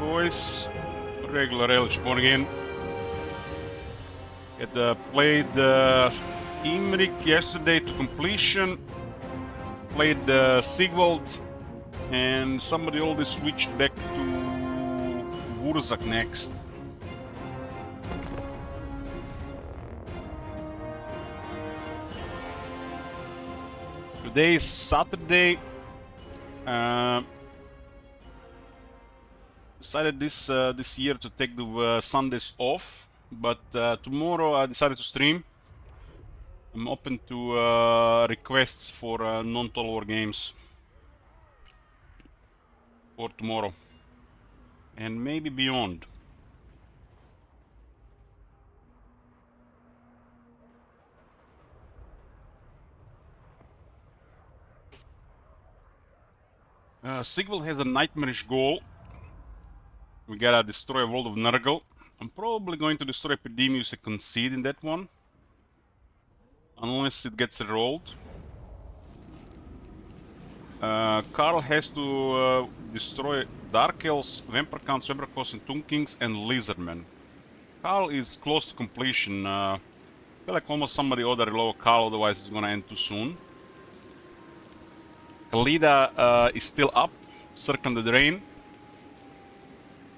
boys. Regular Elish morning in. Had played Imrik yesterday to completion. Played Sigvald, and somebody already switched back to Wurzak next. Today is Saturday. Decided this year to take the Sundays off, but tomorrow I decided to stream. I'm open to requests for non-Total War games for tomorrow and maybe beyond. Sigvald has a nightmarish goal. We gotta destroy a World of Nurgle. I'm probably going to destroy Epidemius and concede in that one. Unless it gets rolled. Karl has to destroy Dark Elves, Vampire Counts, Vampire Counts, and Tomb Kings, and Lizardmen. Karl is close to completion. I feel like almost somebody ordered lower Karl, otherwise it's gonna end too soon. Khalida is still up, circling the drain.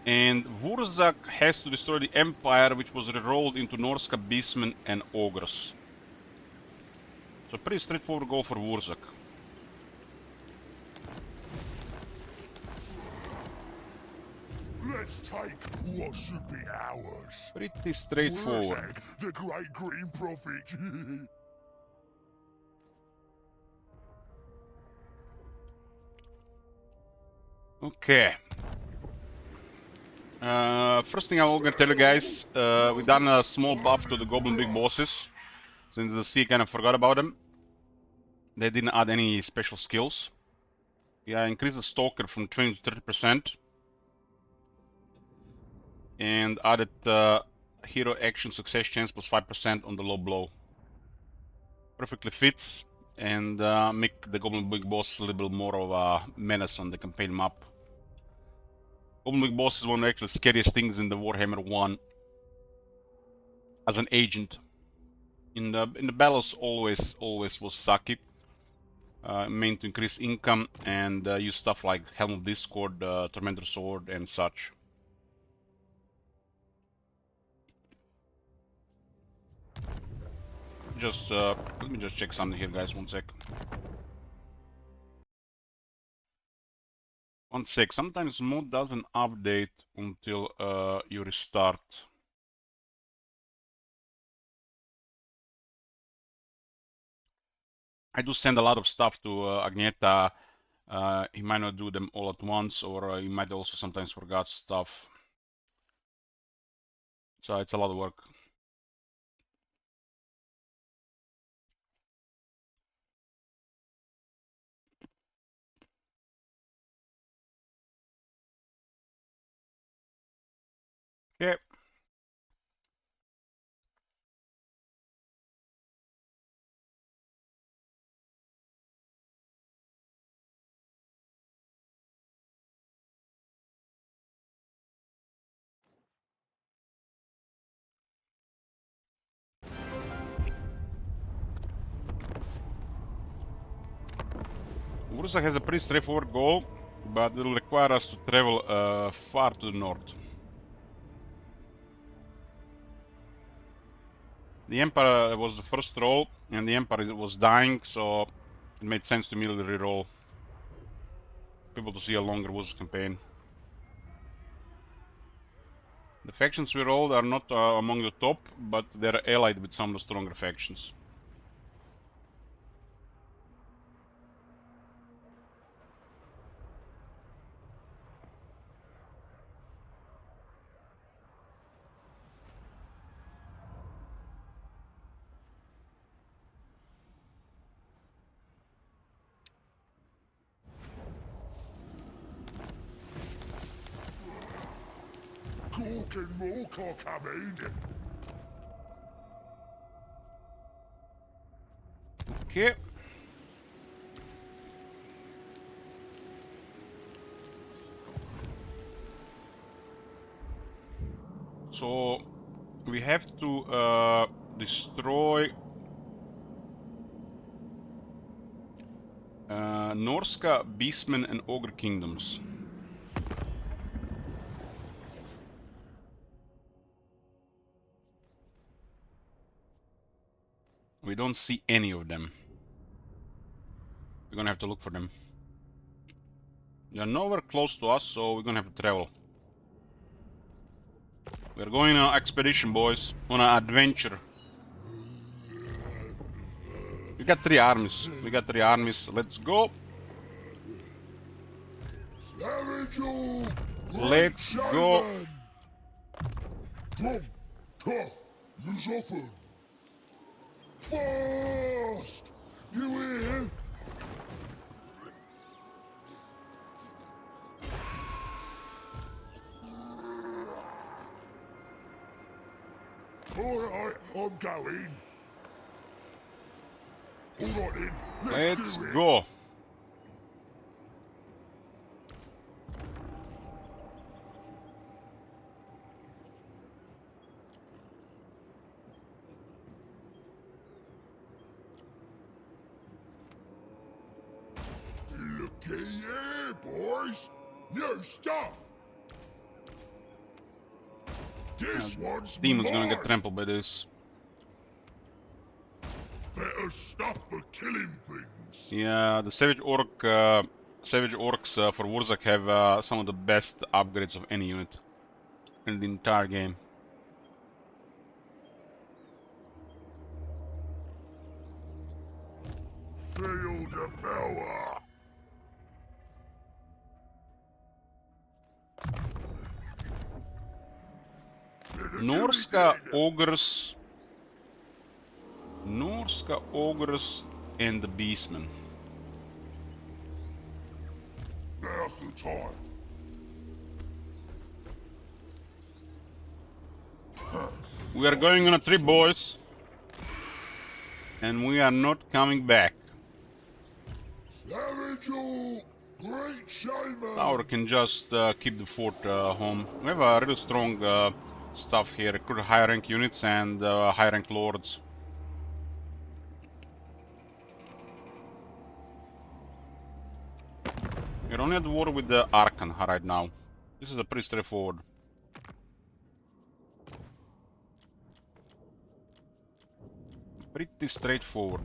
And Wurzak has to destroy the Empire, which was rerolled into Norska, Beastmen, and Ogres. So pretty straightforward goal for Wurzak. Let's take what should be ours. Pretty straightforward. Wurzak, the great green prophet. Okay. First thing I'm gonna tell you guys, we done a small buff to the Goblin Big Bosses, since the sea kind of forgot about them. They didn't add any special skills. Yeah, increased the Stalker from 20 to 30%. And added hero action success chance plus 5% on the low blow. Perfectly fits, and make the Goblin Big Boss a little bit more of a menace on the campaign map. Goblin Big Boss is one of the actually scariest things in the Warhammer 1 as an agent. In the battles, always was sucky. Meant to increase income and use stuff like Helm of Discord, Tormentor Sword, and such. Just let me just check something here, guys. 1 sec. 1 sec. Sometimes mod doesn't update until you restart. I do send a lot of stuff to Agneta. He might not do them all at once, or he might also sometimes forget stuff. So it's a lot of work. Okay. Wurzak has a pretty straightforward goal, but it'll require us to travel far to the north. The Emperor was the first roll, and the Emperor was dying, so it made sense to immediately reroll. People to see a longer Wurzak campaign. The factions we rolled are not among the top, but they're allied with some of the stronger factions. Gork and Morkor coming. Okay. So we have to destroy Norska, Beastmen, and Ogre Kingdoms. We don't see any of them. We're gonna have to look for them. They're nowhere close to us, so we're gonna have to travel. We're going on an expedition, boys. On an adventure. We got 3 armies. We got 3 armies. Let's go. Savage, Let's go. Drum, ta, use often. Fast! You hear? Alright, I'm going. Alright then, Let's do it. go. Looky here, boys. New stuff. This one's Demon's gonna mine. get trampled by this. Better stuff for killing things. Yeah, the Savage Orcs for Wurzak have some of the best upgrades of any unit in the entire game. Feel the power. Norska Ogres and the Beastmen. Now's the time. We are going on a trip, boys. And we are not coming back. Savage Orc, great shaman. Tower can just keep the fort home. We have a really strong stuff here. Recruit high rank units and high rank lords. We're only at war with the Arkan right now. This is a pretty straightforward. Pretty straightforward.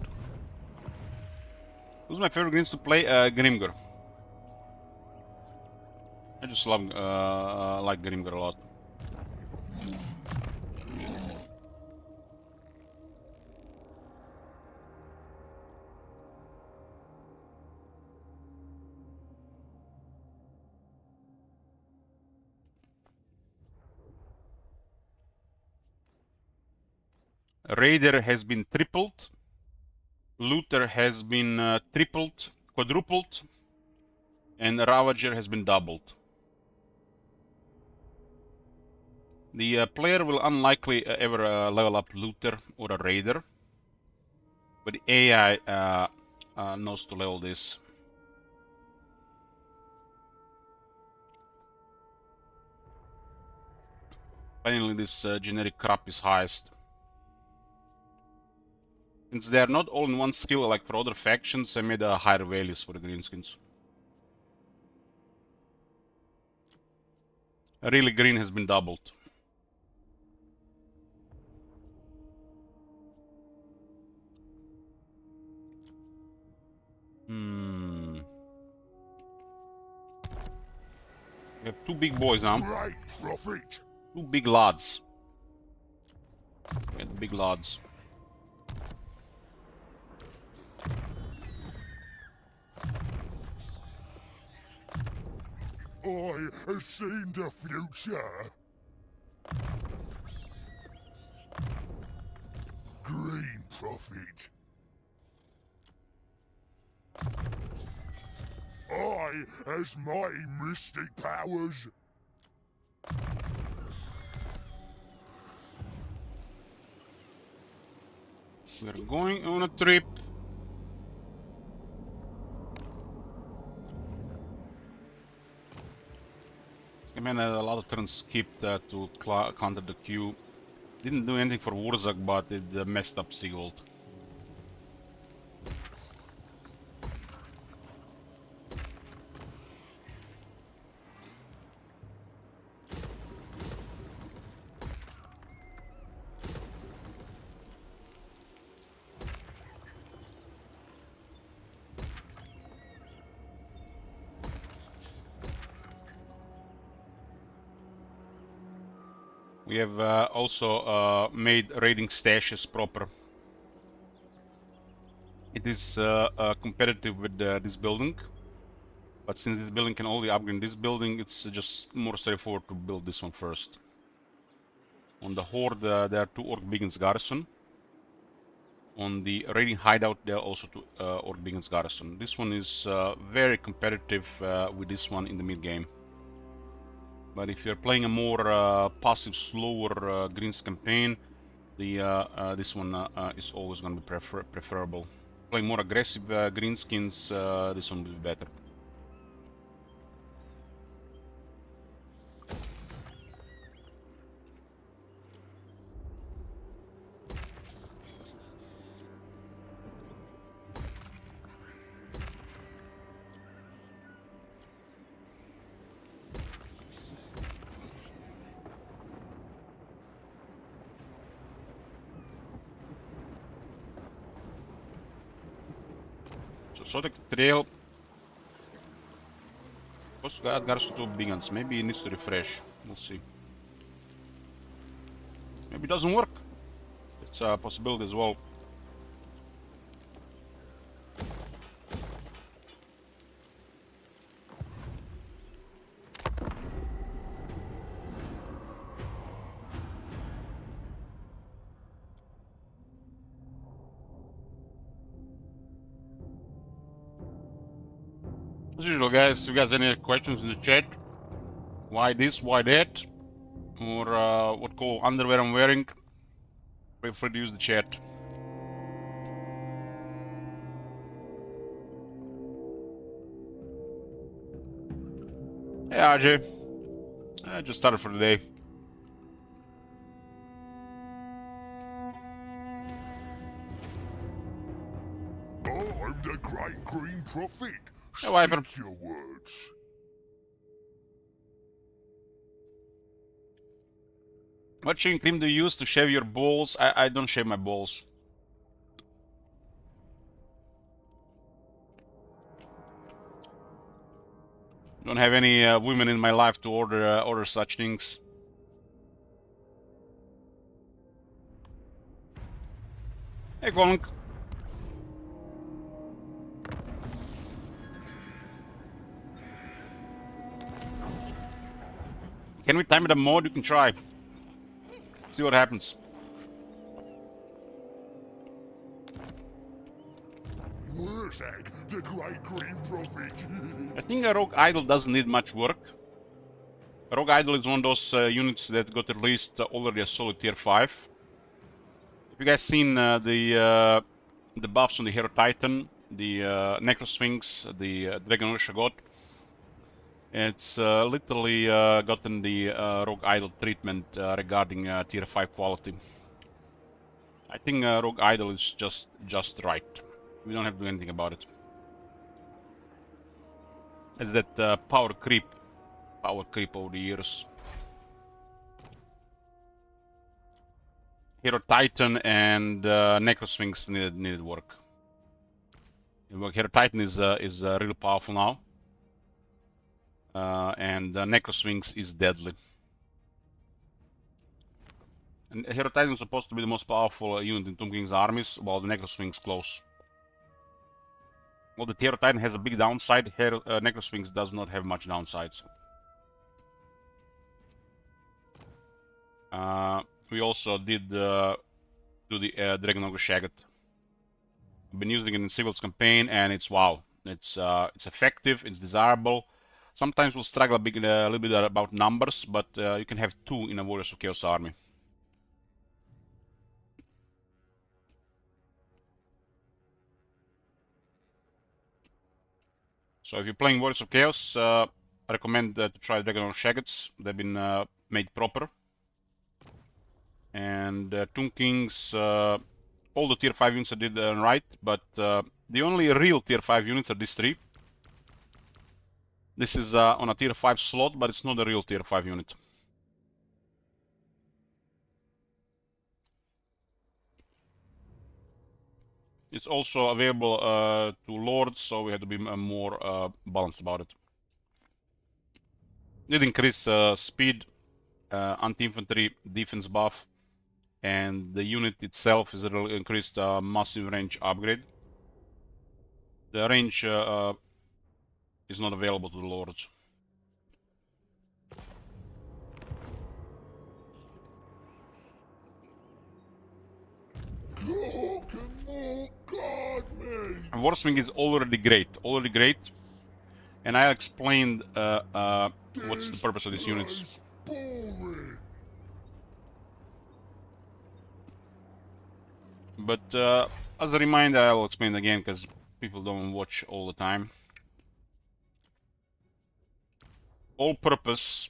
Who's my favorite greens to play? Grimgor. I just love like Grimgor a lot. Raider has been tripled. Luther has been tripled, quadrupled, and Ravager has been doubled. The player will unlikely ever level up Luther or a Raider, but the AI knows to level this. Finally, this generic crap is highest. Since they are not all in one skill like for other factions, I made higher values for the greenskins. Really, green has been doubled. We have 2 big boys now. Great prophet. 2 big lads. We have big lads. I have seen the future. Green prophet. I has mighty mystic powers. We're going on a trip. It's Man had a lot of turns skipped to counter the Q. Didn't do anything for Wurzak, but it messed up Sigurd. We have also made raiding stashes proper. It is competitive with this building, but since this building can only upgrade this building, it's just more straightforward to build this one first. On the Horde, there are 2 Orc Biggins Garrison. On the raiding hideout, there are also 2 Orc Biggins Garrison. This one is very competitive with this one in the mid game. But if you're playing a more passive, slower Greens campaign, this one is always going to be preferable. Playing more aggressive greenskins, this one will be better. So the trail. Supposed to add Garrison 2 big guns. Maybe it needs to refresh. We'll see. Maybe it doesn't work. It's a possibility as well. As usual, guys, if you guys have any questions in the chat, why this, why that, or what color underwear I'm wearing, feel free to use the chat. Hey, RJ. I just started for the day. I'm the Great Green Prophet. Hey, Viper. Speak your words. What shaving cream do you use to shave your balls? I don't shave my balls. Don't have any women in my life to order such things. Hey, Golunk. Can we time it a mod? You can try. See what happens. Wurzak, the Great Green Prophet. I think a Rogue Idol doesn't need much work. Rogue Idol is one of those units that got released already as solid tier 5. Have you guys seen the buffs on the Hero Titan, the Necrosphinx, the Dragon Shagot? It's literally gotten the Rogue Idol treatment regarding tier 5 quality. I think Rogue Idol is just right. We don't have to do anything about it. It's that power creep over the years. Hero Titan and Necrosphinx needed work. Hero Titan is really powerful now, and Necrosphinx is deadly. And Hero Titan is supposed to be the most powerful unit in Tomb King's armies, while the Necrosphinx close. Well, the Hero Titan has a big downside. Necrosphinx does not have much downsides. We also did do the Dragon Ogre Shaggot. I've been using it in Civil's campaign, and it's wow. It's effective. It's desirable. Sometimes we'll struggle a little bit about numbers, but you can have 2 in a Warriors of Chaos army. So if you're playing Warriors of Chaos, recommend to try Dragon Shaggets. They've been made proper. And Tomb Kings, all the tier 5 units I did right, but the only real tier 5 units are these three. This is on a tier 5 slot, but it's not a real tier 5 unit. It's also available to lords, so we have to be more balanced about it. It increase speed, anti-infantry, defense buff, and the unit itself is a increased massive range upgrade. The range is not available to the lords. Warswing is already great, and I explained what's the purpose of these units. But as a reminder, I will explain again because people don't watch all the time. All-purpose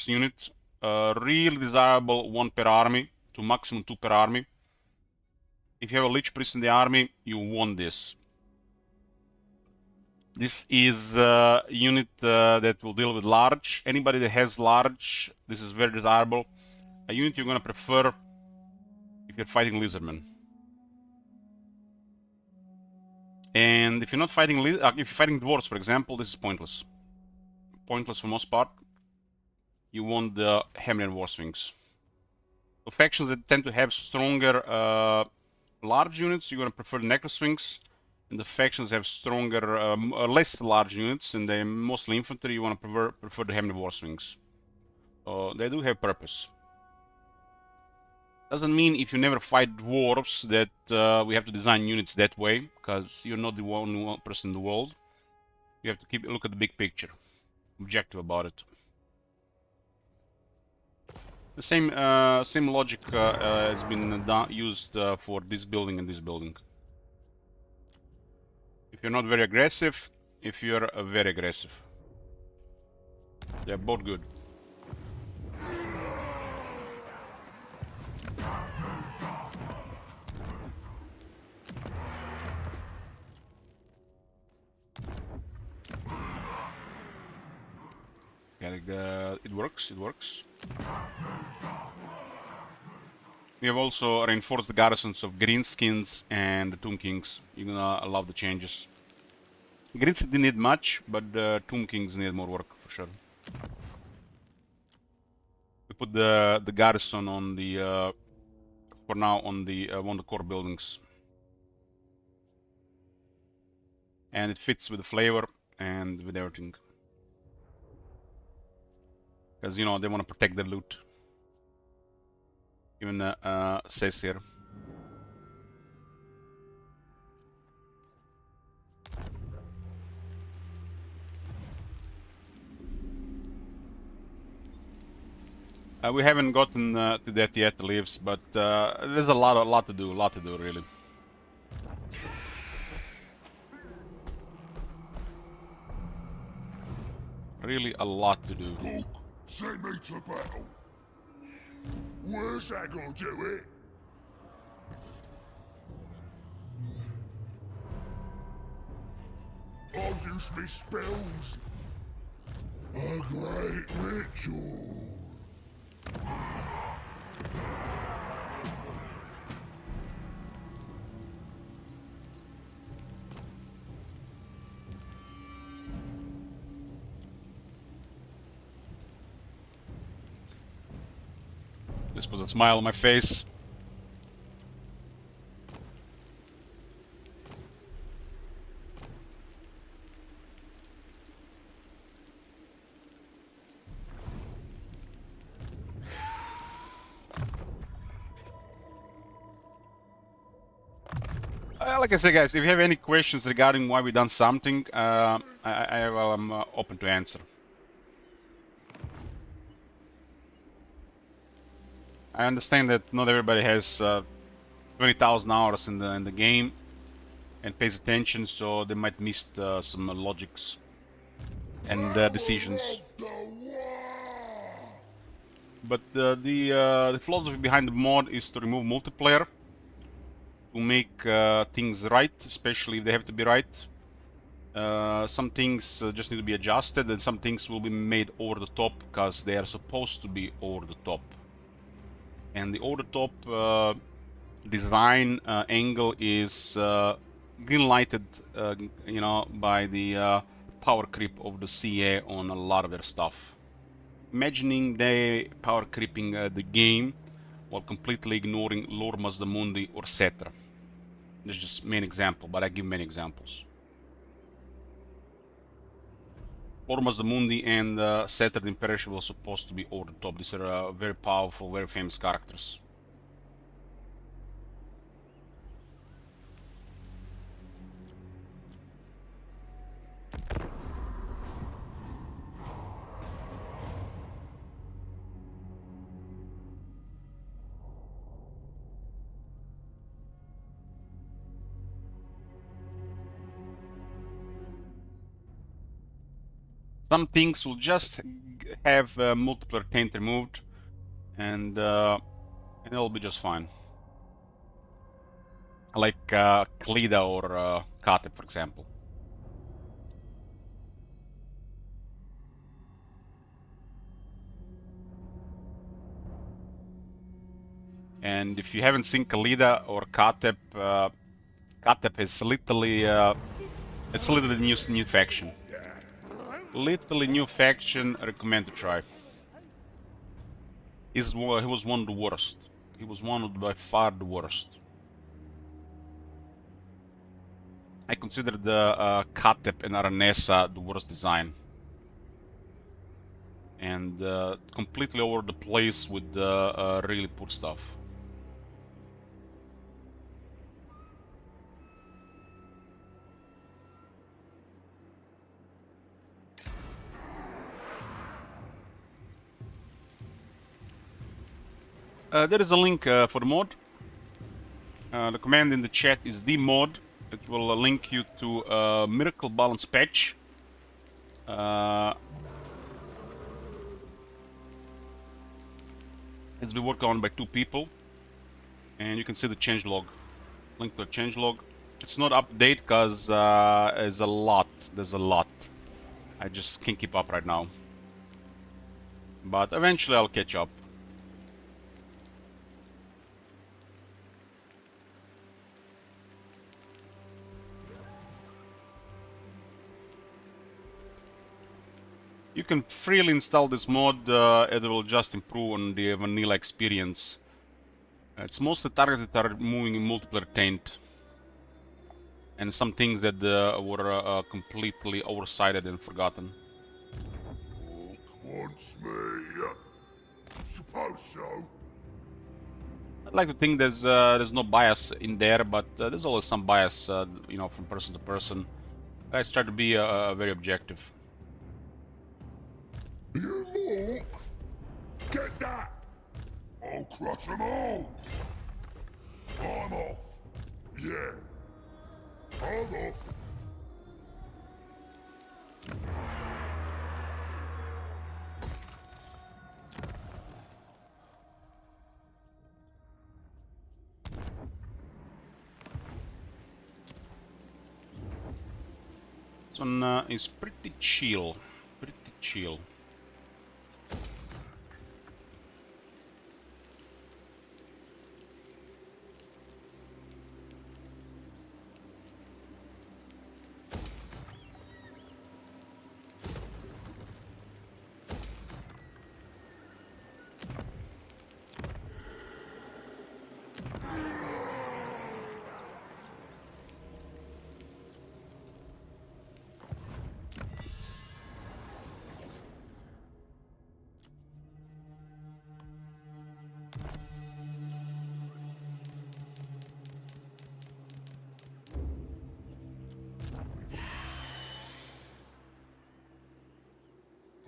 unit, really desirable 1 per army to maximum 2 per army. If you have a Lich Priest in the army, you want this. This is a unit that will deal with large. Anybody that has large, this is very desirable. A unit you're gonna prefer if you're fighting Lizardmen. And if you're not fighting, if you're fighting Dwarves, for example, this is pointless. Pointless for most part. You want the Hemrian Warswings. So factions that tend to have stronger large units, you're gonna prefer the Necroswings. And the factions have stronger, less large units, and they're mostly infantry. You want to prefer the Hemrian Warswings. They do have purpose. Doesn't mean if you never fight dwarves that we have to design units that way, because you're not the only person in the world. You have to keep a look at the big picture, objective about it. The same logic has been used for this building and this building. If you're not very aggressive, if you're very aggressive. They're both good. Yeah, it works, it works. We have also reinforced the garrisons of Greenskins and the Tomb Kings. You're gonna love the changes. Greenskins didn't need much, but the Tomb Kings need more work for sure. We put the garrison on the for now on the one of the core buildings, and it fits with the flavor and with everything. Because, you know, they want to protect their loot. Even says here. We haven't gotten to that yet, the leaves, but there's a lot to do, really. Really a lot to do. Look, send me to battle. Where's that gonna do it? I'll use me spells. A great ritual. This puts a smile on my face. Like I said, guys, if you have any questions regarding why we done something, I'm open to answer. I understand that not everybody has 20,000 hours in the game and pays attention, so they might miss some logics. and decisions. Of the war! But the philosophy behind the mod is to remove multiplayer, to make things right, especially if they have to be right. Some things just need to be adjusted, and some things will be made over the top because they are supposed to be over the top. And the over the top design angle is green lighted, you know, by the power creep of the CA on a lot of their stuff. Imagining they power creeping the game while completely ignoring Lore Mazdamundi or Cetra. This is just main example, but I give many examples. Lore Mazdamundi and Cetra the Imperishable are supposed to be over the top. These are very powerful, very famous characters. Some things will just have multiplayer taint removed, and it'll be just fine. Like Klida or Kate, for example. And if you haven't seen Kalida or Katep, Katep is literally it's literally new faction. Literally new faction. Recommend to try. He was one of the worst. He was one of by far the worst. I consider the Katep and Aranesa the worst design. And completely over the place with really poor stuff. There is a link for the mod. The command in the chat is dmod. It will link you to Miracle Balance patch. It's been worked on by 2 people, and you can see the changelog. Link to the changelog. It's not up to date because there's a lot. There's a lot. I just can't keep up right now, but eventually I'll catch up. You can freely install this mod, it will just improve on the vanilla experience. It's mostly targeted at removing multiplayer taint and some things that were completely oversighted and forgotten. Orc wants me. Suppose so. I'd like to think there's no bias in there, but there's always some bias, you know, from person to person. Guys try to be very objective. You Mork? Get that! I'll crush them all! I'm off. Yeah. I'm off. This one is pretty chill. Pretty chill.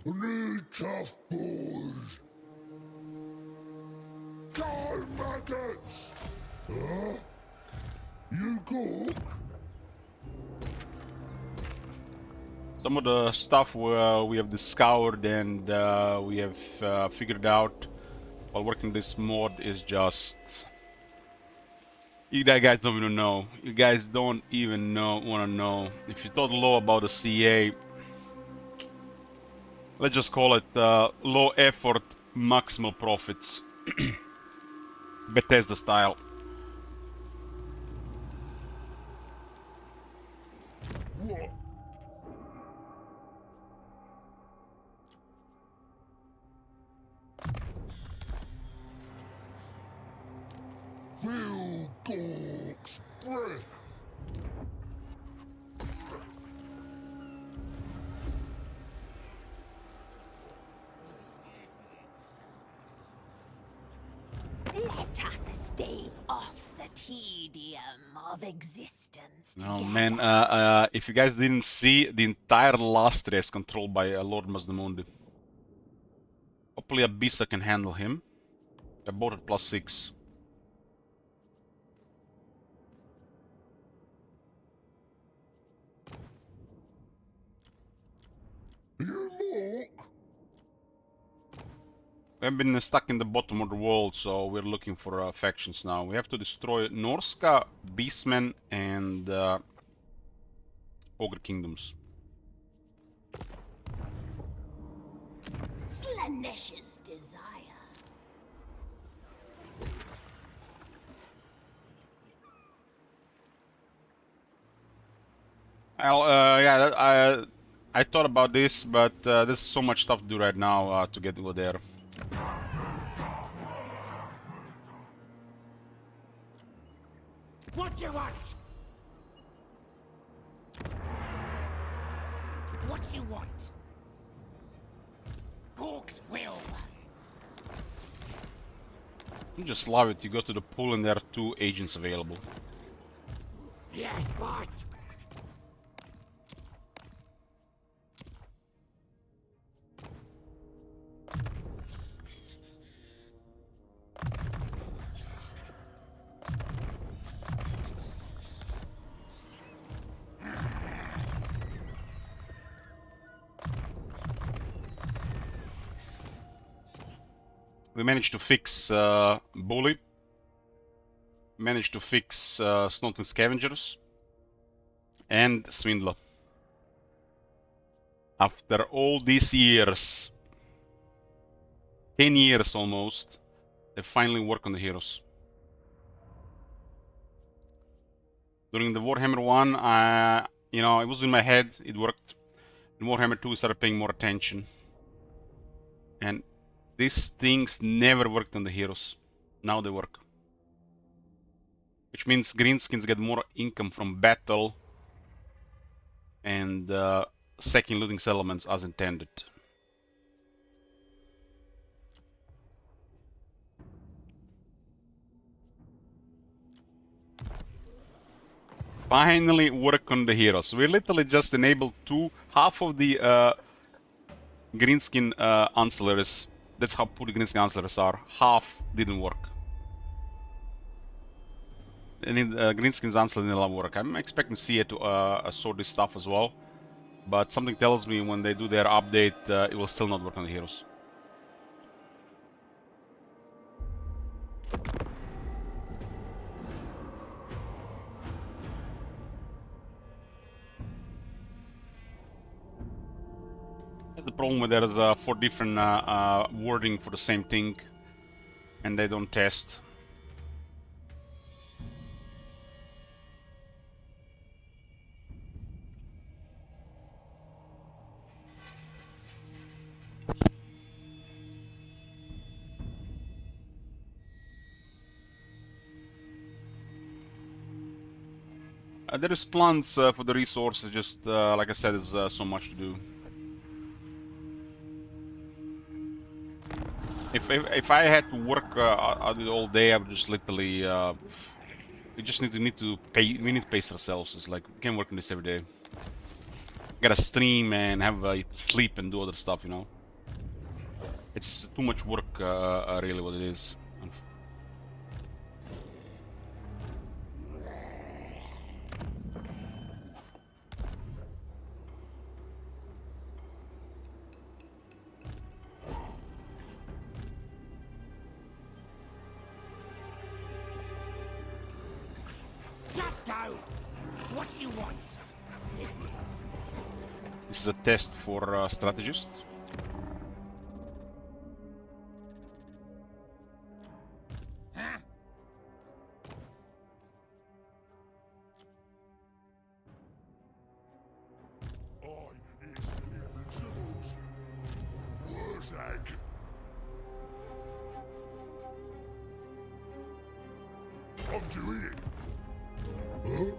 I need tough boys. Die, maggots! Huh? You Gork? Some of the stuff we have discovered and we have figured out while working this mod is just... You guys don't even know. You guys don't even want to know. If you thought low about the CA, let's just call it low effort, maximal profits. Bethesda style. What? Feel Gork's breath. Let us stave off the tedium of existence No together. man, if you guys didn't see, the entire Lastria is controlled by Lord Mazdamundi. Hopefully Abyssa can handle him. I bought it +6. You Mork? We've been stuck in the bottom of the world, so we're looking for factions now. We have to destroy Norska, Beastmen, and Ogre Kingdoms. Slanesh's desire. Well, yeah, I thought about this, but there's so much stuff to do right now to get over there. What do you want? What do you want? Gork's will. You just love it. You go to the pool and there are 2 agents available. Yes, boss. We managed to fix Bully. Managed to fix Snowton Scavengers. And Swindler. After all these years, 10 years almost, they finally work on the heroes. During the Warhammer 1, you know, it was in my head, it worked. In Warhammer 2, I started paying more attention. And these things never worked on the heroes. Now they work. Which means greenskins get more income from battle and sacking looting settlements as intended. Finally work on the heroes. We literally just enabled half of the greenskin ancillaries. That's how poor the greenskin ancillaries are. Half didn't work. And greenskins ancillary didn't work. I'm expecting CA to sort this stuff as well. But something tells me when they do their update, it will still not work on the heroes. That's the problem with there's 4 different wording for the same thing, and they don't test. There is plans for the resources, just like I said, there's so much to do. If I had to work all day, I would just literally. We just need to pay. We need to pace ourselves. It's like we can't work on this every day. Gotta stream and have sleep and do other stuff. You know. It's too much work. Really, what it is. What you want? This is a test for strategist. Huh? I is invincibles. Wurzag. I'm doing it. Huh?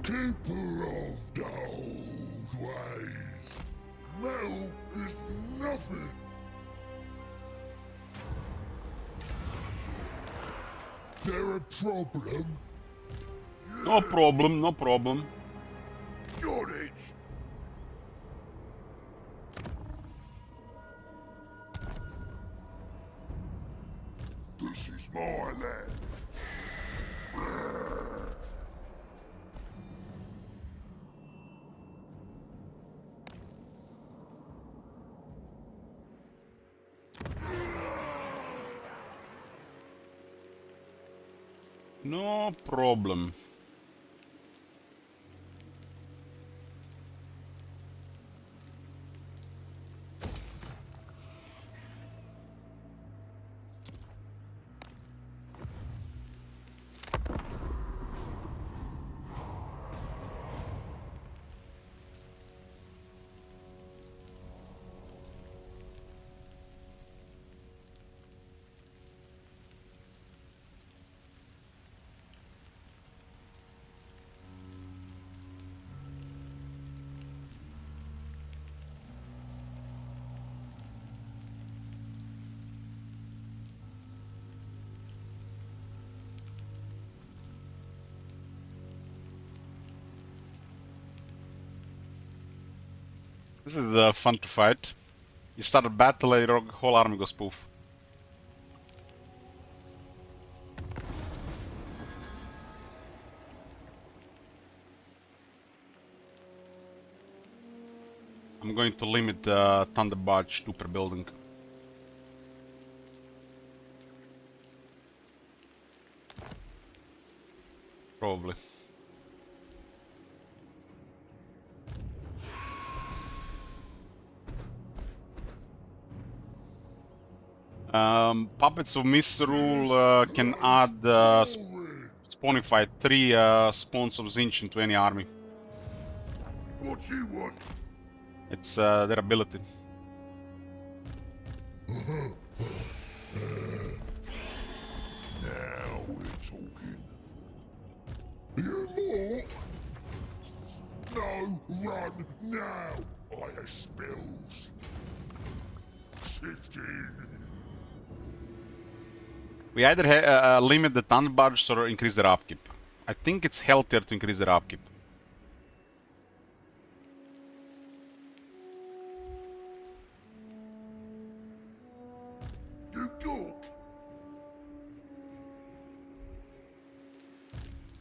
Keeper of the old ways. Metal is nothing. There a problem? No problem, no problem. Got it. This is my land. No problem. This is fun to fight. You start a battle and your whole army goes poof. I'm going to limit Thunder Barge 2 per building. Probably. Puppets of Misrule can add Spawnify 3 spawns of Zinch into any army. What you want? It's their ability. Now we're talking. You more? No, run now. I have spills. 16. We either limit the Thunder Barge or increase their upkeep. I think it's healthier to increase their upkeep. You talk.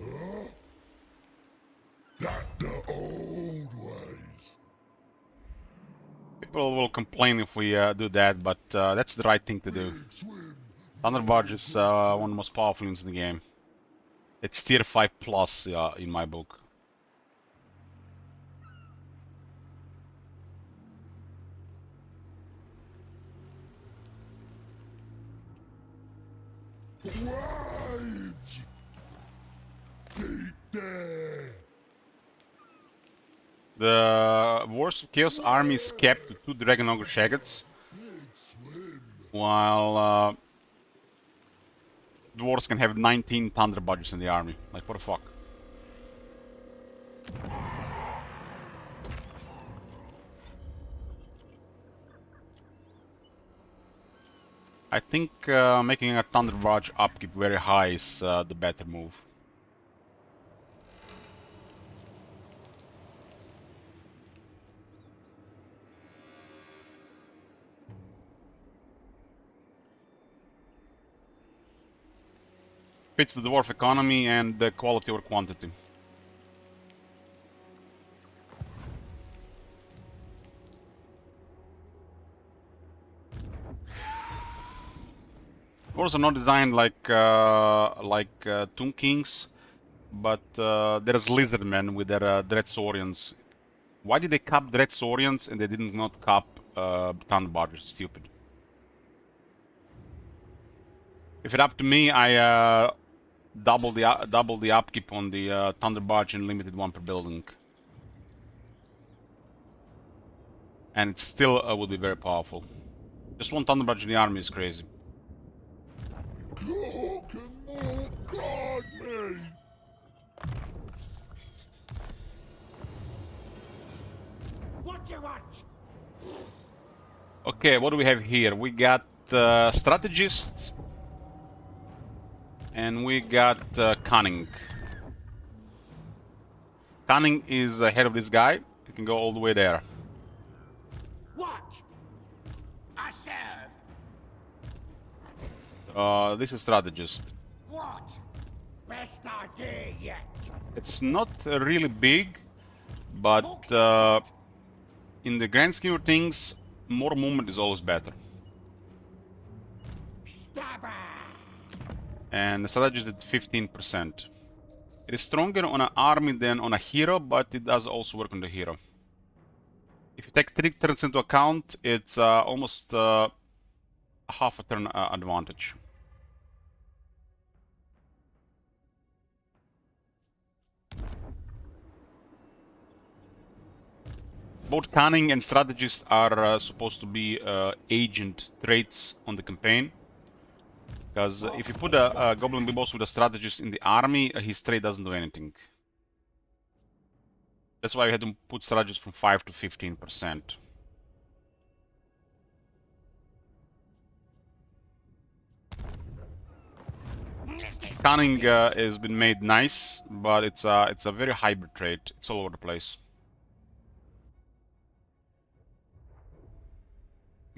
Huh? That the old ways. People will complain if we do that, but that's the right thing to do. Swim. Thunder Barge is one of the most powerful units in the game. It's tier 5 plus in my book. Waves. Deep there. The Wars of Chaos army is capped to 2 Dragon Ogre Shaggots, while Dwarves can have 19 Thunder Barges in the army. Like, what the fuck? I think making a Thunder Barge upkeep very high is the better move. Fits the dwarf economy and the quality over quantity. Dwarves are not designed like Tomb Kings, but there's Lizardmen with their Dreadsaurians. Why did they cap Dreadsaurians and they did not cap Thunderbarges? Stupid. If it up to me, I double the upkeep on the Thunderbarge and limited one per building, and it still would be very powerful. Just one Thunderbarge in the army is crazy. Cock and more guard me! What do you want? Okay, what do we have here? We got Strategist, and we got Cunning. Cunning is ahead of this guy. It can go all the way there. What? I serve. This is Strategist. What? Best idea yet. It's not really big, but in the grand scheme of things, more movement is always better. Stabber. And the Strategist at 15%. It is stronger on an army than on a hero, but it does also work on the hero. If you take 3 turns into account, it's almost half a turn advantage. Both Cunning and Strategist are supposed to be agent traits on the campaign. Because if you put a Goblin Big Boss with a Strategist in the army, his trait doesn't do anything. That's why we had to put Strategist from 5 to 15%. Cunning has been made nice, but it's a very hybrid trait. It's all over the place.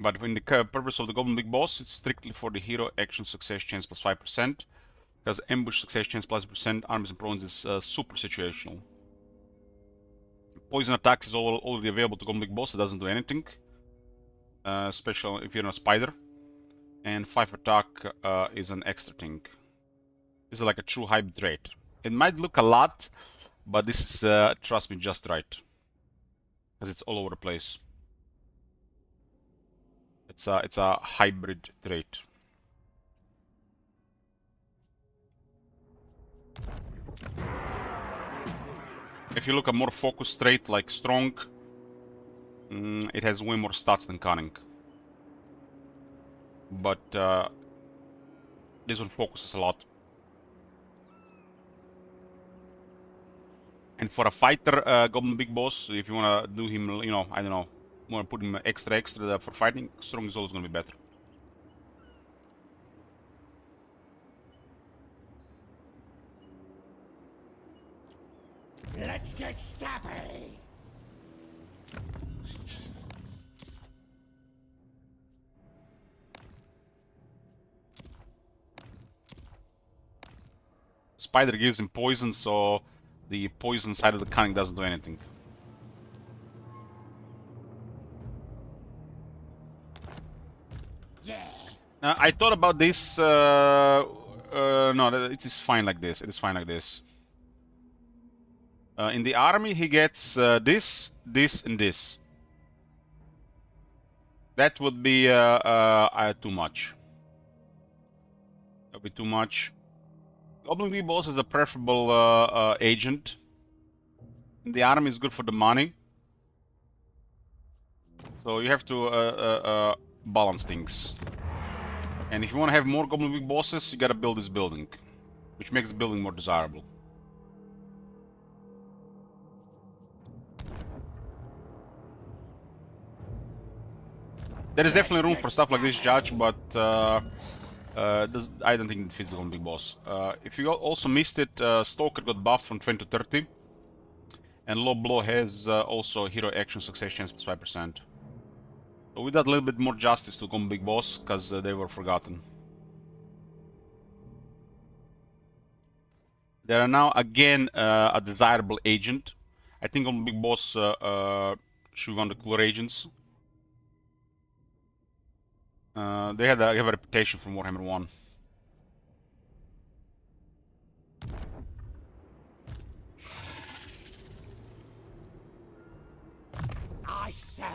But in the purpose of the Goblin Big Boss, it's strictly for the hero action success chance plus 5%. Because ambush success chance plus percent, arms and prawns is super situational. Poison attacks is already available to Goblin Big Boss, it doesn't do anything. Especially if you're a spider. And 5 attack is an extra thing. This is like a true hybrid trait. It might look a lot, but this is, trust me, just right. Because it's all over the place. It's a hybrid trait. If you look at more focused trait like Strong, it has way more stats than Cunning. But this one focuses a lot. And for a fighter Goblin Big Boss, if you wanna do him, you know, I don't know, wanna put him extra for fighting, Strong is always gonna be better. Let's get stabby. Spider gives him poison, so the poison side of the Cunning doesn't do anything. Yeah. I thought about this. No, it is fine like this. It is fine like this. In the army, he gets this, this, and this. That would be too much. That would be too much. Goblin Big Boss is a preferable agent. In the army is good for the money. So you have to balance things. And if you want to have more Goblin Big Bosses, you gotta build this building. Which makes the building more desirable. There is definitely room for stuff like this, Judge, but I don't think it fits the Goblin Big Boss. If you also missed it, Stalker got buffed from 20 to 30. And Low Blow has also hero action success chance plus 5%. So we did a little bit more justice to Goblin Big Boss, because they were forgotten. They are now again a desirable agent. I think on Big Boss should be one of the cooler agents. They have a reputation from Warhammer 1. I serve.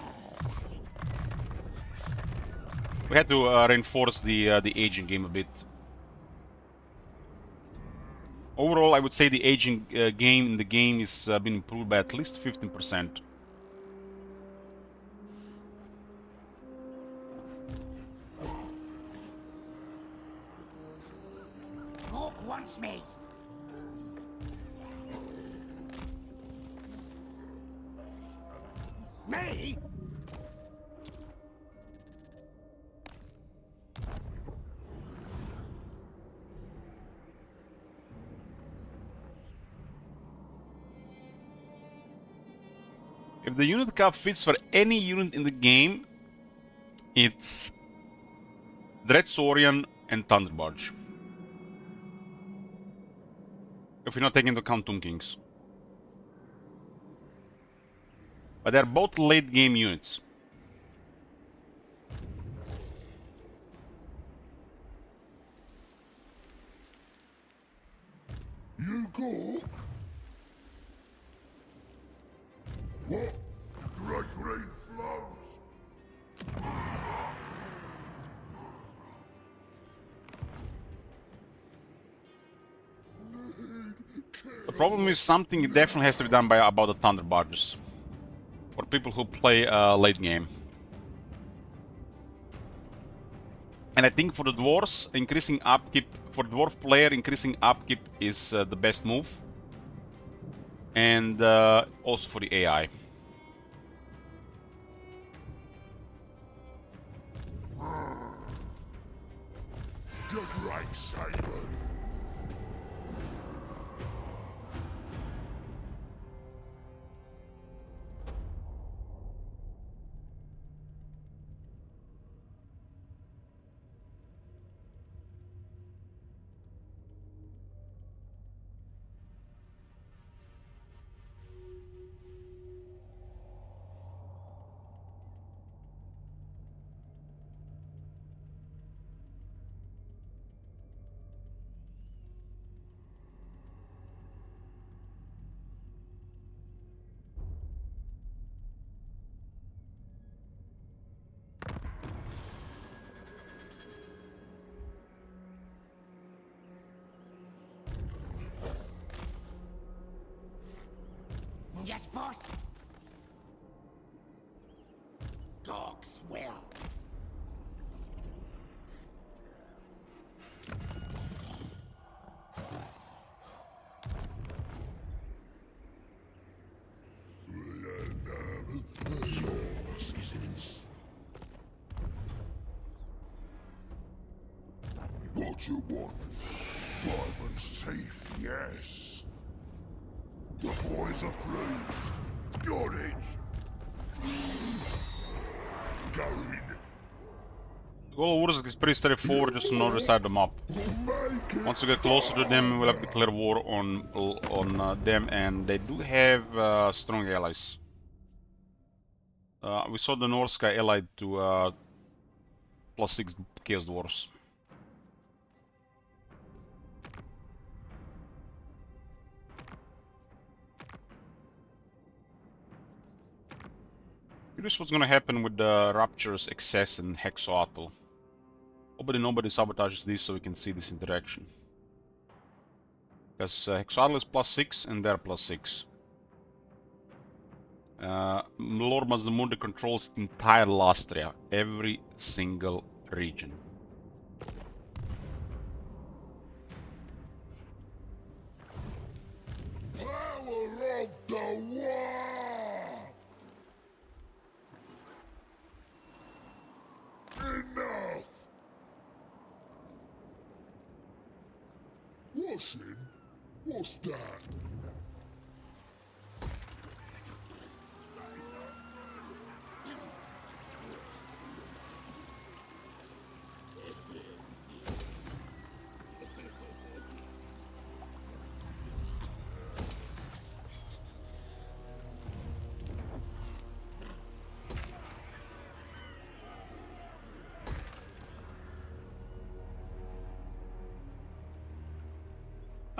We had to reinforce the aging game a bit. Overall, I would say the aging game in the game is been improved by at least 15%. Hawk wants me. Me? If the unit cap fits for any unit in the game, it's Dread Saurian and Thunderbarge. If you're not taking into account Tomb Kings. But they're both late game units. You go. What? The great green flows. The problem is something definitely has to be done by about the Thunderbarges. For people who play late game. And I think for the dwarves, increasing upkeep, for dwarf player, increasing upkeep is the best move. And also for the AI. The great saber. Yes, boss. Dogs will. Yours is an ins. What you want? Wyvern's teeth, yes. The boys are pleased. Got it. Go in. The goal of Urza is pretty straightforward, just on the other side of the map. Make it. Once we get closer to them, we'll have to declare war on them, and they do have strong allies. We saw the North Sky allied to +6 Chaos Dwarfs. Curious what's gonna happen with the Raptures, Excess, and Hexoatl. Hopefully nobody sabotages this so we can see this interaction. Because Hexoatl is +6 and they're +6. Lord Mazdamundi controls entire Lastria, every single region. Power of the war! Enough! Washing? What's that?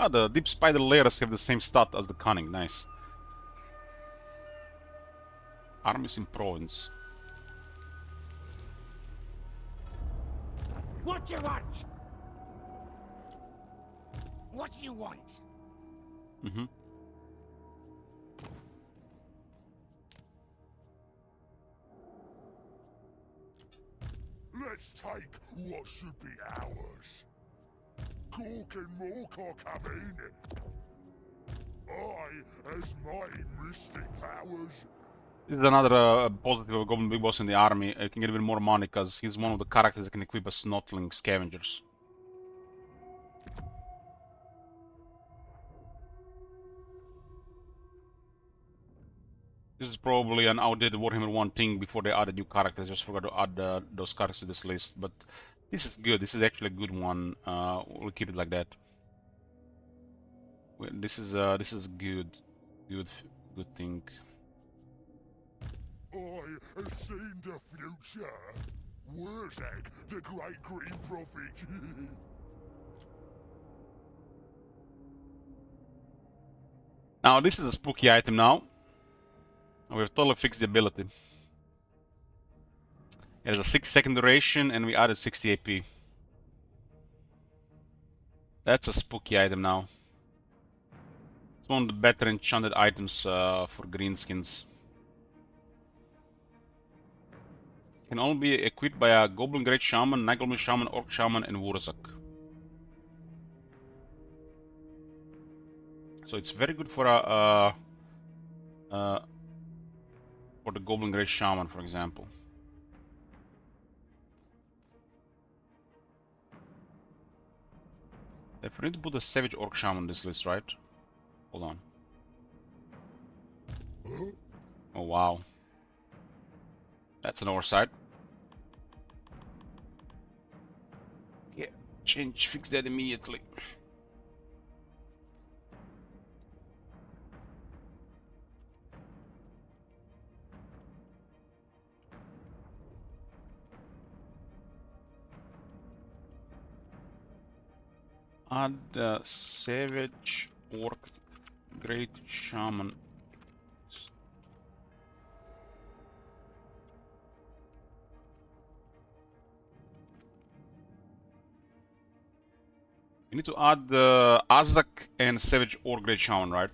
Ah, the deep spider layers have the same stat as the cunning. Nice. Armies in province. What you want? What you want? Mm-hmm. Let's take what should be ours. Gork and Mork are coming. I, as mighty mystic powers, This is another positive of Goblin Big Boss in the army. You can get even more money because he's one of the characters that can equip as Snotling Scavengers. This is probably an outdated Warhammer 1 thing before they added new characters. Just forgot to add those characters to this list. But this is good. This is actually a good one. We'll keep it like that. This is good. Good thing. I have seen the future. Wurzak, the great green prophet. Now this is a spooky item now. We've totally fixed the ability. It has a 6-second duration and we added 60 AP. That's a spooky item now. It's one of the better enchanted items for greenskins. Can only be equipped by a Goblin Great Shaman, Night Goblin Shaman, Orc Shaman, and Wurzak. So it's very good for for the Goblin Great Shaman, for example. If we need to put a Savage Orc Shaman on this list, right? Hold on. Oh wow. That's an oversight. Yeah, fix that immediately. Add Savage Orc Great Shaman. You need to add Azak and Savage Orc Great Shaman, right?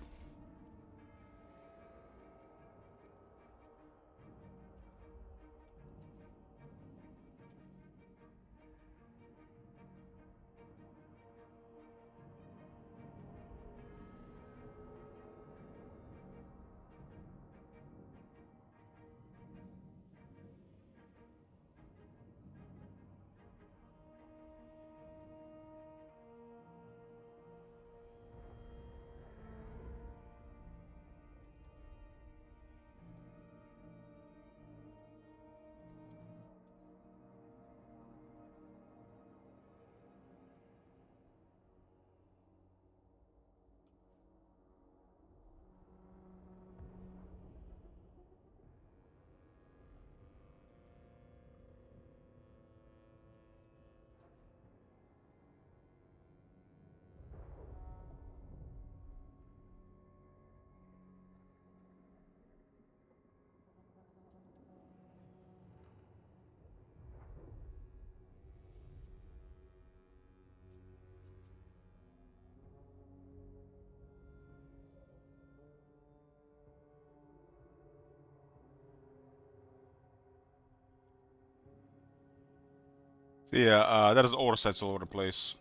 Yeah, that is oversights all over the place.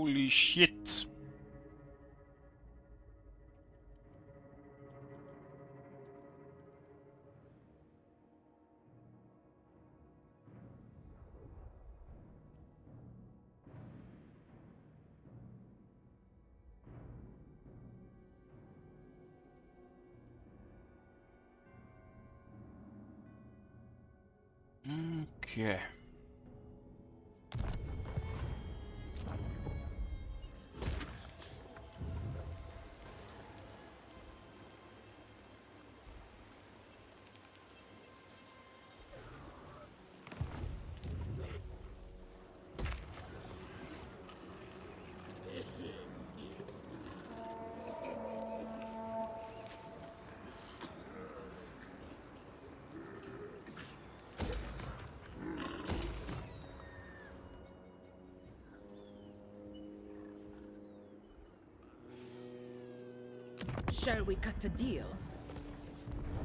Holy shit. Okay. Shall we cut a deal?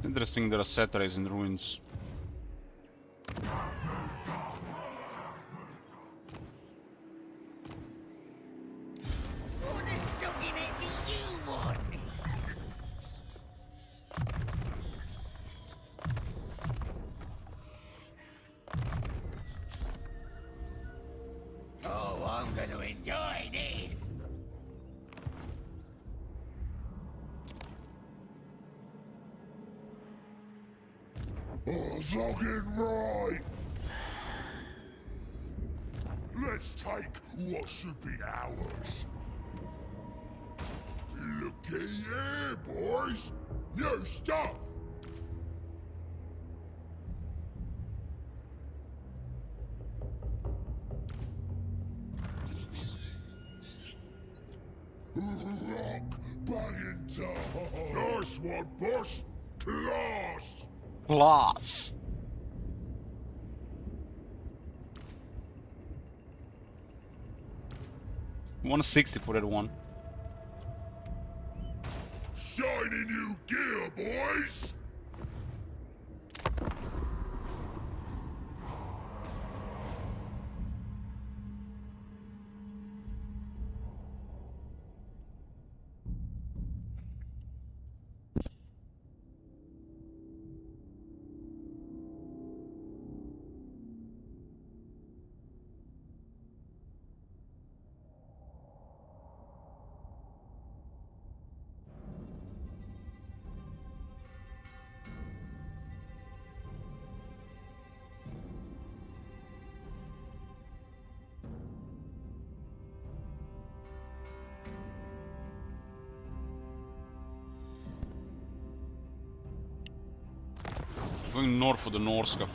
Interesting that Cetra is in ruins. What the sucking it do you want? Oh, I'm gonna enjoy this. Oh, fucking right! Let's take what should be ours. Looky here, boys! New stuff! Rock banging time! Nice one, boss! Class! Class! $160 for that one. Shiny new gear, boys! Going north for the Norska.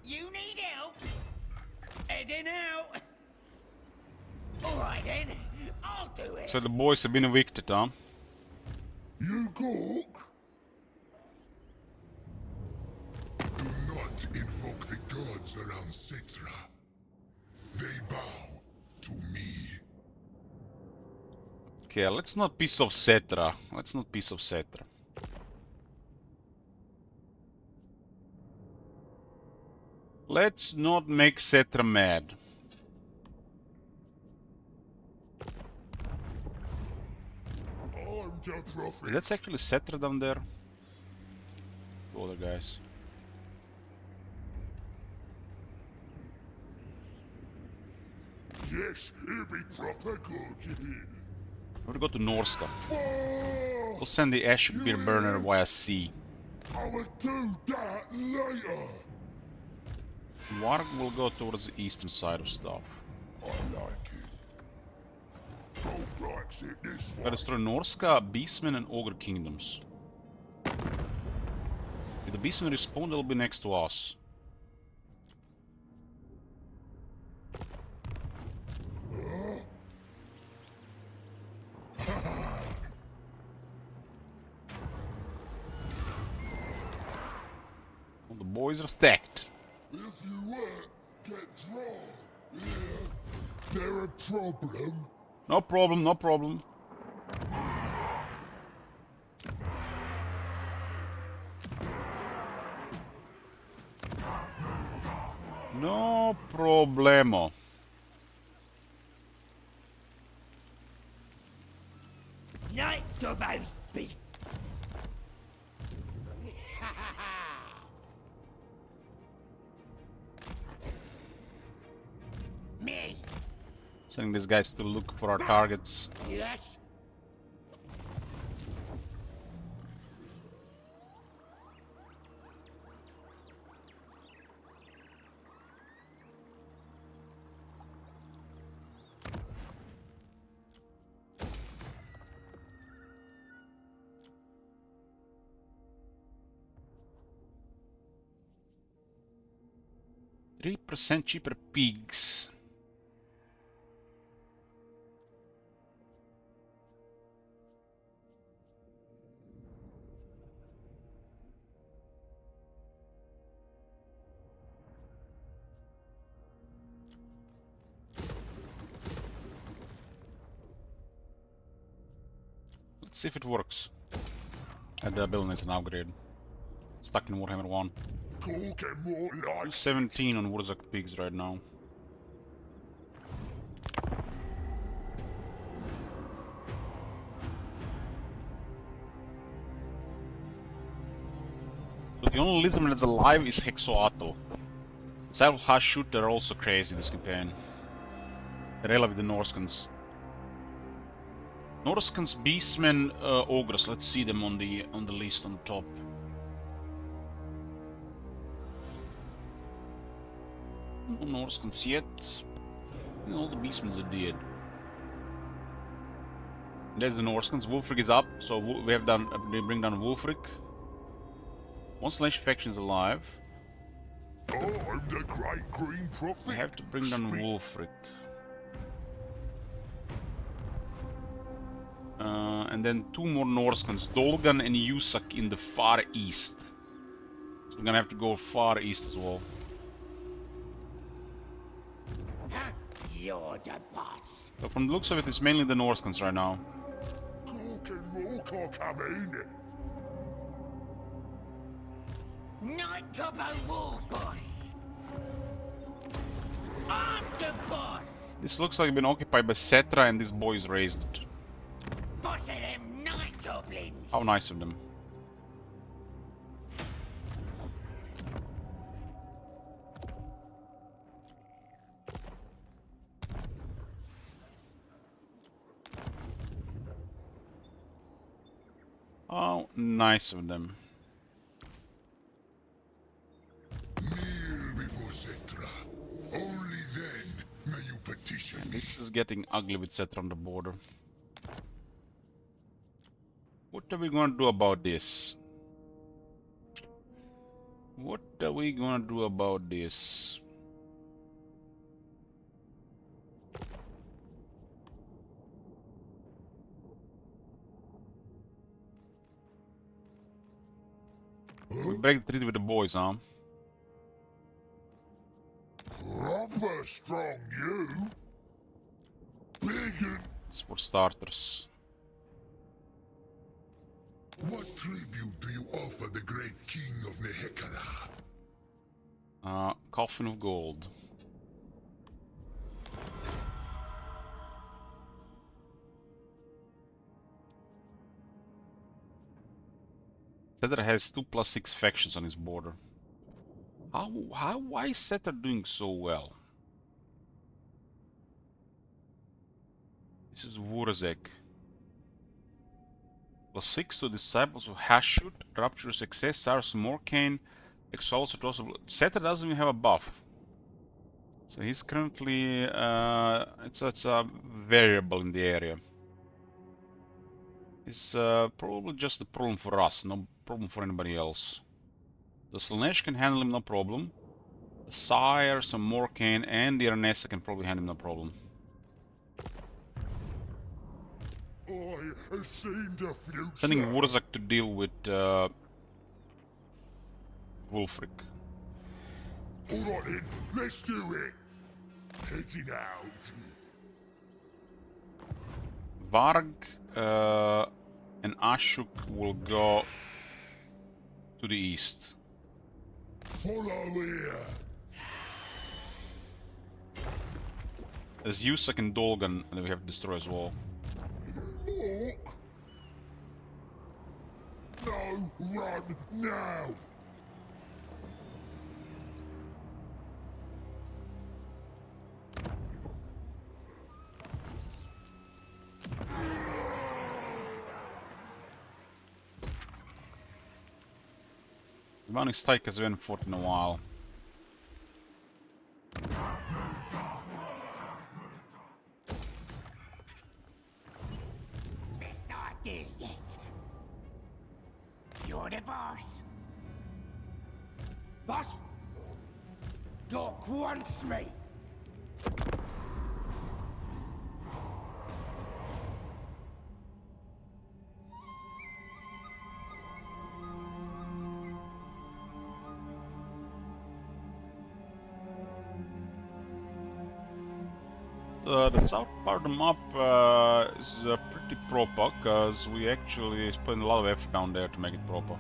You need help? Heading out. All right then, I'll do it. So the boys have been evicted, huh? You Gork? Do not invoke the gods around Cetra. They bow to me. Okay, let's not piss off Cetra. Let's not piss off Cetra. Let's not make Cetra mad. I'm the prophet. That's actually Cetra down there. The other guys. Yes, it'll be proper good. We'll go to Norska. Oh, We'll send the Ash Beer Burner via sea. I will do that later. Warg will go towards the eastern side of stuff. I like it. Hope likes it this Gotta way. destroy Norska, Beastmen and Ogre Kingdoms. Beastmen respawn, they'll be next to us. All the boys are stacked. If you get drawn, there a problem? No problem, no problem. No problemo. Night Gobos be. Me. Sending these guys to look for our targets. Yes. 3% cheaper pigs. Let's see if it works. And the building is an upgrade. Stuck in Warhammer 1. Talking more like 17 on Wurzak pigs right now. So the only lizardman that's alive is Hexoatl. Cyber Hashut, they're also crazy this campaign. They're with the Norskans. Norskans, Beastmen, Ogres. Let's see them on the list on the top. No Norskans yet. All the Beastmen are dead. There's the Norskans. Wulfric is up, so we have done. We bring down Wulfric. One Slash faction is alive. oh, I'm the Great Green Prophet. We have to bring down Wulfric. And then two more Norskans, Dolgan and Yusak in the far east. So we're gonna have to go far east as well. You're the boss. So from the looks of it, it's mainly the Norskans right now. Talking more cock, I mean. Night Gobo War Boss. I'm the boss. This looks like it's been occupied by Cetra and these boys raised it. Boss of them night goblins. How nice of them. How nice of them. Kneel before Cetra. Only then may you petition me. This is getting ugly with Cetra on the border. What are we gonna do about this? What are we gonna do about this? We break the treaty with the boys, huh? Proper strong, you. Big and... It's for starters. What tribute do you offer the great king of Nehekara? Coffin of gold. Setter has 2+6 factions on his border. Why is Setter doing so well? This is Wurzek. +6 to Disciples of Hashut, Rapturous Success, Cyrus Morkane, Exalted also. Setter doesn't even have a buff. So he's currently it's a variable in the area. It's probably just a problem for us, no problem for anybody else. The Slaanesh can handle him no problem. The Sire, some Morkane, and the Aranessa can probably handle him no problem. I have seen the future. Sending Wurzak to deal with Wulfric. Alright then, let's do it. Heading out. Varg and Ashuk will go to the east. Follow here. There's Yusak and Dolgan that we have to destroy as well. Look. No, run now. Demonic Strike has been fought in a while. Best not there yet. You're the boss. Boss? Doc wants me. The south part of the map is pretty proper, because we actually spent a lot of effort down there to make it proper.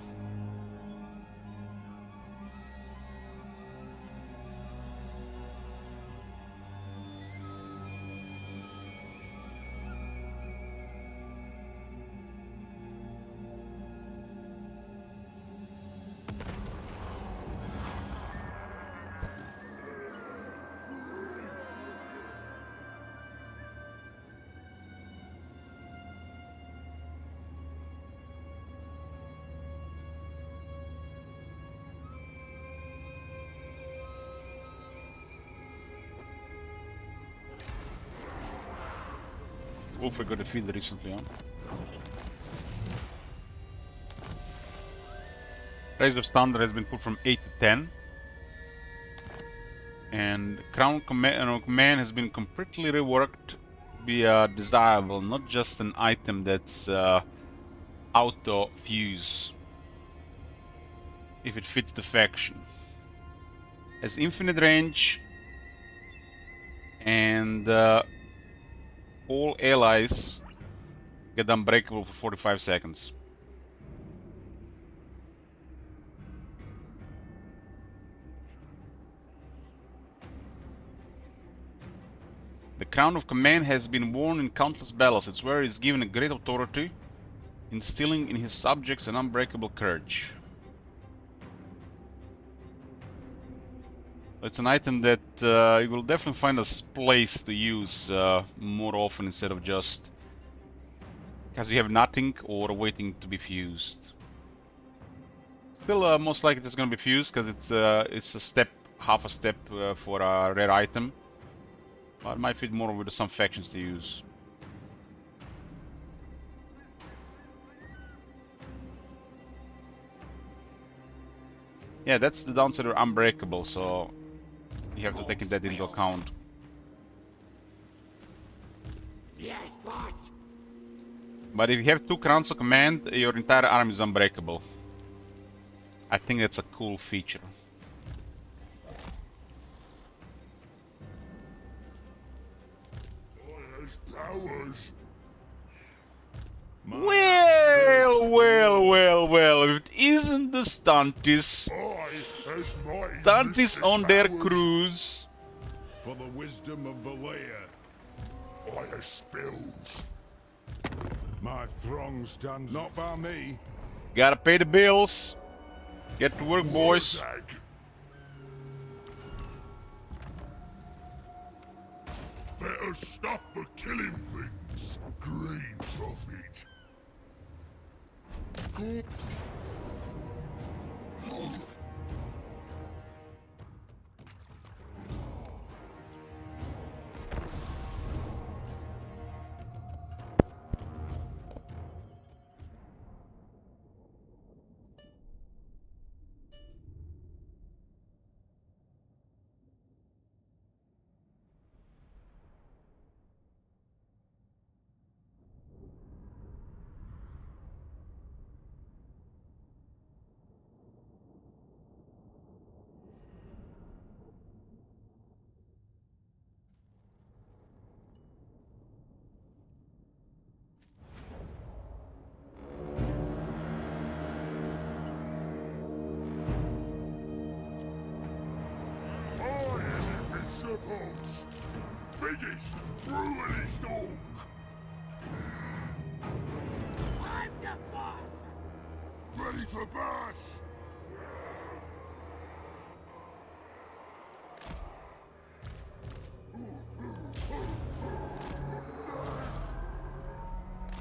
Wulfric got defeated recently, huh? Razor Standard has been put from 8 to 10. And Crown Command has been completely reworked to be desirable, not just an item that's auto fuse if it fits the faction. Has infinite range, and all allies get unbreakable for 45 seconds. The Crown of Command has been worn in countless battles. Its wearer is given a great authority, instilling in his subjects an unbreakable courage. It's an item that you will definitely find a place to use more often instead of just because you have nothing or waiting to be fused. Still, most likely it's going to be fused because it's a step, half a step for a rare item. But it might fit more with some factions to use. Yeah, that's the downside of Unbreakable, so you have to take that into account. Yes, boss. But if you have 2 Crowns of Command, your entire army is unbreakable. I think that's a cool feature. His powers. Well, if it isn't the Stunties. As mighty Stunties as on their powers. cruise. For the wisdom of Valea, I have spills. My throng stands not by me. Gotta pay the bills. Get to work, boys. Warzag. Better stuff for killing things. Green profit. Good. Ripples! Biggest, brutally dog! I'm the boss! Ready to bash!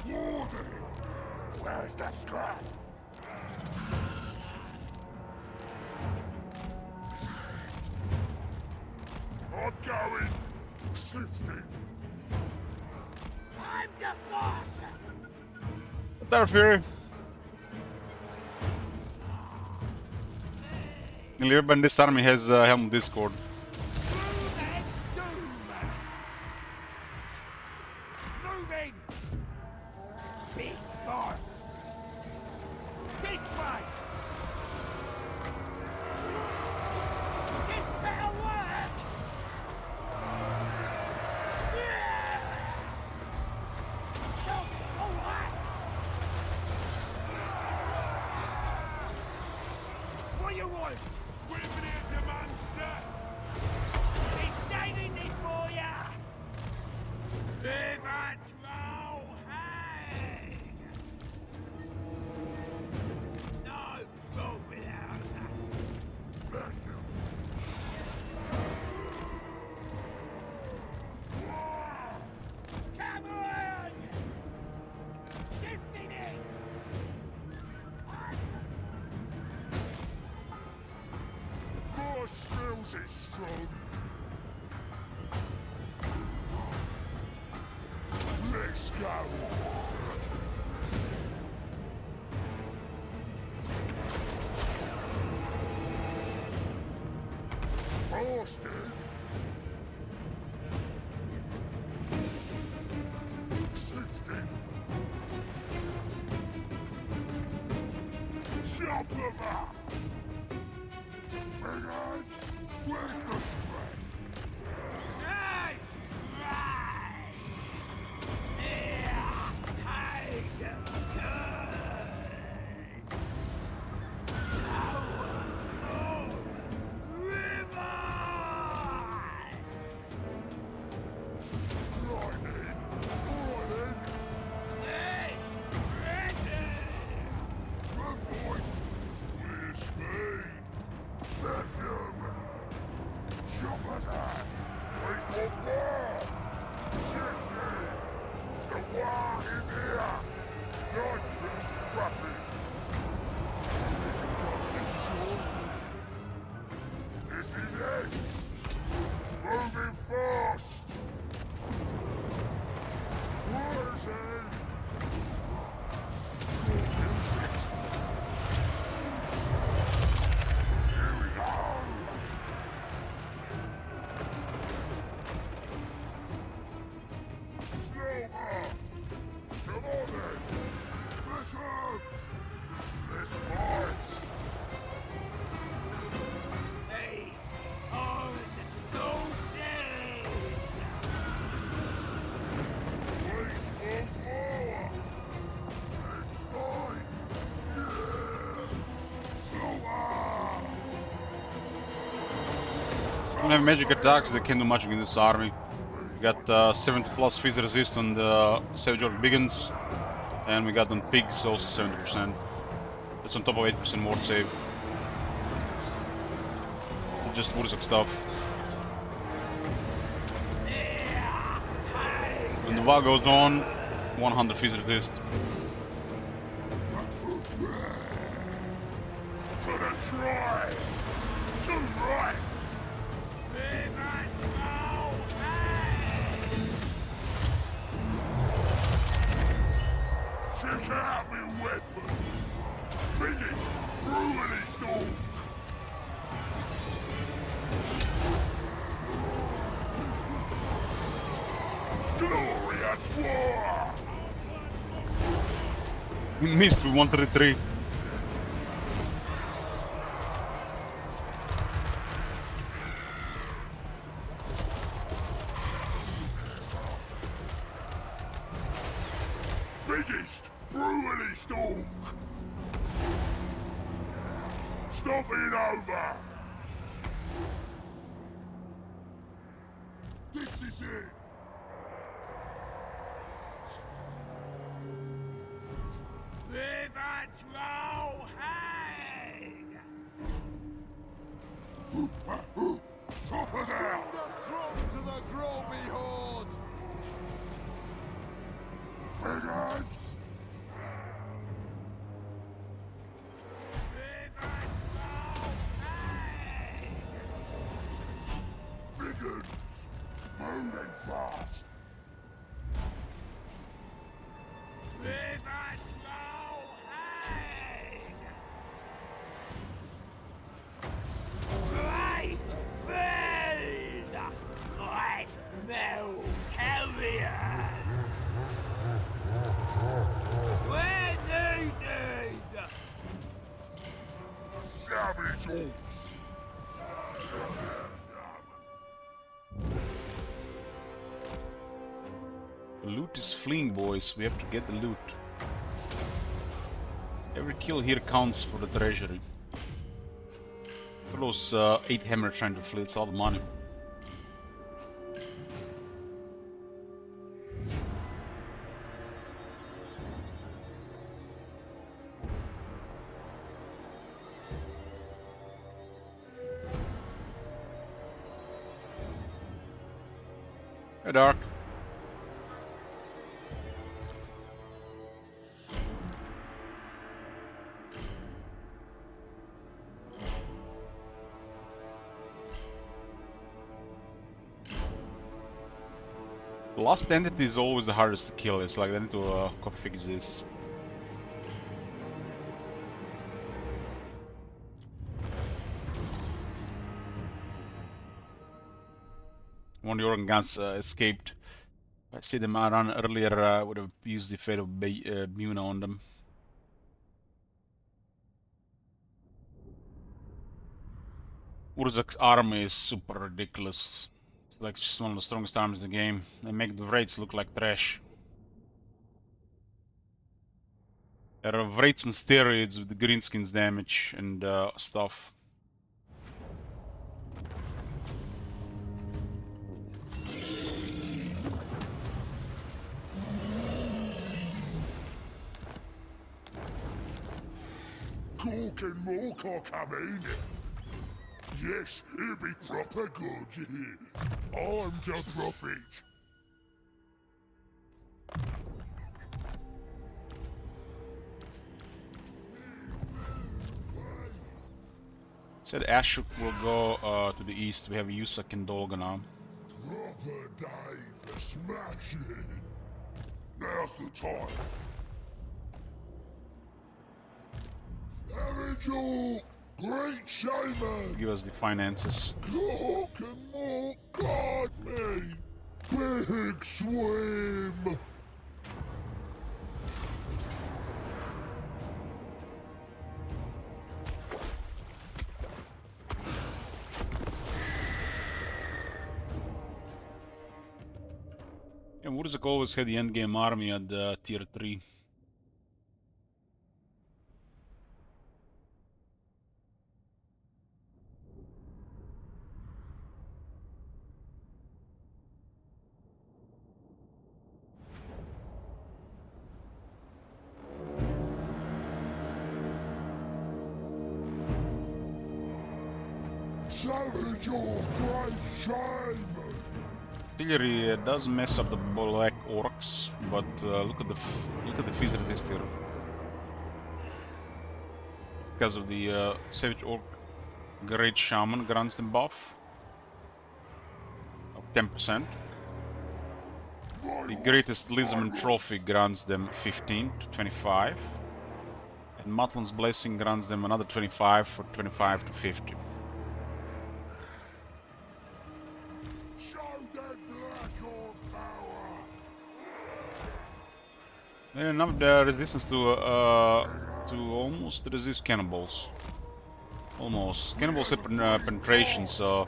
Warden! Where's the scrap? I'm going! Sifting! I'm the boss! There, Fury. Nearly everybody in this army has Helm of Discord. Move and doom! Moving! Big boss! This way! This better work! All right! What you want? Whipping it, the monster! He's saving this for ya! River Troll Hang! No room without that. Bash him! Come on! Shifting it! More smells is strong! Let's go! Bastard! Sifting! Chop them up! Big hands! Where's the spread? Right! Right! Here! Hide! This is it! Moving fast! Where is he? Here we go! Slower! Come on then! Listen! Let's fight! Face on Dolce! Wait for more! Let's fight! Yeah! Slower! We don't have magic attacks that can do much against this army. We got 70 plus fizz resist on the Savage Orc Biggins, and we got on Pigs also 70%. That's on top of 8% ward save. Just Murloc stuff. When the war goes on, 100 fizz resist. Gonna try! Too right! Check out my weapon! Finish! Brutally dog! Glorious war! We missed with 133. Biggest, brutally dog! Stop it over! This is it! Vivat Rohang! Choppers out! The throne to the Groby Horde! Big heads! Vivat Rohang! Biggins! Moving fast! Vivat Rohang! Right field! Right mill carrier! We're needed! Savage orcs! The loot is fleeing, boys. We have to get the loot. Every kill here counts for the treasury. For those 8 hammers trying to flee, it's all the money. Hey, Dark. The last entity is always the hardest to kill. It's like I need to config this. One of the organ guns escaped. If I see them run earlier, I would have used the fate of Muna on them. Urzak's army is super ridiculous. It's like she's one of the strongest armies in the game. They make the Wraiths look like trash. There are Wraiths and steroids with the greenskins damage and stuff. Cork and Moorcock, I mean. Yes, it'll be proper good. I'm the prophet. Said Ashuk will go to the east. We have Yusak and Dolga now. Proper day for smashing. Now's the time. Avengor, great shaman. Give us the finances. Cork and Moorcock, guard me. Big swim. And Urzak always had the endgame army at tier 3. Savage your great shaman. Artillery does mess up the black orcs, but look at the fizz resist here. Because of the savage orc great shaman grants them buff of 10%. The greatest Lisman trophy grants them 15 to 25, and Matlan's blessing grants them another 25 for 25 to 50. They have enough resistance to almost resist cannonballs. Almost. Cannonballs have penetration, so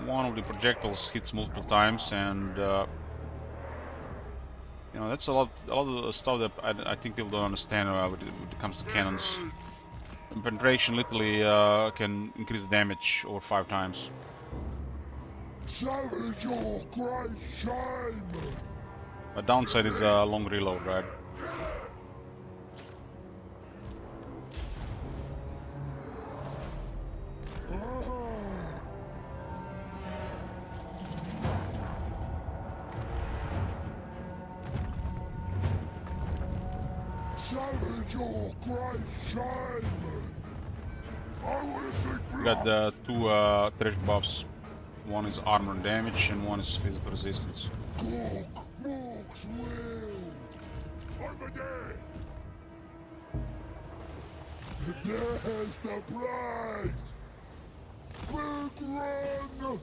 one of the projectiles hits multiple times, and you know, that's a lot of the stuff that I think people don't understand when it comes to cannons. And penetration literally can increase the damage over 5 times. Savage your great shame! A downside is a long reload, right? Savage your great shame! I want to see We blood! got the two trash buffs. One is armor and damage, and one is physical resistance. Cook Mook's will! Over there! There's the prize! Big run!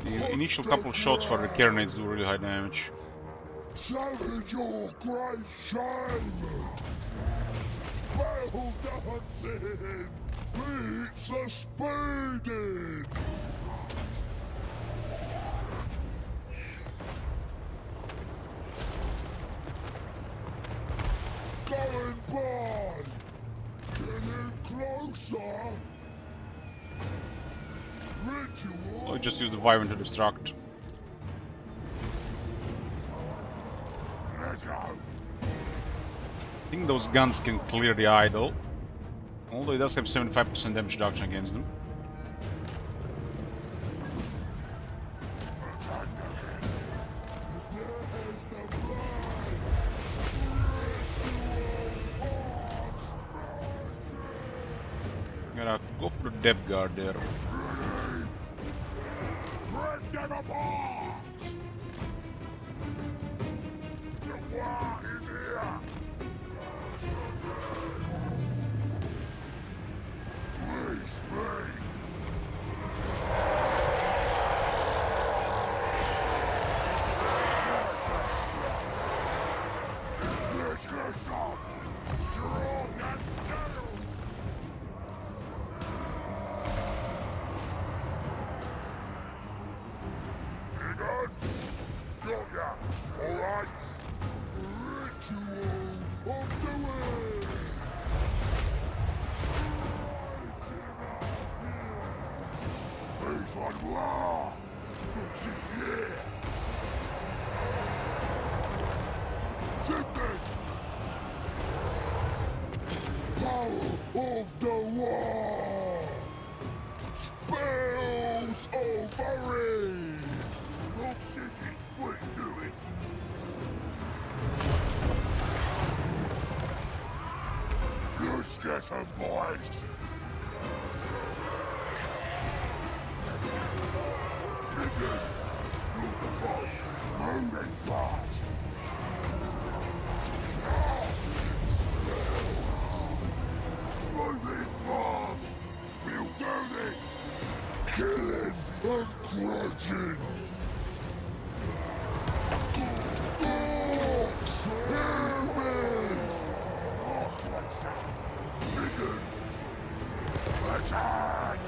The initial couple of shots for the carronades do really high damage. Savage your great shame! Well dancing! Pizza speeding! Going by! Getting closer! Ritual! I'll just use the Wyvern to distract. Let's go! I think those guns can clear the idol. Although it does have 75% damage reduction against them. Gotta go for the depth guard there. Break them apart! The war is here! Please, me! Let's get them! Strong and narrow! Egon? Got ya! Alright! Ritual of the way! Who's on war? Looks is here! Shifted! Power of the war! Spells over it! Looks as it would do it! Let's get some boys! Begins! You're the boss! Moving fast! Moving fast! We'll do this! Killing and grudging! Orcs, hear me! Begins! Attack!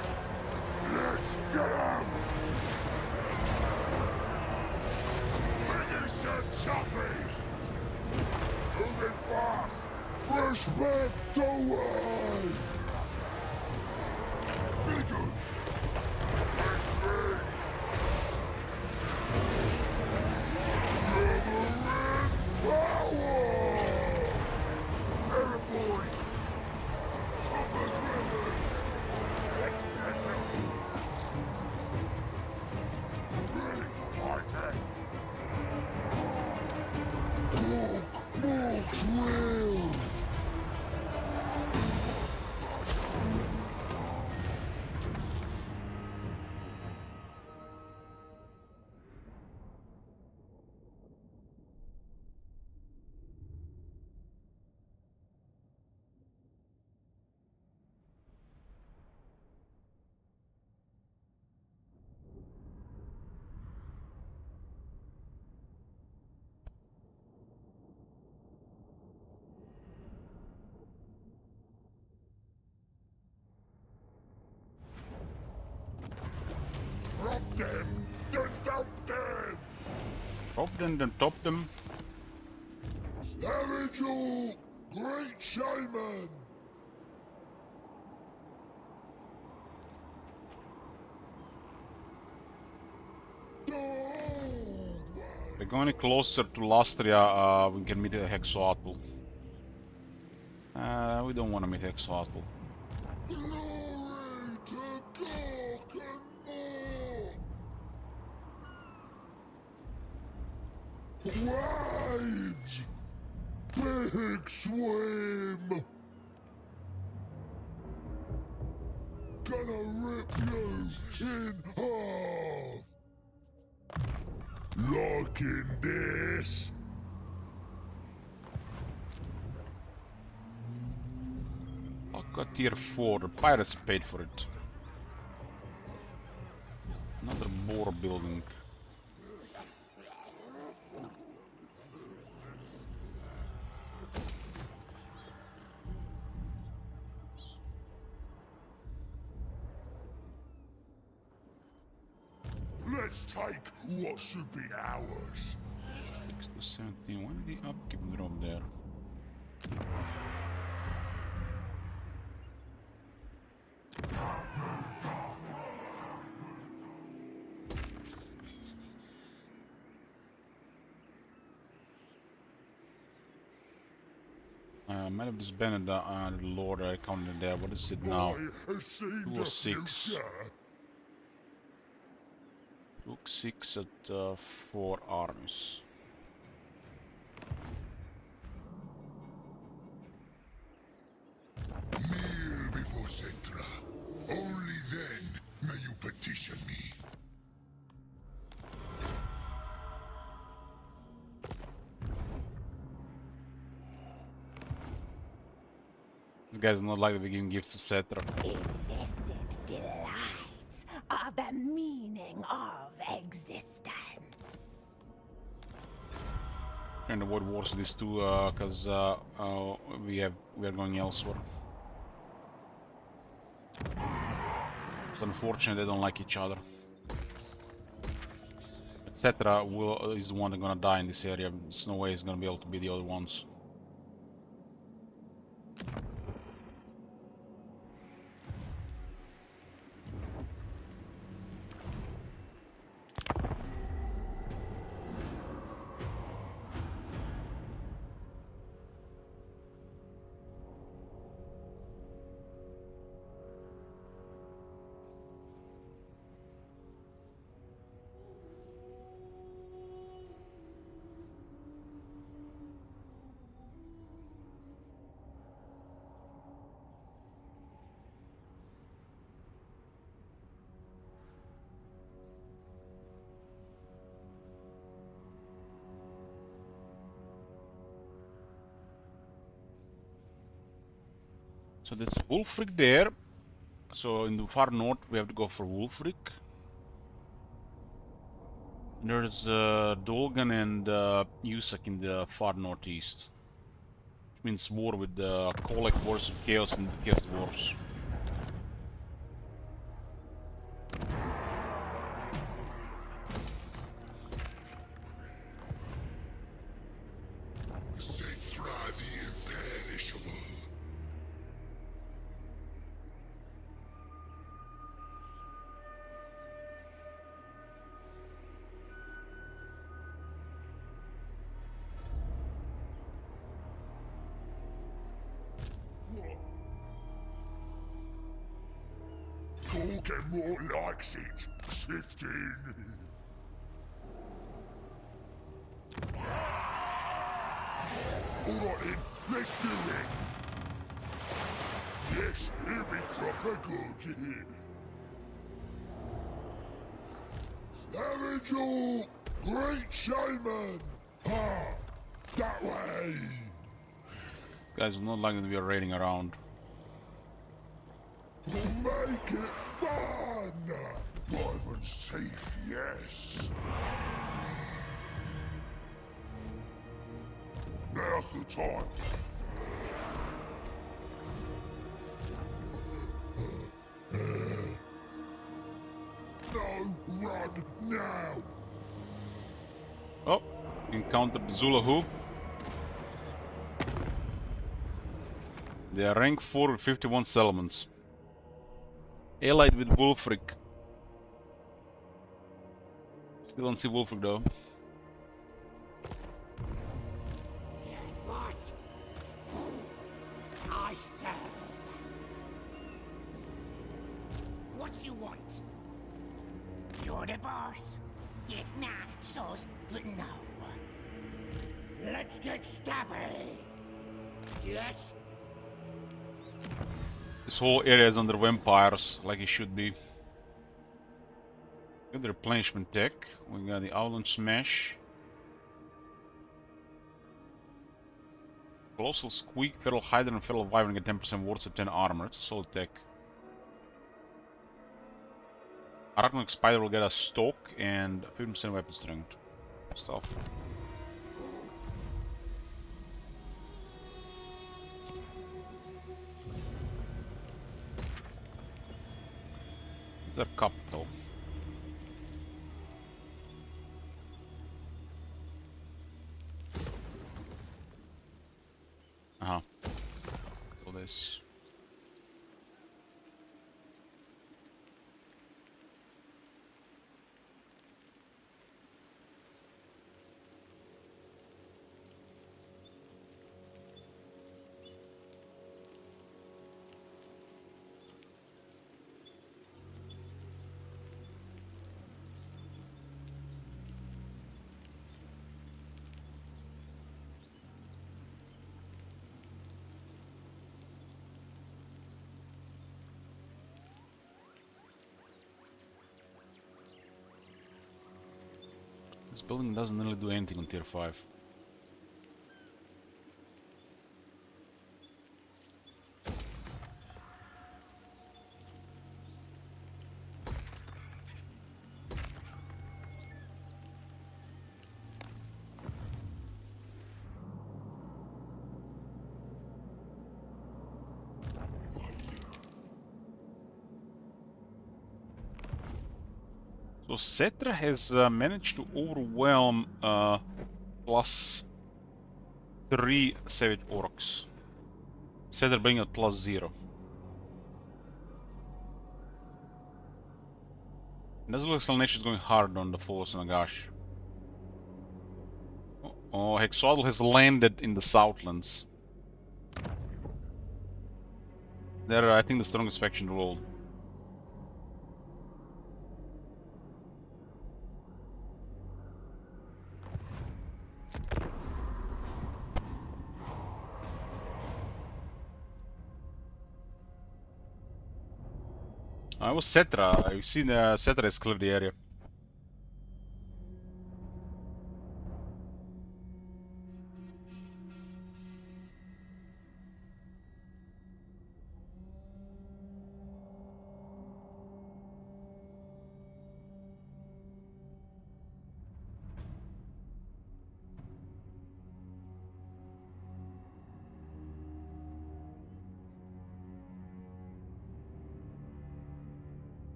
Let's get 'em! Finish the choppies! Moving fast! Respect away! Begins! Let's Gathering power! Error boys! Choppers ready! Let's get 'em! Ready for fighting! Cook Mook's will! Drop them! Drop them! Top them, then top them. Savage your great shaman! go any closer to Lastria, we can meet Hexoatl. We don't want to meet Hexoatl. Glory to Gork and more! Waves! Big swim! Gonna rip you in half! Liking this? I got tier 4, the pirates paid for it. Another boar building. Let's take what should be ours. 6 to 17, when did the upkeep drop there? Might have disbanded the Lord I counted there. What is it now? I have seen 2 the or 6. future. Look 6 at 4 armies. Kneel before Centra. Only then may you petition me. These guys do not like that we giving gifts to Cetra. Illicit delights are the meaning of existence. Trying to avoid wars with these two, because we are going elsewhere. It's unfortunate they don't like each other. Etc. is the one that's gonna die in this area. There's no way he's gonna be able to be the other ones. So there's Wulfric there. So in the far north we have to go for Wulfric. There's Dolgan and Yusak in the far northeast. Which means war with the Kolek Wars of Chaos and the Chaos Wars. Centra the imperishable. Gorgamore likes it. Shifting. Alright then, let's do it. Yes, it'll be proper good. Aranjal, great shaman. Ha! That way. Guys will not like that we are raiding around. We'll make it fun. Wyvern's teeth, yes. Now's the time. No, run now. Oh, encountered Zulahu. They are rank 4 with 51 settlements. Allied with Wulfric. Still don't see Wulfric though. I serve. What you want? You're the boss. Yeah, nah, sauce, but no. Let's get stabby. Yes? This whole area is under vampires, like it should be. Got the replenishment tech. We got the avalanche smash. Colossal squeak, feral hydra, and feral wyvern get 10% wards of 10 armor. It's a solid tech. Arachnoid spider will get a stalk and 15% weapon strength. Stuff. Is that cup though? Uh-huh. So this. This building doesn't really do anything on tier 5. So Cetra has managed to overwhelm plus 3 savage orcs. Cetra being at plus 0. It doesn't look like Salnation is going hard on the False Nagash. Oh, Hexodal has landed in the Southlands. They're, I think, the strongest faction in the world. I was Cetra. I've seen Cetra has cleared the area.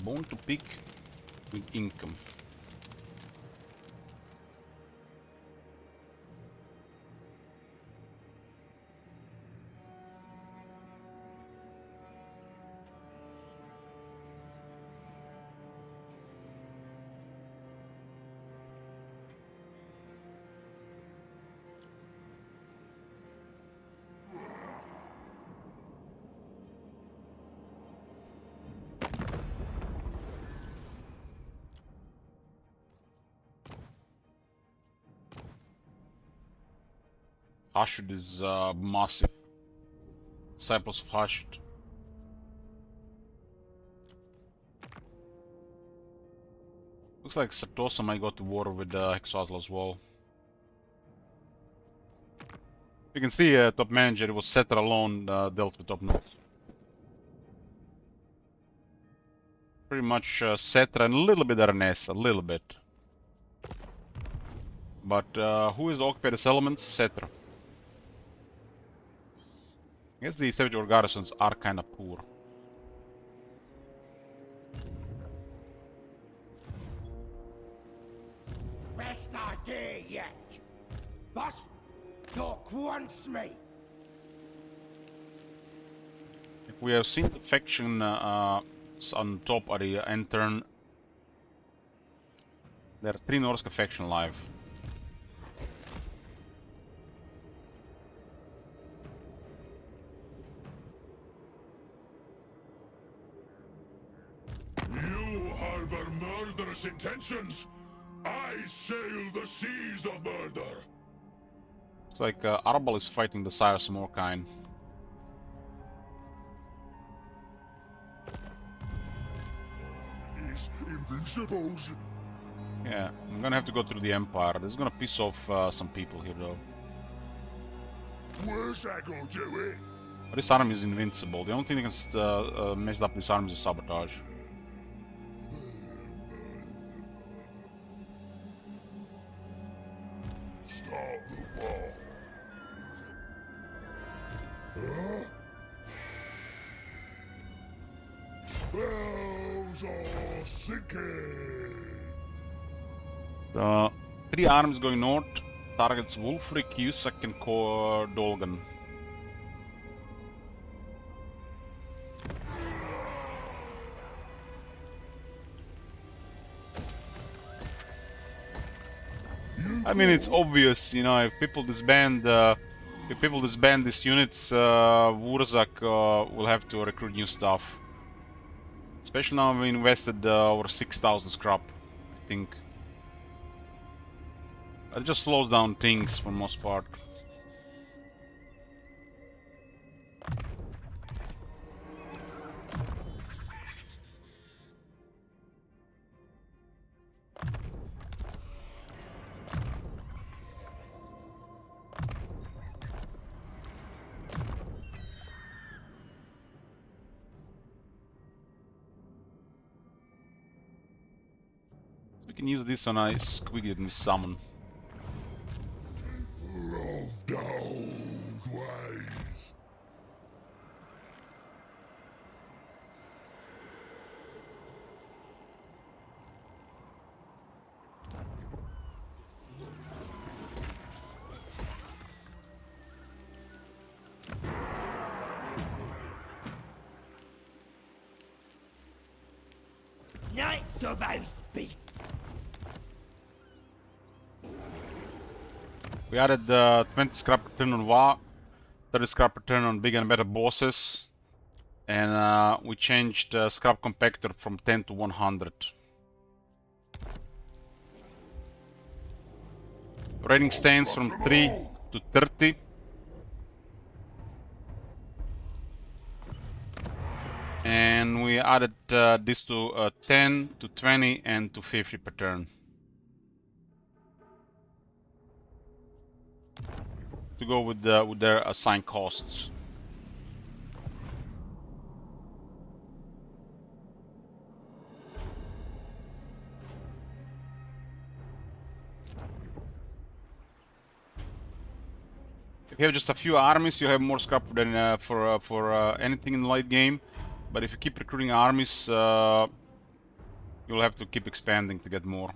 Bone to pick with income. Hashud is massive. Disciples of Hashud. Looks like Satosa might go to war with Hexatl as well. You can see top manager, it was Cetra alone dealt with top notes. Pretty much Cetra and a little bit Arnes, a little bit. But who is the occupied elements? Cetra. I guess the Savage War garrisons are kinda poor. Best idea yet. Boss, talk wants me. We have seen the faction on top of the Entern. There are 3 Norska faction live. You harbor murderous intentions. I sail the seas of murder. It's like Arbal is fighting the Cyrus Morkine. Is invincibles. Yeah, I'm gonna have to go through the Empire. This is gonna piss off some people here though. Where's that gonna do it? But this army is invincible. The only thing that can mess up this army is sabotage. Stop the war. Huh? Bells are sinking. 3 armies going north. Targets Wulfric, Yusak, and Dolgan. I mean, it's obvious, you know, if people disband these units, Wurzak will have to recruit new stuff. Especially now we invested over 6,000 scrap, I think. It just slows down things for the most part. We can use this on a squig that we summon. Of the old ways. Night Dubbo's beat. We added 20 scrap per turn on Va, 30 scrap per turn on big and better bosses, and we changed scrap compactor from 10 to 100. Rating stands from 3 to 30. And we added this to 10 to 20 and to 50 per turn. To go with their assigned costs. If you have just a few armies, you have more scrap than for anything in the late game. But if you keep recruiting armies, you'll have to keep expanding to get more.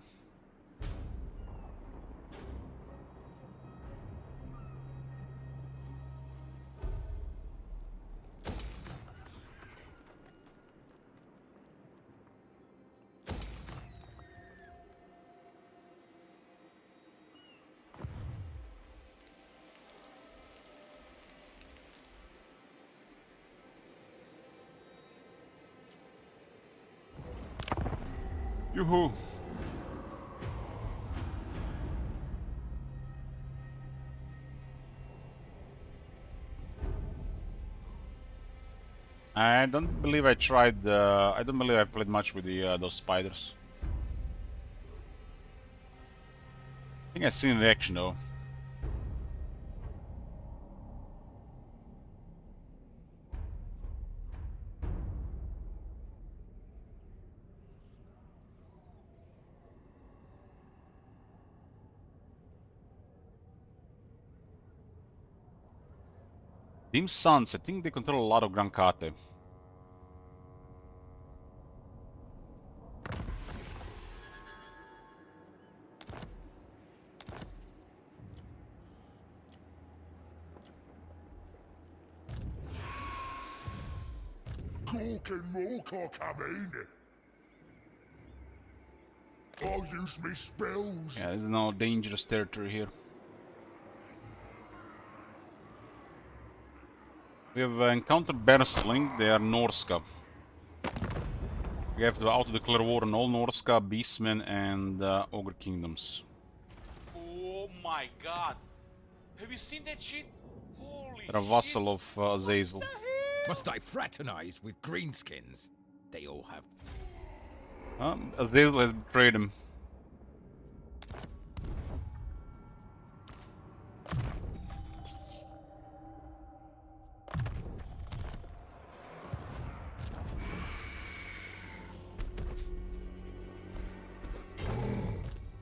Yoo-hoo! I don't believe I tried. I don't believe I played much with the those spiders. I think I've seen an action though. Team Suns, I think they control a lot of Gran Kate. Cork and Moorcock, I mean. I'll use me spells. Yeah, there's no dangerous territory here. We have encountered Bersling, they are Norska. We have to auto-declare war on all Norska, Beastmen, and Ogre Kingdoms. Oh my god! Have you seen that shit? Holy They're a vassal of Azazel. Must I fraternize with greenskins? They all have. Azazel has betrayed him.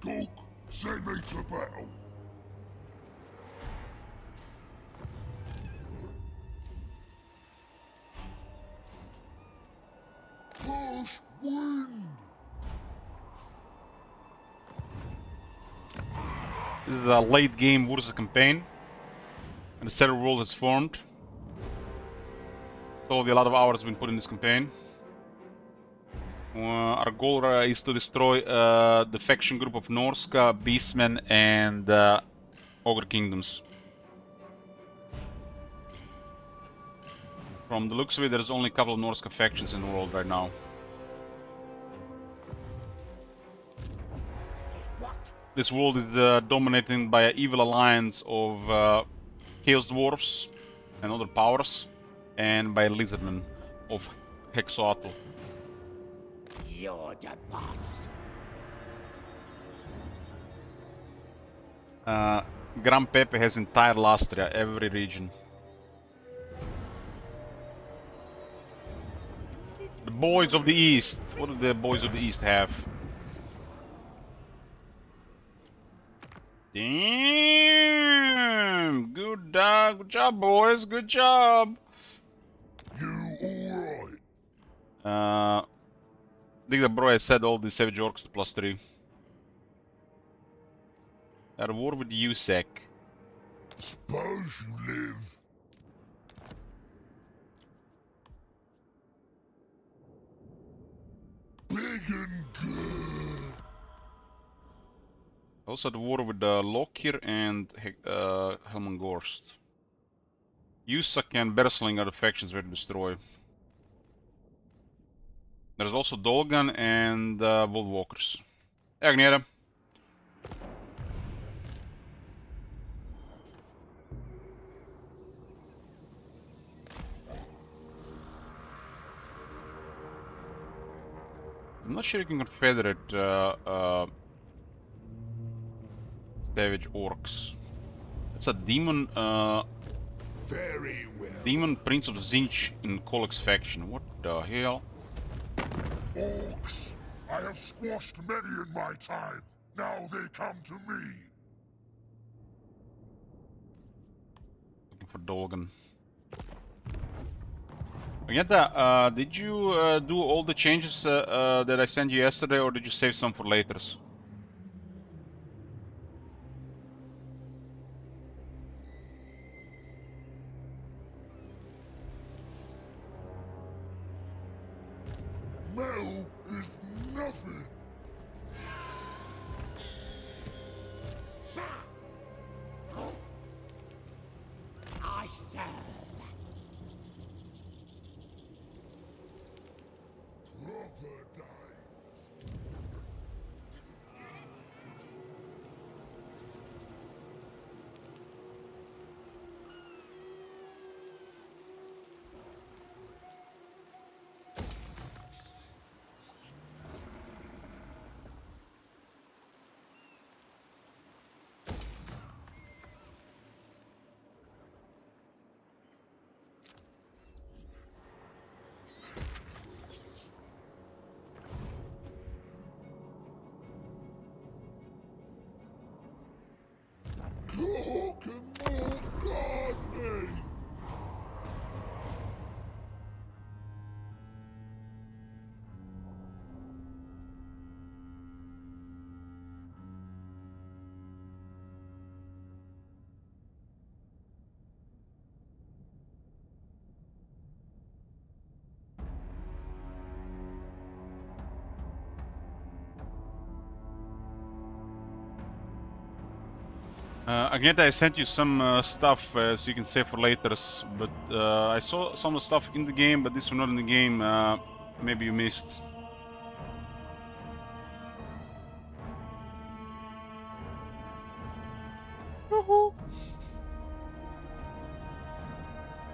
Cork, send me to battle. Push wind. This is a late game Wurza campaign. And the Settled World has formed. So a lot of hours have been put in this campaign. Our goal is to destroy the faction group of Norska, Beastmen, and Ogre Kingdoms. From the looks of it, there's only a couple of Norska factions in the world right now. What? This world is dominated by an evil alliance of Chaos Dwarfs and other powers, and by Lizardmen of Hexoatl. You're the boss. Gran Pepe has entire Lastria, every region. The Boys of the East. What do the Boys of the East have? Damn! Good job, boys. Good job. You alright? I think the bro has said all the Savage Orcs to +3. At war with USEC. Suppose you live. Big and good. Also at war with Lokir and Helmangorst. USEC and Bersling are the factions we have to destroy. There's also Dolgan and Voldwalkers. Hey, Agneta. I'm not sure you can confederate Savage Orcs. It's a demon Very well. demon Prince of Zinch in Kolek's faction. What the hell? Orcs. I have squashed many in my time. Now they come to me. Looking for Dolgan. Agneta, did you do all the changes that I sent you yesterday, or did you save some for later? Mel is nothing. I serve. Crocodile. Agneta, I sent you some stuff so you can save for later, but I saw some of the stuff in the game, but this one not in the game. Maybe you missed.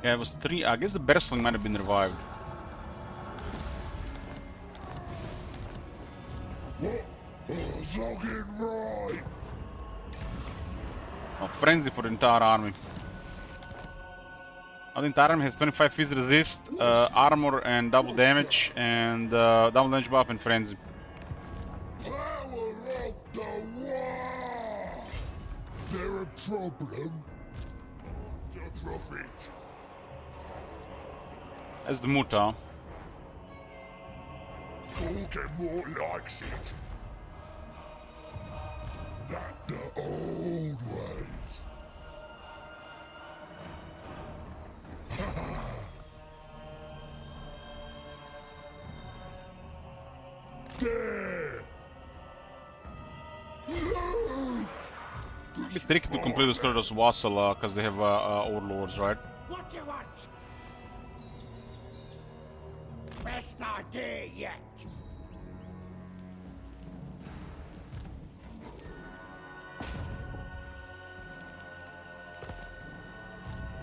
Yeah, it was 3. I guess the Berserk might have been revived. Zogging right! Oh, frenzy for the entire army. The entire army has 25 physical resist, armor and double damage, and double damage buff and frenzy. Power of the war! There a problem? The prophet. That's the Muta. Voldemort likes it. That the old ways. There. It's tricky to complete the story of Vassal because they have overlords, right? What do you want? Best idea yet.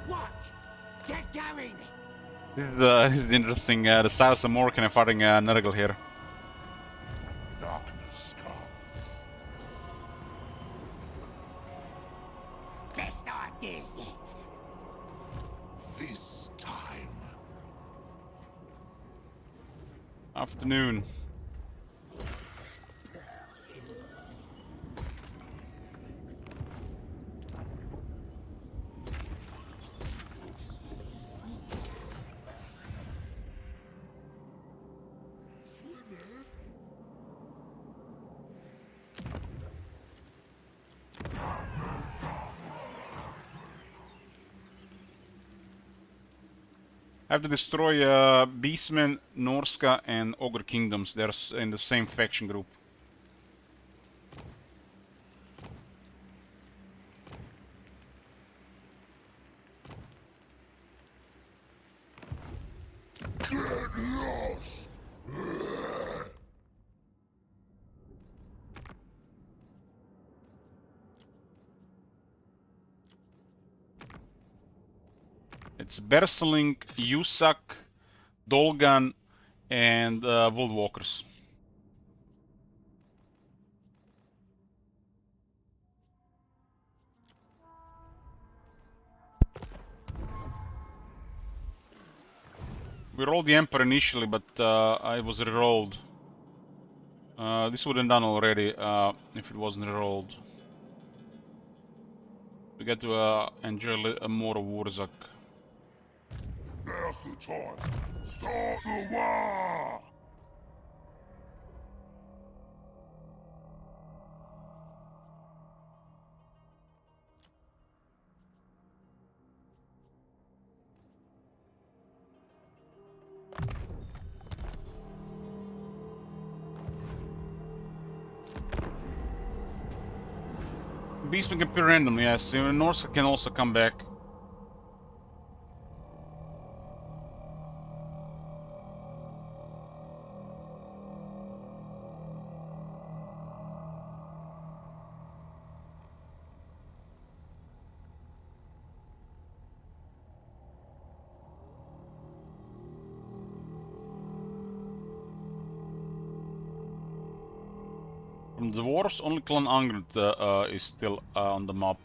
What? Get going. This is interesting. The Silas and Morkan are fighting Nurgle here. Darkness comes. Best idea yet. This time. Afternoon. I have to destroy Beastmen, Norska, and Ogre Kingdoms. They're in the same faction group. Get lost. It's Berselink, Yusak, Dolgan, and Woldwalkers. We rolled the Emperor initially, but I was rerolled. This would have done already if it wasn't rerolled. We get to enjoy more of Wurzak. Now's the time. Start the war! Beastmen can appear randomly, yes. Norse can also come back. From the dwarves, only Clan Angrid is still on the map.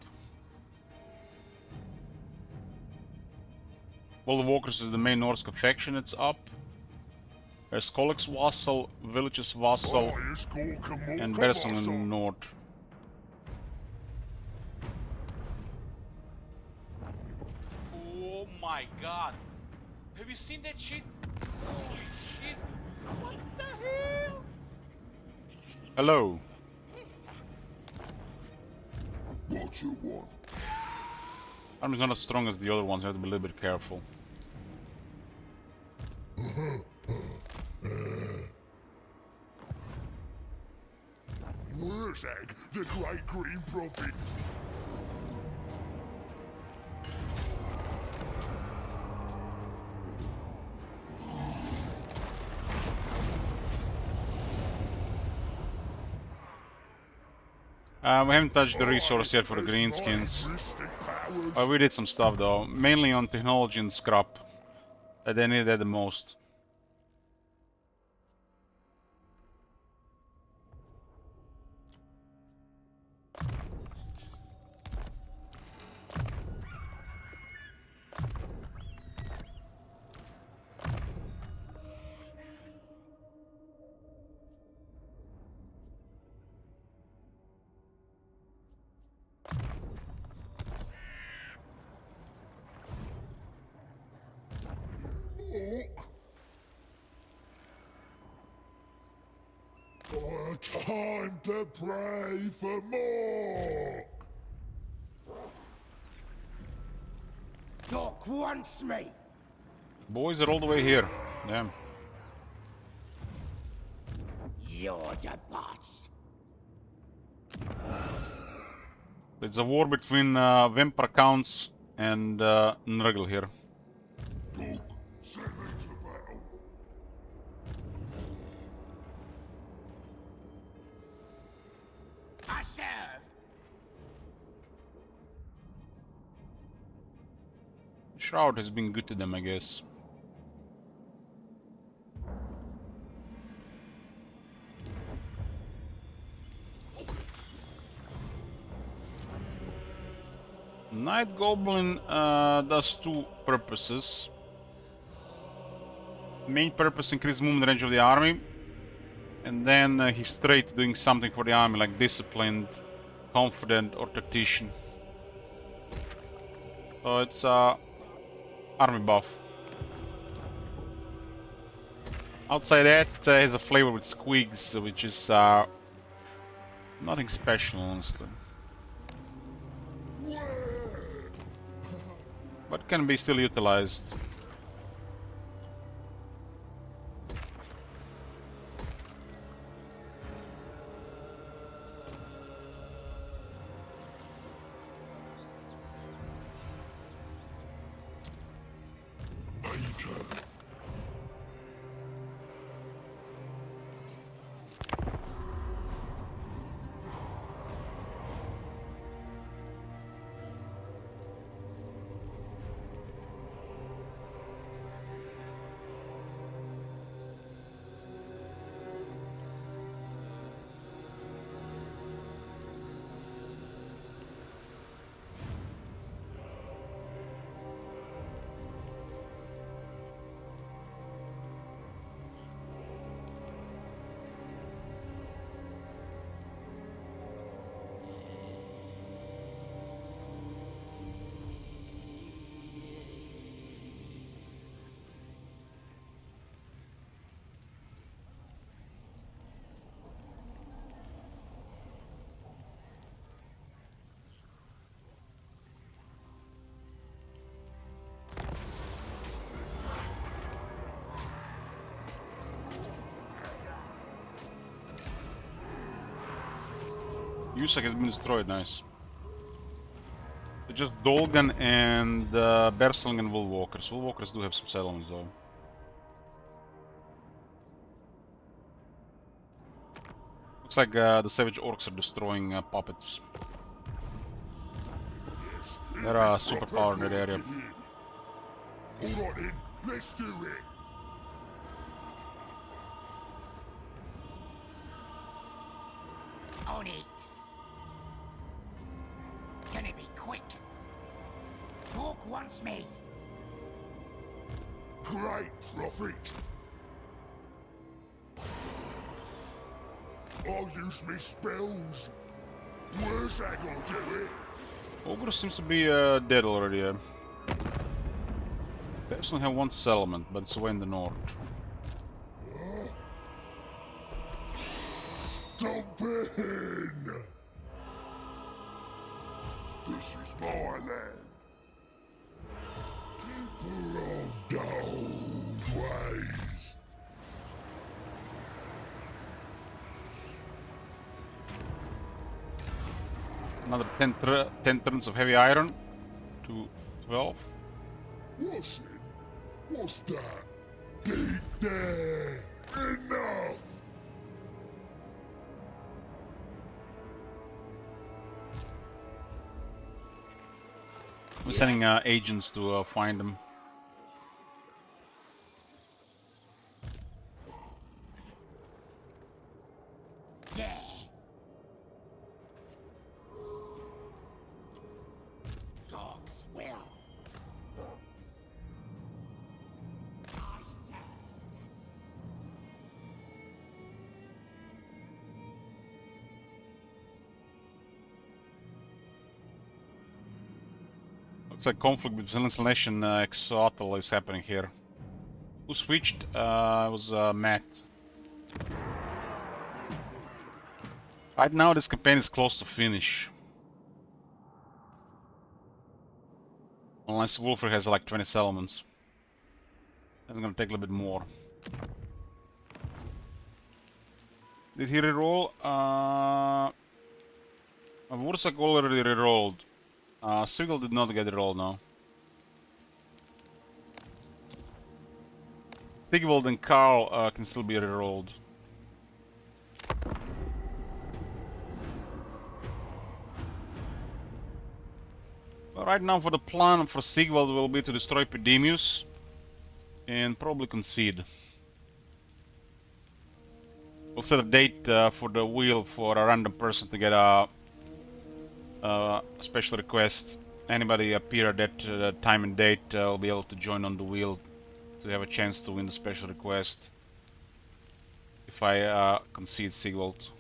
Well, the Walkers is the main Norse faction, it's up. There's Kolek's Vassal, Village's Vassal, and Bersel in the north. Oh my god. Have you seen that shit? Holy shit. What the hell? Hello. What you want? Army's not as strong as the other ones, you have to be a little bit careful. Wurzag, the great green prophet. We haven't touched the resource yet for the greenskins. Mystic powers. We did some stuff though, mainly on technology and scrap. That they needed the most. Time to pray for more. Doc wants me. Boys are all the way here. Damn. You're the boss. It's a war between Vampire Counts and Nurgle here. Doug, send me to battle. I serve. Shroud has been good to them, I guess. Night Goblin does two purposes. Main purpose, increase movement range of the army. And then he's straight doing something for the army, like disciplined, confident, or tactician. So it's army buff. Outside that, has a flavor with squigs, which is nothing special, honestly. But can be still utilized. Yusak has been destroyed, nice. It's just Dolgan and Berseling and Woolwalkers. Woolwalkers do have some settlements though. Looks like the Savage Orcs are destroying puppets. They're super powered in that area. Hold on in, let's do it. On it. Gonna be quick. Doc wants me. Great prophet. I'll use me spells. Where's that gonna do it? Ogre seems to be dead already. Personally have one settlement, but it's away in the north. Jump in! This is my land. People of the old ways. Another 10 turns of heavy iron to 12. What's it? What's that? Deep there! Enough! We're sending agents to find them. There. Dogs will. I serve. Looks like conflict between Installation and Exotel is happening here. Who switched? It was Matt. Right now this campaign is close to finish. Unless Wolfrey has like 20 settlements. That's gonna take a little bit more. Did he reroll? Wursak already rerolled. Sigil did not get rerolled now. Sigvald and Karl can still be rerolled. But right now for the plan for Sigvald will be to destroy Pedemius and probably concede. We'll set a date for the wheel for a random person to get a special request. Anybody appear at that time and date will be able to join on the wheel to have a chance to win the special request. If I concede Sigvald.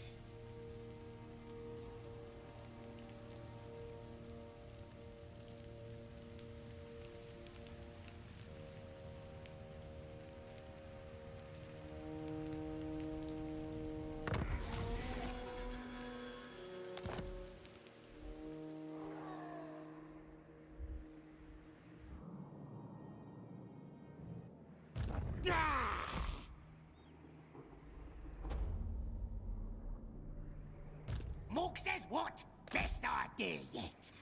Mook says what? Best idea yet.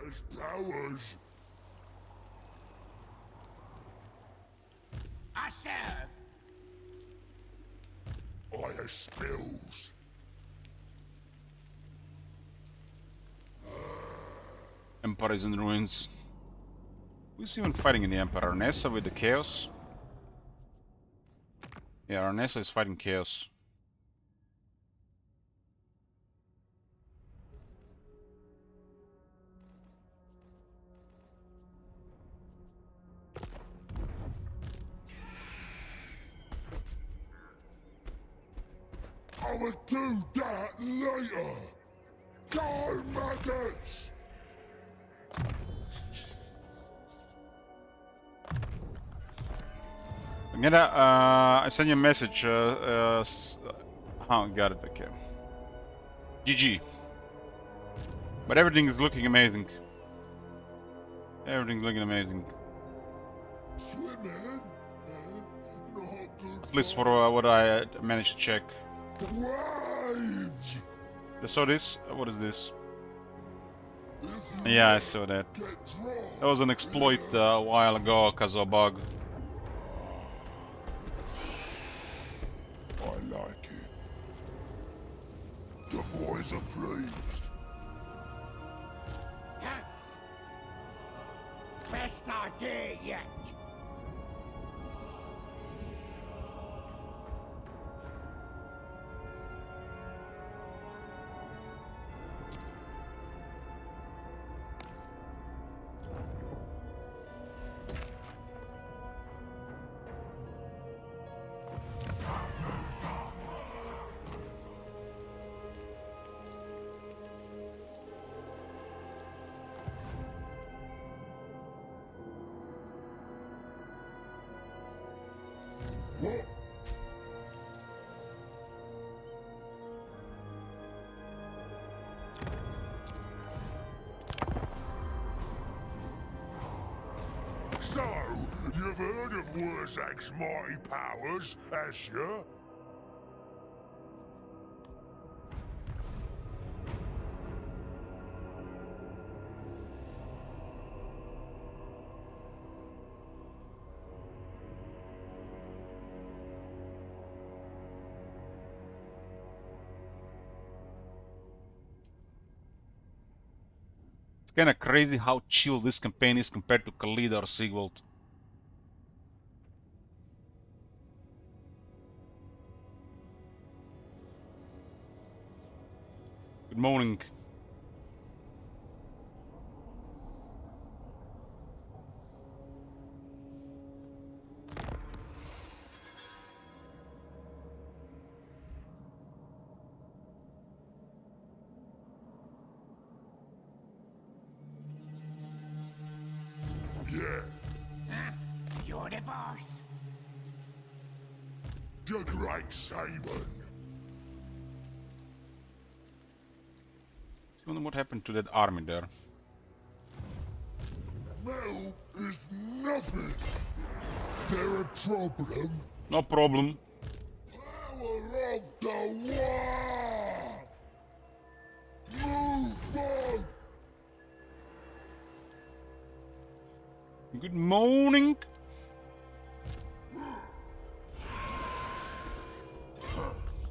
His powers. I serve. I spills. Empire is in ruins. Who's even fighting in the Empire? Arnessa with the Chaos? Yeah, Arnessa is fighting Chaos. I will do that later. Go, maggots! I sent you a message. Oh, got it. Okay. GG. But everything is looking amazing. Everything's looking amazing. Swimming? Not good. At least for what I managed to check. Waves! I saw this. What is this? If Yeah, I saw that. you get dropped, That was an exploit a while ago because of a bug. I like it. The boys are pleased. Huh? Best idea yet. What? So, you've heard of Wurzak's mighty powers, has you? Kinda crazy how chill this campaign is compared to Khalida or Sigvald. Good morning. Yeah, Huh? You're the boss. the Great Saban. I wonder what happened to that army there. Metal is nothing. They're a problem. No problem. Power of the war. Move on. Good morning.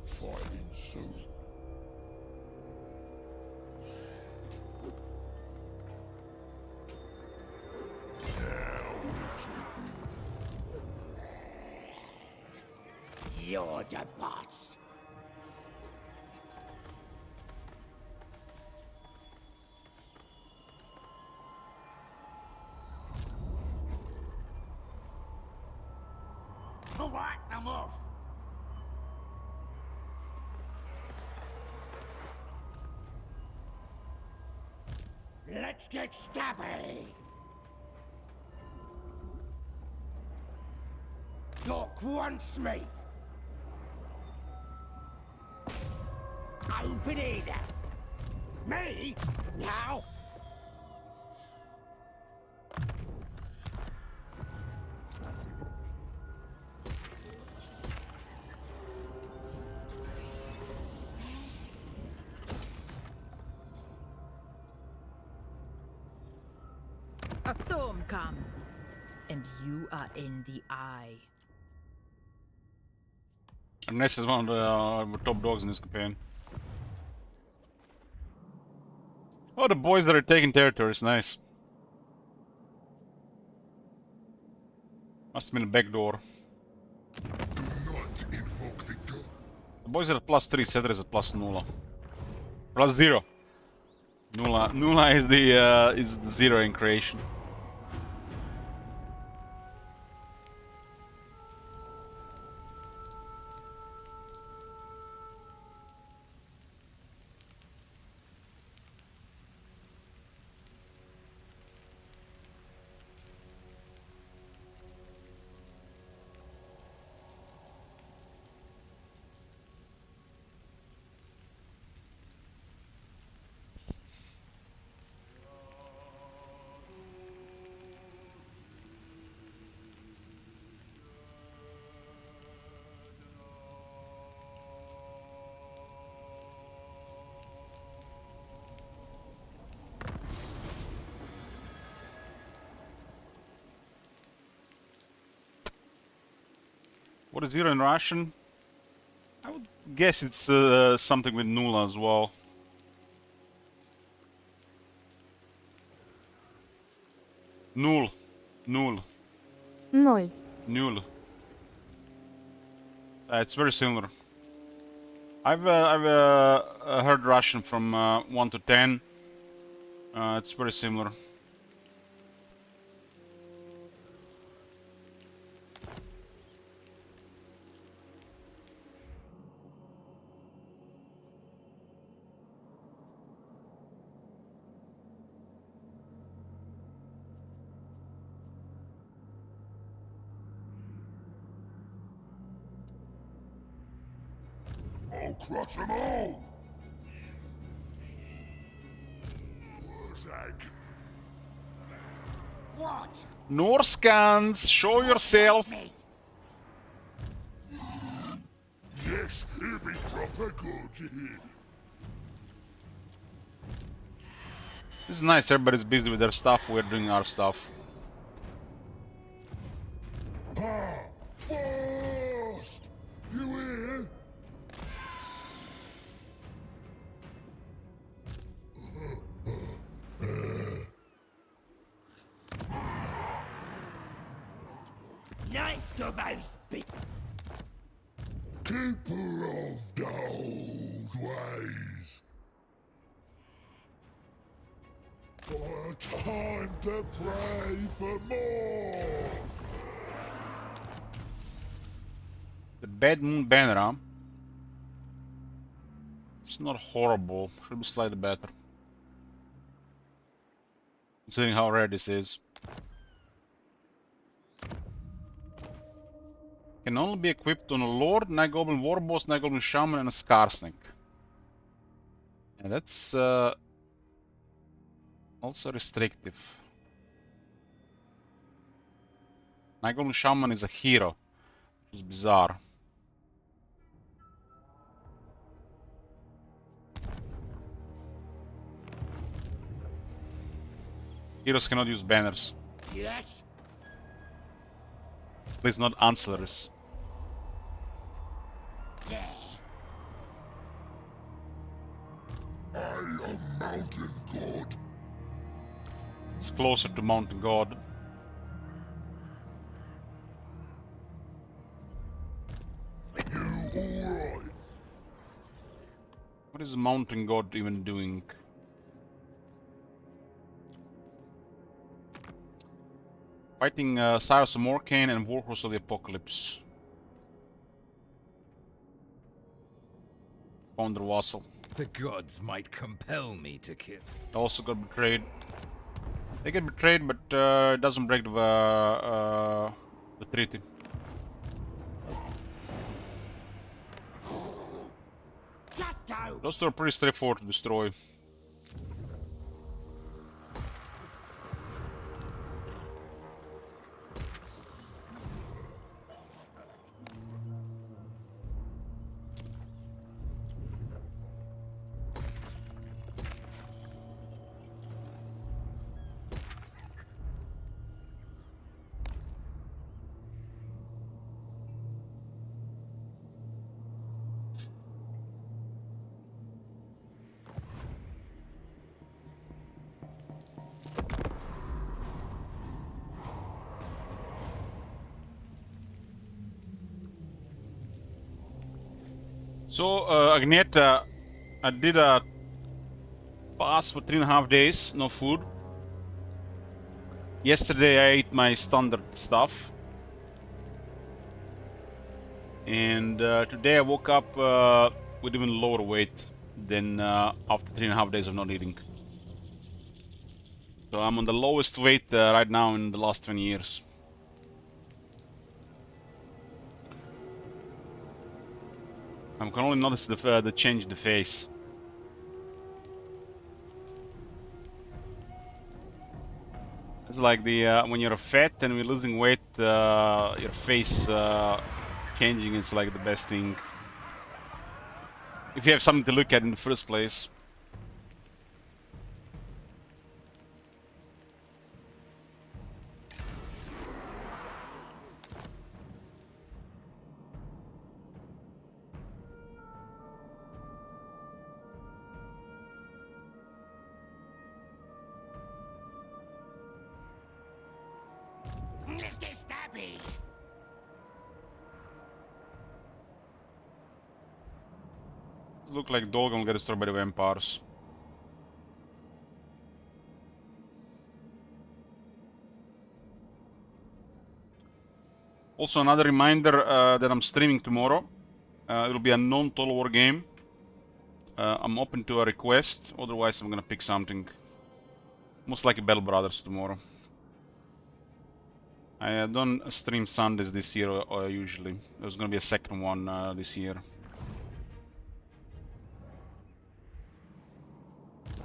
Fighting soon. Now we're talking. You're the boss. All right, I'm off. Let's get stabby. Doc wants me. Open it. Me? Now? A storm comes, and you are in the eye. Ernest is one of the top dogs in this campaign. Oh, the boys that are taking territory is nice. Must have been a back door. Do not invoke the god. The boys are at +3, Cedar is at +0. +0. Nulla is the 0 in creation. What is 0 in Russian? I would guess it's something with Nulla as well. Null. Null. Ноль. Null. It's very similar. I've heard Russian from 1 to 10. It's very similar. I'll crush them all. Zag. What? Norscans, show yourself. Me. Yes, he'll be proper good. This is nice, everybody's busy with their stuff, we're doing our stuff. Fast! You hear? night to those big. Keeper of the old ways. For time to pray for more. The Bad Moon banner, huh? It's not horrible. Should be slightly better. Considering how rare this is. Can only be equipped on a Lord, Night Goblin Warboss, Night Goblin Shaman, and a Scarsnake. And that's also restrictive. Night Goblin Shaman is a hero, which is bizarre. Heroes cannot use banners. Yes. At least not ancillaries. There. I am Mountain God. It's closer to Mountain God. You alright? What is Mountain God even doing? Fighting Cyrus of Morcane and Warhorse of the Apocalypse. Founder Vassal. The gods might compel me to kill. Also got betrayed. They get betrayed, but it doesn't break the treaty. Just go. Those two are pretty straightforward to destroy. So, Agneta, I did a fast for 3.5 days, no food. Yesterday I ate my standard stuff. And today I woke up with even lower weight than after 3.5 days of not eating. So I'm on the lowest weight right now in the last 20 years. I can only notice the change in the face. It's like the when you're fat and you're losing weight, your face changing is like the best thing. If you have something to look at in the first place. Let's get stabby. Look like Dolgan will get destroyed by the vampires. Also, another reminder that I'm streaming tomorrow. It'll be a non-Total War game. I'm open to a request, otherwise I'm gonna pick something. Most likely Battle Brothers tomorrow. I don't stream Sundays this year usually. There's gonna be a second one this year.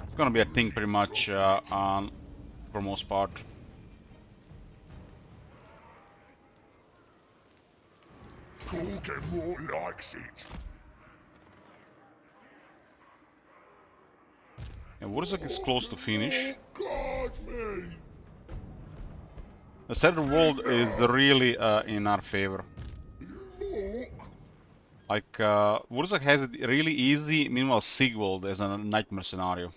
It's gonna be a thing pretty much for most part. Gorgamore likes it. Yeah, Wurzak is close to finish. God me. The Center World is really in our favor. Like, Wurzak has it really easy, meanwhile Sigvald is a nightmare scenario.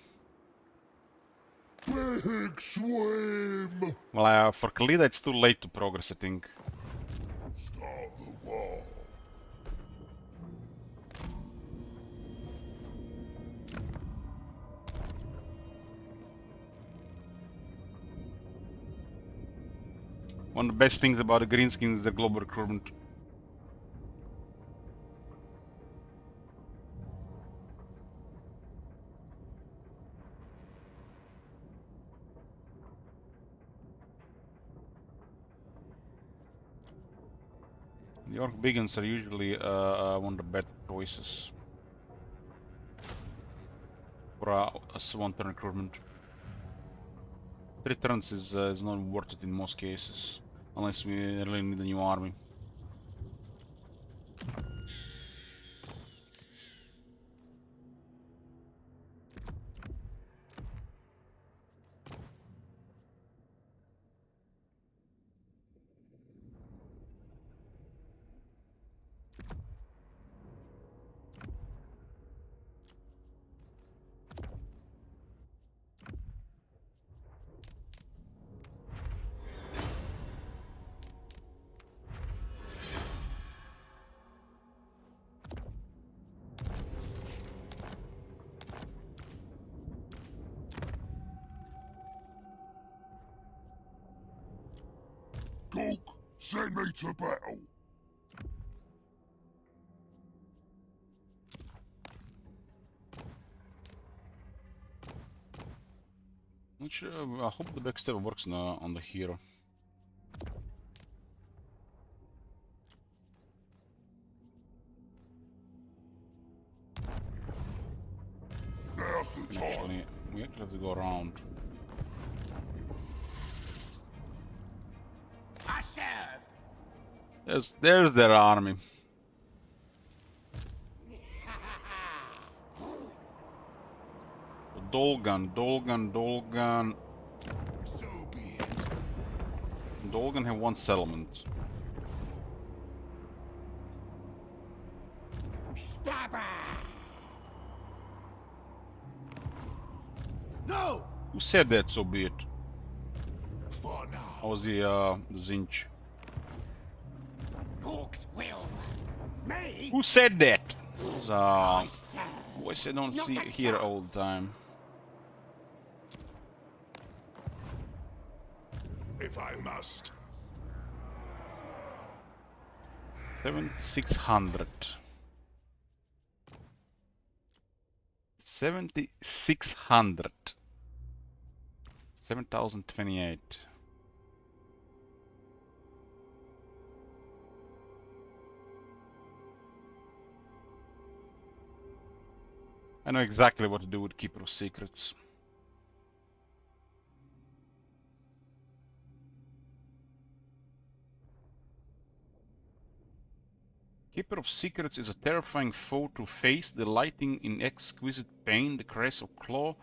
Big swim. Well, for Khalida it's too late to progress, I think. One of the best things about the greenskins is the global recruitment. The Orc Biggins are usually one of the better choices for a one-turn recruitment. 3 turns is not worth it in most cases, unless we really need a new army. Gork, send me to battle. Which I hope the backstab works on the hero. Now's the time. Actually, we actually have to go around. I serve. There's their army. Dolgan. So be it. Dolgan have 1 settlement. Stabber. No! Who said that? So be it. For now. I was the Zinch. Gork's will. Me? Who said that? It was, I serve. voice I don't Not see a here chance. all the time. If I must. 7,600. 7,600. 7,028. I know exactly what to do with Keeper of Secrets. Keeper of Secrets is a terrifying foe to face, delighting in exquisite pain, the caress of claw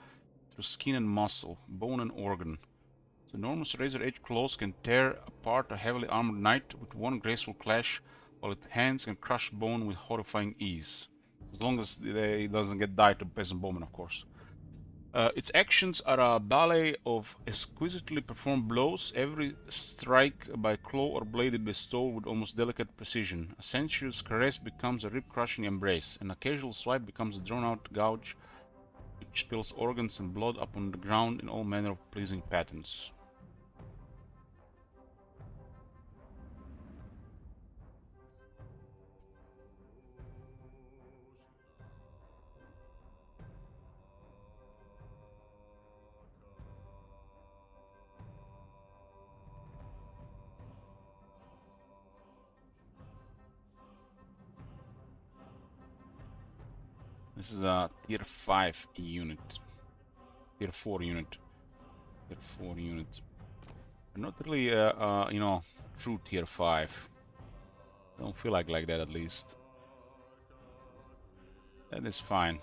through skin and muscle, bone and organ. Its enormous razor-edged claws can tear apart a heavily armored knight with one graceful clash, while its hands can crush bone with horrifying ease. As long as it doesn't get died to peasant bowman, of course. Its actions are a ballet of exquisitely performed blows, every strike by claw or blade is bestowed with almost delicate precision. A sensuous caress becomes a rib-crushing embrace, and a casual swipe becomes a drawn-out gouge which spills organs and blood upon the ground in all manner of pleasing patterns. This is a tier 5 unit. Tier 4 unit. Tier 4 unit. Not really, you know, true tier 5. Don't feel like that at least. That is fine.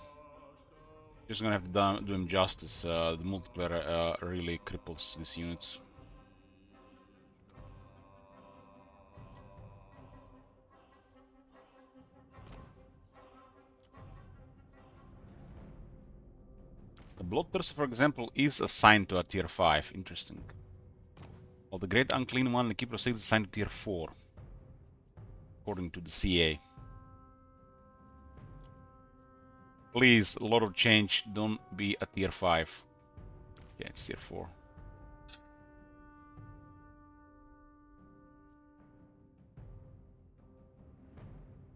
Just gonna have to do him justice. The multiplayer really cripples these units. The Bloodthirster, for example, is assigned to a tier 5. Interesting. While the Great Unclean One, the Keeper of Secrets, is assigned to tier 4. According to the CA. Please, a lot of change. Don't be a tier 5. Yeah, it's tier 4.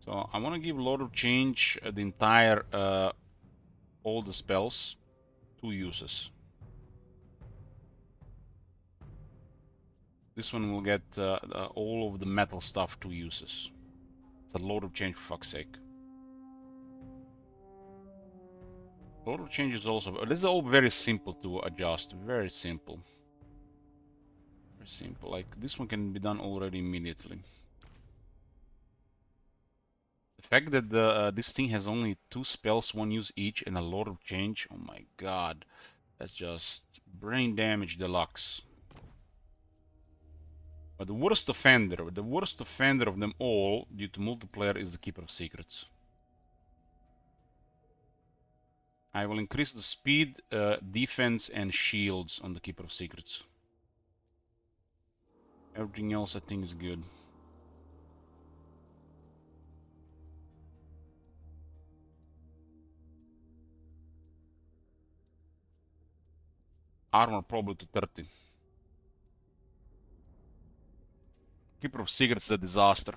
So I want to give Lord of Change the entire all the spells, 2 uses. This one will get all of the metal stuff, 2 uses. It's a Lord of Change, for fuck's sake. Lord of Change is also... This is all very simple to adjust. Very simple. Very simple. Like, this one can be done already immediately. The fact that this thing has only 2 spells, 1 use each, and a Lord of Change, oh my god. That's just brain damage deluxe. But the worst offender of them all, due to multiplayer, is the Keeper of Secrets. I will increase the speed, defense, and shields on the Keeper of Secrets. Everything else I think is good. Armor probably to 30. Keeper of Secrets is a disaster.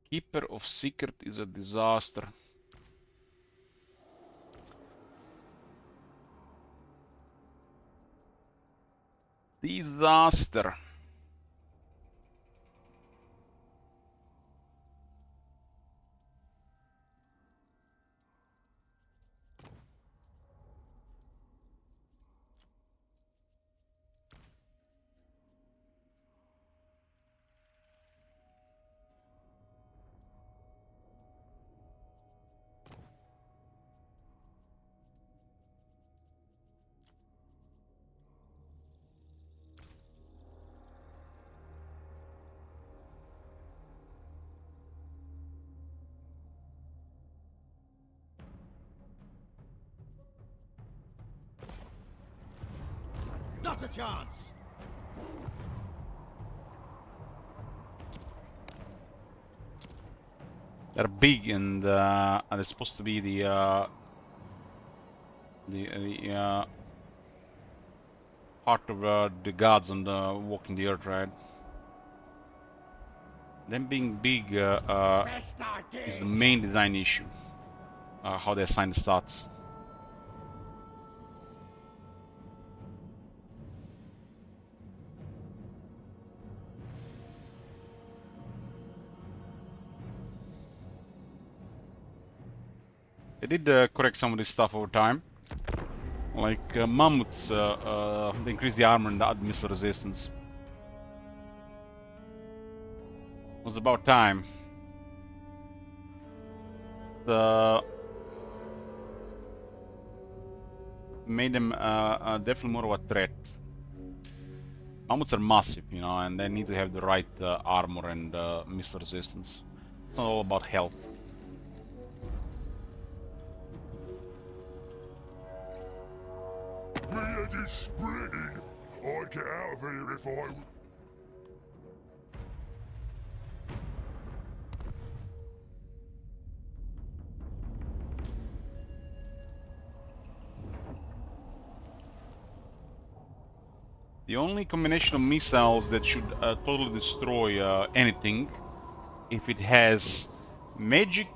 Keeper of Secret is a disaster. Disaster. Not a chance! They're big and they're supposed to be the part of the gods on the walking the earth, right? Them being big is the main design issue. How they assign the stats. They did correct some of this stuff over time. Like mammoths, they increase the armor and the missile resistance. It was about time. Made them definitely more of a threat. Mammoths are massive, you know, and they need to have the right armor and missile resistance. It's not all about health. My head is splitting. I'd get out of here if I... The only combination of missiles that should totally destroy anything, if it has magic,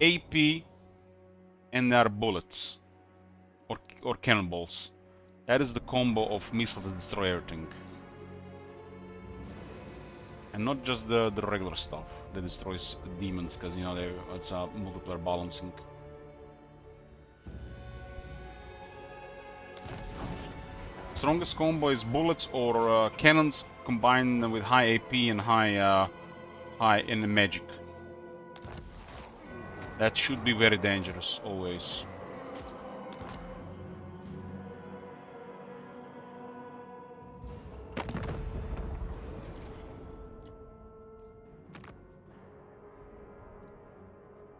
AP, and there are bullets. Or cannonballs. That is the combo of missiles that destroy everything. And not just the regular stuff that destroys demons, because, you know, it's a multiplayer balancing. Strongest combo is bullets or cannons combined with high AP and high in the magic. That should be very dangerous, always.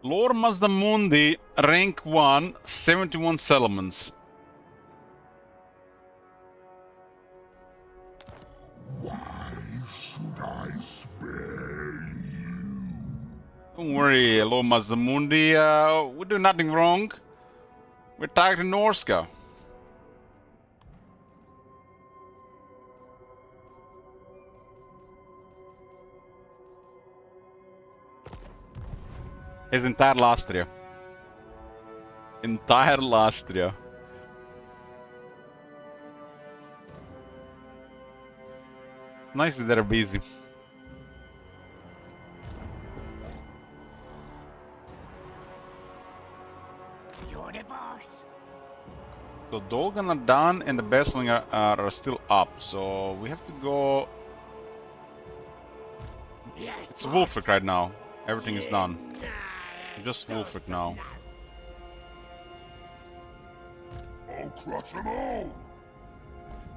Lord Mazdamundi, rank 1, 71 settlements. Why should I spare you? Don't worry, Lord Mazdamundi, we do nothing wrong. We're targeting Norska. His entire Lastria. Entire Lastria. It's nice that they're busy. You're the boss. So Dolgan are done and the Bestling are still up. So we have to go... Yes, It's boss. Wolfric right now. Everything is done. Just Wolfric now. I'll crush them all!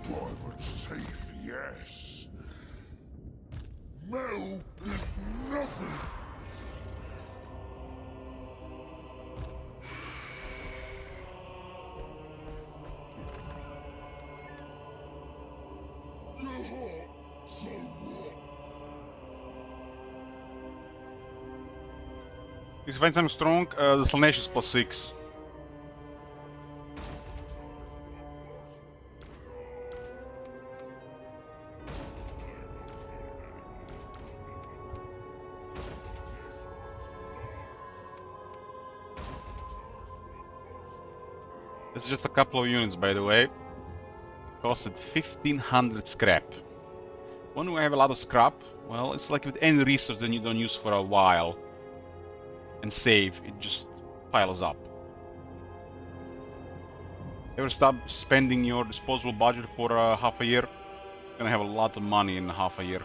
Private safe, yes. Metal is nothing! You're hot, so what? If you find something strong, the Slaanesh is +6. It's just a couple of units, by the way. It costed 1500 scrap. When we have a lot of scrap, well, it's like with any resource that you don't use for a while and save, it just piles up. Ever stop spending your disposable budget for half a year? You're gonna have a lot of money in half a year.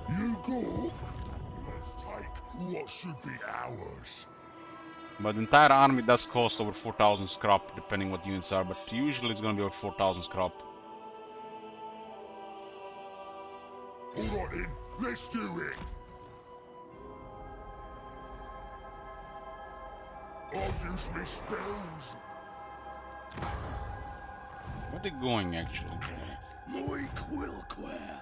You go. Let's take what should be ours. But the entire army does cost over 4000 scrap, depending what units are, but usually it's gonna be over 4000 scrap. Alright then, let's do it. I'll use my spells. Where are they going, actually? My Quilquare.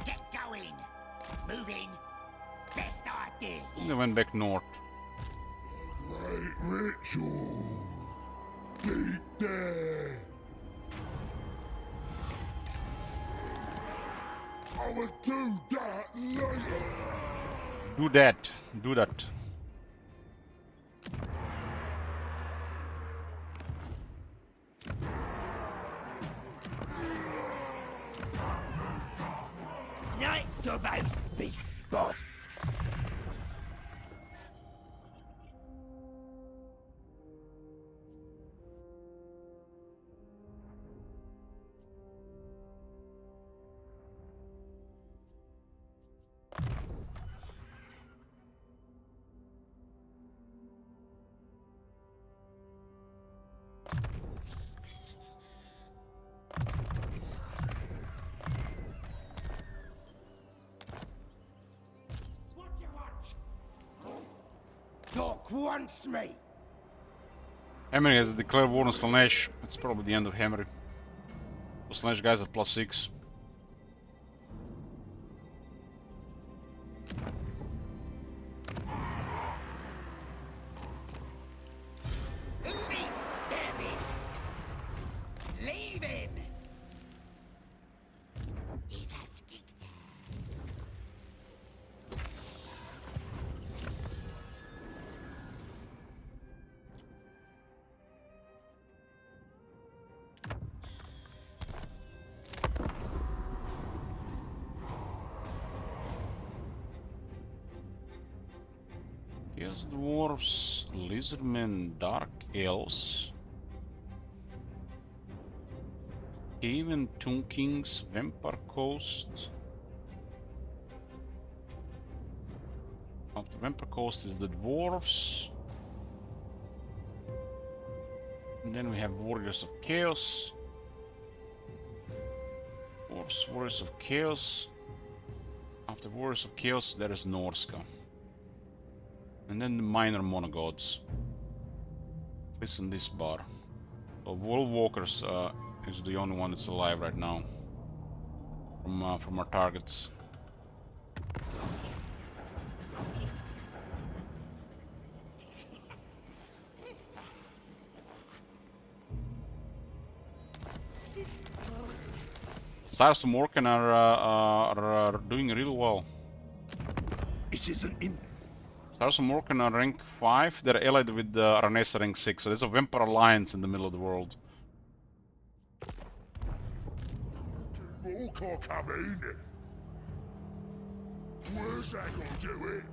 Get going. Moving. Let's start this. They went back north. Great ritual. Deep there. I will do that later. Do that. Do that. Night about big boss. What do you want? Talk wants me. Emery has declared war on Slaanesh. It's probably the end of Emery. The Slaanesh guys are +6. Leave stabbing. Leaving. He's a skikta. Chaos Dwarves, Lizardmen, Dark Elves, Skaven, Tomb Kings, Vampire Coast. After Vampire Coast is the Dwarves. And then we have Warriors of Chaos. Dwarves, Warriors of Chaos. After Warriors of Chaos there is Norska. And then the minor monogods. Listen this bar. So World Walkers is the only one that's alive right now. From our targets. Cyrus and Morgan are doing really well. It isn't in. Cyrus and Morgan are rank 5. They're allied with Aranesa rank 6. So there's a vampire alliance in the middle of the world. Morkor come in. Where's that gonna do it?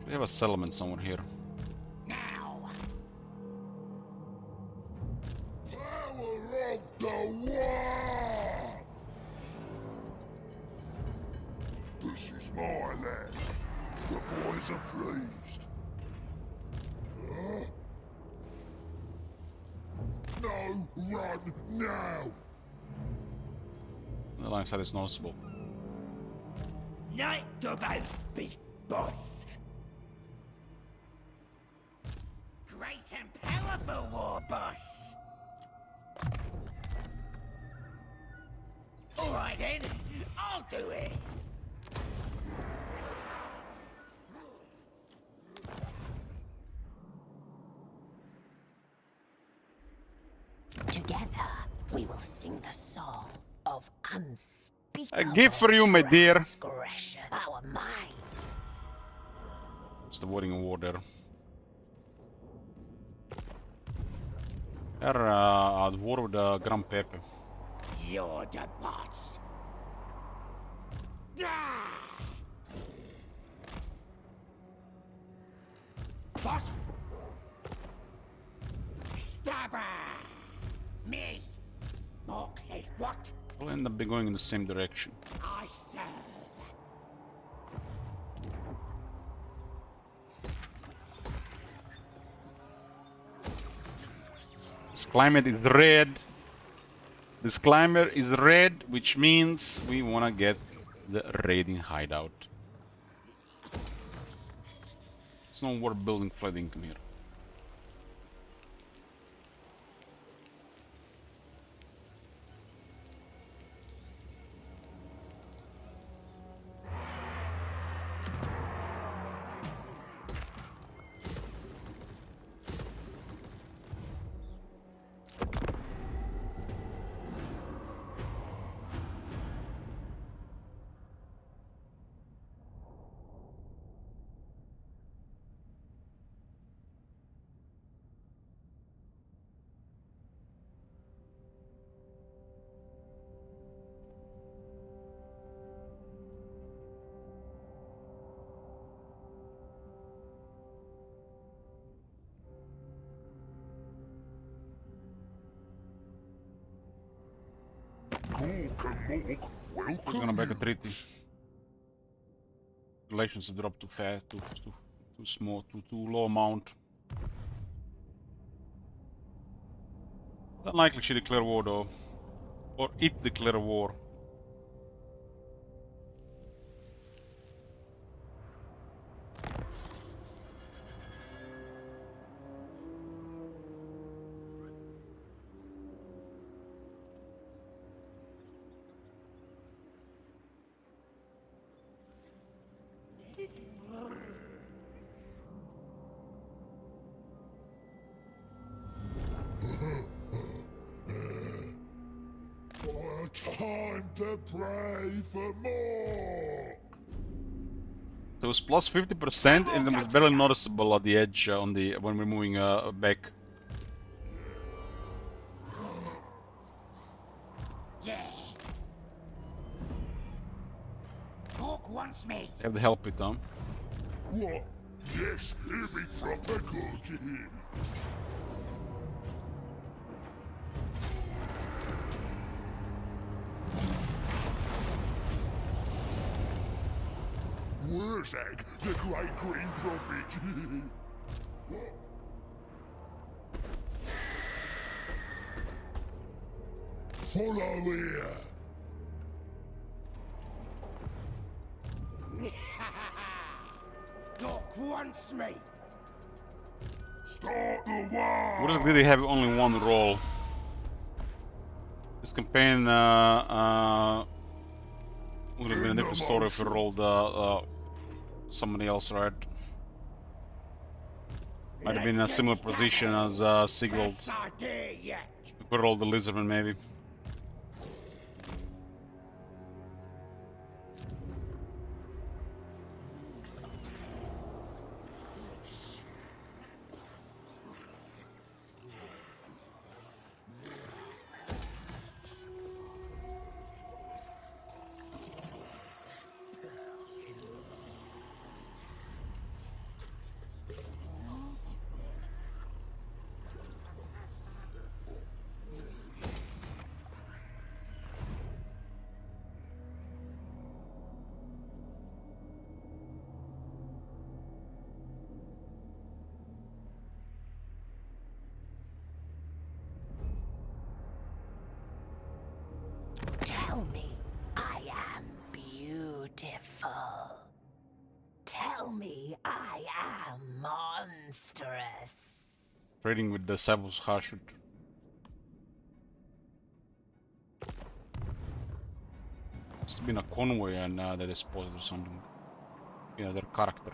We have a settlement somewhere here. Now. Power of the war! This is my land. The boys are pleased. No, run now! The line side is noticeable. Night Double Big Boss. Great and powerful war boss. Alright then, I'll do it. Together, we will sing the song of unspeakable A gift for you, my dear. transgression. Our mind. Just avoiding a war there. They're at war with Gran Pepe. You're the boss. Ah! Boss. Stabber. Me. Mork says what? We'll end up going in the same direction. I serve. This climate is red. This climate is red, which means we wanna get the raiding hideout. It's no worth building flood income here. Gork and Mork, Who's welcome. gonna break a treaty? Relations have dropped too fast, too small, too low amount. Unlikely she declare war though. Or it declare war. Time to pray for more. It was plus 50% and it was barely noticeable at the edge on the when we're moving back. Yeah. Mork wants me. They have the help it, huh? What? Yes, he'll be proper good to him. Where's Egg, the great green prophet? What? Follow here. Mork wants me. Start the war. Would have really have only one role. This campaign would have been a different story if we rolled somebody else, right? Might have been in a similar position as Sigvald. Best idea yet. We could roll the Lizardman maybe. beautiful. Tell me I am monstrous. Trading with the Savus Hashut. Must have been a convoy and they disposed or something. Yeah, their character.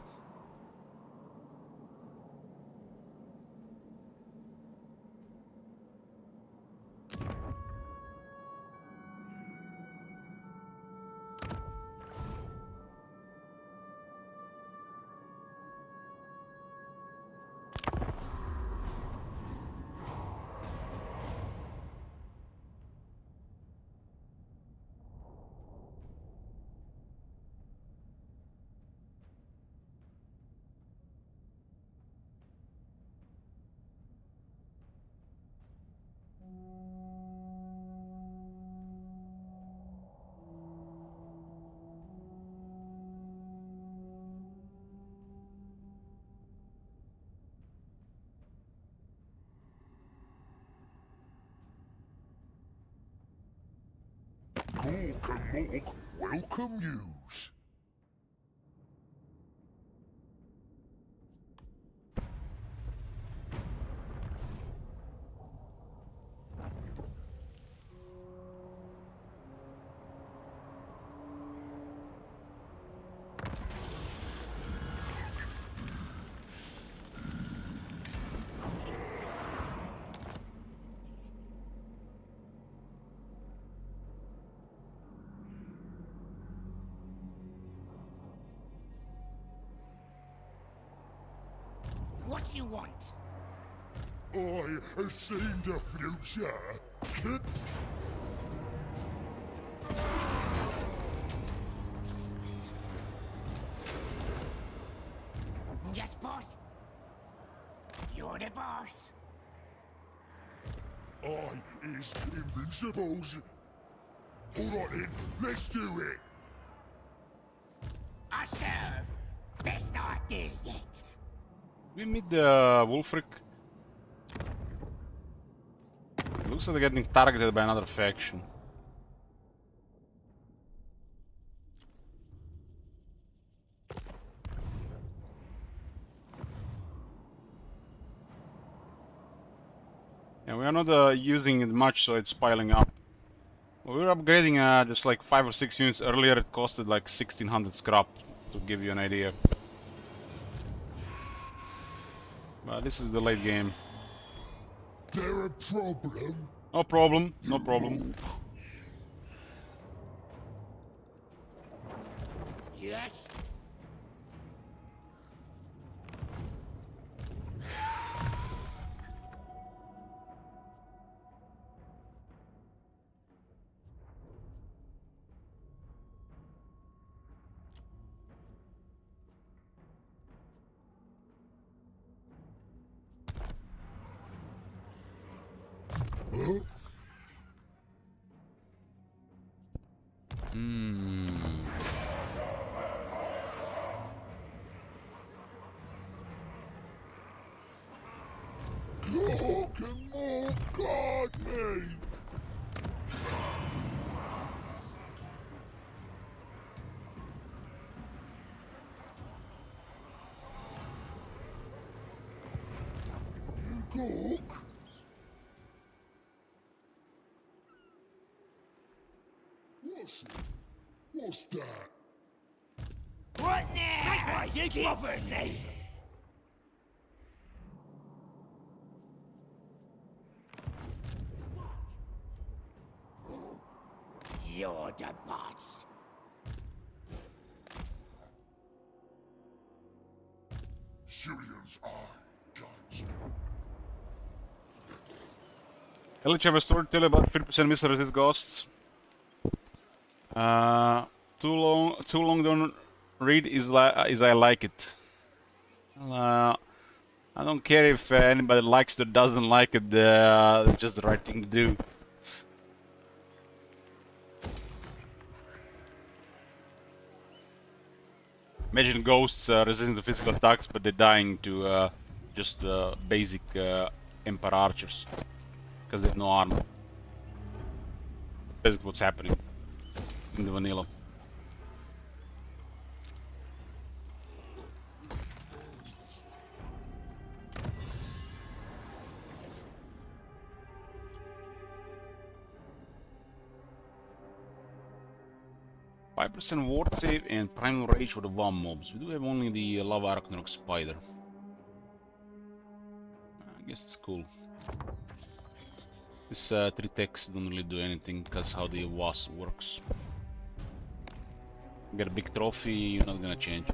Gork and Mork welcome yous. What you want? I have seen the future. Kid. Yes, boss? You're the boss. I is invincibles. Alright then, let's do it. I serve. Best idea yet. We meet the Wulfric. Looks like they're getting targeted by another faction. Yeah, we are not using it much, so it's piling up. We were upgrading just like 5 or 6 units earlier. It costed like 1600 scrap, to give you an idea. But this is the late game. There a problem? No problem, no problem. Yes? Huh? Gork and Mork guard me. Gork? What's that? What now? You bothered me. You're the boss. Syrian's eye guides me. Elich have a storyteller about 50% misread ghosts. Too long don't read is I like it. Well, I don't care if anybody likes it or doesn't like it, it's just the right thing to do. Imagine ghosts resisting to physical attacks, but they're dying to just basic Emperor archers. Because they have no armor. Basically what's happening in the vanilla. 5% ward save and primal rage for the one mobs. We do have only the lava Ragnarok spider. I guess it's cool. This 3 techs don't really do anything because how the wasp works. Get a big trophy, you're not gonna change.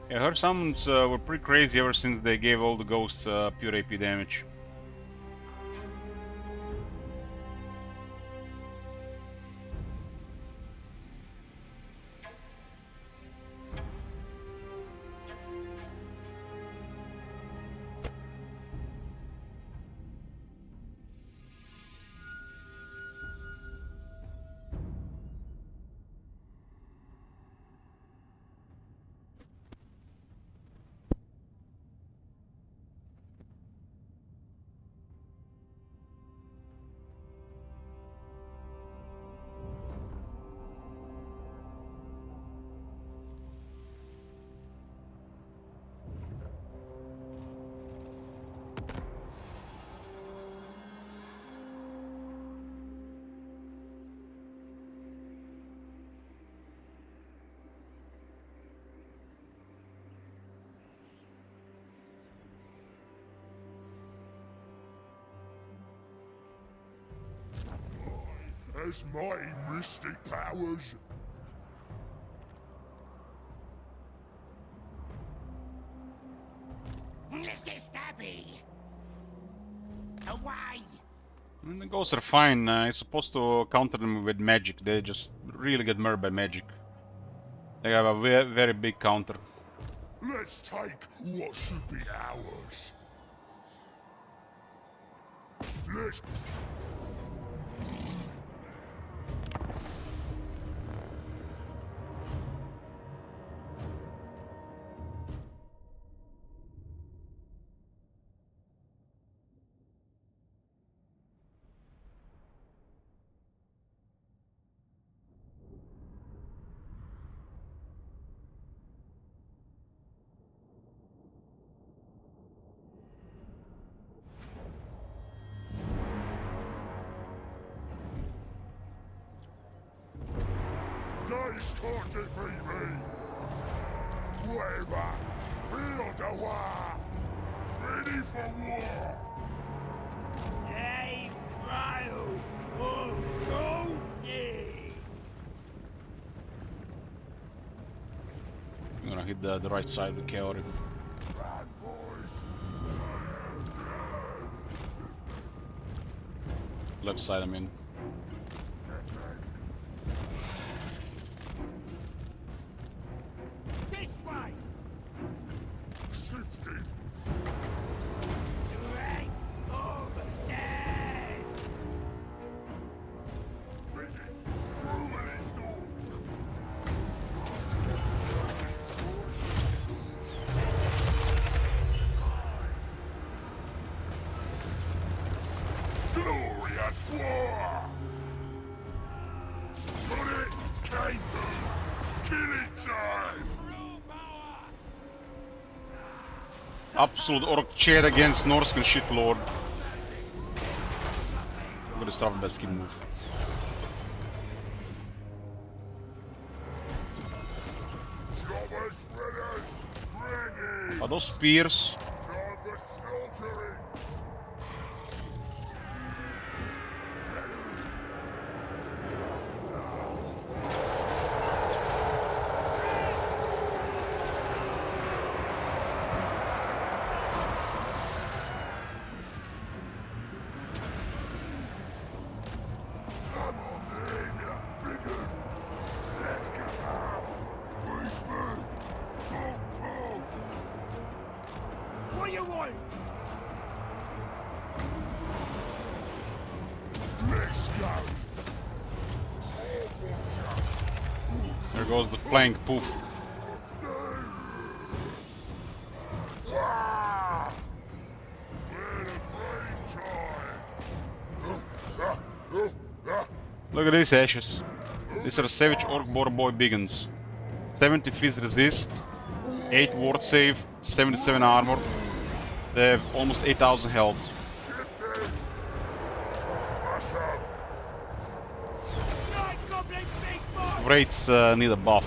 Yeah, her summons were pretty crazy ever since they gave all the ghosts pure AP damage. Has my mystic powers. Mr. Stabby! Away! I mean, the ghosts are fine. You're supposed to counter them with magic. They just really get murdered by magic. They have a very big counter. Let's take what should be ours. Let's... Dice can't defeat me! Whatever! Field to war! Ready for war! A trial of roses! I'm gonna hit the right side with Kaori. Bad boys! Left side, I mean. This way! Sifting! Straight over dead! Ruining door! Glorious war! Put it, came through! Kill it time! Absolute orc chair against Norscan shit lord. I'm gonna start with that skill move. Jobbers ready! Ready! Are those spears? Time for slaughtering! Come on then, biggins! Let's go out! Push through! Pull, pull! What do you want? Let's go! There goes the flank, poof. Look at these ashes. These are Savage Orc Border Boy Biggins. 70 Fizz resist, 8 ward save, 77 armor. They have almost 8,000 health. Wraiths need a buff.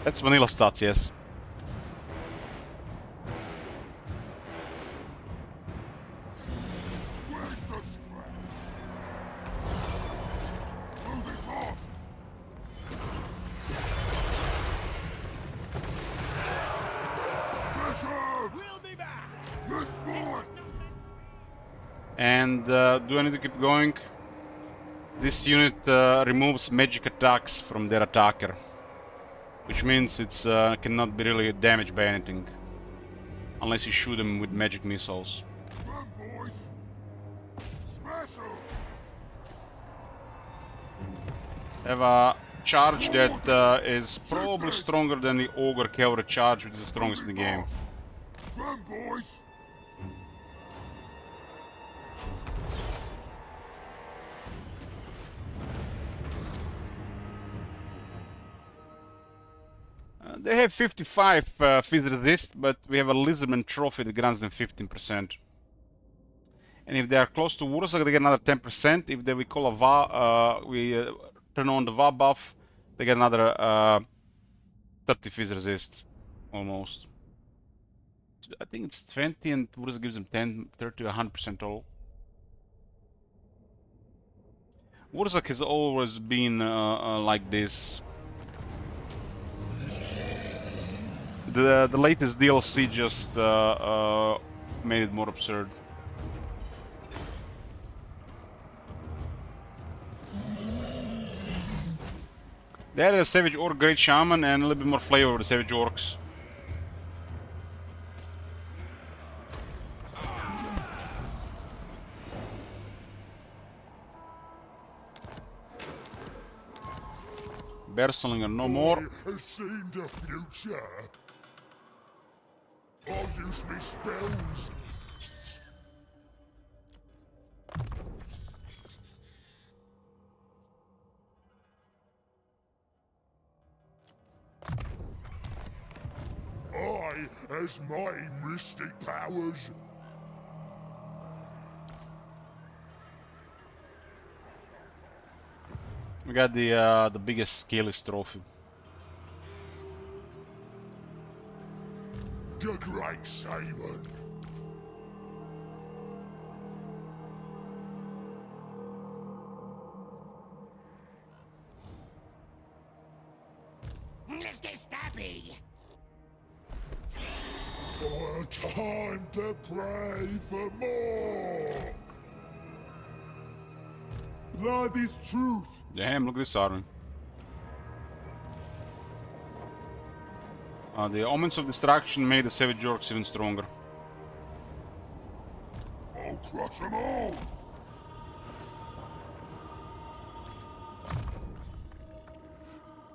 That's vanilla stats, yes. And do I need to keep going? This unit removes magic attacks from their attacker, which means it's cannot be really damaged by anything unless you shoot them with magic missiles. Have a charge that is probably stronger than the Ogre Cavalry charge, which is the strongest in the game. They have 55 Fizz resist, but we have a Lizardman trophy that grants them 15%. And if they are close to Wurrzag, they get another 10%. If they we call a Va, we turn on the Va buff, they get another 30 Fizz resist, almost. I think it's 20, and Wurrzag gives them 10, 30, 100% all. Wurrzag has always been like this. The latest DLC just made it more absurd. They added a Savage Orc Great Shaman and a little bit more flavor with the Savage Orcs. Bearslinger no more. I have seen the future. I'll use me spells. I has my mystic powers. We got the biggest Scaleless trophy. The Great Shaman. Let's get stabby. For time to pray for more. Blood is truth. Damn, look at this army. The Omens of Destruction made the Savage Orcs even stronger. I'll crush them all.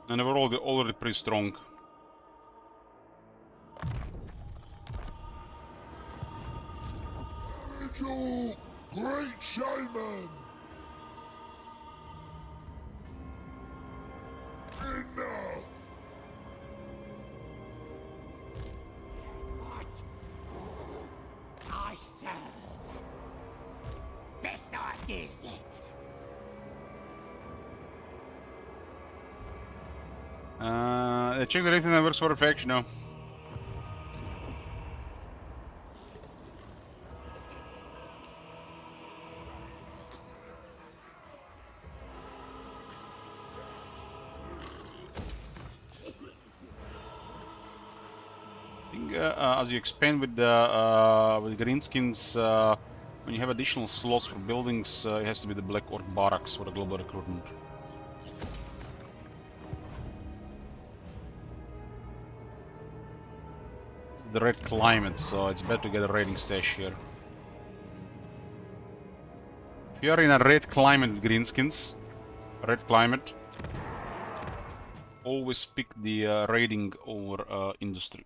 And they were already pretty strong. Angel, Great Shaman. Enough. What? I serve. Best idea yet. Check the rating that works for a faction now. I think as you expand with the greenskins, when you have additional slots for buildings, it has to be the Black Orc Barracks for the global recruitment. The red climate, so it's better to get a raiding stash here. If you are in a red climate with greenskins, red climate, always pick the raiding over industry.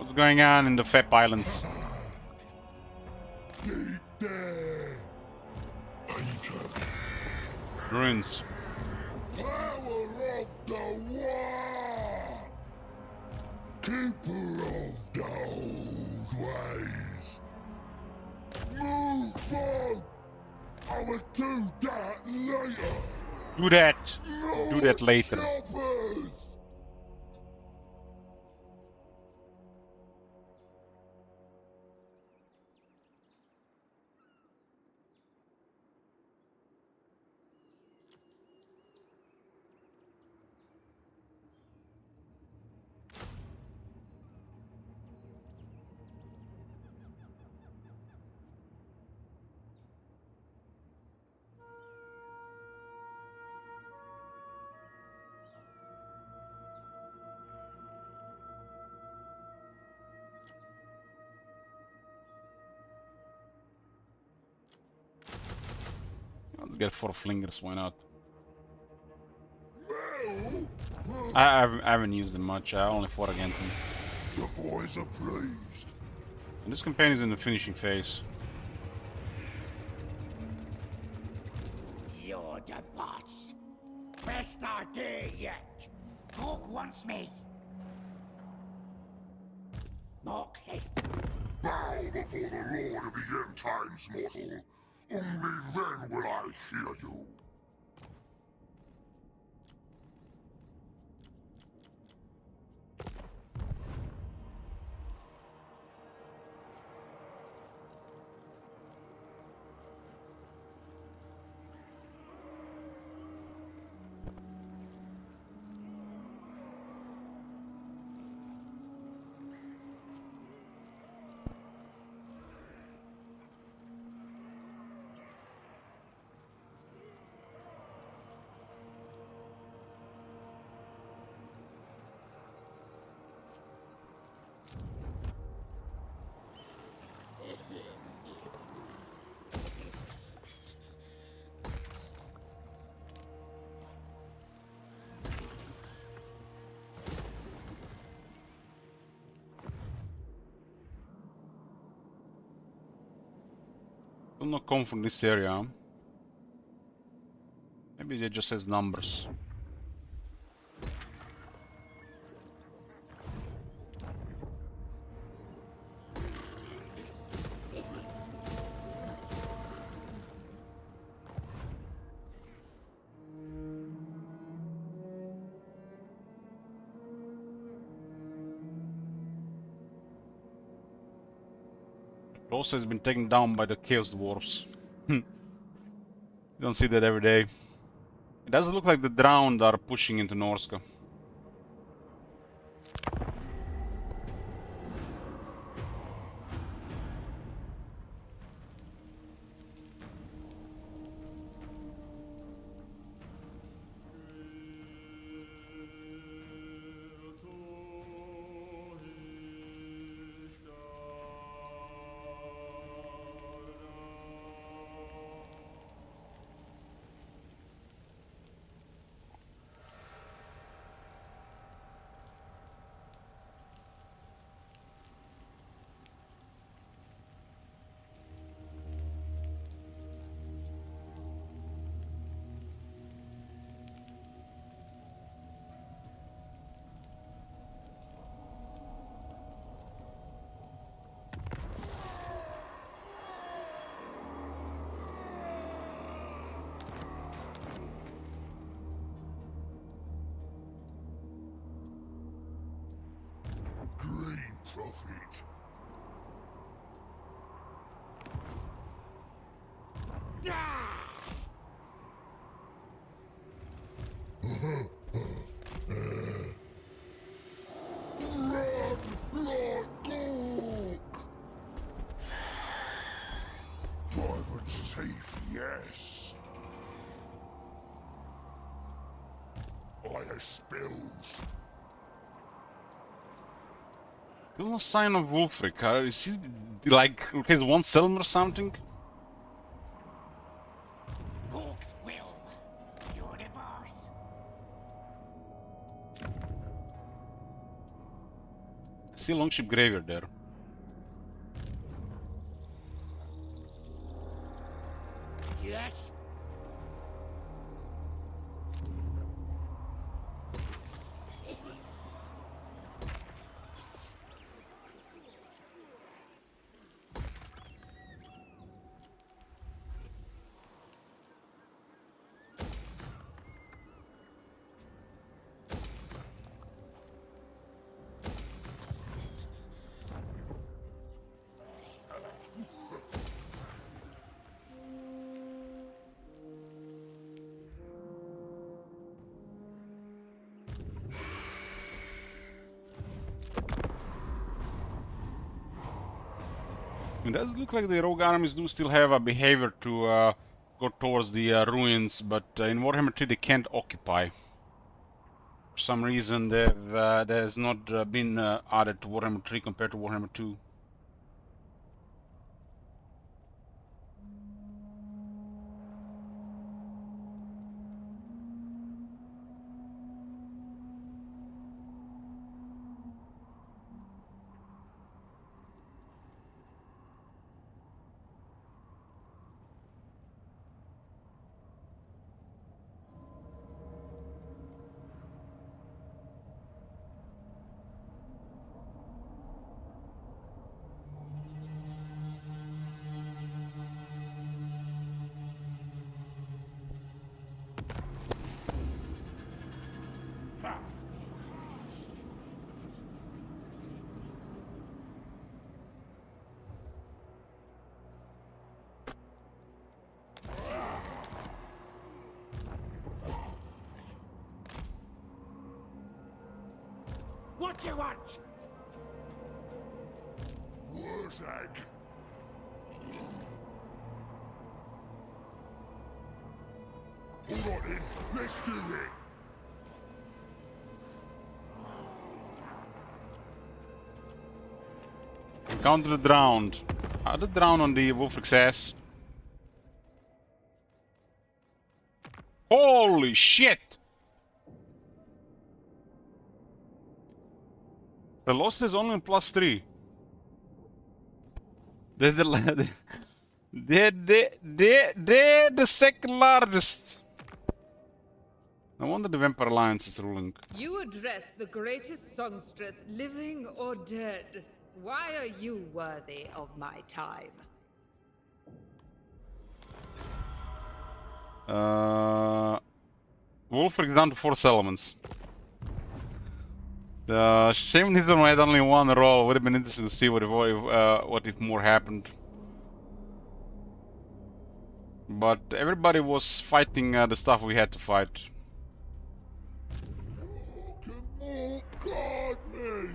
What's going on in the Fep Islands? Deep there. Enter. Ruins. Power of the war. Keeper of the old ways. Move on. I will do that later. Do that. Do that later. Choppers. Let's get 4 flingers, why not? Well, I haven't used them much, I only fought against them. the boys are pleased. And this campaign is in the finishing phase. You're the boss. Best idea yet. Mork wants me. Mork says Bow before the Lord of the End Times, mortal. Only then will I hear you. Will not come from this area. Maybe it just says numbers. Rosa has been taken down by the Chaos Dwarfs. You don't see that every day. It doesn't look like the drowned are pushing into Norska. Green Prophet. Lord Gork! Private safe, yes. I spills. There's no sign of Wulfric. Is he like has one Selm or something? Mork's will. You're the boss. See Longship Graveyard there. Yes? It does look like the rogue armies do still have a behavior to go towards the ruins, but in Warhammer 3 they can't occupy. For some reason that has not been added to Warhammer 3 compared to Warhammer 2. What do you want? Wurzag. Hold on in. Let's do it. Counter the drowned. The drown on the Wolfric's ass. Holy shit! The loss is only on +3. They're the second largest. No wonder the Vampire Alliance is ruling. You address the greatest songstress, living or dead. Why are you worthy of my time? Wolfric down to 4 settlements. Shame this one had only one roll. Would have been interesting to see what if more happened. But everybody was fighting the stuff we had to fight. Oh, God, me.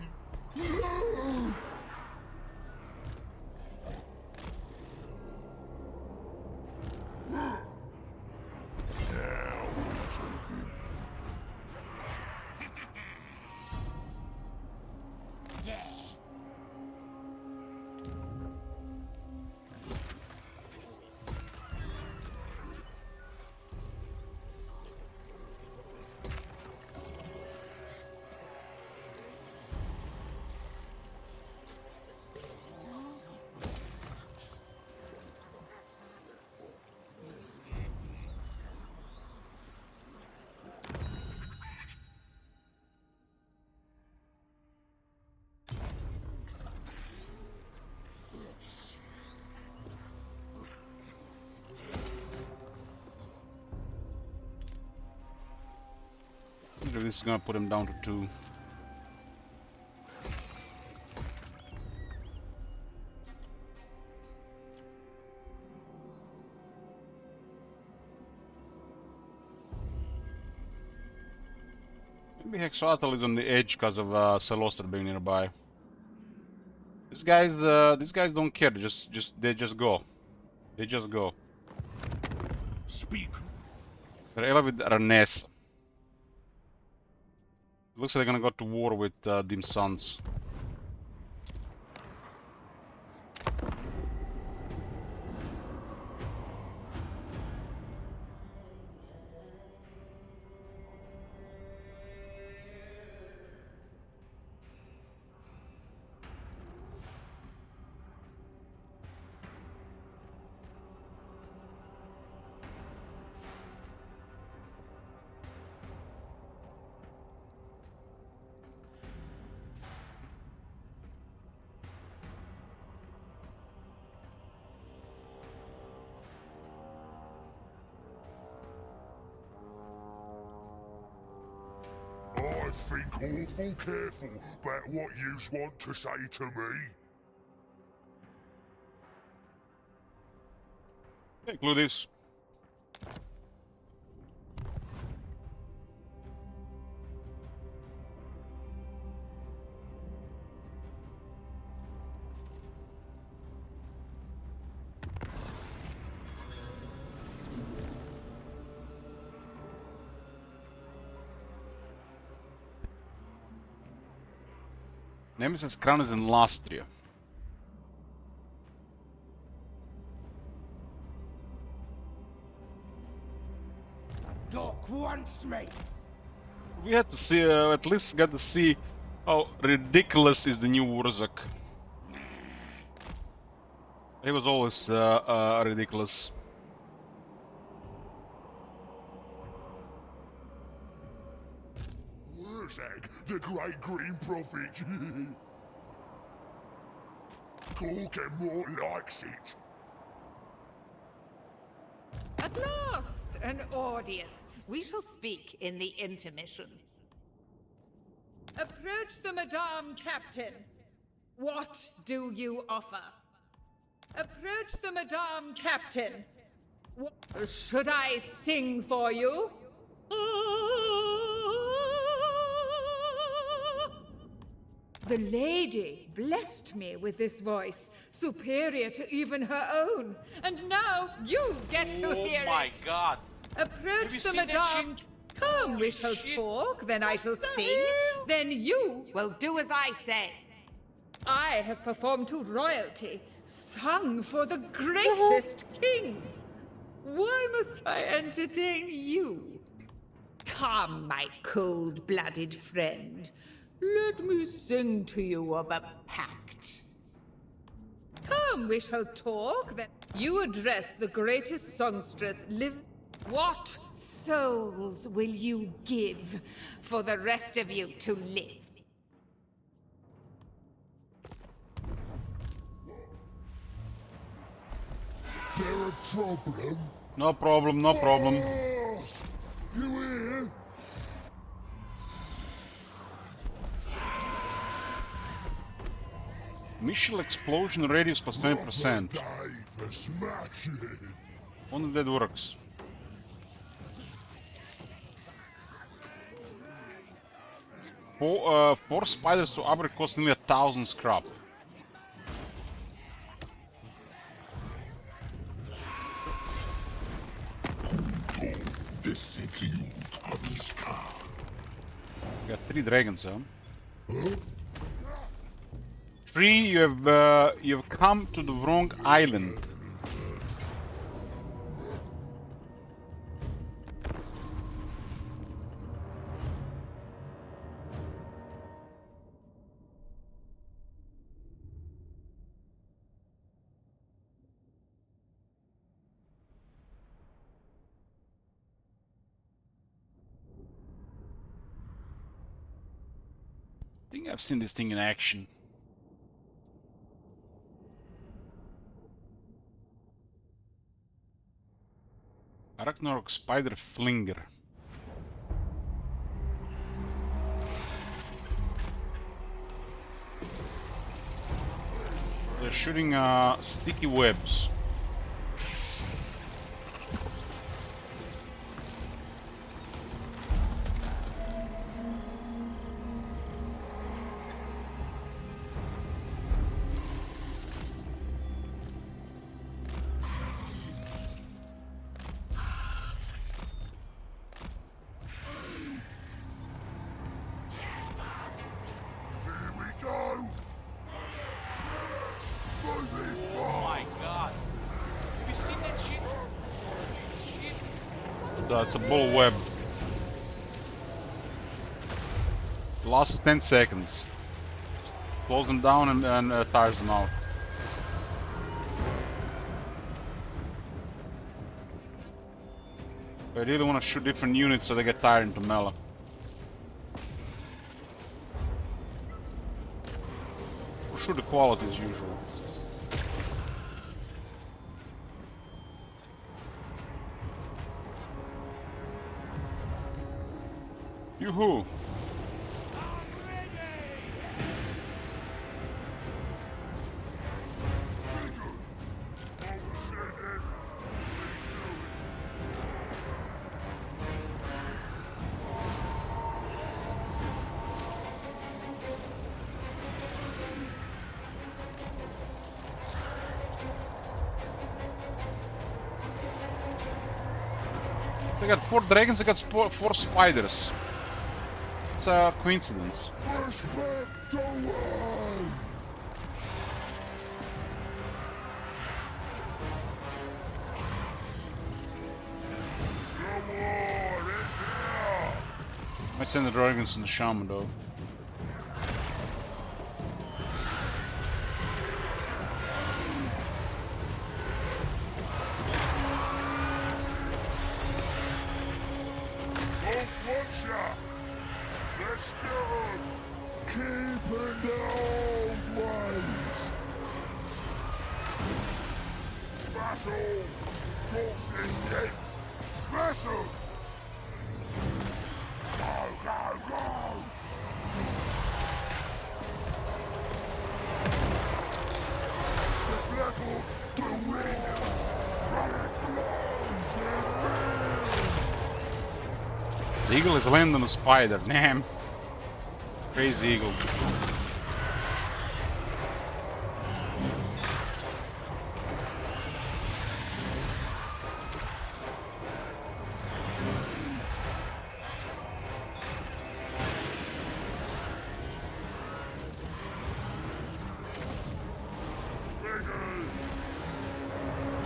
This is gonna put him down to 2. Maybe Hexatl is on the edge because of Celostra being nearby. These guys don't care. They just go. They just go. Speak. They're ally with Arnes. Looks like they're gonna go to war with Dim Sons. think awful careful about what yous want to say to me. Include this. Nemesis crown is in Lastria. Doc wants me. We had to see, at least got to see how ridiculous is the new Wurzak. He was always ridiculous. Wurzak, the great green prophet. Gorkamort likes it. At last, an audience. We shall speak in the intermission. Approach the Madame Captain. What do you offer? Approach the Madame Captain. Should I sing for you? The lady blessed me with this voice, superior to even her own. And now you get to hear it. Oh my god. Have Approach you the seen that Madame. shit? Come, we Holy shall shit. talk, then I shall sing. Then you will do as I say. I have performed to royalty, sung for the greatest kings. Why must I entertain you? Come, my cold-blooded friend. Let me sing to you of a pact. Come, we shall talk, then. You address the greatest songstress live. What souls will you give for the rest of you to live? There a problem? No problem, no problem. Oh, you hear? Missile explosion radius plus 20%. Day for smashing. Only that works. Four spiders to upgrade cost nearly 1,000 scrap. The city of Iskar. Got 3 dragons, huh? 3, you've come to the wrong island. I think I've seen this thing in action. Ragnarok Spider Flinger. They're shooting sticky webs. Here we go. Moving Oh my god. Have you seen that shit? Shit. That's a bull web. Last 10 seconds. Close them down and tires them out. I really want to shoot different units so they get tired into melee. Or shoot the quality as usual. Yoo-hoo! I got 4 dragons, I got 4 spiders. It's a coincidence. Respect the way! Come on, in here! I send the dragons and the shaman though. Don't watch ya! Let's go! Keeping the old ways! Battle! Forces, yes! Smash 'em! Go, go, go! The Black Orcs to win! Running blows and The eagle is landing on a spider, damn. Crazy eagle.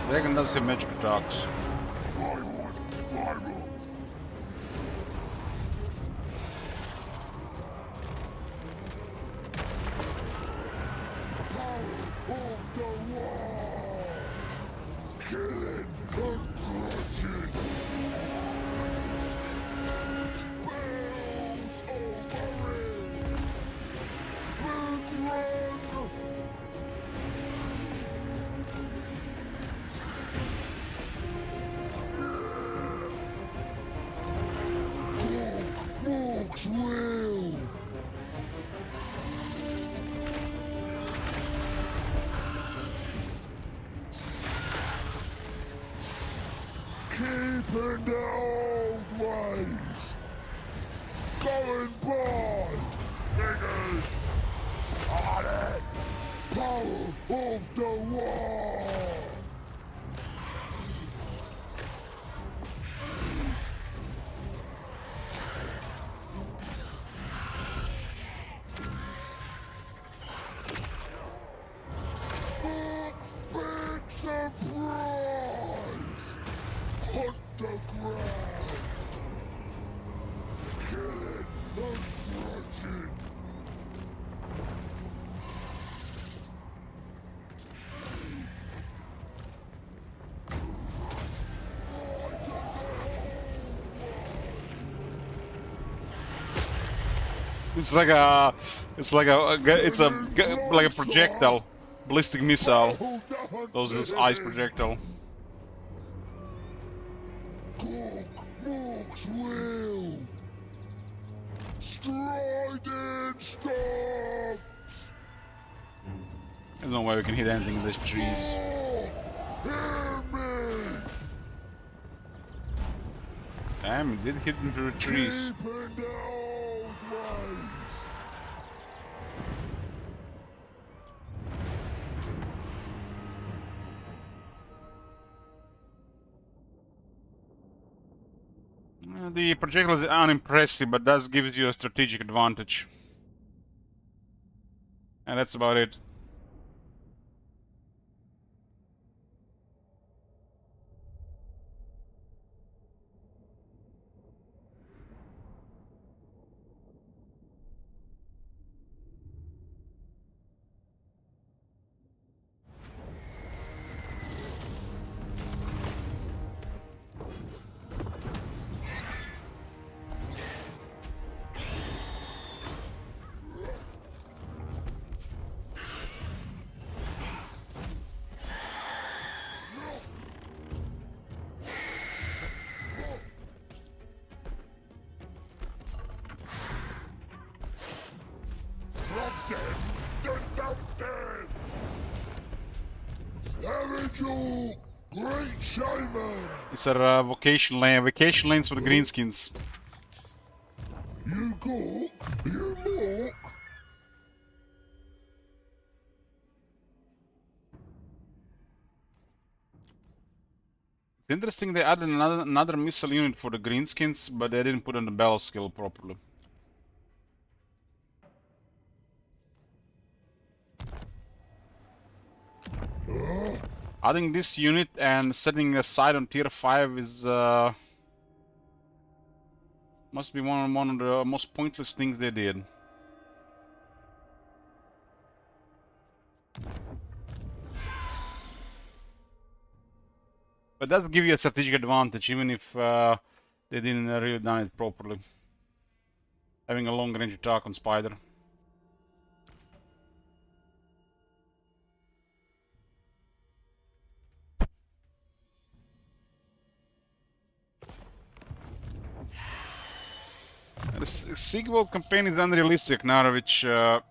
Dragon does have magic attacks. Violent, violent! Power of the war! Killing and crushing! Spells over it! Big run! Walks will! Keeping the old ways! Going by! Niggas! On it! Power of the war! Big surprise! Hunt the ground! Killing and crushing! It's like a projectile, ballistic missile. Hold the hunt Those ice projectile. Walks will! Striding storm! There's no way we can hit anything in these trees. Hear me! Damn, it did hit into the trees. Keeping the old ways! The projectile is unimpressive, but does gives you a strategic advantage. And that's about it. Deducted! Eric, great shaman! These are vacation lanes for the greenskins. You go, you walk. It's interesting they added another missile unit for the greenskins, but they didn't put on the battle skill properly. Adding this unit and setting aside on tier 5 is must be one of the most pointless things they did. But that will give you a strategic advantage, even if they didn't really done it properly. Having a long range attack on Spider. The sequel campaign is unrealistic now, which it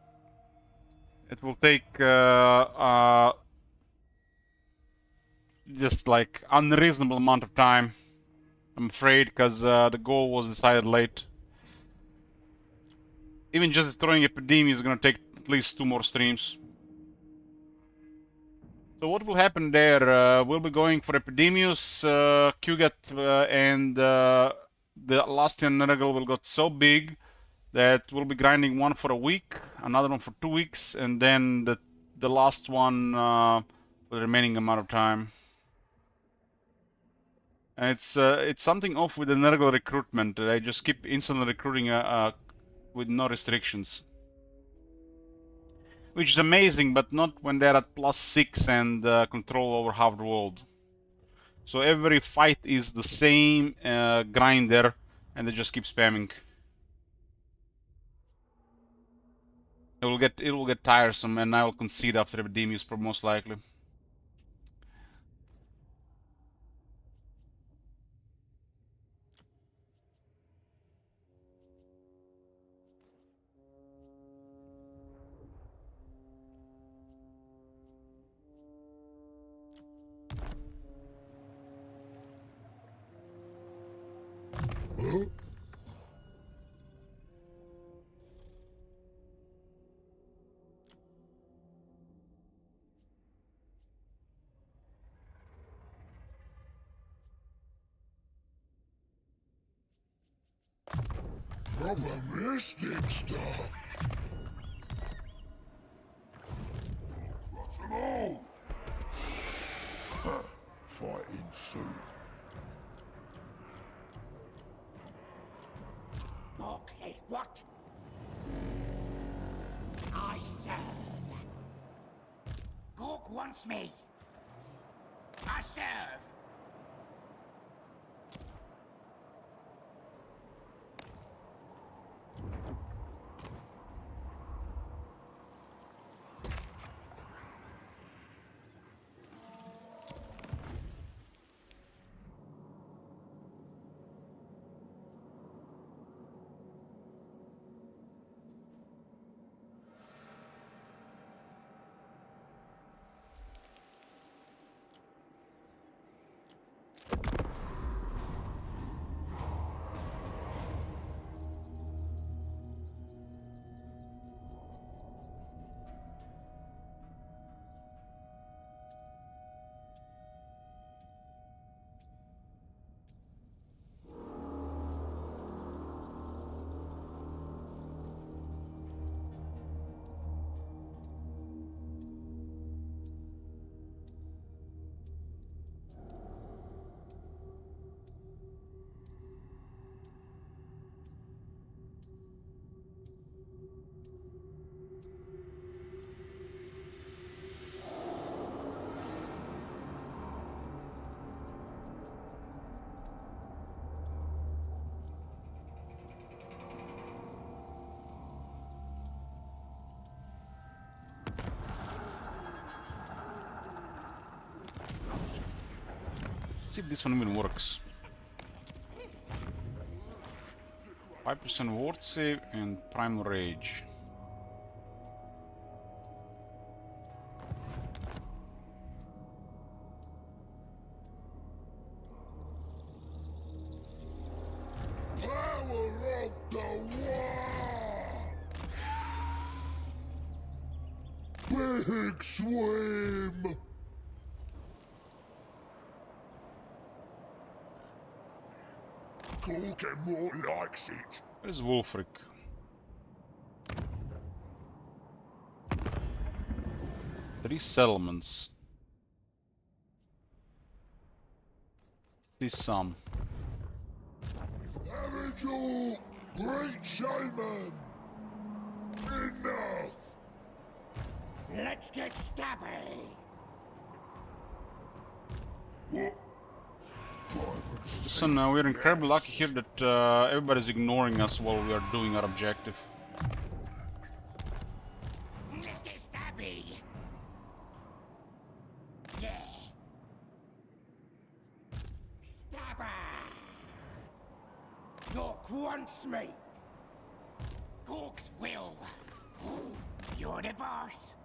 will take just like unreasonable amount of time, I'm afraid, because the goal was decided late. Even just destroying Epidemia is gonna take at least 2 more streams. So what will happen there? We'll be going for Epidemius, Kugat, and the Lastian Nurgle will get so big that we'll be grinding one for a week, another one for 2 weeks, and then the last one for the remaining amount of time. And it's something off with the Nurgle recruitment. They just keep instantly recruiting with no restrictions. Which is amazing, but not when they're at +6 and control over half the world. So every fight is the same grinder, and they just keep spamming. It will get tiresome, and I will concede after Epidemius most likely. Probabilistic stuff. That's an all. Fighting soon. Morg says what? I serve. Gork wants me. I serve. Let's see if this one even works. 5% ward save and primal rage. Power of the war! Big swim! Gorgamore likes it. Where's Wulfric? Three settlements. See some. Avigor, great shaman! Enough! Let's get stabby. What? So now we're incredibly lucky here that everybody's ignoring us while we are doing our objective. Let's get stabby. Yeah. Stabber. Gork wants me. Gork's will. You're the boss.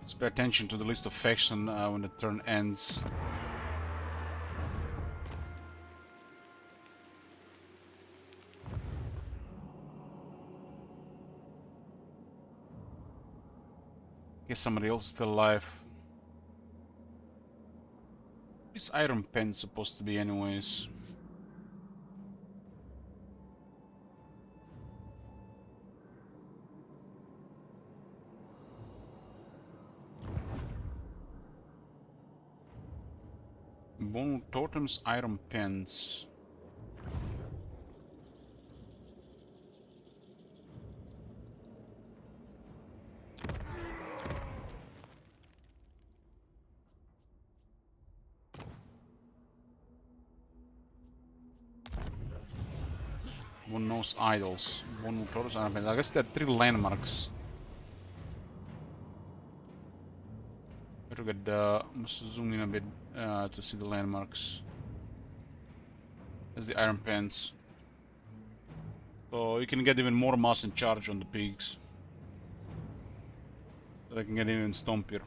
Let's pay attention to the list of faction when the turn ends. Guess somebody else is still alive. This Iron Pen supposed to be anyways. Bone Totems, Iron Pens. One knows idols. One Totems, Iron Pens. I guess there are 3 landmarks. Better get must zoom in a bit to see the landmarks. There's the Iron Pens. So you can get even more mass and charge on the pigs. So I can get even stompier.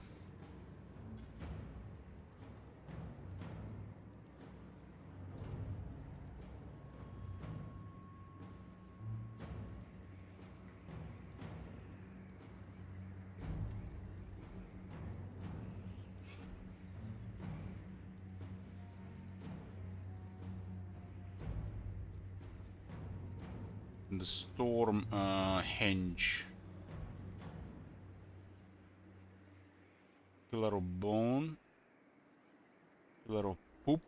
The Storm Henge. Pillar of Bone. Pillar of Poop.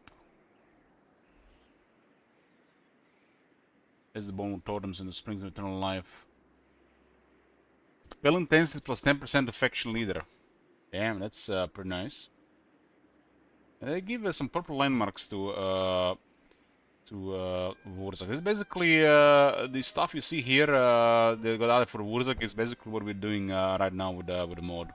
As the Bone Totems in the Springs of Eternal Life. Spell intensity plus 10% affection leader. Damn, that's pretty nice. They give us some purple landmarks to Wurzak. It's basically the stuff you see here they got added for Wurzak is basically what we're doing right now with the mod.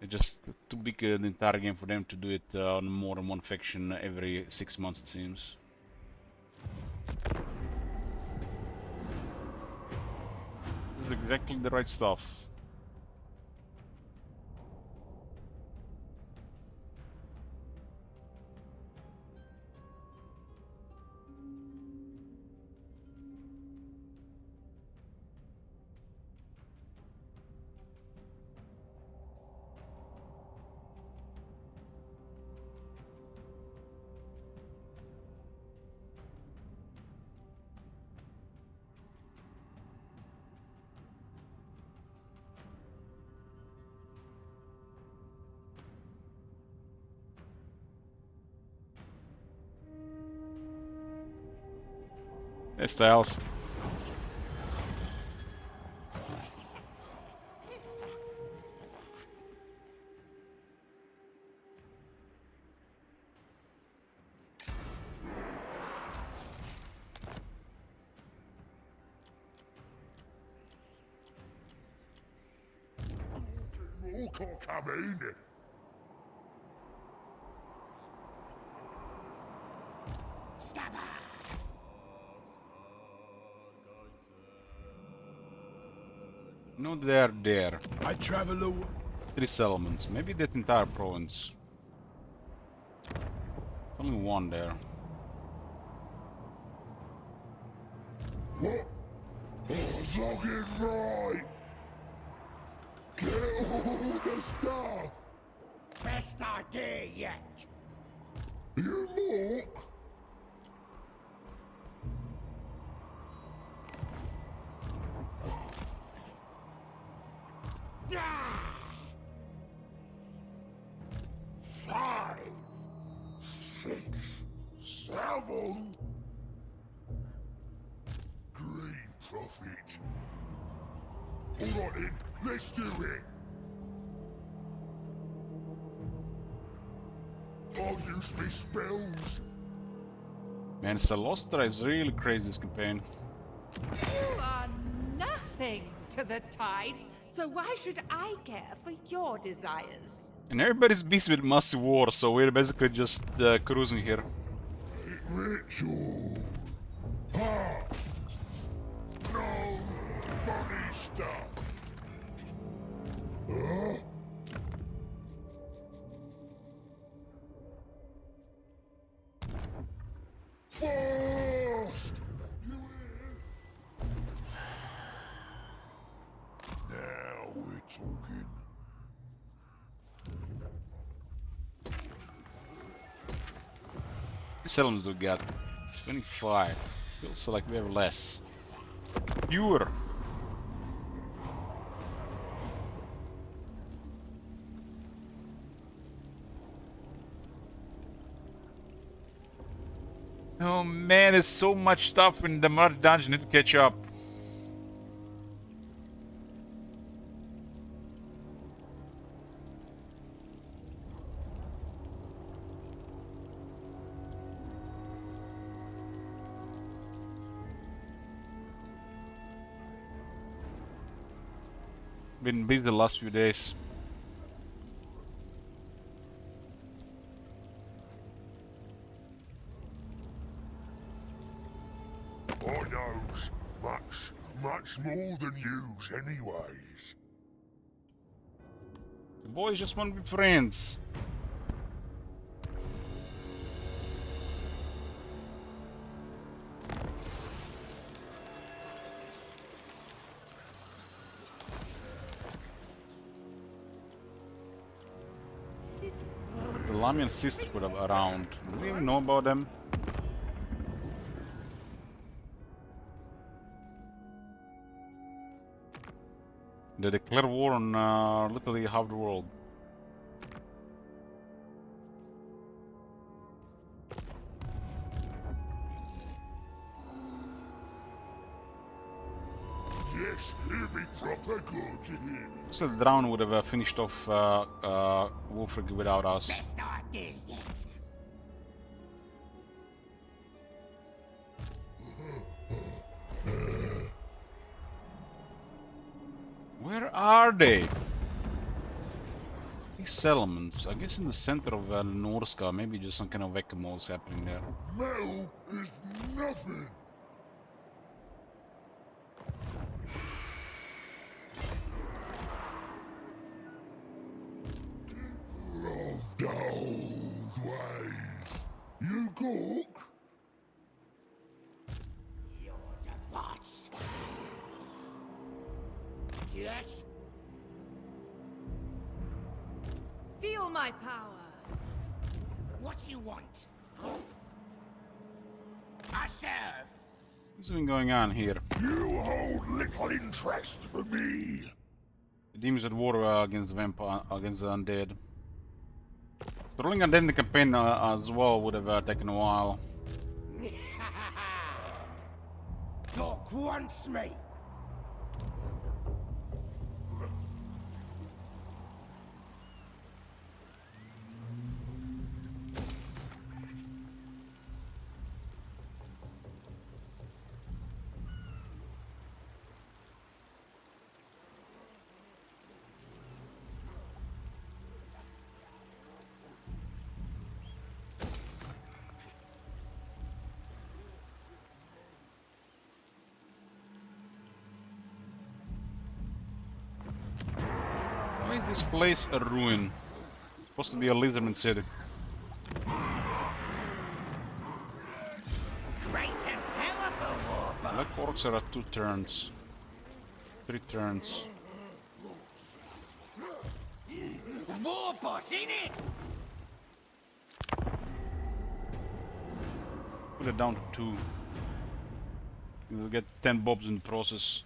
It's just too big the entire game for them to do it on more than one faction every 6 months, it seems. This is exactly the right stuff. Hey, Styles. More coming. Stabber! No, they're there. I travel a... 3 settlements. Maybe that entire province. Only one there. What? Oh, looking right. Get all the stuff. Best idea yet. You look. Die! 5, 6, 7. Green profit. Alright then, let's do it. I'll use me spells. Man, Salostra is really crazy this campaign. You are nothing to the tides, so why should I care for your desires? And everybody's busy with massive war, so we're basically just cruising here. Ritual. Ha! No funny stuff. Huh? Fast! Now we're talking. Settlements we got 25. Feels like we have less. Fewer. Oh man, there's so much stuff in the mud dungeon. Need to catch up. Been busy the last few days. I knows much more than yous anyways. The boys just want to be friends. The Lamian sister could have around. Do we even know about them? They declare war on literally half the world. Yes, it'll be proper good. So the drown would have finished off Wulfric without us. Best idea yet. Where are they? These settlements, I guess in the center of Norska, maybe just some kind of whack-a-mole's happening there. Metal is nothing. Love the old ways. You cook? You're the boss. Yes? Feel my power. What you want? I serve. What's been going on here? You hold little interest for me. The demons at war against the vampire, against the undead. Rolling undead in the campaign as well would have taken a while. Doc wants me. Why is this place a ruin? It's supposed to be a legitimate city. Great and powerful war boss. Black orcs are at 2 turns. 3 turns. War boss, innit? Put it down to 2. You will get 10 bobs in the process.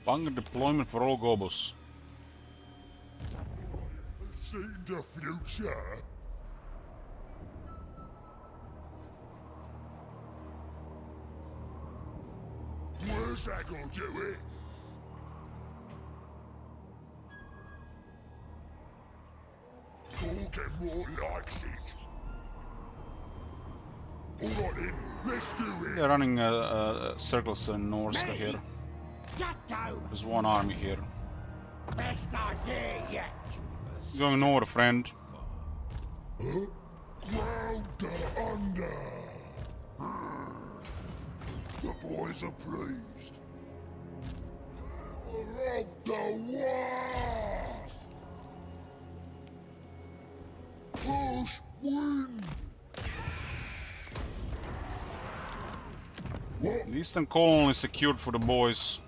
Bunker deployment for all gobos. Seen the future? Where's that gonna do it? Gorgamore likes it. Alright then, let's do it. They're running circles in Norska here. Just go. There's one army here. Best idea yet. Going north, friend. Round under. The boys are pleased. Of the war. Push wind. What? The eastern colony is secured for the boys.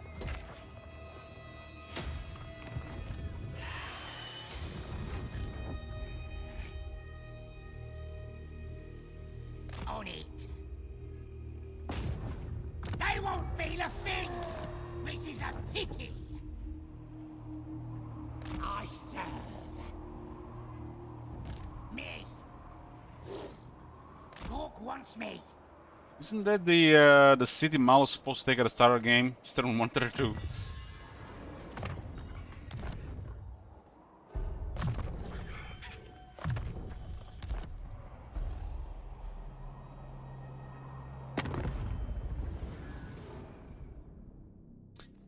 On it. They won't feel a thing, which is a pity. I serve. Me. Gork wants me. Isn't that the city Mal supposed to take at the start of the game? It's turn 132.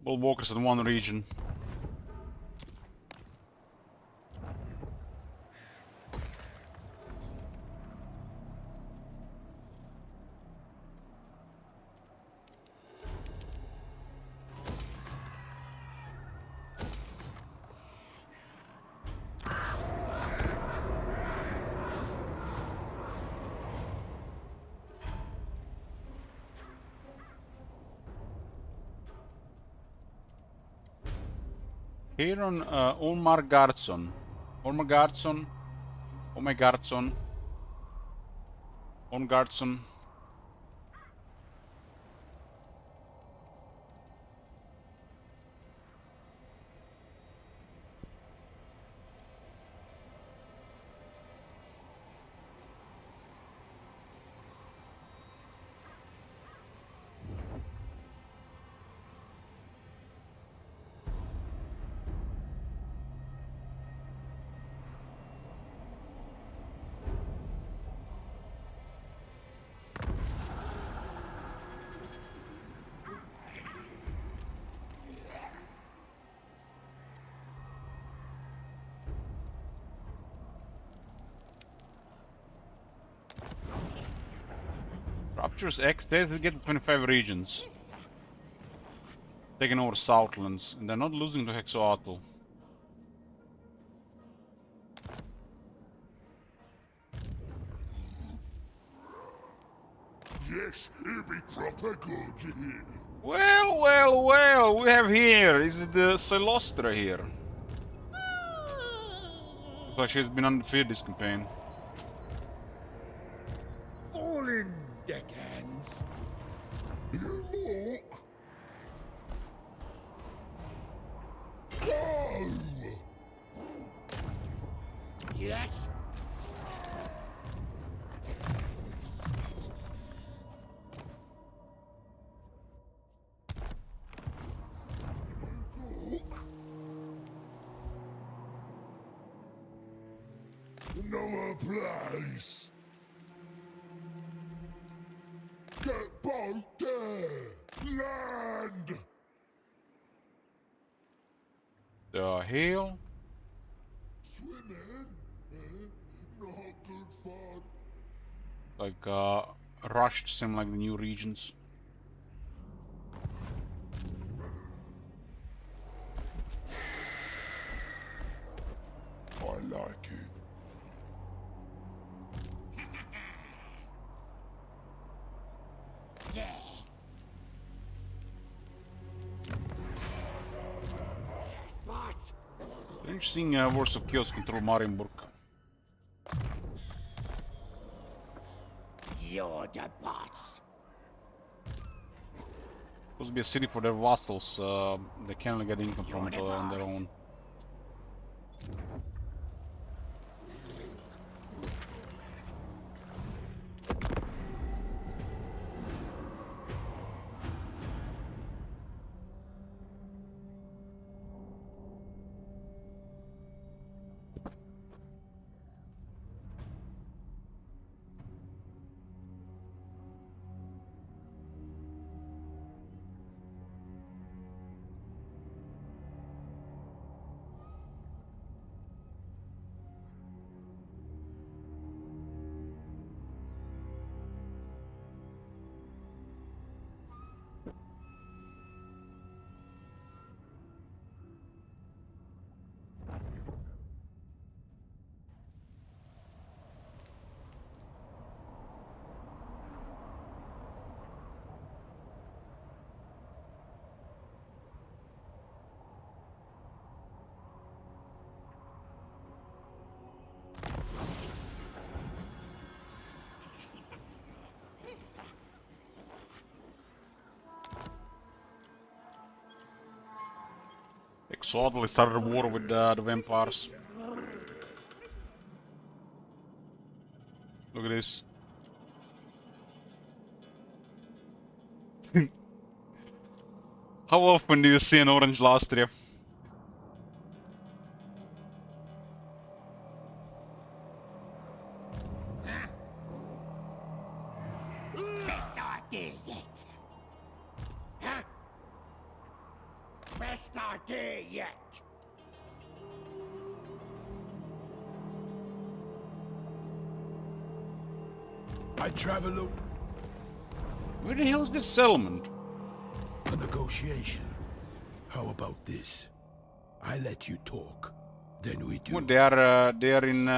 Bull walkers in one region. Here on Omar Garson. Omar Garson. Omar Garson. On Garson. Captures X days, they get 25 regions. Taking over Southlands, and they're not losing to Hexoatl. Yes, it'll be proper good. Well, well, well, we have here, is it the Silostra here? Looks like she's been undefeated this campaign. Fall in, deckhands. You look. Go! Yes? No place. Get boat there. Land. The hell? Swimming. Not good fun. Like, rushed seem like the new regions. I like it. Yeah. Boss. Interesting Wars of Chaos control Marienburg. You're the boss. Supposed to be a city for their vassals. They can only get income from it on their own. Exodal started a war with the vampires. Look at this. How often do you see an orange Lastria? Best idea yet. Huh? Best idea yet. I travel Where the hell is this settlement? a negotiation. How about this? I let you talk, then we do. What, they are in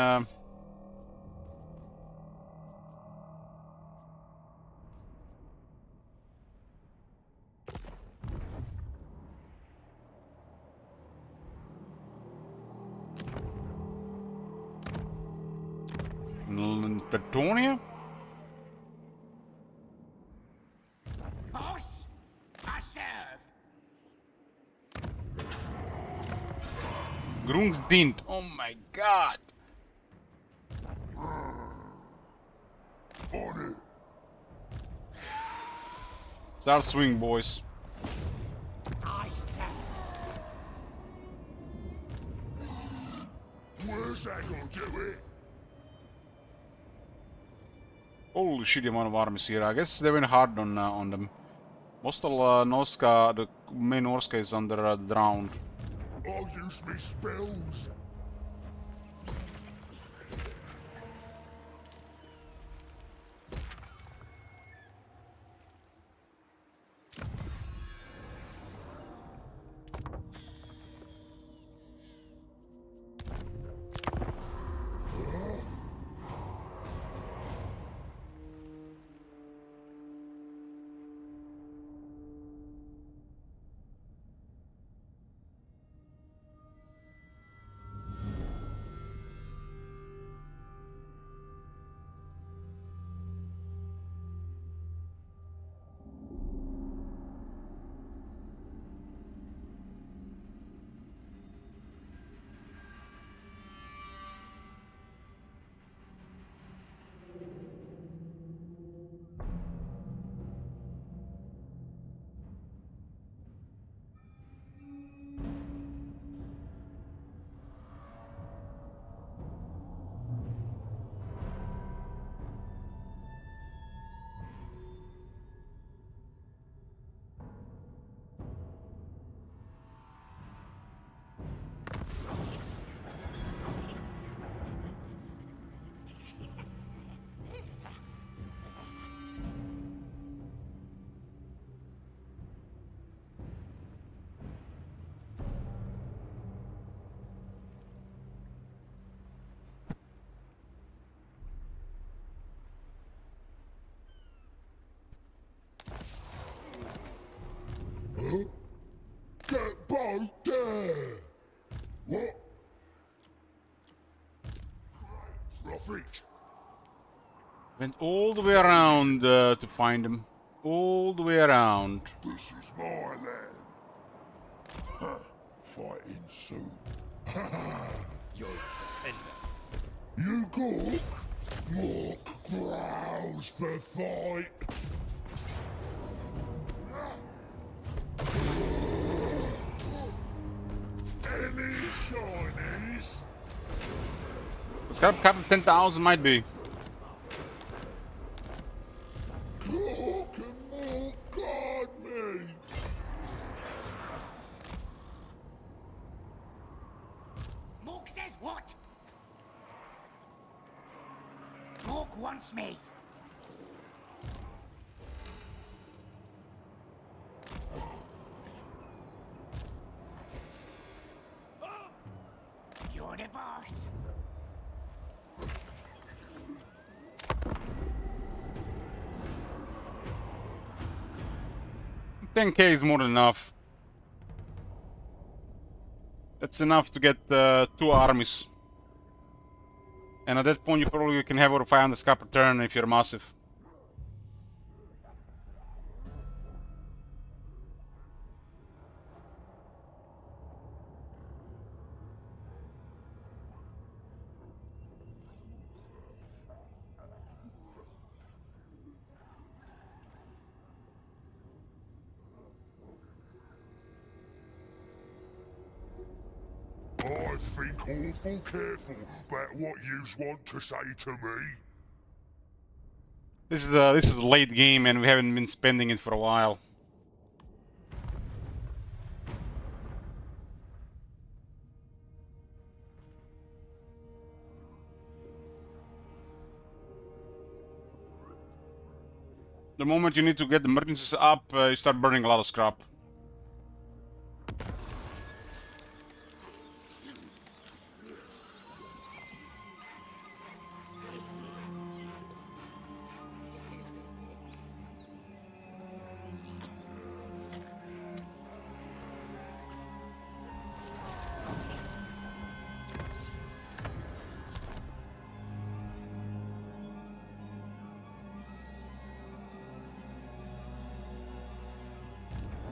Bretonia? Boss, I serve. Grungsdient. Oh my god. On it. Start swing, boys. I serve. Where's that gonna do it? Holy shit, the amount of armies here. I guess they went hard on them. Most of Norska, the main Norska is under drowned. I'll use me spells. Don't dare! What? Prophet! Went all the way around to find him. All the way around. This is my land. Huh. Fighting soon. You're a pretender. You gawk? Mork growls for fight. Any shinies? It's got a couple 10,000 might be. Gawk and Mork guard me. Mork says what? Mork wants me. You're the boss. 10k is more than enough. That's enough to get 2 armies. And at that point you probably can have over 500 scrap per turn if you're massive. I think awful careful about what yous want to say to me. This is late game and we haven't been spending it for a while. The moment you need to get the emergencies up, you start burning a lot of scrap.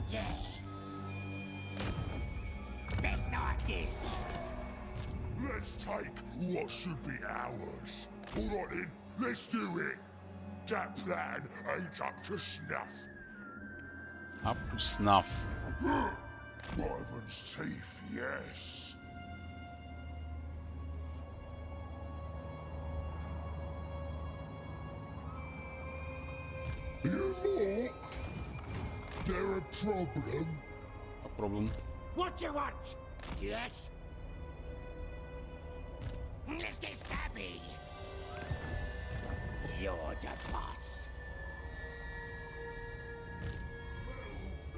Yeah. Let's start this. Let's take what should be ours. Alright then, let's do it. That plan ain't up to snuff. Up to snuff. Wyvern's teeth, yes. You look. There a problem? No problem. What you want? Yes? Let's get stabby. You're the boss.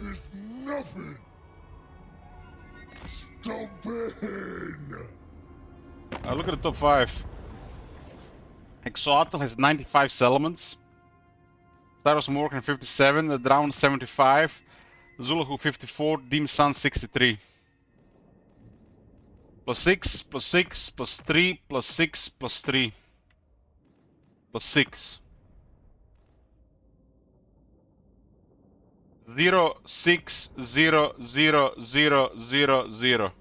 It's nothing. Stop in. Look at the top 5. Exoatl has 95 settlements. Staros Morgan 57, the Drown 75, Zuluhu 54, Dim Sun 63. Plus 6, plus 6, plus 3, plus 6, plus 3. Plus 6. 0, 6, 0, 0, 0, 0, 0.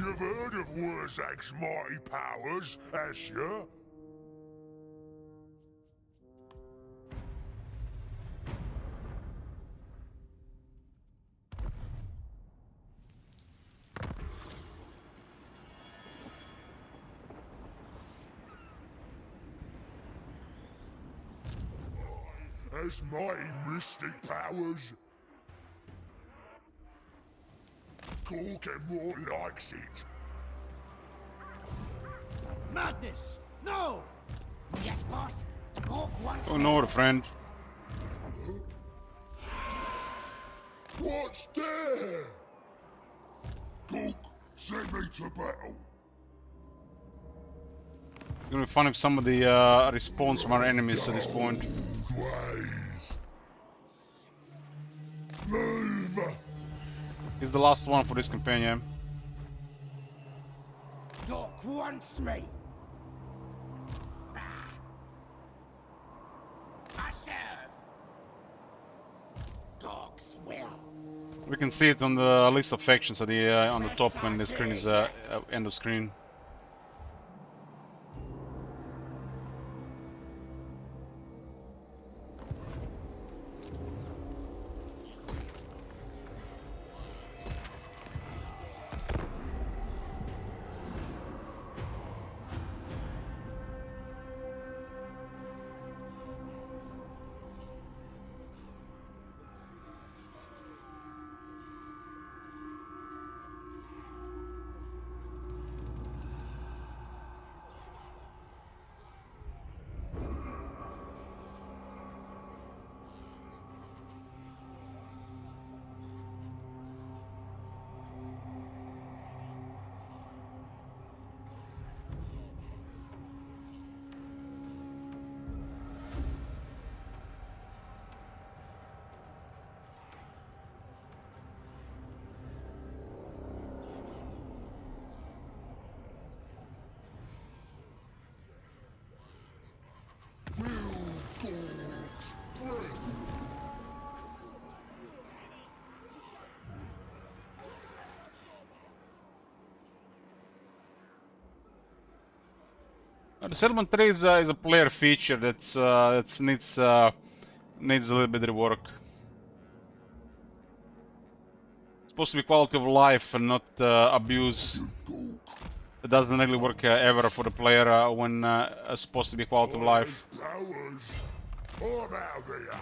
You've heard of Wurzag's mighty powers, has you? Has mighty mystic powers? Gork more likes it. Madness! No! Yes, boss. Gork wants Oh no, friend. What's there? Gork, send me to battle. It's gonna be fun if some of the response from our enemies at this point. Ways. Move! He's the last one for this campaign, yeah. Gork wants me. I serve. Gork's will. We can see it on the list of factions at the on the top when the screen is end of screen. The settlement tree is a player feature that's needs a little bit of work. It's supposed to be quality of life and not abuse. It doesn't really work ever for the player when it's supposed to be quality of life. Powers. I'm out there.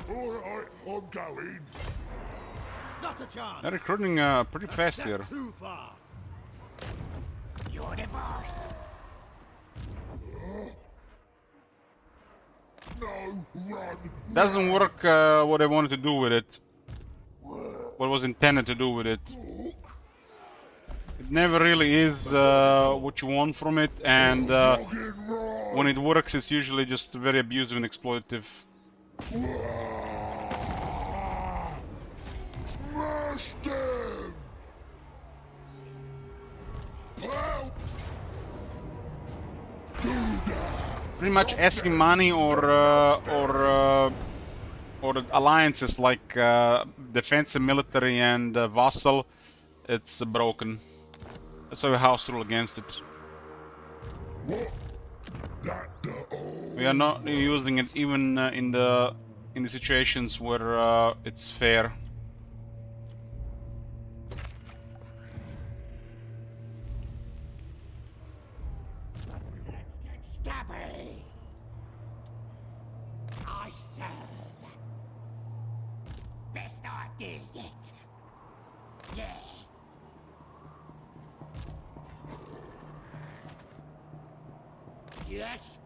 Alright, I'm going. Not a chance! They're recruiting pretty fast here. Too far! You're the boss. No, run. Doesn't work what I wanted to do with it. What was intended to do with it. It never really is what you want from it, and when it works, it's usually just very abusive and exploitative. Smash them! Pow! Pretty much asking money or alliances like defensive military and vassal, it's broken. That's our house rule against it. What? That We are not using it even in the situations where it's fair. Stabby. I serve. Best idea yet. Yeah. Yes.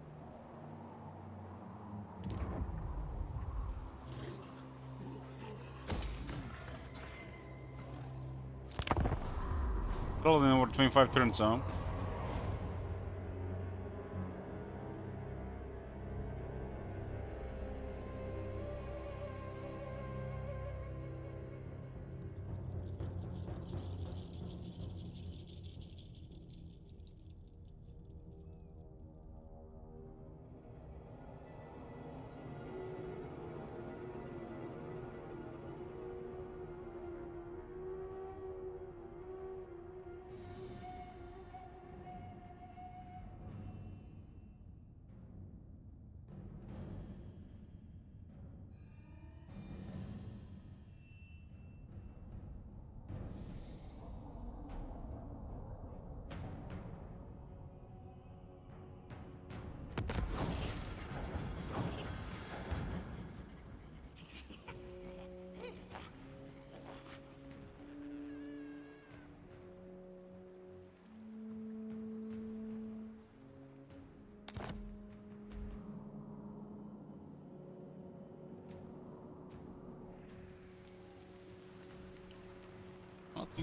Probably over 25 turns, huh?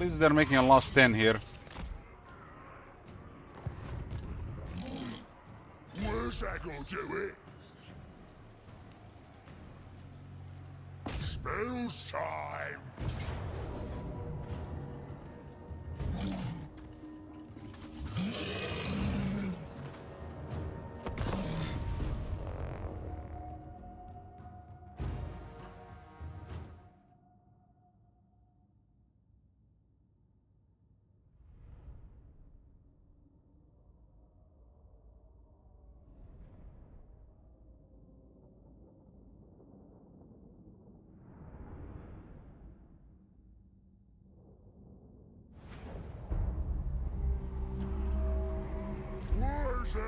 least they're making a last stand here. Where's that gonna do it? Spells time! Where's he?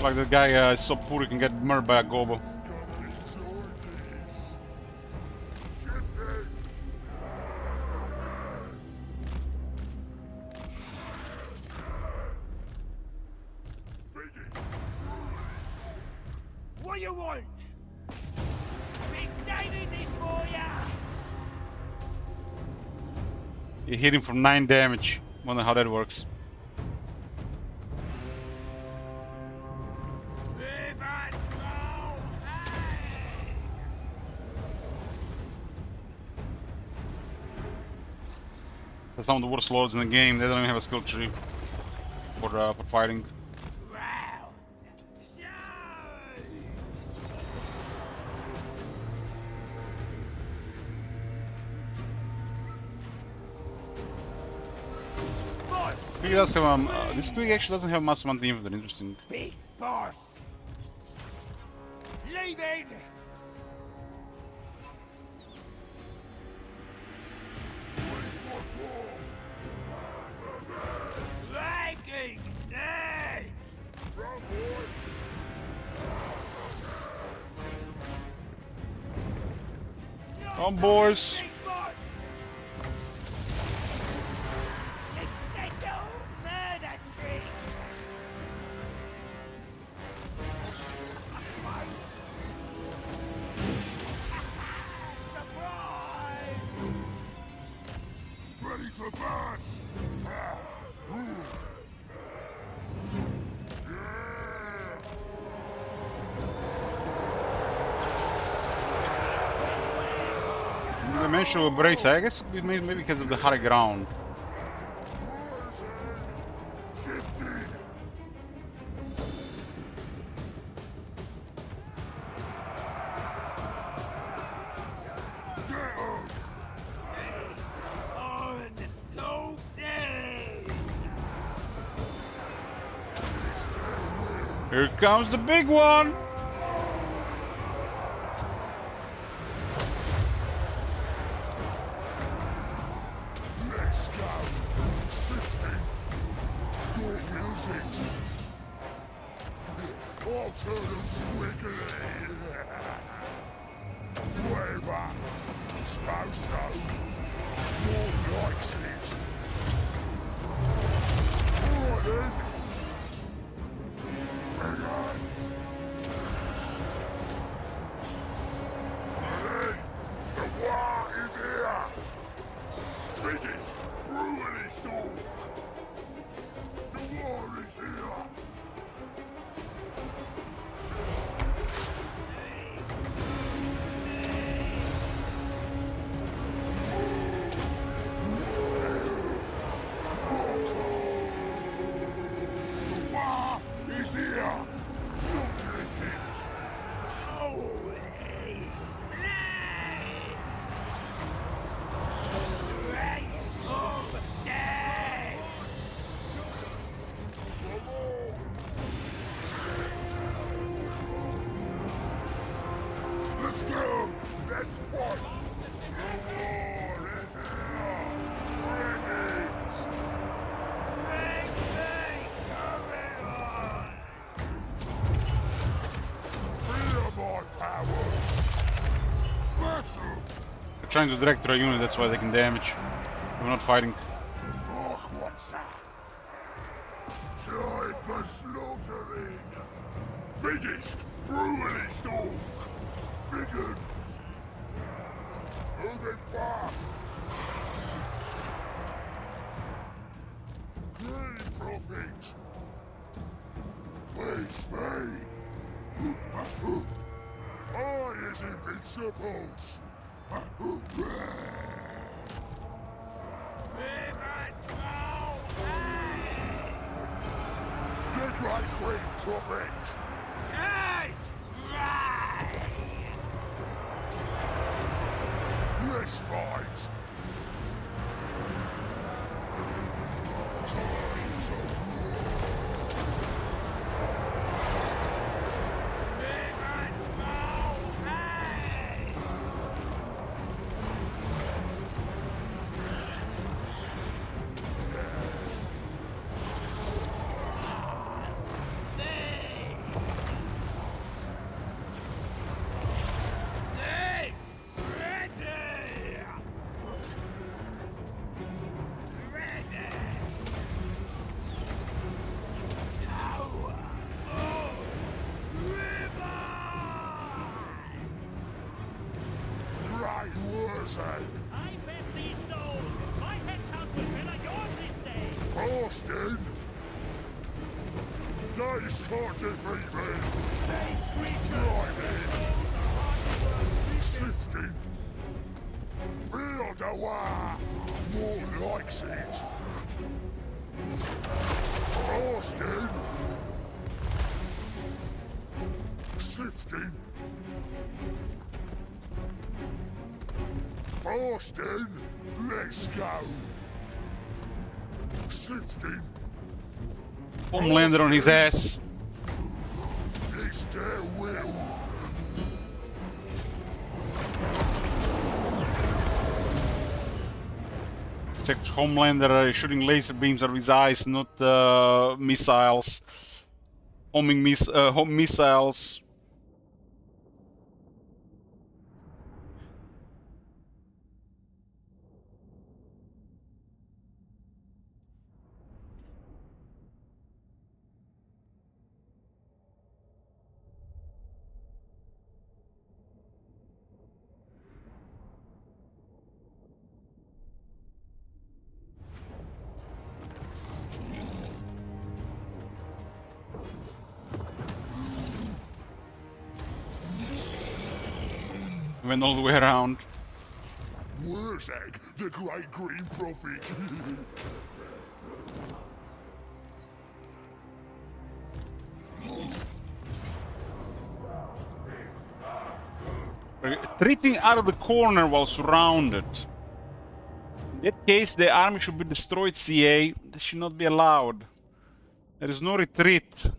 Like the guy is so poor he can get murdered by a gobo. Come and enjoy this. Shifting! Biggie! What you want? Been saving this for ya! You hit him for 9 damage. Wonder how that works. They're some of the worst lords in the game. They don't even have a skill tree for fighting. Squeak does have this Squeak actually doesn't have mass amount of inventory. Interesting. Big boss! Leaving! Ranking next! Come, boys. Big boss! A special murder trick! Surprise! Ready to burn! The mention of brace, I guess maybe because of the high ground. Shifting! Get him! On no day! Here comes the big one. Let's go! Shifting! Your will's it! I'll turn them squiggly! Whatever! Suppose so! More likes it! Alright then! Bring it! Ready? The war is here! Biggie, ruin it all! The war is here! The war is here! Something hits! Let's go! Let's fight! The war is here! Bring it! Feel my powers! Battle! They're trying to direct their unit, that's why they can damage. We're not fighting. Look what's that! Time for slaughtering! Biggest, brutalist dog! Biggins! Moving fast! Green Prophet! Face me! I is invincibles! The Great Green Prophet! Let's fight! Time to war! Great Wurzag! I bet these souls. My head count will better yours this day. Austin! Days can't defeat me! These creatures. Driving! Sifting! Feel the war! More likes it! Austin! Sifting! Austin! Let's go! Sifting! Homelander on his ass. It's their will! Check Homelander shooting laser beams out of his eyes, not missiles. Homing missiles. Went all the way around. Wurzag, the Great Green Prophet! Retreating out of the corner while surrounded. In that case, the army should be destroyed, CA. They should not be allowed. There is no retreat.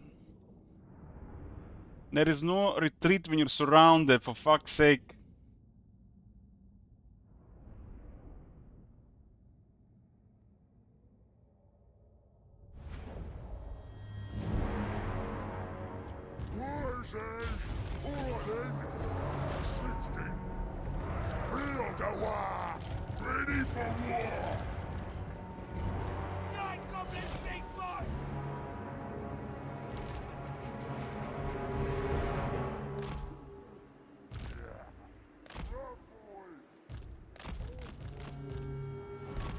There is no retreat when you're surrounded, for fuck's sake. Wurzag! Alright then! Sifting! Feel the war! Ready for war! Night Goblin Big Boss.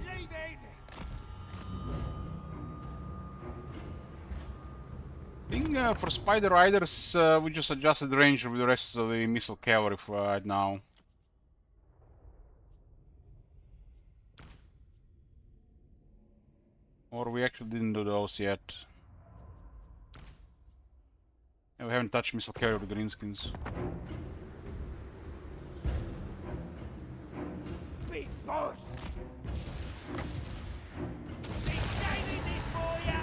Leaving. I think for Spider Riders, we just adjusted the range with the rest of the missile cavalry for right now. Or we actually didn't do those yet. And we haven't touched missile cavalry with the greenskins. Big Boss. He's saving this for ya.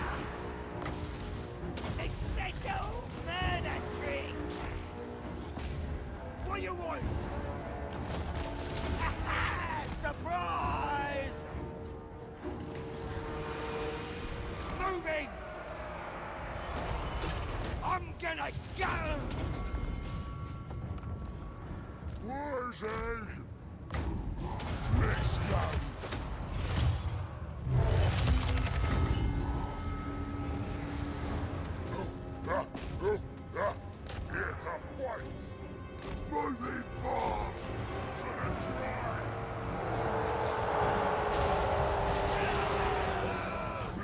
A special murder trick. What do you want? Surprise! Moving! I'm gonna go! Wurzag! Let's go!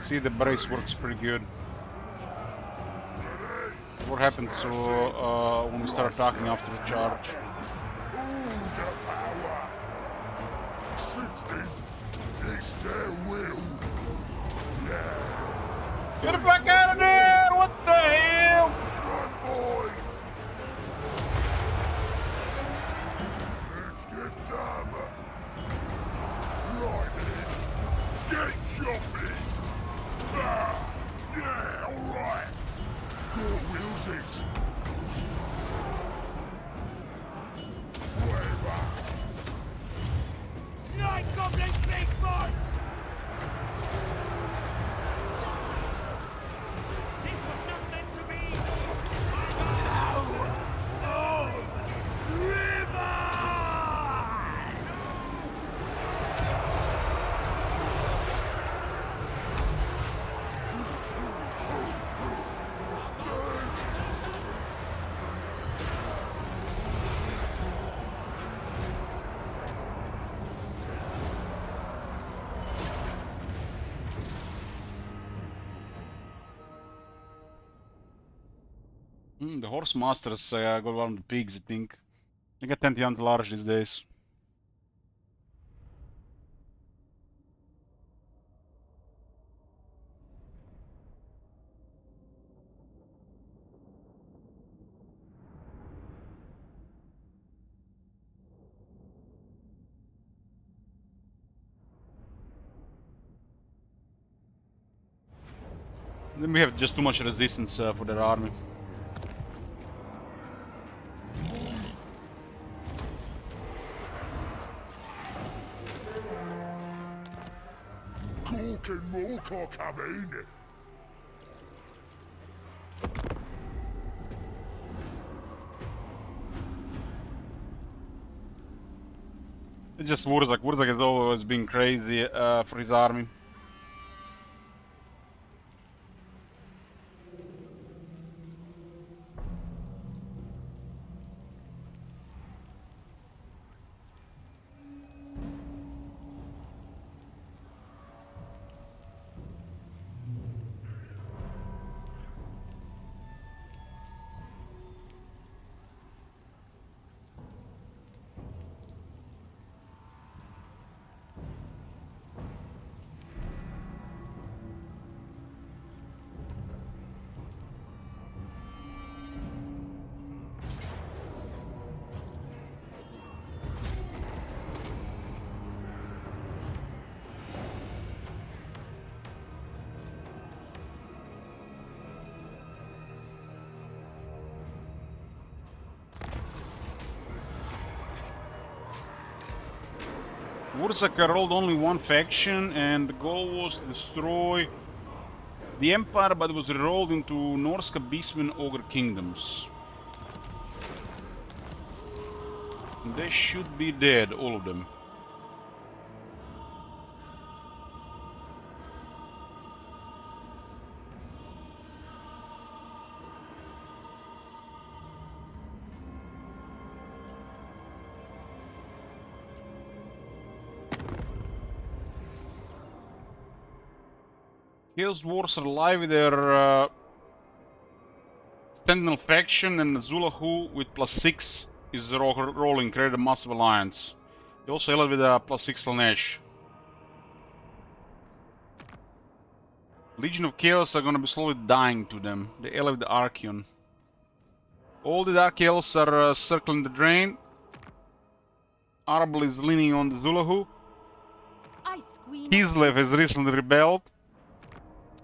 see the brace works pretty good. What happens when we start attacking after the charge? All the power. Sifting is their will. Get the fuck out of there! What the hell? Run, boys. Let's get some. Right in. Get choppy. Ah, yeah, all right. Your will's it. Whatever. Night Goblin Big Boss! This was not meant to be! River! The horse masters got one of the pigs, I think. I get 10 to large these days. Then we have just too much resistance for their army. Cork and Morcar coming. It's just Wurzak. Wurzak has always been crazy for his army. Wurzak rolled only one faction, and the goal was to destroy the Empire, but it was rolled into Norska Beastmen Ogre Kingdoms. And they should be dead, all of them. Chaos Dwarves are alive with their Sentinel faction, and Zulahu with +6 is rolling, create a massive alliance. They also allied with a +6 Slanesh. Legion of Chaos are gonna be slowly dying to them. They allied with the Archeon. All the Dark Elves are circling the drain. Arbel is leaning on the Zulahu. Kislev has recently rebelled.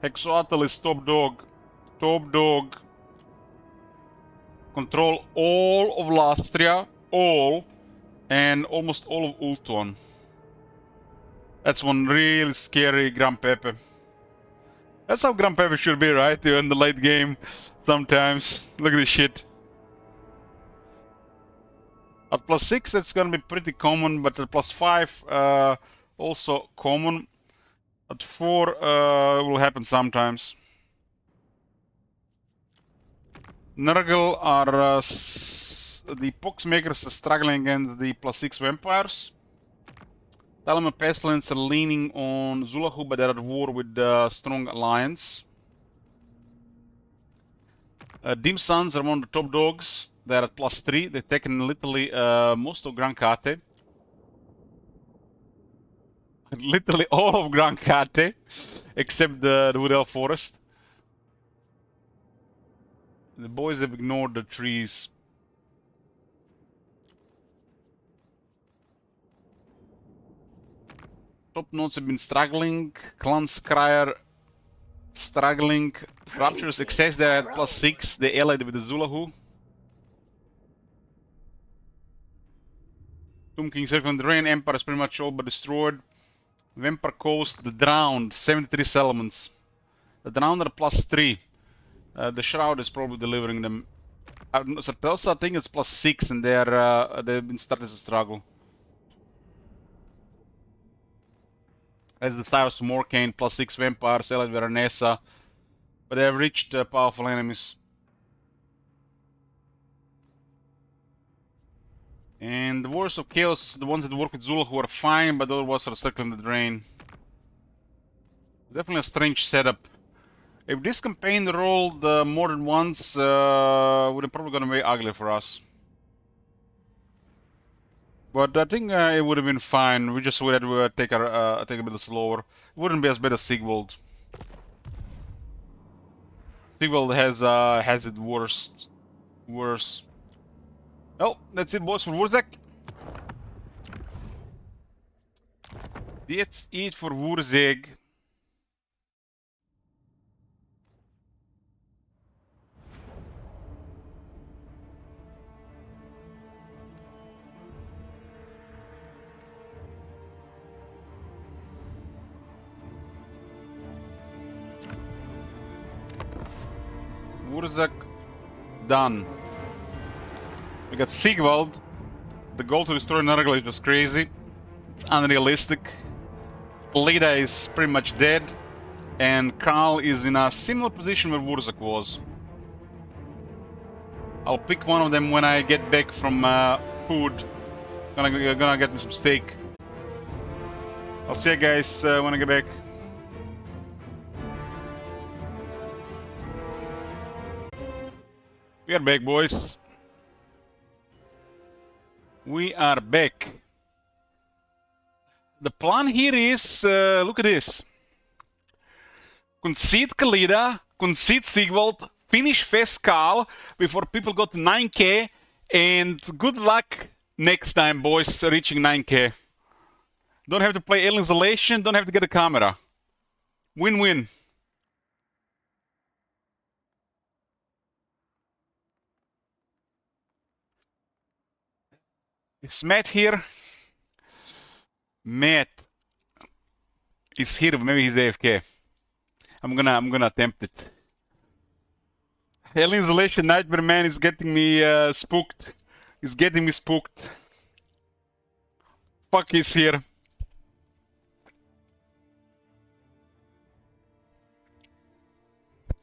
Hexoatl is top dog. Top dog. Control all of Lastria. All. And almost all of Ultuan. That's one really scary Grandpepe. That's how Grandpepe should be, right? You're in the late game sometimes. Look at this shit. At +6 it's gonna be pretty common, but at +5 also common. At 4 will happen sometimes. Nurgle are the Poxmakers are struggling against the +6 vampires. Talon and Pestilence are leaning on Zulahu, but they're at war with Strong Alliance. Dim Suns are one of the top dogs. They're at +3. They've taken literally most of Gran Kate. Literally all of Gran Kate, except the Wood Elf Forest. The boys have ignored the trees. Top notes have been struggling. Clan Scryer struggling. Rapture Success, they're at +6. They allied with the Zulahu. Tomb King Circle and the Rain Empire is pretty much all but destroyed. Vampire Coast, the Drowned, 73 settlements. The Drowned are +3. The Shroud is probably delivering them. Sartosa, I think it's +6, and they've been starting to struggle. As the Cyrus Morcane, +6 Vampires, allied with Veranessa. But they have reached powerful enemies. And the Warriors of Chaos, the ones that work with Zulahu are fine, but the other ones are circling the drain. It's definitely a strange setup. If this campaign rolled more than once, would have probably gonna be ugly for us. But I think it would have been fine. We just would have to take a bit slower. It wouldn't be as bad as Sigvald. Sigvald has it worse. Well, that's it, boys, for Wurzek. That's it for Wurzeg. Wurzek done. We got Sigvald. The goal to destroy Nurgle was crazy. It's unrealistic. Lida is pretty much dead. And Karl is in a similar position where Wurzek was. I'll pick one of them when I get back from food. Gonna get me some steak. I'll see you guys when I get back. We are back, boys. We are back. The plan here is, look at this. Concede Khalida, concede Sigvald, finish Feskal before people go to 9k, and good luck next time, boys, reaching 9k. Don't have to play Alien Isolation, don't have to get a camera. Win-win. Is Matt here? Matt is here, but maybe he's AFK. I'm gonna attempt it. Alien Relation Nightmare Man is getting me spooked. He's getting me spooked. Fuck, he's here.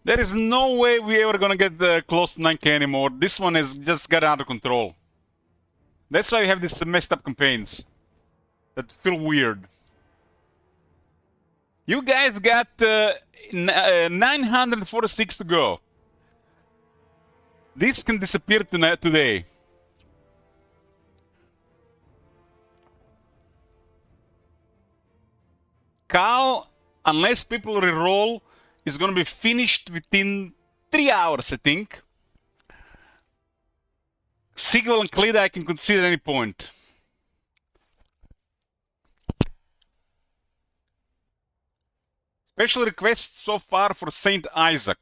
There is no way we ever gonna get close to 9k anymore. This one has just got out of control. That's why we have these messed up campaigns that feel weird. You guys got 946 to go. This can disappear today. Cal, unless people reroll, is going to be finished within 3 hours, I think. Sigvald and Khalida I can consider at any point. Special request so far for Saint Isaac.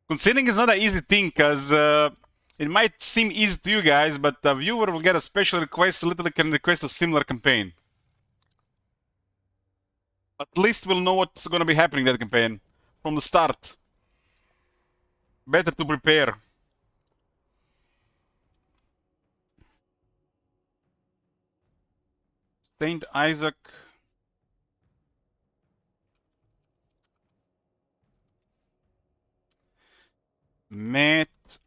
Considering it's not an easy thing, because it might seem easy to you guys, but a viewer will get a special request, literally can request a similar campaign. At least we'll know what's going to be happening in that campaign from the start. Better to prepare. Saint Isaac. Matt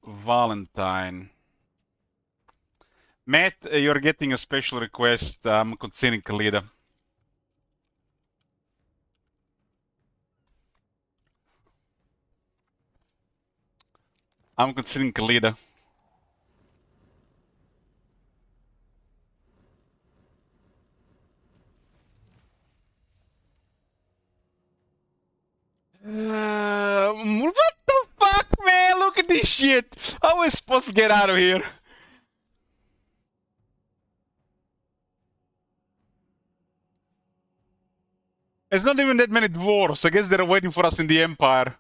Valentine. Matt, you're getting a special request. I'm considering Khalida. I'm considering Khalida. What the fuck, man? Look at this shit. How are we supposed to get out of here? There's not even that many dwarves. I guess they're waiting for us in the Empire.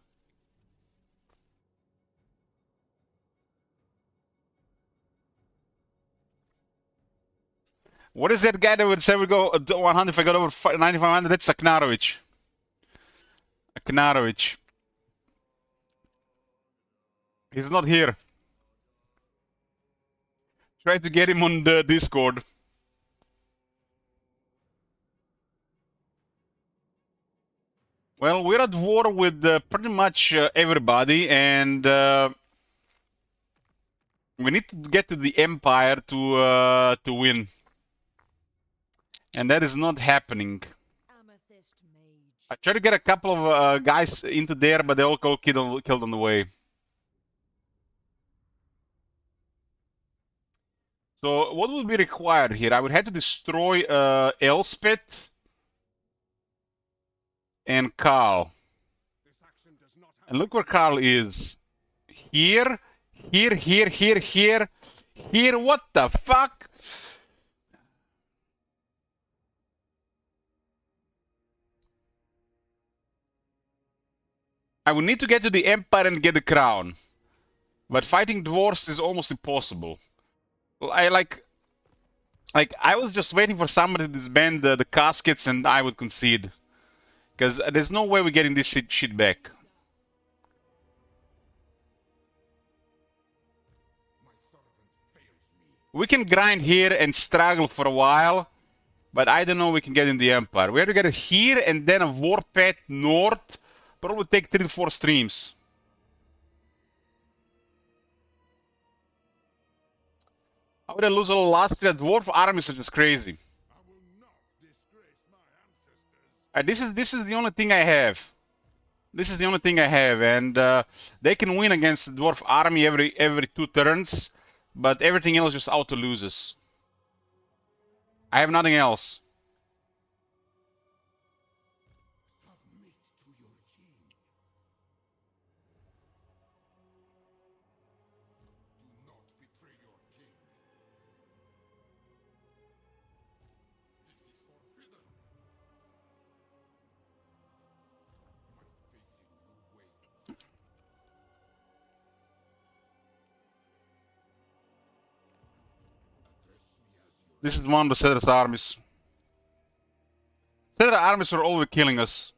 What is that guy that would say we go 100 if I got over 9500? That's Aknarovich. Aknarovich. He's not here. Try to get him on the Discord. Well, we're at war with pretty much everybody, and we need to get to the Empire to win. And that is not happening. I tried to get a couple of guys into there, but they all got killed on the way. So what would be required here? I would have to destroy Elspeth and Carl. And look where Carl is. Here, here, here, here, here, here. What the fuck? I would need to get to the Empire and get the crown. But fighting dwarves is almost impossible. I was just waiting for somebody to disband the caskets and I would concede. Because there's no way we're getting this shit back. We can grind here and struggle for a while, but I don't know we can get in the Empire. We have to get it here and then a warpath north. Probably take 3 to 4 streams. How would I lose all last year? Dwarf armies are just crazy. This is the only thing I have. This is the only thing I have, and they can win against the dwarf army every 2 turns, but everything else just auto loses. I have nothing else. This is one of the Cedrus armies. Cedrus armies are always killing us.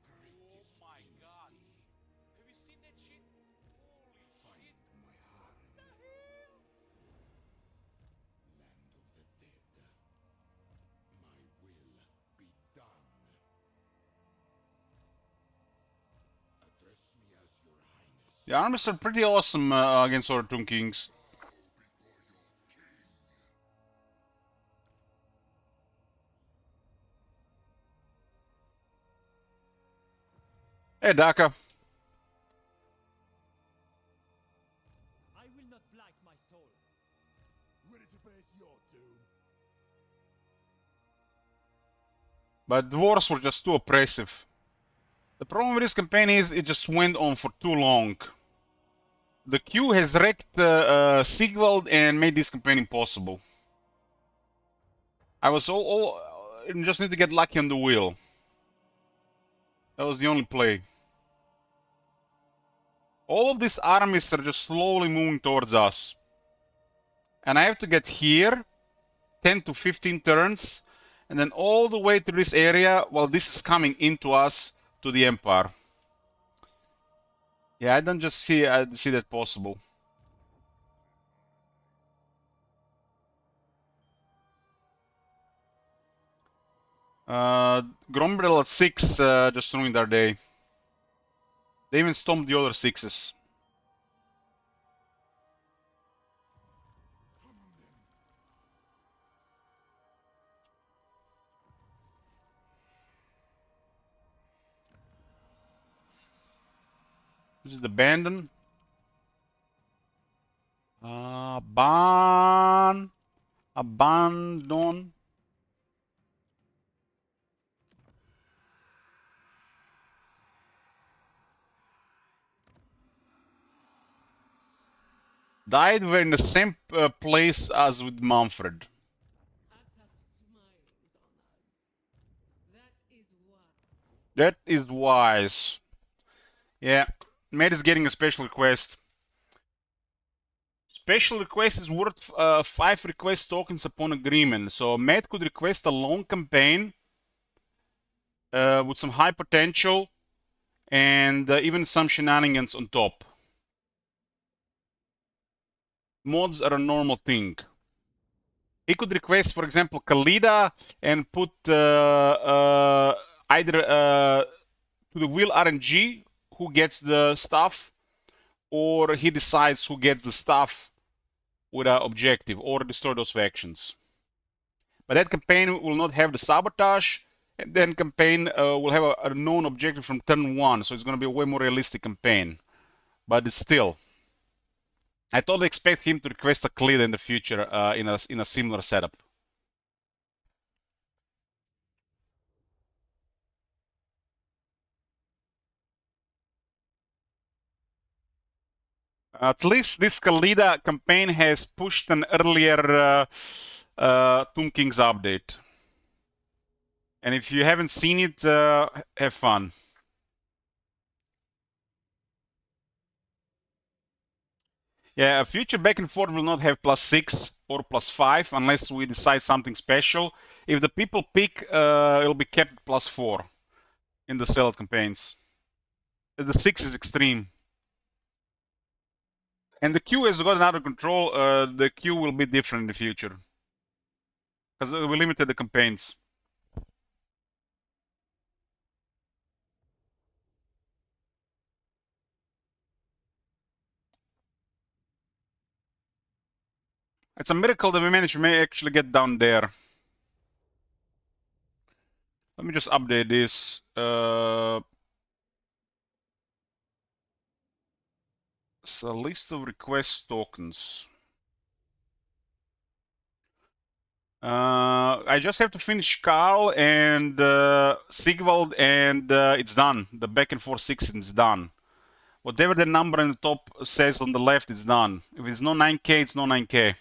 Oh my god. Have you seen that shit? Holy shit. What the hell? The armies are pretty awesome against our Tomb Kings. Hey, Daka. I will not blight my soul. Ready to face your doom. But dwarves were just too oppressive. The problem with this campaign is it just went on for too long. The queue has wrecked Sigvald and made this campaign impossible. I was just need to get lucky on the wheel. That was the only play. All of these armies are just slowly moving towards us. And I have to get here 10 to 15 turns and then all the way to this area while this is coming into us to the Empire. Yeah, I don't just see that possible. Grombrel at 6 just ruined our day. They even stomped the other 6s. Is it abandon? Ban. Abandon. Died were in the same place as with Manfred. That is wise. Yeah, Matt is getting a special request. Special request is worth 5 request tokens upon agreement. So Matt could request a long campaign with some high potential and even some shenanigans on top. Mods are a normal thing. He could request, for example, Khalida and put either to the wheel RNG who gets the stuff, or he decides who gets the stuff with an objective, or destroy those factions. But that campaign will not have the sabotage, and then campaign will have a known objective from turn 1, so it's going to be a way more realistic campaign. But it's still, I totally expect him to request a Khalida in the future in a similar setup. At least this Khalida campaign has pushed an earlier Tomb Kings update. And if you haven't seen it, have fun. Yeah, a future back and forth will not have +6 or +5 unless we decide something special. If the people pick, it'll be kept +4 in the sellout campaigns. The 6 is extreme. And the queue has gotten out of control. The queue will be different in the future. Because we limited the campaigns. It's a miracle that we managed to actually get down there. Let me just update this. It's a list of request tokens. I just have to finish Karl and Sigvald, and it's done. The back and forth 6 is done. Whatever the number in the top says on the left, it's done. If it's no 9k, it's no 9k.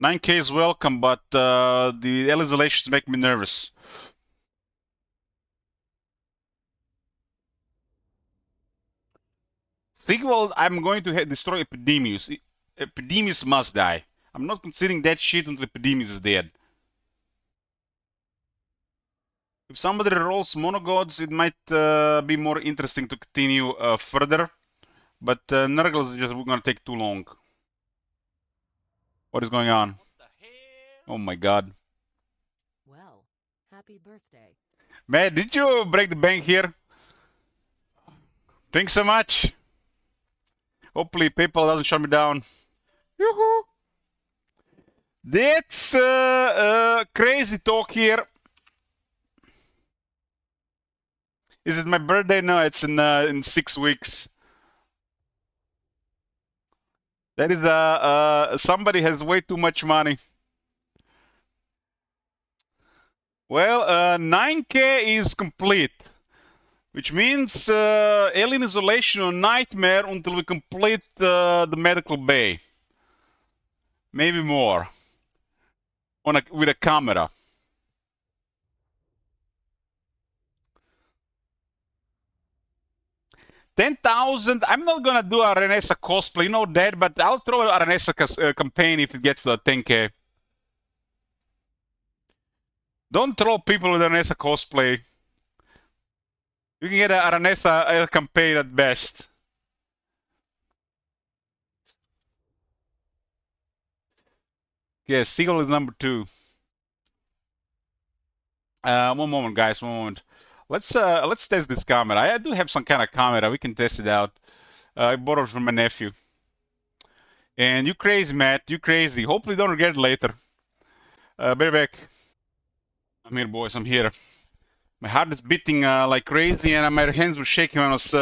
9k is welcome, but the isolations make me nervous. Sigvald, I'm going to destroy Epidemius. Epidemius must die. I'm not considering that shit until Epidemius is dead. If somebody rolls monogods, it might be more interesting to continue further. But Nurgle is just going to take too long. What is going on? What the hell? Oh my god. Well, happy birthday. Man, did you break the bank here? Thanks so much. Hopefully PayPal doesn't shut me down. Yoo-hoo! That's crazy talk here. Is it my birthday? No, it's in 6 weeks. That is somebody has way too much money. Well, 9k is complete, which means alien isolation or nightmare until we complete the medical bay. Maybe more. With a camera. $10,000. I'm not gonna do a Renessa cosplay, you know that, but I'll throw a Renessa campaign if it gets to 10k. Don't troll people with a Renessa cosplay. You can get a Renessa campaign at best. Yes, Seagull is number 2. One moment, guys. One moment. Let's test this camera. I do have some kind of camera. We can test it out. I borrowed it from my nephew. And you crazy, Matt. You crazy. Hopefully don't regret it later. Be back. I'm here, boys. I'm here. My heart is beating like crazy, and my hands were shaking when I was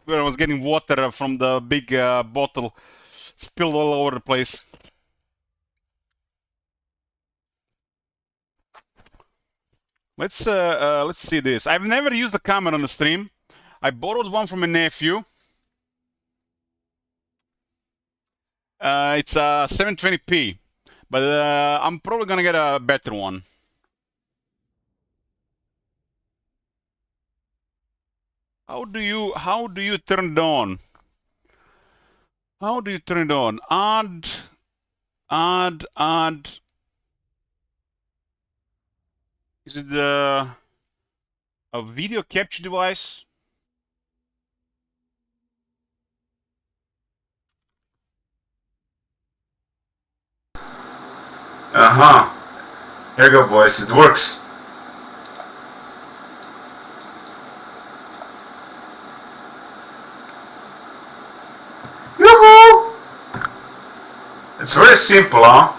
where I was getting water from the big bottle spilled all over the place. Let's see this. I've never used the camera on the stream. I borrowed one from a nephew. It's a 720p, but I'm probably gonna get a better one. How do you turn it on? How do you turn it on? Add. Is it a video capture device? Here you go, boys. It works. Yoo-hoo! It's very simple, huh?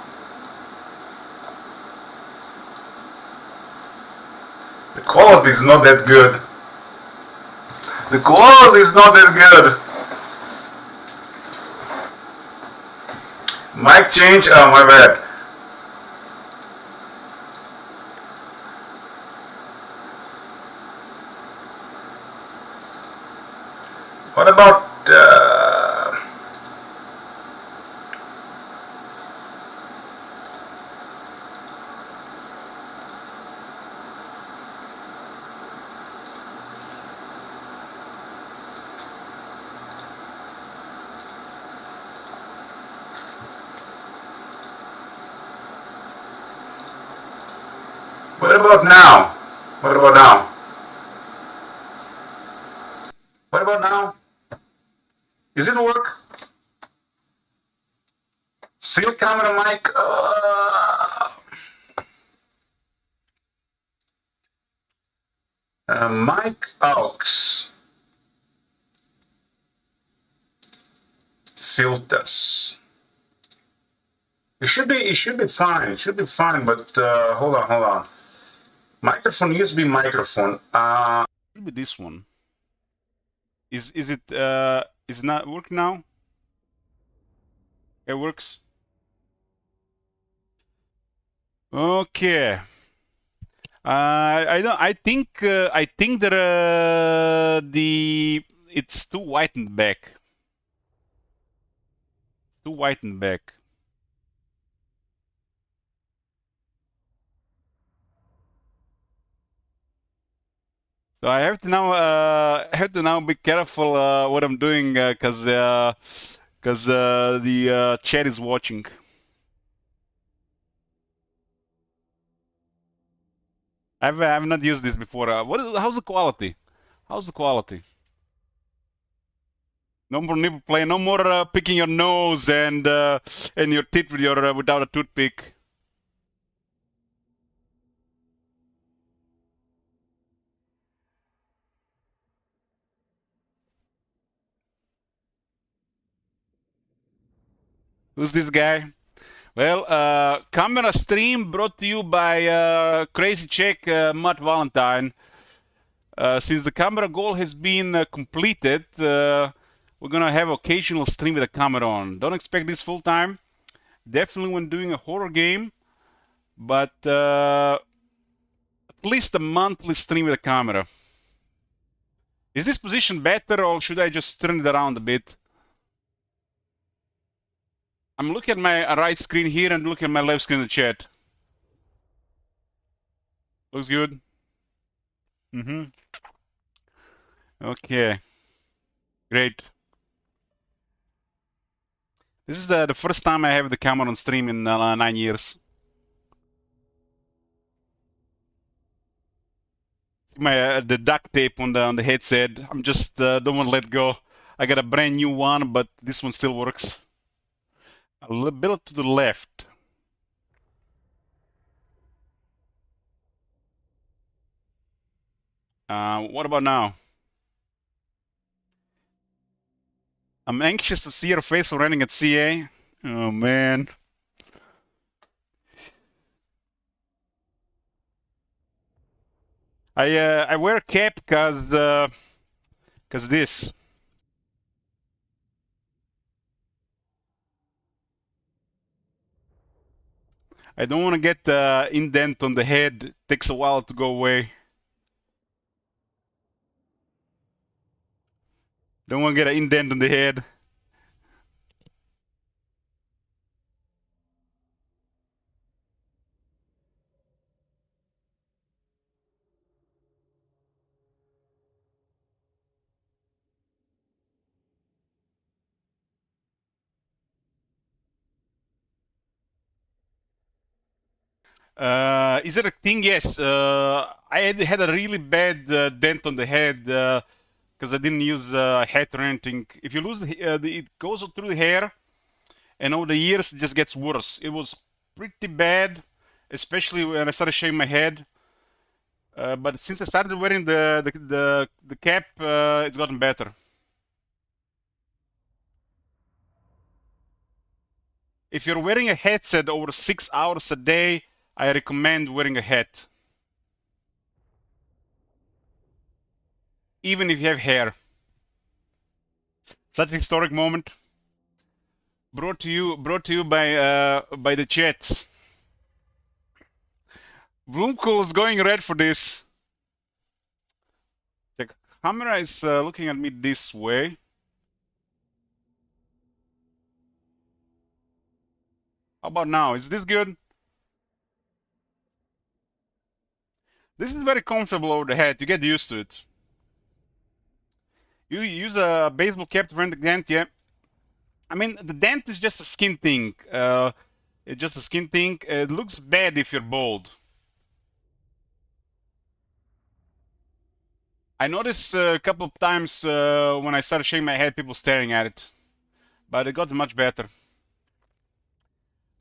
The quality is not that good. The quality is not that good. Mic change? Oh, my bad. What about what about now? What about now? What about now? Is it work? Still camera mic. Mic aux. Filters. It should be fine. It should be fine. But hold on. Microphone, USB microphone. Should be this one. Is it not working now? It works. Okay. I think that it's too white in the back. Too white in the back. So I have to now be careful what I'm doing because the chat is watching. I've not used this before. How's the quality? How's the quality? No more nipple play. No more picking your nose and your teeth with your without a toothpick. Who's this guy? Well, camera stream brought to you by Crazy Czech Matt Valentine. Since the camera goal has been completed, we're gonna have occasional stream with the camera on. Don't expect this full time. Definitely when doing a horror game, but at least a monthly stream with the camera. Is this position better, or should I just turn it around a bit? I'm looking at my right screen here and looking at my left screen in the chat. Looks good. Okay. Great. This is the first time I have the camera on stream in 9 years. See my the duct tape on the headset. I'm just don't want to let go. I got a brand new one, but this one still works. A little bit to the left. What about now? I'm anxious to see your face running at CA. Oh man. I wear a cap cause this. I don't want to get indent on the head. It takes a while to go away. Don't want to get an indent on the head. Is it a thing? Yes. I had a really bad dent on the head because I didn't use a hat or anything. If you lose it goes through the hair, and over the years it just gets worse. It was pretty bad, especially when I started shaving my head. But since I started wearing the cap, it's gotten better. If you're wearing a headset over 6 hours a day, I recommend wearing a hat. Even if you have hair. Such a historic moment. Brought to you by the chats. Bloomcool is going red for this. The camera is looking at me this way. How about now? Is this good? This is very comfortable over the head. You get used to it. You use a baseball cap to prevent the dent, yeah. I mean, the dent is just a skin thing. It's just a skin thing. It looks bad if you're bald. I noticed a couple of times when I started shaving my head, people staring at it. But it got much better.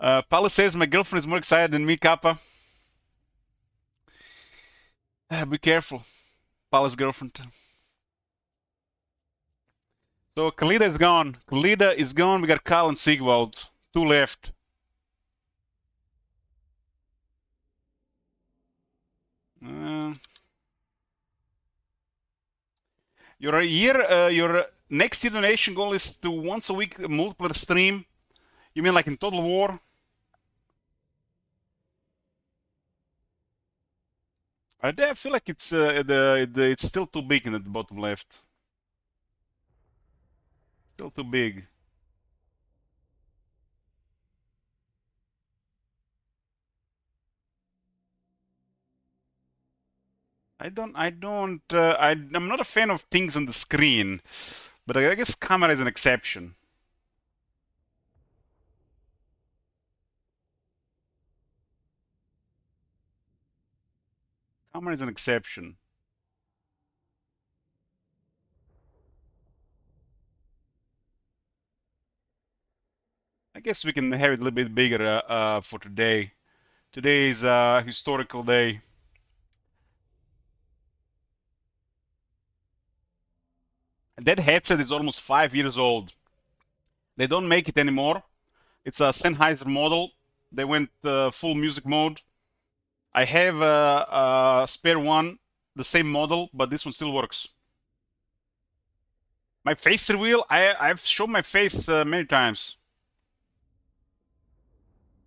Paula says, my girlfriend is more excited than me, Kappa. Be careful. Paula's girlfriend. So Kalida is gone. Kalida is gone. We got Kyle and Sigvald. 2 left. Your next year donation goal is to once a week multiplayer stream. You mean like in Total War? I feel like it's it's still too big in the bottom left. Still too big. I'm not a fan of things on the screen, but I guess camera is an exception. Camera is an exception. I guess we can have it a little bit bigger for today. Today is a historical day. That headset is almost 5 years old. They don't make it anymore. It's a Sennheiser model. They went full music mode. I have a spare one, the same model, but this one still works. My face reveal, I've shown my face many times.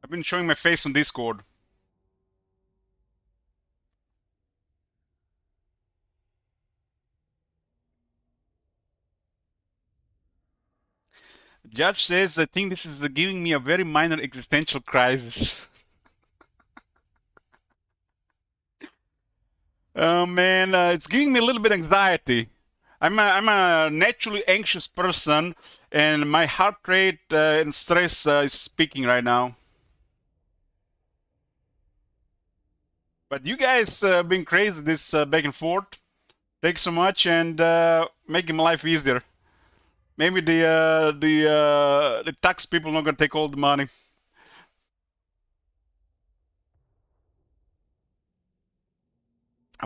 I've been showing my face on Discord. Judge says, I think this is giving me a very minor existential crisis. Oh man, it's giving me a little bit of anxiety. I'm a naturally anxious person, and my heart rate and stress is speaking right now. But you guys been crazy this back and forth. Thanks so much, and making my life easier. Maybe the tax people are not gonna take all the money.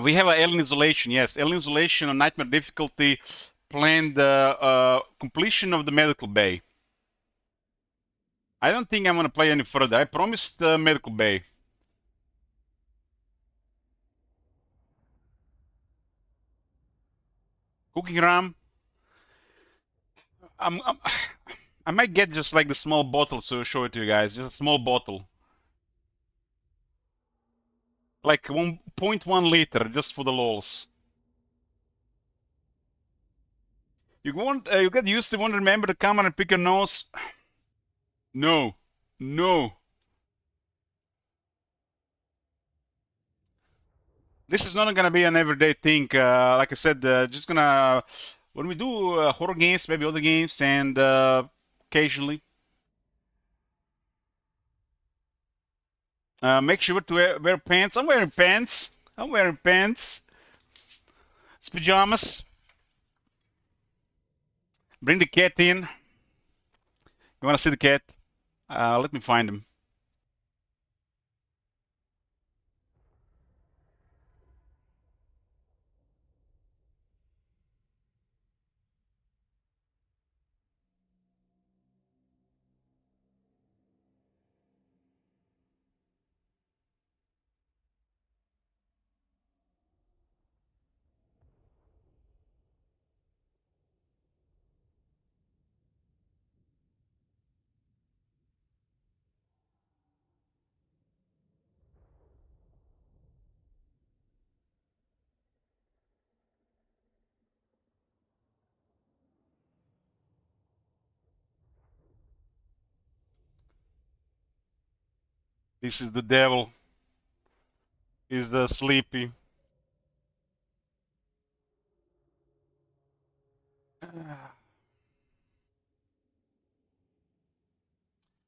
We have an Alien Isolation, yes. Alien Isolation on Nightmare difficulty, planned completion of the medical bay. I don't think I'm gonna play any further. I promised medical bay. Cooking ram. I might get just like the small bottle to show it to you guys. Just a small bottle. Like 1.1 liter, just for the lols. You get used to won't remember to come and pick your nose. No. No. This is not gonna be an everyday thing. Like I said, just gonna when we do horror games, maybe other games, and occasionally. Make sure to wear pants. I'm wearing pants. I'm wearing pants. It's pajamas. Bring the cat in. You wanna see the cat? Let me find him. This is the devil. He's the sleepy.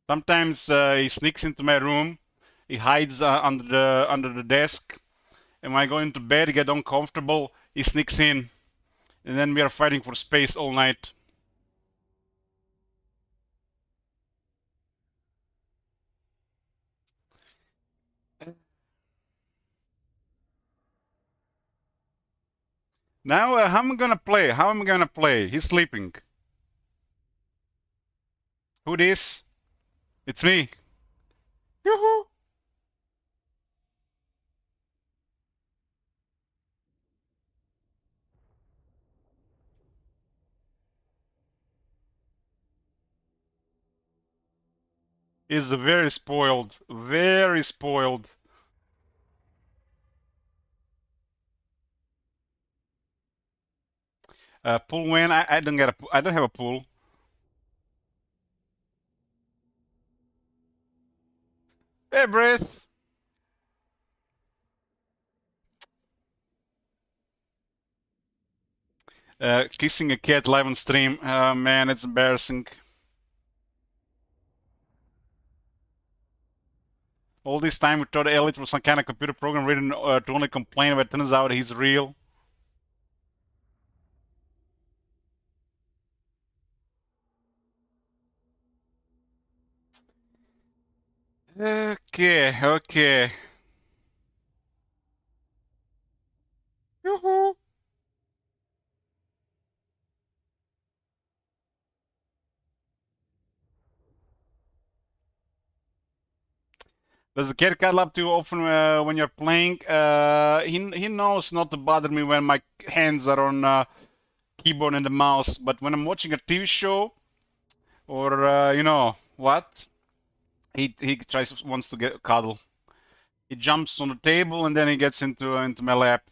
Sometimes he sneaks into my room. He hides under the desk. And when I go into bed, get uncomfortable, he sneaks in. And then we are fighting for space all night. Now, how am I gonna play? How am I gonna play? He's sleeping. Who this? It's me. Yoo-hoo! He's very spoiled. Very spoiled. Pool when? I don't get I don't have a pool. Hey, Breath. Kissing a cat live on stream. Man, it's embarrassing. All this time we thought Elliot was some kind of computer program written to only complain, but it turns out he's real. Okay, okay. Yoo-hoo! Does the cat cuddle up too often when you're playing? He knows not to bother me when my hands are on keyboard and the mouse, but when I'm watching a TV show or you know what, he wants to get cuddle. He jumps on the table and then he gets into my lap.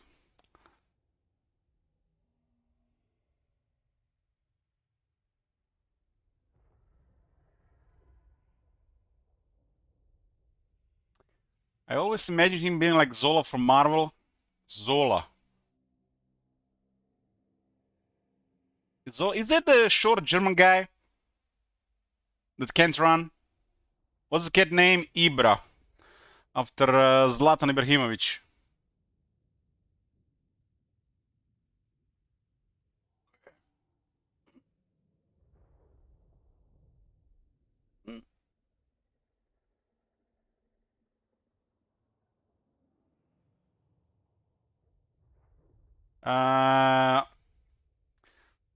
I always imagine him being like Zola from Marvel. Zola. Is that the short German guy that can't run? What's the cat name? Ibra. After Zlatan Ibrahimovic.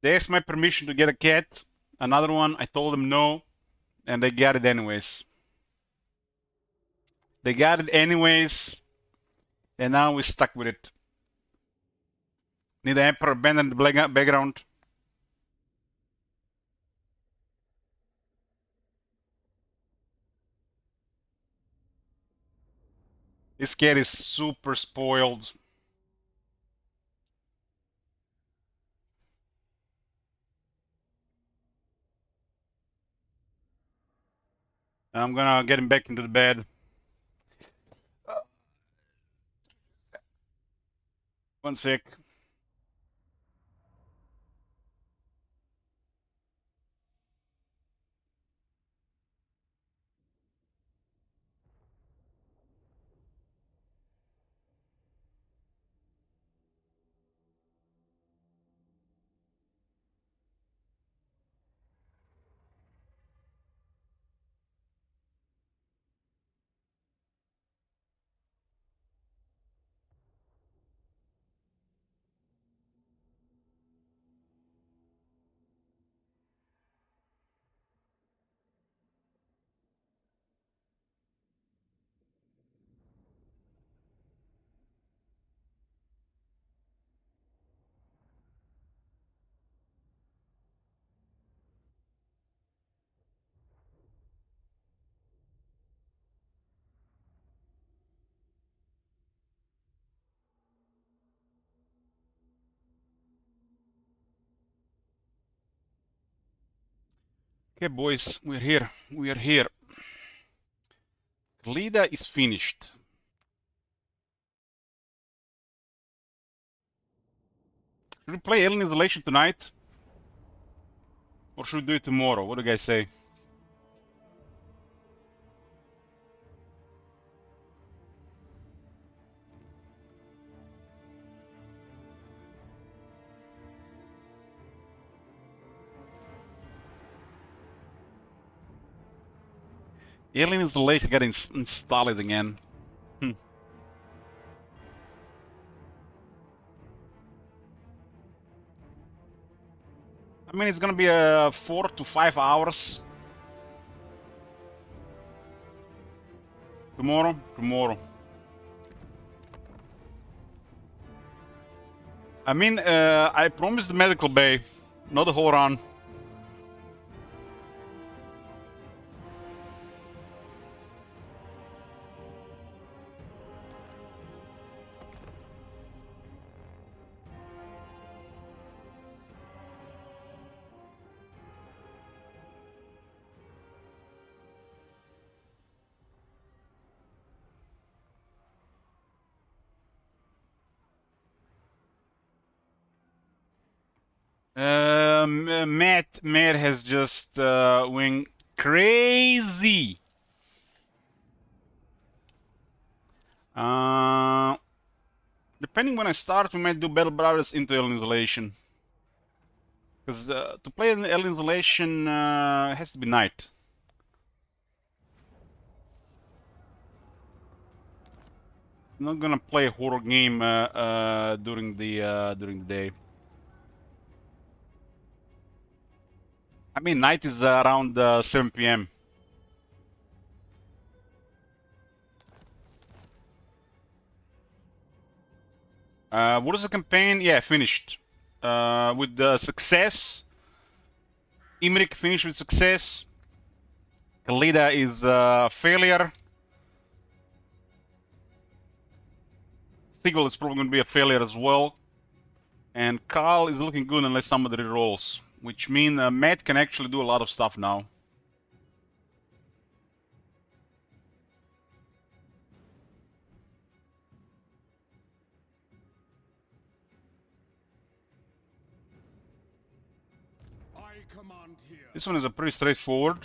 They asked my permission to get a cat. Another one, I told them no, and they got it anyways. They got it anyways, and now we're stuck with it. Need the Emperor abandon the background. This cat is super spoiled. I'm gonna get him back into the bed. One sec. Okay, boys, we're here. We are here. Lida is finished. Should we play Alien Isolation tonight? Or should we do it tomorrow? What do you guys say? Alien Isolation got installed again. I mean, it's gonna be 4 to 5 hours. Tomorrow? Tomorrow. I mean, I promised the medical bay, not the whole run. Matt has just went crazy. Depending when I start, we might do Battle Brothers into Alien Isolation. Because to play in Alien Isolation, it has to be night. I'm not gonna play a horror game during the day. I mean, night is around 7 p.m. What is the campaign? Yeah, finished. With success. Imrik finished with success. Kalida is a failure. Sigil is probably going to be a failure as well. And Carl is looking good unless somebody rolls. Which means Matt can actually do a lot of stuff now. This one is a pretty straightforward.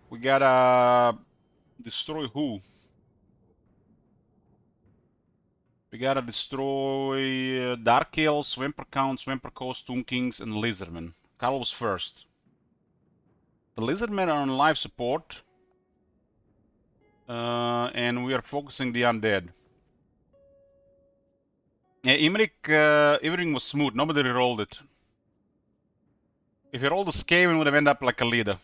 We gotta destroy who? We gotta destroy Dark Elves, Swamper Count, Swamper Coast, Tomb Kings, and Lizardmen. Carl was first. The Lizardmen are on life support. And we are focusing the undead. Yeah, Imrik, everything was smooth. Nobody rolled it. If he rolled a Skaven, would have ended up like a leader.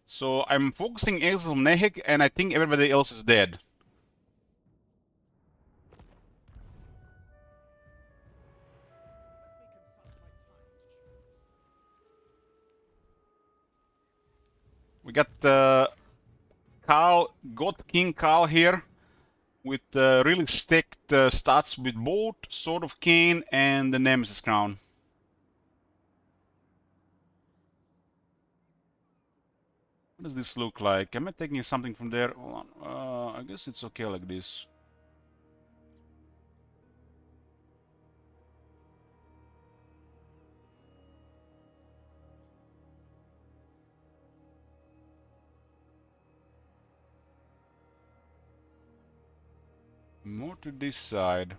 So I'm focusing Ace on Nehek, and I think everybody else is dead. We got God King Carl here with really stacked stats with both Sword of Cain and the Nemesis Crown. What does this look like? Am I taking something from there? Hold on. I guess it's okay like this. More to this side.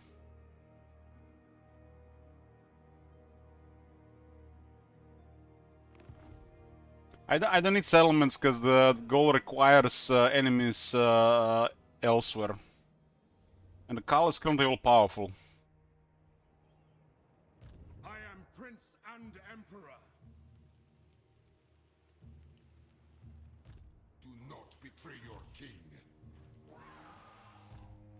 I don't need settlements because the goal requires enemies elsewhere. And the Khal is currently all powerful. I am Prince and Emperor. Do not betray your king.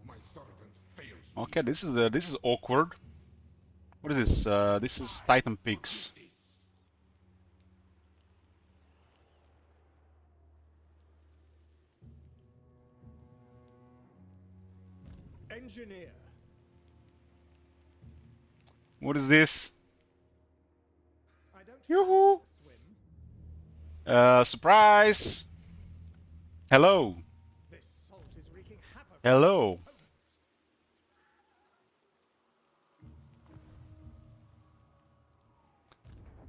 My servant fails me. Okay, this is awkward. What is this? This is Titan Peaks. This. Engineer. What is this? I don't Yoo-hoo. fancy a swim. Surprise! Hello. This salt is wreaking havoc. Hello.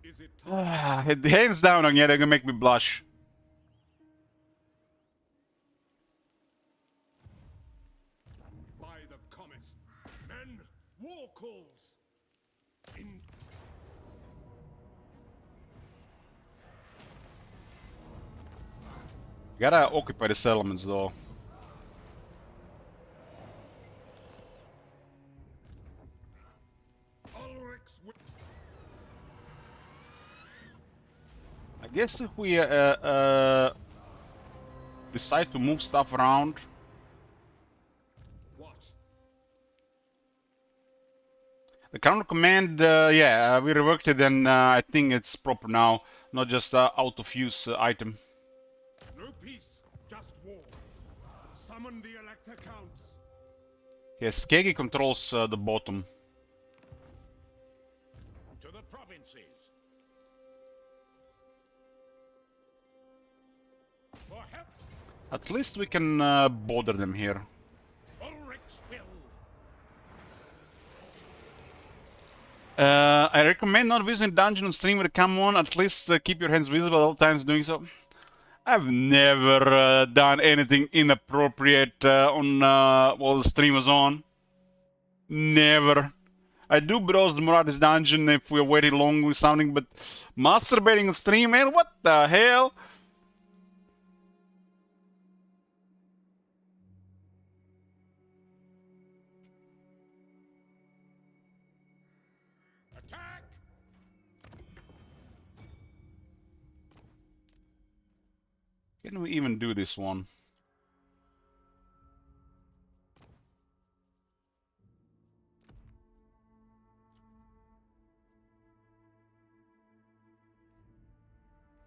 Is it time? Hands down, on, yeah, they're gonna make me blush. By the comet. Men, war calls. In Gotta occupy the settlements though. Ulric's I guess if we decide to move stuff around. what? The counter command, yeah, we reworked it and I think it's proper now, not just out of use item. No peace, just war. Summon the Elector Counts. Yes, Skeggy controls the bottom. To the provinces. For help, At least we can bother them here. Ulric's will. I recommend not visiting dungeon on stream when it come on. At least keep your hands visible at all times doing so. I've never done anything inappropriate on while the stream was on. Never. I do browse the Moratis dungeon if we're waiting long with something, but masturbating on stream, man, what the hell? Attack! Can we even do this one?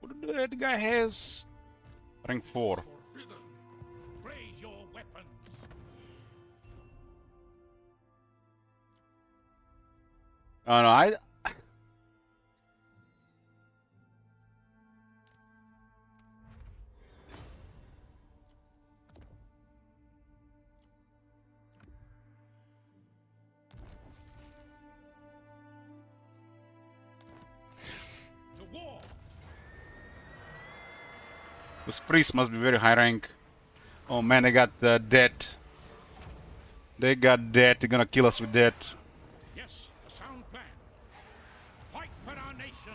What do that guy has? Rank 4. Forbidden. Raise your weapons. Oh no, I... To war. This priest must be very high rank. Oh man, they got debt. They got debt. They're gonna kill us with debt. Yes, a sound plan. Fight for our nation.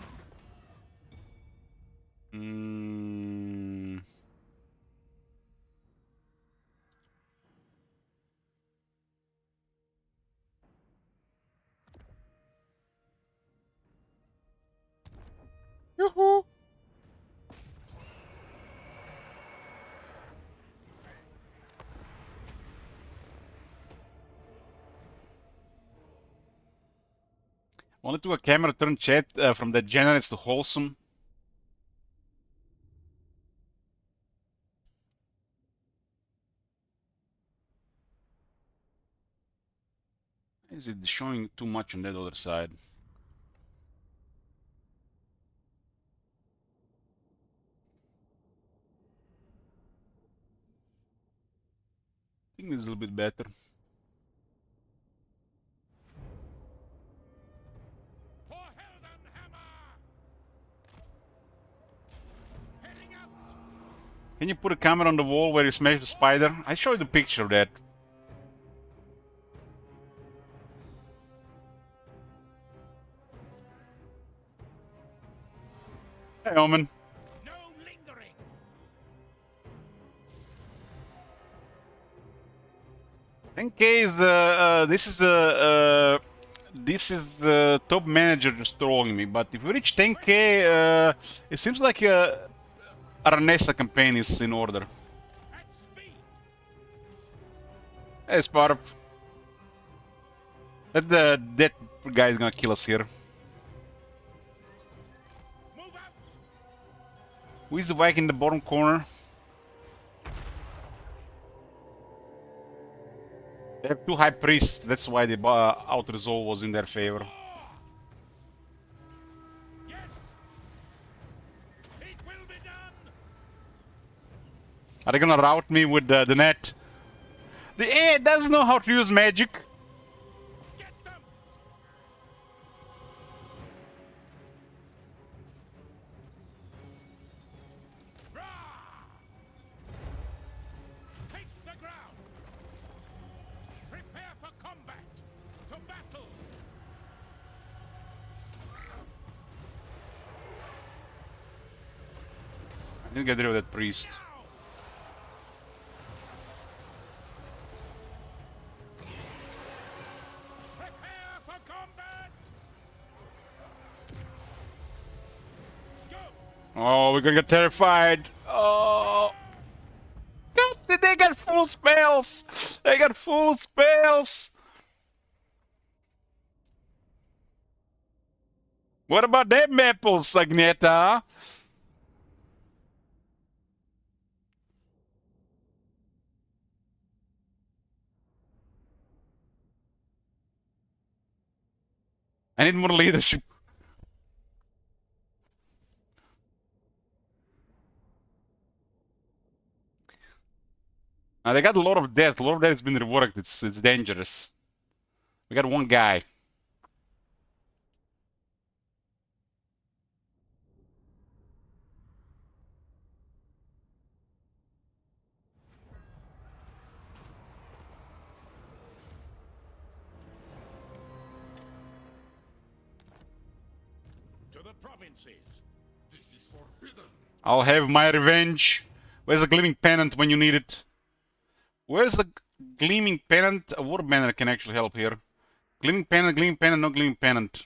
Mm. Yoo-hoo! Only to a camera turn chat from the degenerates to wholesome. Is it showing too much on that other side? I think this is a little bit better. Can you put a camera on the wall where you smash the spider? I showed you the picture of that. Hey, Omen. No lingering. In case this is the top manager just trolling me, but if we reach 10k, it seems like Aranessa campaign is in order. At speed. Hey, Sparp. That guy is gonna kill us here. Move out. Who is the Viking in the bottom corner? They have two high priests, that's why the out resolve was in their favor. Yes. It will be done. Are they gonna rout me with the net? The AI doesn't know how to use magic. Get them. Rah! Take the ground. Prepare for combat. To battle. I didn't get rid of that priest. Now. Prepare for combat. Go. Oh, we're gonna get terrified. Oh. God, they got full spells. They got full spells. What about them maples, Agneta? I need more leadership. Now they got a lot of death. A lot of that has been reworked. It's dangerous. We got one guy. To the provinces. This is forbidden. I'll have my revenge. Where's the gleaming pennant when you need it? Where's the gleaming pennant? A war banner can actually help here. Gleaming pennant, no gleaming pennant.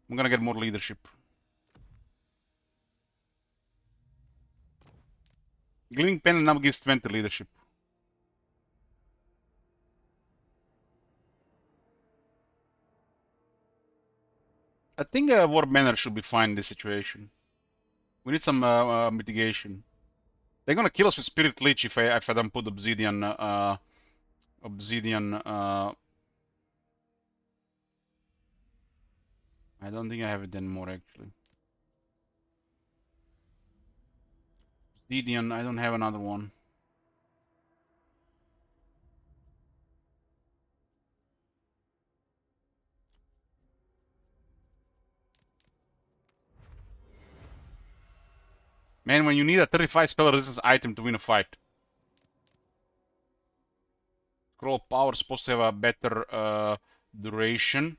I'm gonna get more leadership. Gleaming pennant now gives 20 leadership. I think a war banner should be fine in this situation. We need some mitigation. They're gonna kill us with Spirit Leech if I don't put Obsidian. I don't think I have it anymore actually. Obsidian, I don't have another one. Man, when you need a 35 spell resistance item to win a fight. Scroll power is supposed to have a better duration.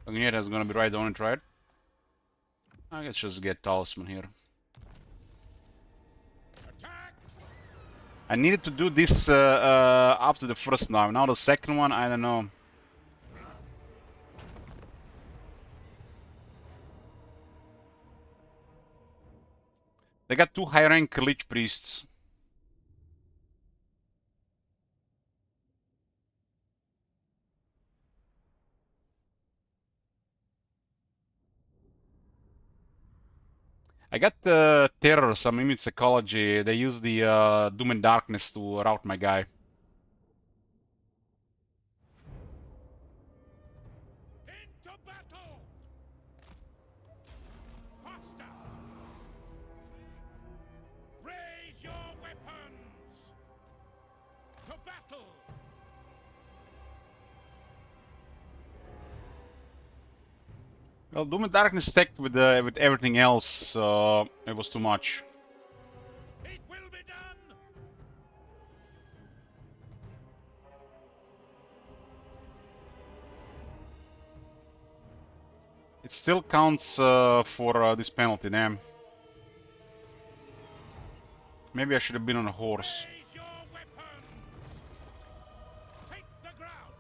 Agneta is gonna be right on it, right? I guess just get Talisman here. Attack. I needed to do this after the first now. Now the second one, I don't know. They got two high rank Lich Priests. I got Terror, some image psychology. They use the Doom and Darkness to route my guy. Well, Doom and Darkness stacked with everything else, so it was too much. It will be done. It still counts for this penalty, damn. Maybe I should have been on a horse. Raise your weapons. Take the ground.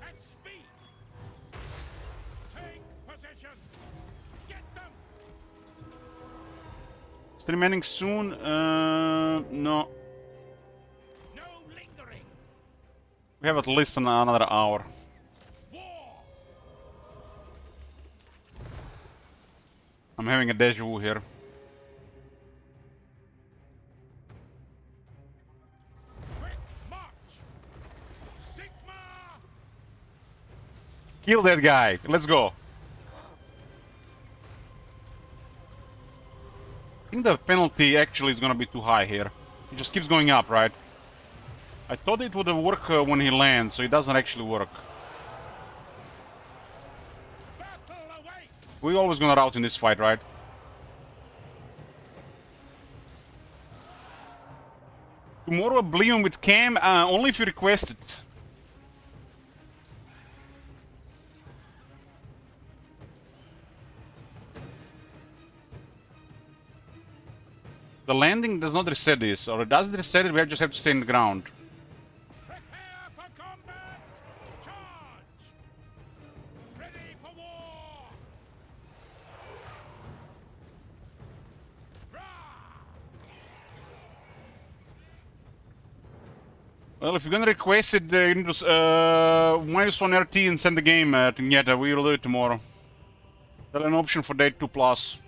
At speed. Take position. Get them. Stream ending soon? No. No lingering. We have at least another hour. War. I'm having a deja vu here. Quick march. Sigma. Kill that guy. Let's go. I think the penalty actually is gonna be too high here. It just keeps going up, right? I thought it would work when he lands, so it doesn't actually work. Battle awaits. We're always gonna rout in this fight, right? Tomorrow Oblivion with Cam, only if you request it. The landing does not reset this, or does it reset it? We just have to stay in the ground. Prepare for combat. Charge. Ready for war. Rah! Well, if you're gonna request it, you need to -1 RT and send the game to Nieta. We will do it tomorrow. Tell an option for day 2+.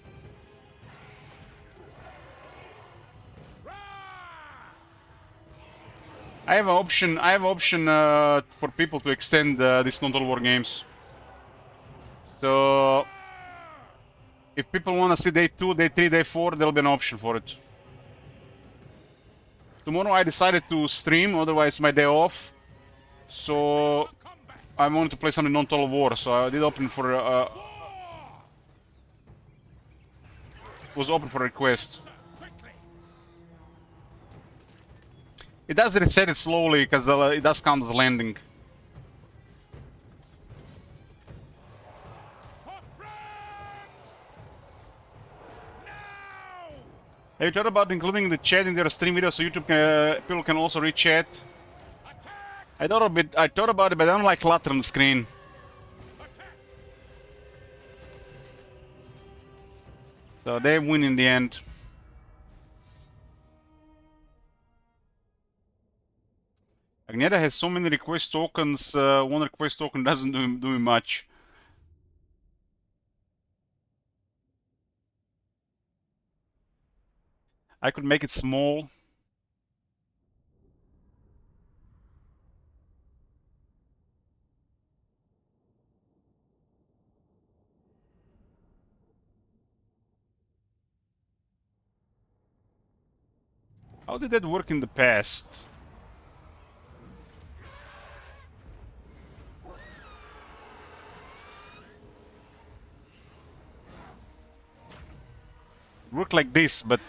I have an option. I have an option for people to extend these non-total war games. So if people want to see day 2, day 3, day 4, there'll be an option for it. Tomorrow I decided to stream, otherwise my day off. So I wanted to play something non-total war, so I did open for was open for request. It does reset it slowly because it does count the landing. Have you thought about including the chat in their stream video so YouTube people can also read chat? I thought about it, but I don't like clutter on the screen. So they win in the end. Agneta has so many request tokens, one request token doesn't do me much. I could make it small. How did that work in the past? Worked like this, but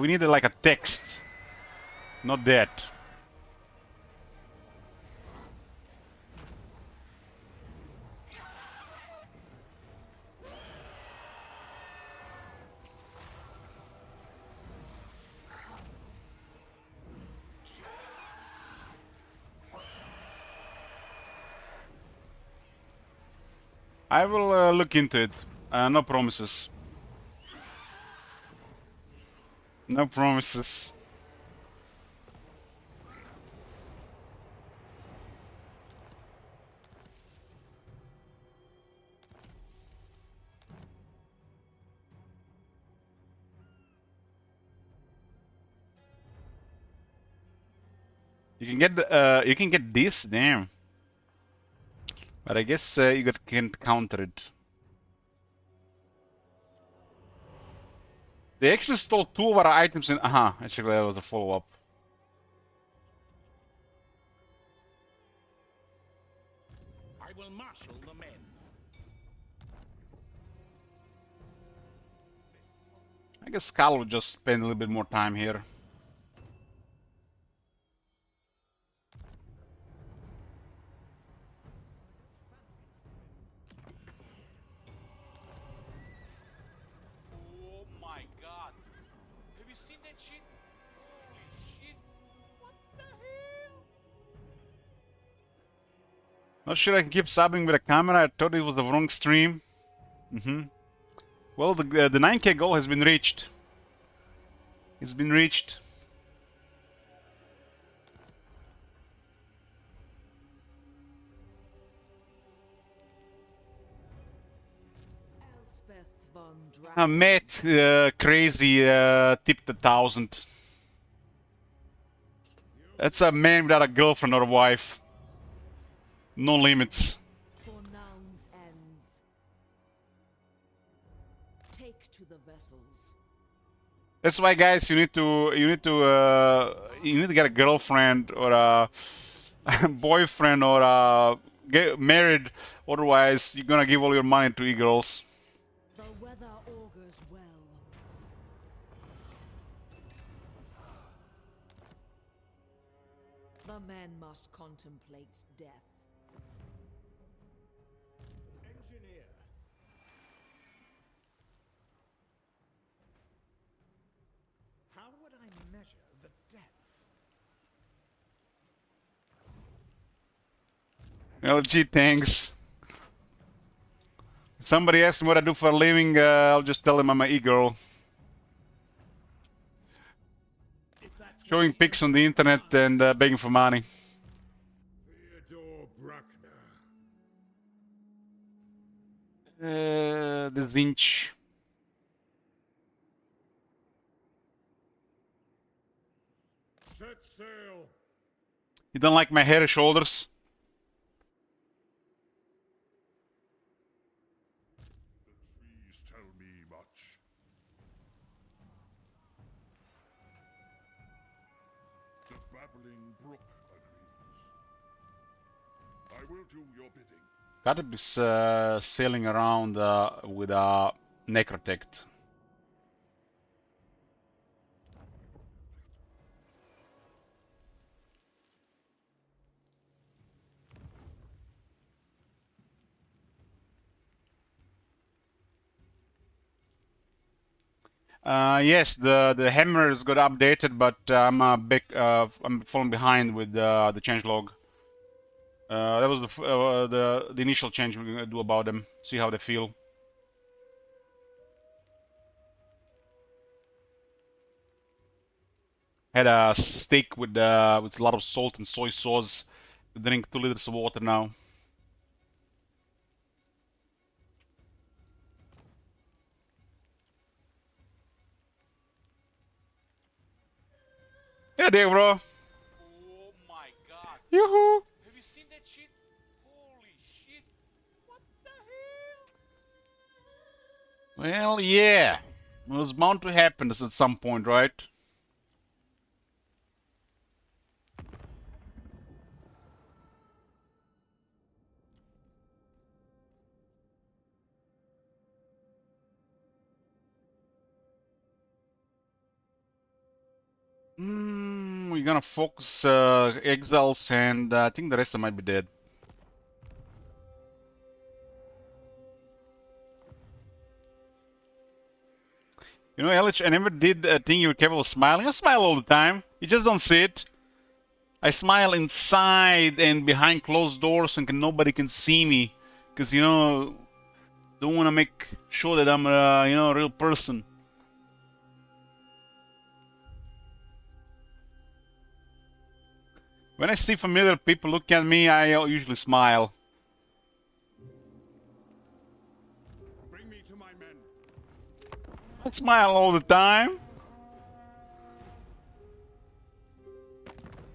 we needed like a text, not that. I will look into it. No promises. No promises. You can get this, damn. But I guess you can't counter it. They actually stole 2 of our items in... Aha, actually that was a follow-up. marshal the men. I guess Skal will just spend a little bit more time here. Oh my god. Have you seen that shit? Holy shit. What the hell? Not sure I can keep subbing with a camera. I thought it was the wrong stream. Well, the 9K goal has been reached. It's been reached. Elspeth von I met crazy tipped 1,000. That's a man without a girlfriend or a wife. No limits. For Noun's ends. Take to the vessels. That's why, guys, you need to get a girlfriend or a boyfriend or get married. Otherwise, you're gonna give all your money to e-girls. The weather augurs well. The men must contemplate death. Engineer. How would I measure the depth? LG, thanks. If somebody asks me what I do for a living, I'll just tell them I'm an e-girl. Showing pics on the internet and begging for money. Theodore Bruckner. The Zinch. Set sail. You don't like my hairy shoulders? Trees tell me much. The babbling brook agrees. I will do your bidding. Gotta be sailing around with a Necrotect. Yes, the hammers got updated, but I'm falling behind with the changelog. That was the initial change we're gonna do about them. See how they feel. Had a steak with a lot of salt and soy sauce. Drink 2 liters of water now. Yeah, there, bro. Oh my god. Yoo-hoo! Have you seen that shit? Holy shit. What the hell? Well, yeah. It was bound to happen at some point, right? We're gonna focus exiles, and I think the rest of them might be dead. You know, Elich, I never did a thing you were capable of smiling. I smile all the time. You just don't see it. I smile inside and behind closed doors, and nobody can see me, because you know, don't want to make sure that I'm a real person. When I see familiar people look at me, I usually smile. Bring me to my men. I smile all the time.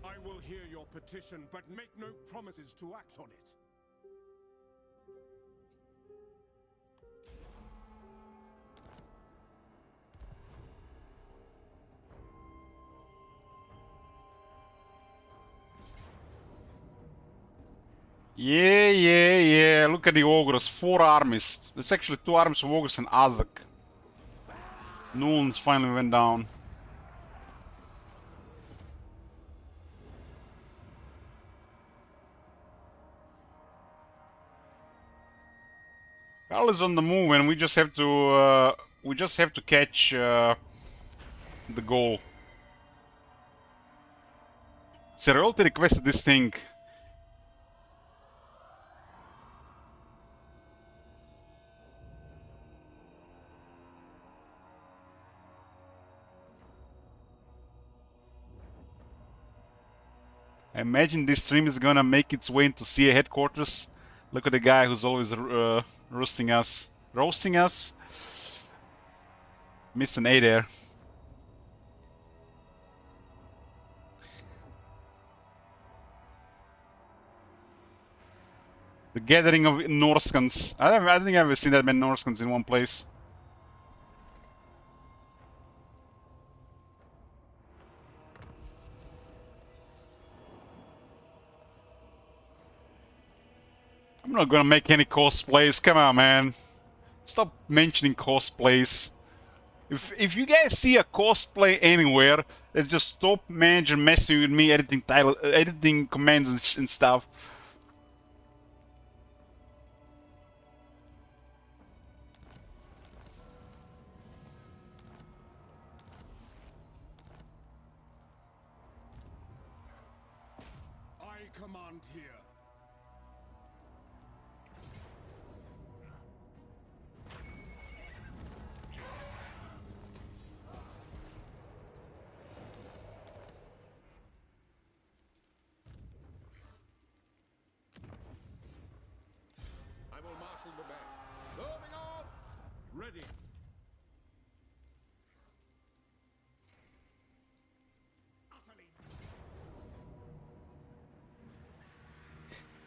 I will hear your petition, but make no promises to act on it. Yeah. Look at the ogres. 4 armies. It's actually 2 armies of ogres and Azak. Nulns finally went down. Karl is on the move, and we just have to catch the goal. Royalty requested this thing. I imagine this stream is gonna make its way into CA headquarters. Look at the guy who's always roasting us. Roasting us? Missed an A there. The gathering of Norskans. I think I've ever seen that many Norskans in one place. I'm not gonna make any cosplays. Come on, man. Stop mentioning cosplays. If you guys see a cosplay anywhere, then just stop managing messing with me editing title, editing commands and stuff. I command here. I will marshal the men. Moving on! Ready.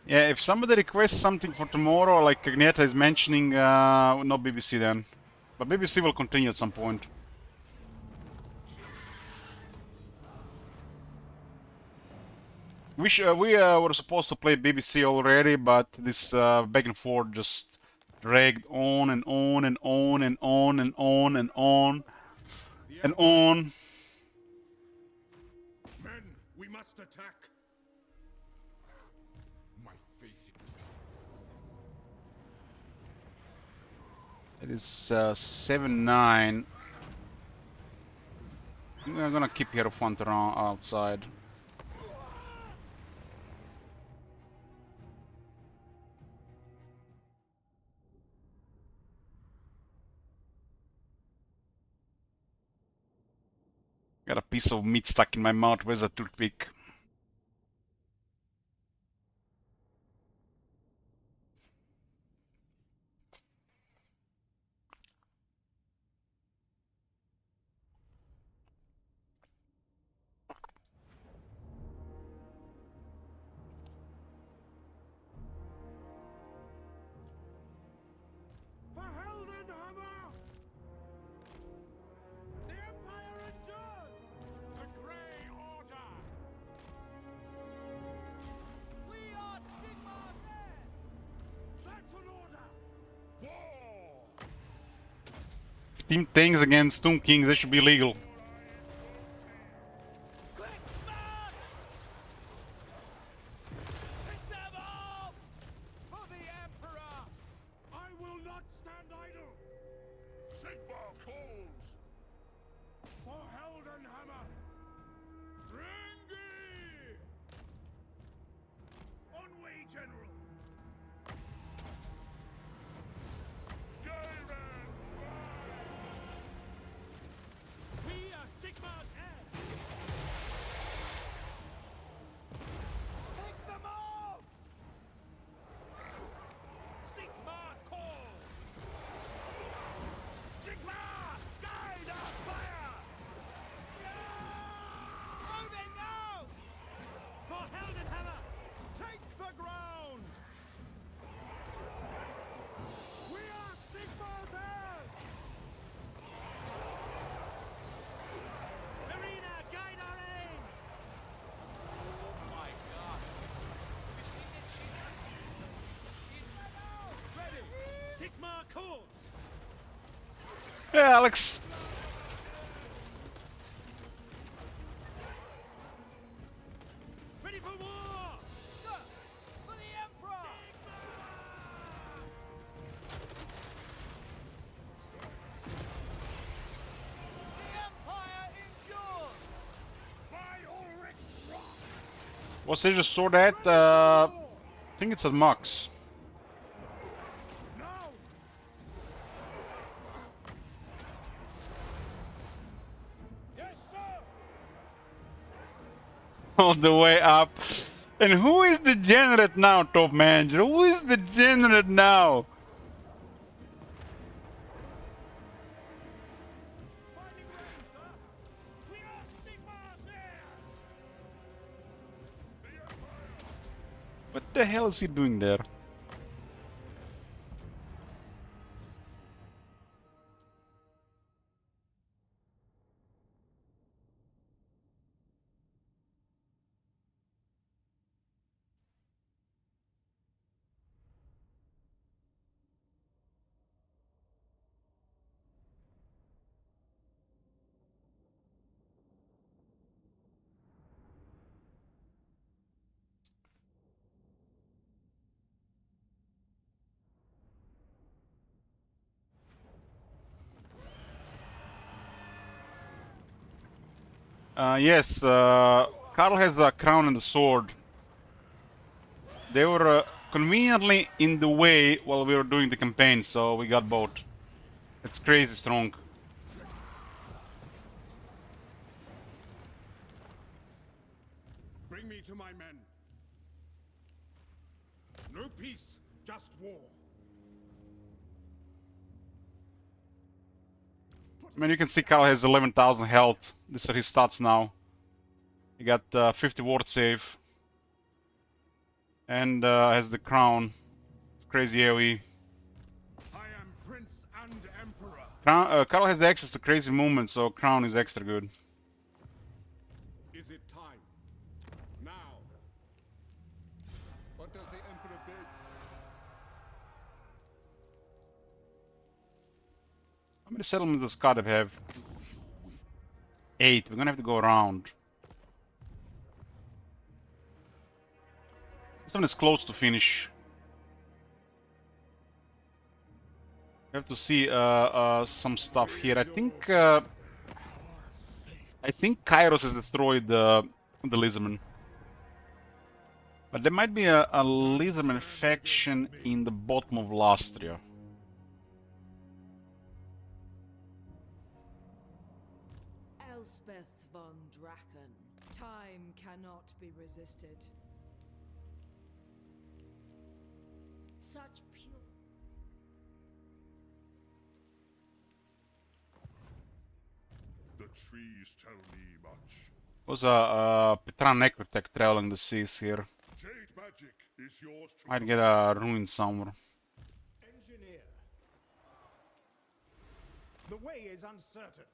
Yeah, if somebody requests something for tomorrow, like Agneta is mentioning, no BBC then. But BBC will continue at some point. We were supposed to play BBC already, but this back and forth just dragged on and on and on and on and on and on and on. Men, we must attack. My faith. It is 7-9. I'm gonna keep Hierophant around outside. Got a piece of meat stuck in my mouth. Where's a toothpick? For Heldenhammer! The Empire endures! The Grey Order! We are Sigmar men! That's an order! War! Steam tanks against Tomb Kings, that should be legal. Quick march! Pick them off! For the Emperor! I will not stand idle! Sigmar calls! For Heldenhammer! Rengi! On way, General! Garen! We are Sigmar men! Pick them off! Sigmar call! Sigmar, guide our fire! Yeah! Sigmar calls. Hey, Alex. Ready for war! Sir, for the Emperor! The Empire endures! By Ulrich's wrath! What's they just saw that? I think it's a Mux. Now! Yes, sir! All the way up. And who is the degenerate now, top manager? Who is the degenerate now? Fighting ready, sir! We are Sigmar's heirs! The Empire! What the hell is he doing there? Yes, Karl has a crown and a sword. They were conveniently in the way while we were doing the campaign, so we got both. It's crazy strong. Bring me to my men. No peace, just war. I mean, you can see Karl has 11,000 health. These are his stats now. He got 50 ward save. And has the crown. It's crazy AoE. I am Prince and Emperor. Karl has access to crazy movement, so crown is extra good. Is it time? Now. What does the Emperor bid? How many settlements does Kadev have? 8. We're gonna have to go around. This one is close to finish. We have to see some stuff here. I think Kairos has destroyed the Lizardman. But there might be a Lizardman faction in the bottom of Lastria. Elspeth von Draken. Time cannot be resisted. Such pure. The trees tell me much. Was a Petran Necrotech traveling the seas here. Jade magic is yours to Might get a ruin somewhere. Engineer. The way is uncertain.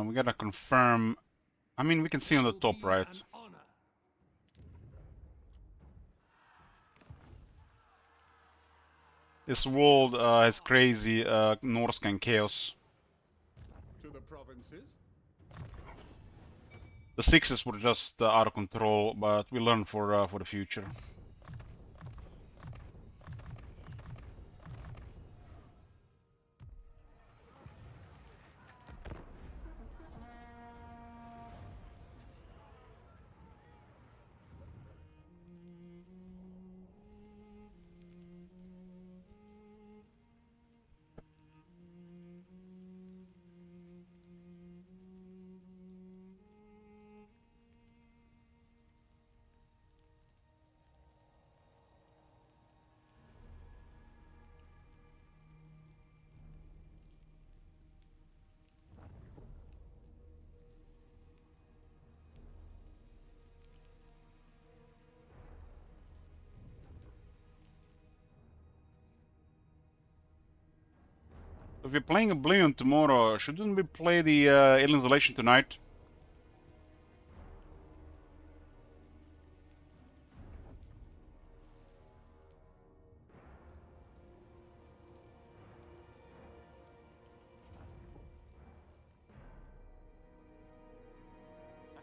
We gotta confirm. I mean, we can see on the top, right? An honor. This world has crazy Norscan chaos. To the provinces? The sixes were just out of control, but we learn for the future. If we're playing Oblivion tomorrow, shouldn't we play the Alien Isolation tonight?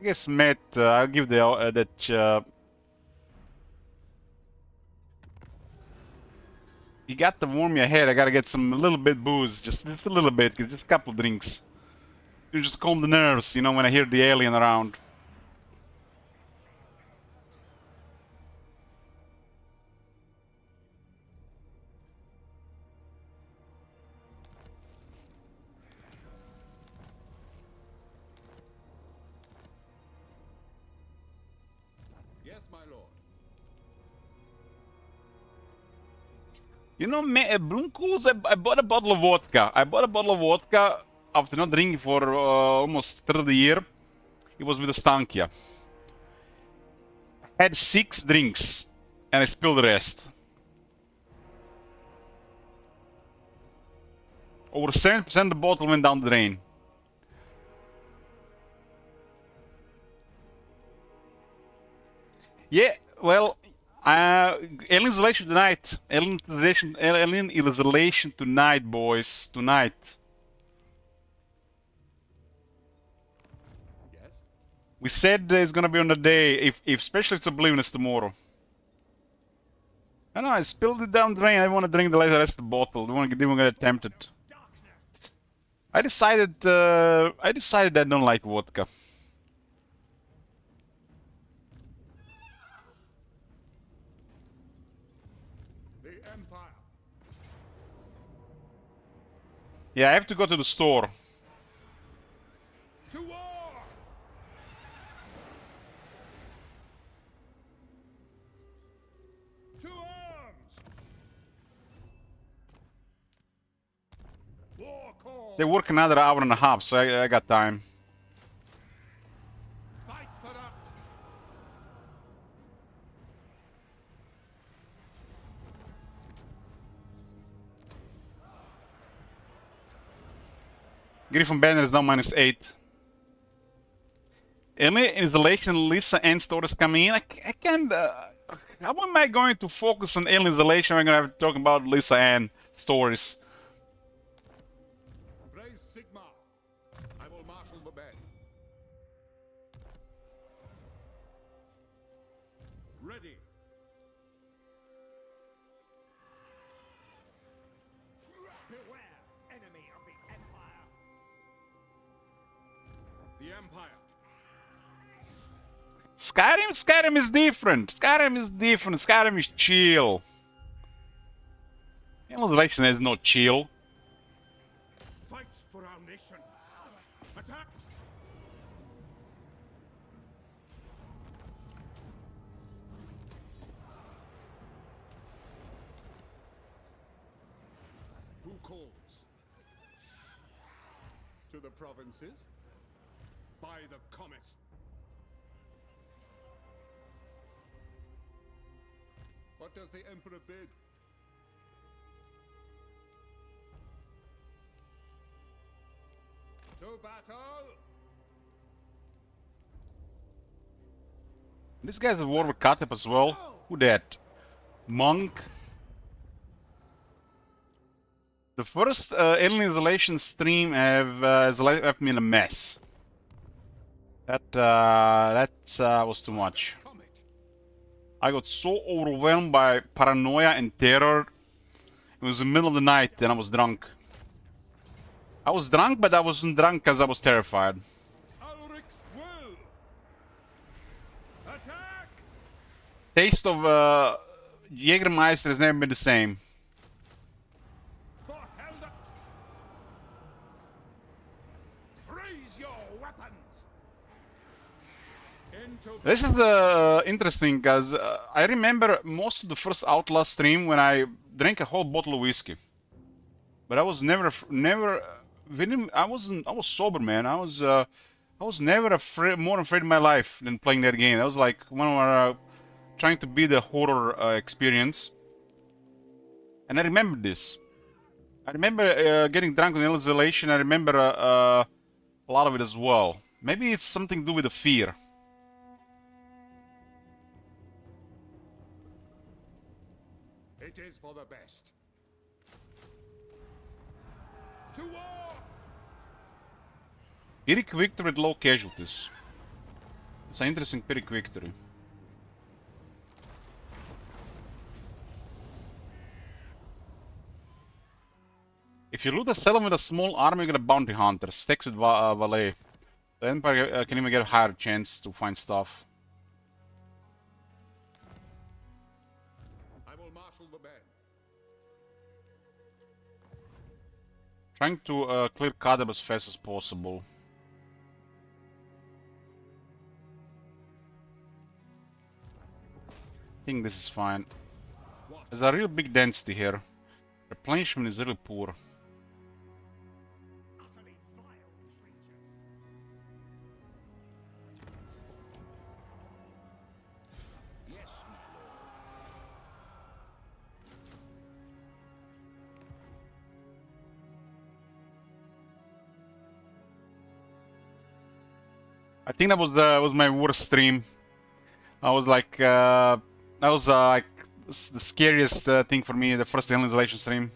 I guess Matt, I'll give the that. You got to warm your head. I gotta get some a little bit booze, just a little bit, just a couple drinks. You just calm the nerves, you know, when I hear the alien around. Yes, my lord. You know, Bloomcools, I bought a bottle of vodka. I bought a bottle of vodka after not drinking for almost 30 years. It was with a Stankia. Had 6 drinks, and I spilled the rest. Over 70% of the bottle went down the drain. Yeah, well, alien isolation tonight. Alien isolation tonight, boys. Tonight. Yes? We said it's gonna be on the day, if especially if it's Oblivionous tomorrow. I know, I spilled it down the drain. I want to drink the rest of the bottle. Don't want to get tempted. I decided I don't like vodka. The Empire. Yeah, I have to go to the store. To war! To arms! War call! They work another hour and a half, so I got time. Fight for us! Griffin Banner is now -8. Alien Isolation, Lisa Ann stories coming in. I can't. How am I going to focus on Alien Isolation? I'm gonna have to talk about Lisa Ann stories. Praise Sigma. I will marshal the men. Ready. Beware, enemy of the Empire. The Empire. Skyrim is different. Skyrim is different. Skyrim is chill. Alien Isolation is not chill. Fight for our nation. Attack! Who calls? To the provinces? By the comet. What does the Emperor bid? To battle! This guy's a war with Katep as well. Who that? Monk. The first Alien Isolation stream has left me in a mess. That was too much. Comet. I got so overwhelmed by paranoia and terror. It was the middle of the night and I was drunk. I was drunk, but I wasn't drunk because I was terrified. Ulrich's will! Attack! Taste of Jägermeister has never been the same. For Helda! Raise your weapons! Into This is interesting because I remember most of the first Outlast stream when I drank a whole bottle of whiskey. But I was never, I was sober, man. I was never more afraid in my life than playing that game. That was like one of our trying to be the horror experience. And I remember this. I remember getting drunk on Isolation. I remember a lot of it as well. Maybe it's something to do with the fear. It is for the best. To war! Eric Victor with low casualties. It's an interesting Pyrrhic victory. If you loot a settlement with a small army, you get a bounty hunter. Stacks with valet. The Empire can even get a higher chance to find stuff. I will marshal the men. Trying to clear Kadab as fast as possible. I think this is fine. There's a real big density here. Replenishment is really poor. Utterly vile creatures. Yes, my lord. I think that was my worst stream. I was like, that was like the scariest thing for me, the first Alien Isolation stream.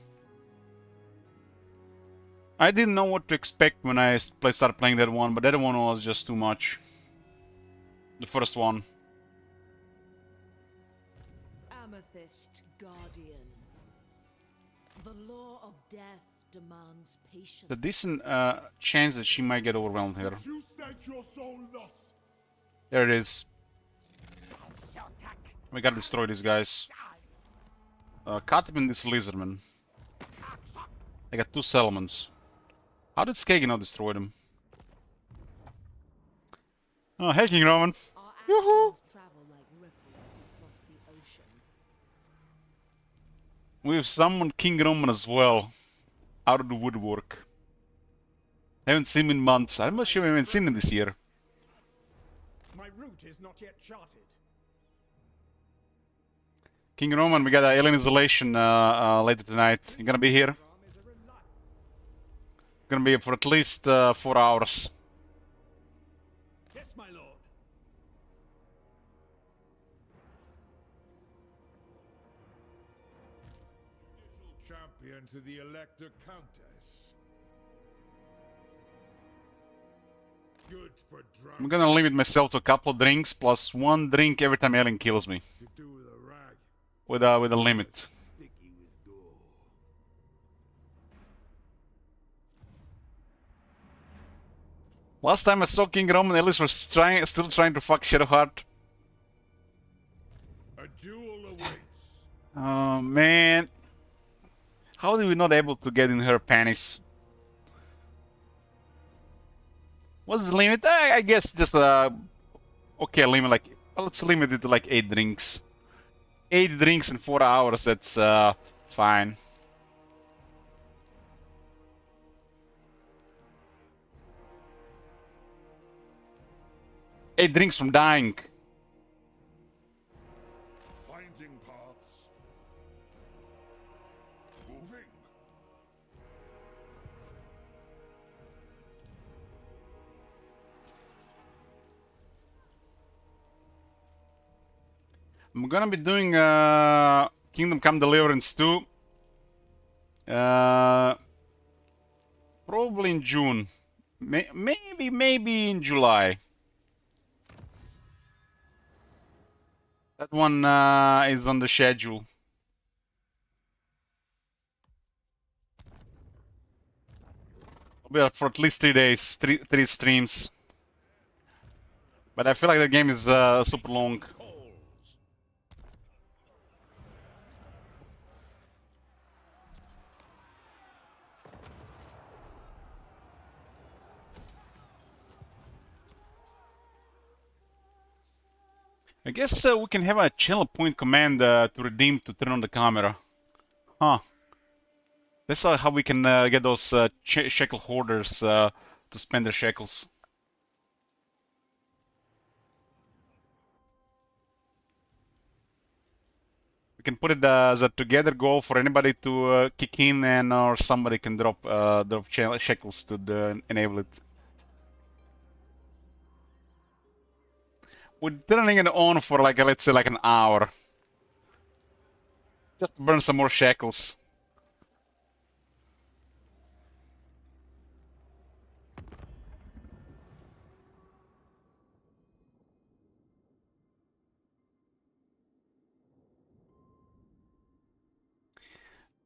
I didn't know what to expect when I started playing that one, but that one was just too much. The first one. Amethyst Guardian. The law of death demands patience. There's a decent chance that she might get overwhelmed here. You stake your soul lost. There it is. We gotta destroy these guys. Katib and this lizardman. They got 2 settlements. How did Skagen not destroy them? Oh, hey, King Roman. Our actions travel like ripples across the ocean. We've summoned King Roman as well. Out of the woodwork. Haven't seen him in months. I'm not sure we haven't seen him this year. My route is not yet charted. King Roman, we got Alien Isolation later tonight. You gonna be here? Gonna be here for at least 4 hours. Yes, my lord. Champion to the Elector Countess. Good for drunk. I'm gonna limit myself to a couple of drinks plus 1 drink every time Alien kills me. To do with a rag. With a limit. Sticky with gore. Last time I saw King Roman, Ellis was still trying to fuck Shadowheart. A duel awaits. Oh man. How did we not able to get in her panties? What's the limit? I guess just okay, limit like, well, let's limit it to like 8 drinks. 8 drinks in 4 hours, that's fine. Eight drinks from dying. Finding paths. Moving. I'm gonna be doing Kingdom Come Deliverance 2. Probably in June. Maybe in July. That one is on the schedule. I'll be out for at least 3 days, three streams. But I feel like the game is super long. I guess we can have a channel point command to redeem to turn on the camera. Huh. That's how we can get those shekel hoarders to spend their shekels. We can put it as a together goal for anybody to kick in, and or somebody can drop shekels to enable it. We're turning it on for like, let's say like an hour. Just to burn some more shekels.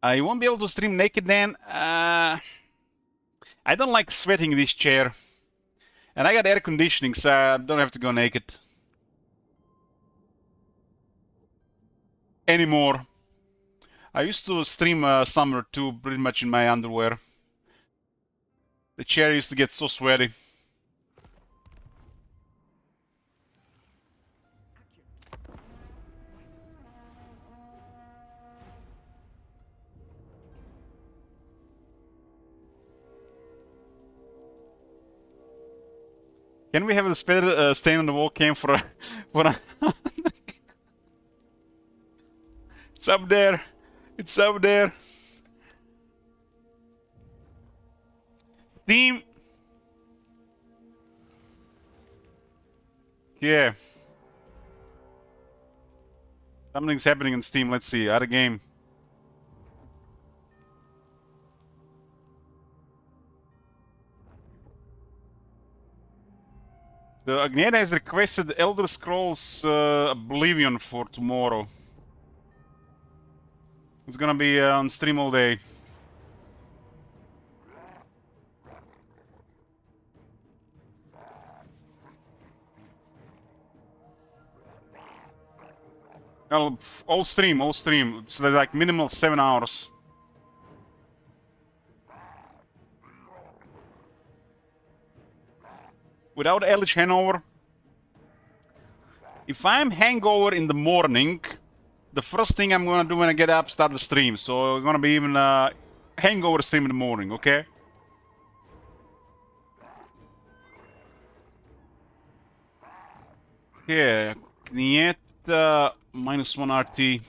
You won't be able to stream naked then. I don't like sweating in this chair. And I got air conditioning, so I don't have to go naked. Anymore. I used to stream summer too, pretty much in my underwear. The chair used to get so sweaty. Can we have the spider stain on the wall cam for a It's up there. It's up there. Steam. Yeah. Something's happening on Steam. Let's see. Add a game. So Agneta has requested Elder Scrolls Oblivion for tomorrow. It's gonna be on stream all day. All stream. It's like minimal 7 hours. Without Eldritch Hangover. If I'm hangover in the morning, the first thing I'm gonna do when I get up, start the stream. So it's gonna be even hangover stream in the morning, okay? Yeah, Knieta -1 RT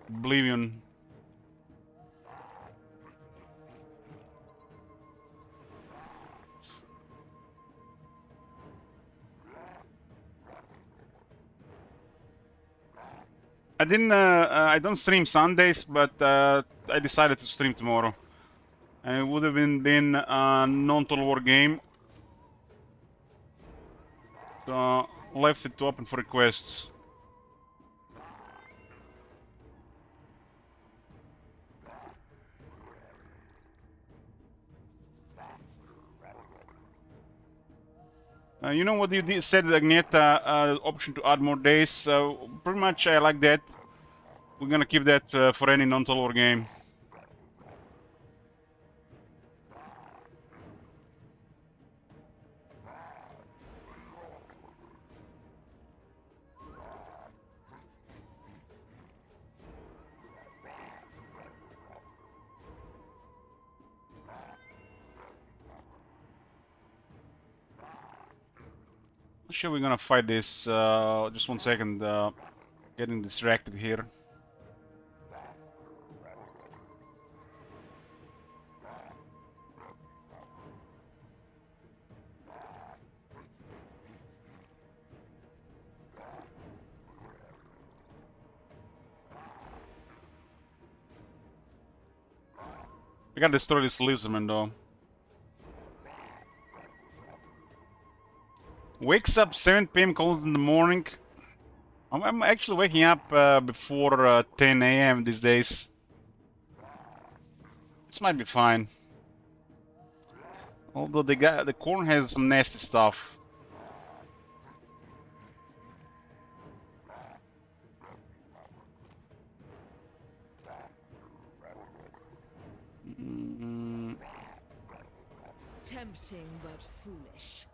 Oblivion. I don't stream Sundays, but I decided to stream tomorrow. And it would have been a non-total war game. So left it open for requests. You know what you said, Agneta, option to add more days. Pretty much I like that. We're gonna keep that for any non-total war game. Not sure we're gonna fight this. Just 1 second. Getting distracted here. We gotta destroy this lizardman though. Wakes up 7 PM, calls in the morning. I'm actually waking up before 10 AM these days. This might be fine. Although the corn has some nasty stuff. Tempting but foolish.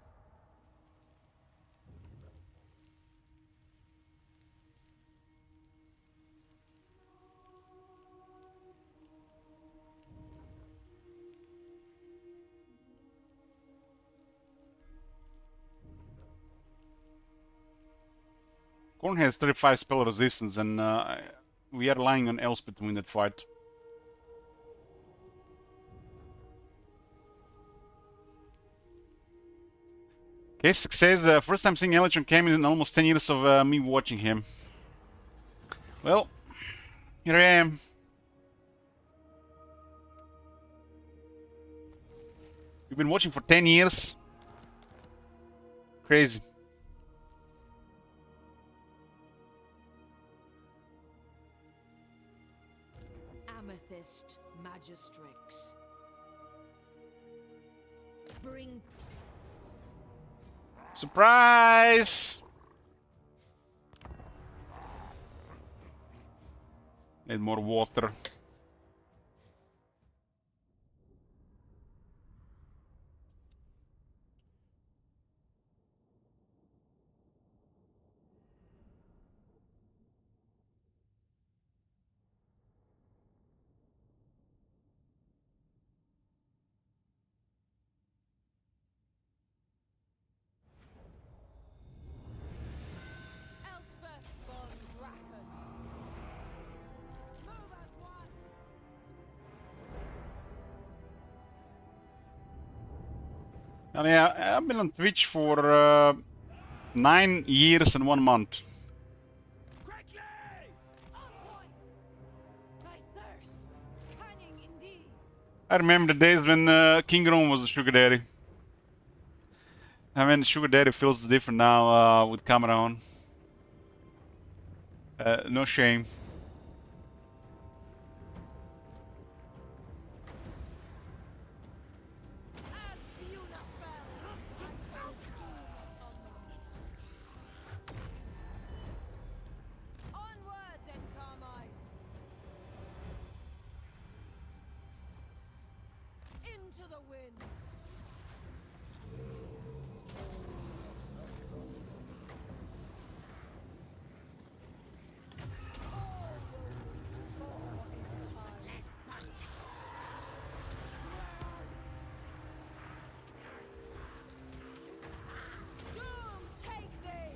Corn has 35 spell resistance, and we are relying on Elspeth to win that fight. Kesik says, first time seeing Eldritch on cam in almost 10 years of me watching him. Well, here I am. You've been watching for 10 years? Crazy. Amethyst. Amethyst Magistrix. Bring Surprise! Need more water. Elspeth von Draken. Move as one. And yeah, I've been on Twitch for 9 years and 1 month. Quickly! On point. Thy thirst. Canning indeed. I remember the days when King Rome was a sugar daddy. I mean, sugar daddy feels different now with camera on. No shame. As Buna fell, I fell onwards and Carmine. Into the winds. All roads fall in time. Doom take thee!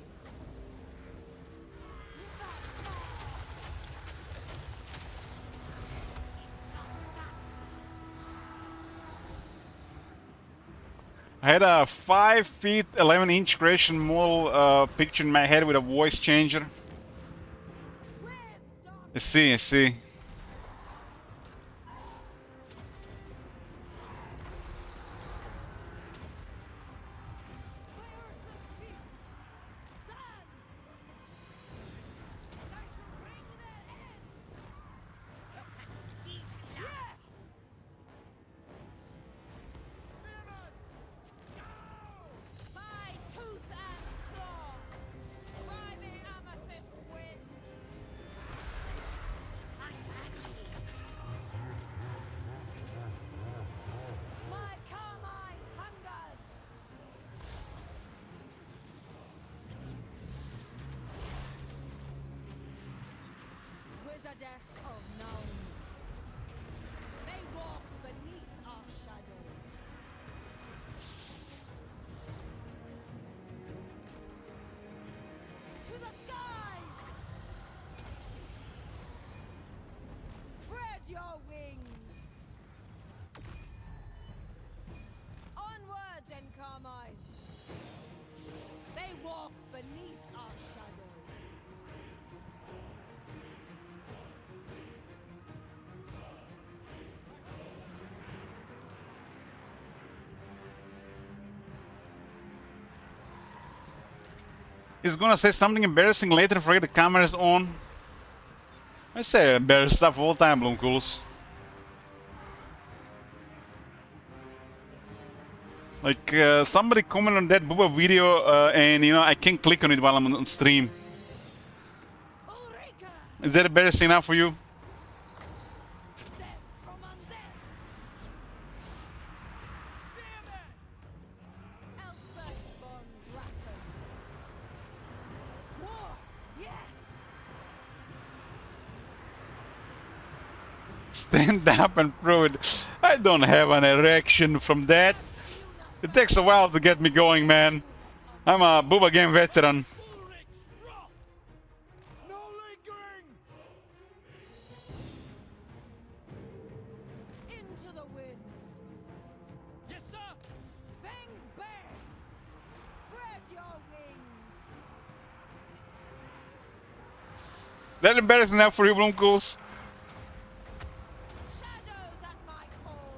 I had a 5 feet 11-inch creation model picture in my head with a voice changer. I see, I see. By tooth and claw, by the amethyst wind. My carmine hungers. Wizardess of Naum. They walk beneath our shadow. To the skies! Spread your wings! Onwards and Carmine! They walk beneath our shadow. He's gonna say something embarrassing later, forget the camera's on. I say embarrassing stuff all the time, Bloomcools. Like, somebody commented on that Booba video, and you know, I can't click on it while I'm on stream. Ulrika! Is that embarrassing enough for you? Them from undead! Spearman! Elspeth von Draken. War! Yes! Stand up and prove it. I don't have an erection from that. It takes a while to get me going, man. I'm a Booba game veteran. Ulrich's wrath! No lingering! Into the winds! Yes, sir! Fangs bare! Spread your wings! That embarrassing enough for you, Bloomcools? Shadows at my call!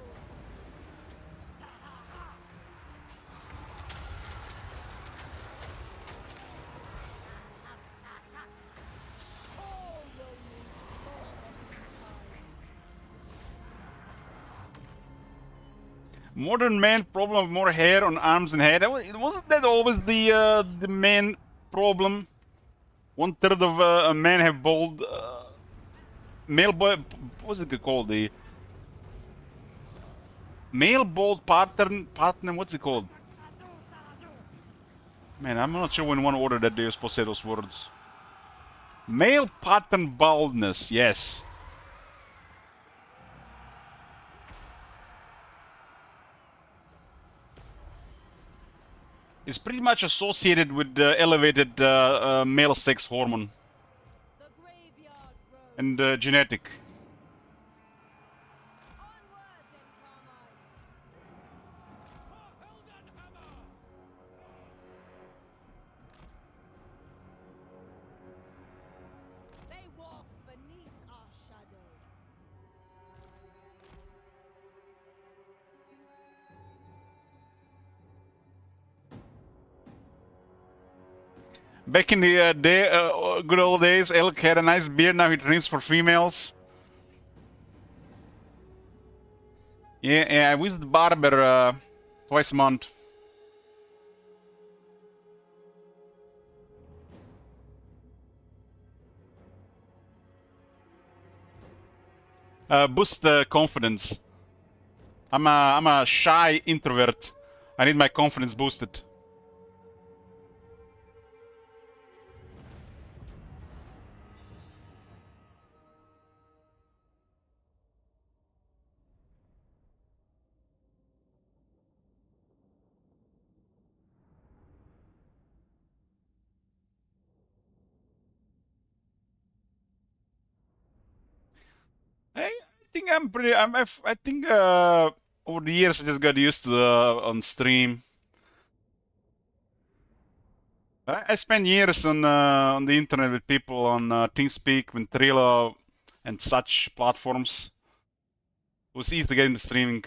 All roads fall in time. Modern man problem of more hair on arms and head. Wasn't that always the main problem? 1/3 of men have bald. Male boy. What's it called? The male bald pattern. What's it called? Man, I'm not sure in one order that they're supposed to say those words. Male pattern baldness. Yes. It's pretty much associated with the elevated male sex hormone The graveyard road. and genetic. Onwards and Carmine. For Hildenhammer! They walk beneath our shadow. Back in the good old days, Elk had a nice beard. Now he trims for females. Yeah, I visit the barber twice a month. Boost confidence. I'm a shy introvert. I need my confidence boosted. I think I'm pretty. I think over the years I just got used to on stream. I spent years on the internet with people on TeamSpeak, Ventrilo, and such platforms. It was easy to get into streaming.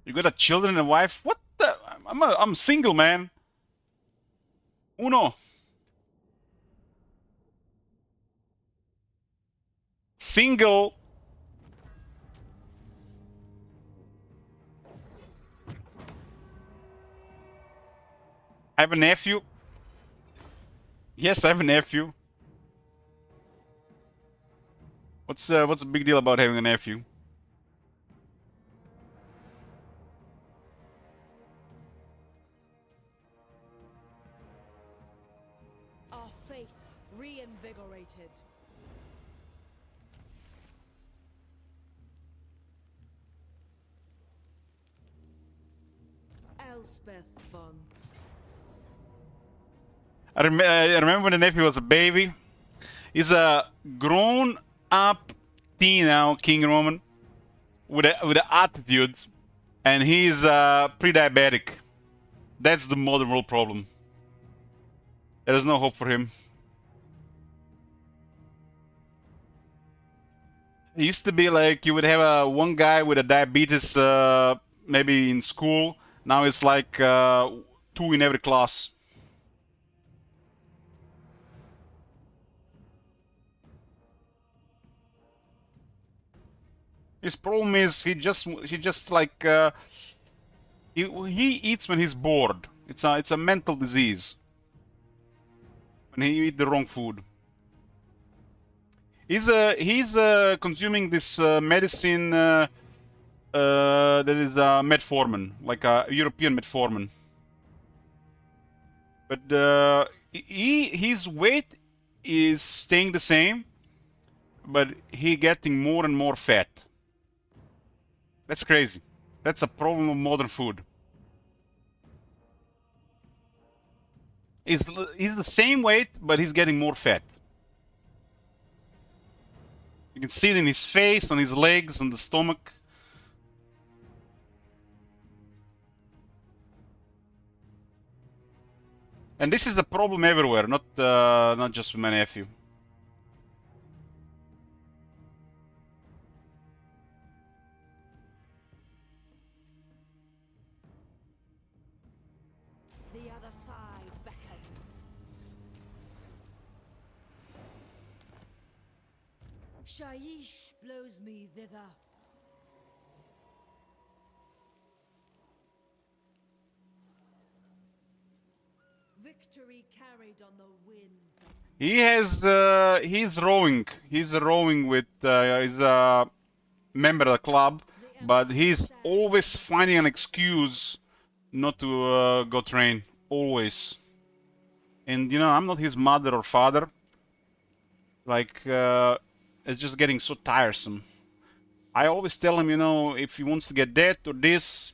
You got a children and a wife? What the? I'm single, man. Uno. Single. I have a nephew. Yes, I have a nephew. What's the big deal about having a nephew? Our faith reinvigorated. Elspeth von. I remember when the nephew was a baby. He's a grown-up teen now, King Roman, with an attitude, and he's pre-diabetic. That's the modern world problem. There is no hope for him. It used to be like you would have one guy with a diabetes, maybe in school. Now it's like 2 in every class. His problem is he just like he eats when he's bored. It's a mental disease. When he eat the wrong food. He's consuming this medicine that is metformin, like a European metformin. But his weight is staying the same, but he getting more and more fat. That's crazy. That's a problem of modern food. He's the same weight, but he's getting more fat. You can see it in his face, on his legs, on the stomach. And this is a problem everywhere, not just with my nephew. The other side beckons. Shaiish blows me thither. victory carried on the wind. He has, he's rowing. He's rowing with, he's a member of the club, but he's always finding an excuse not to go train. Always. And, you know, I'm not his mother or father. Like, it's just getting so tiresome. I always tell him, you know, if he wants to get that or this,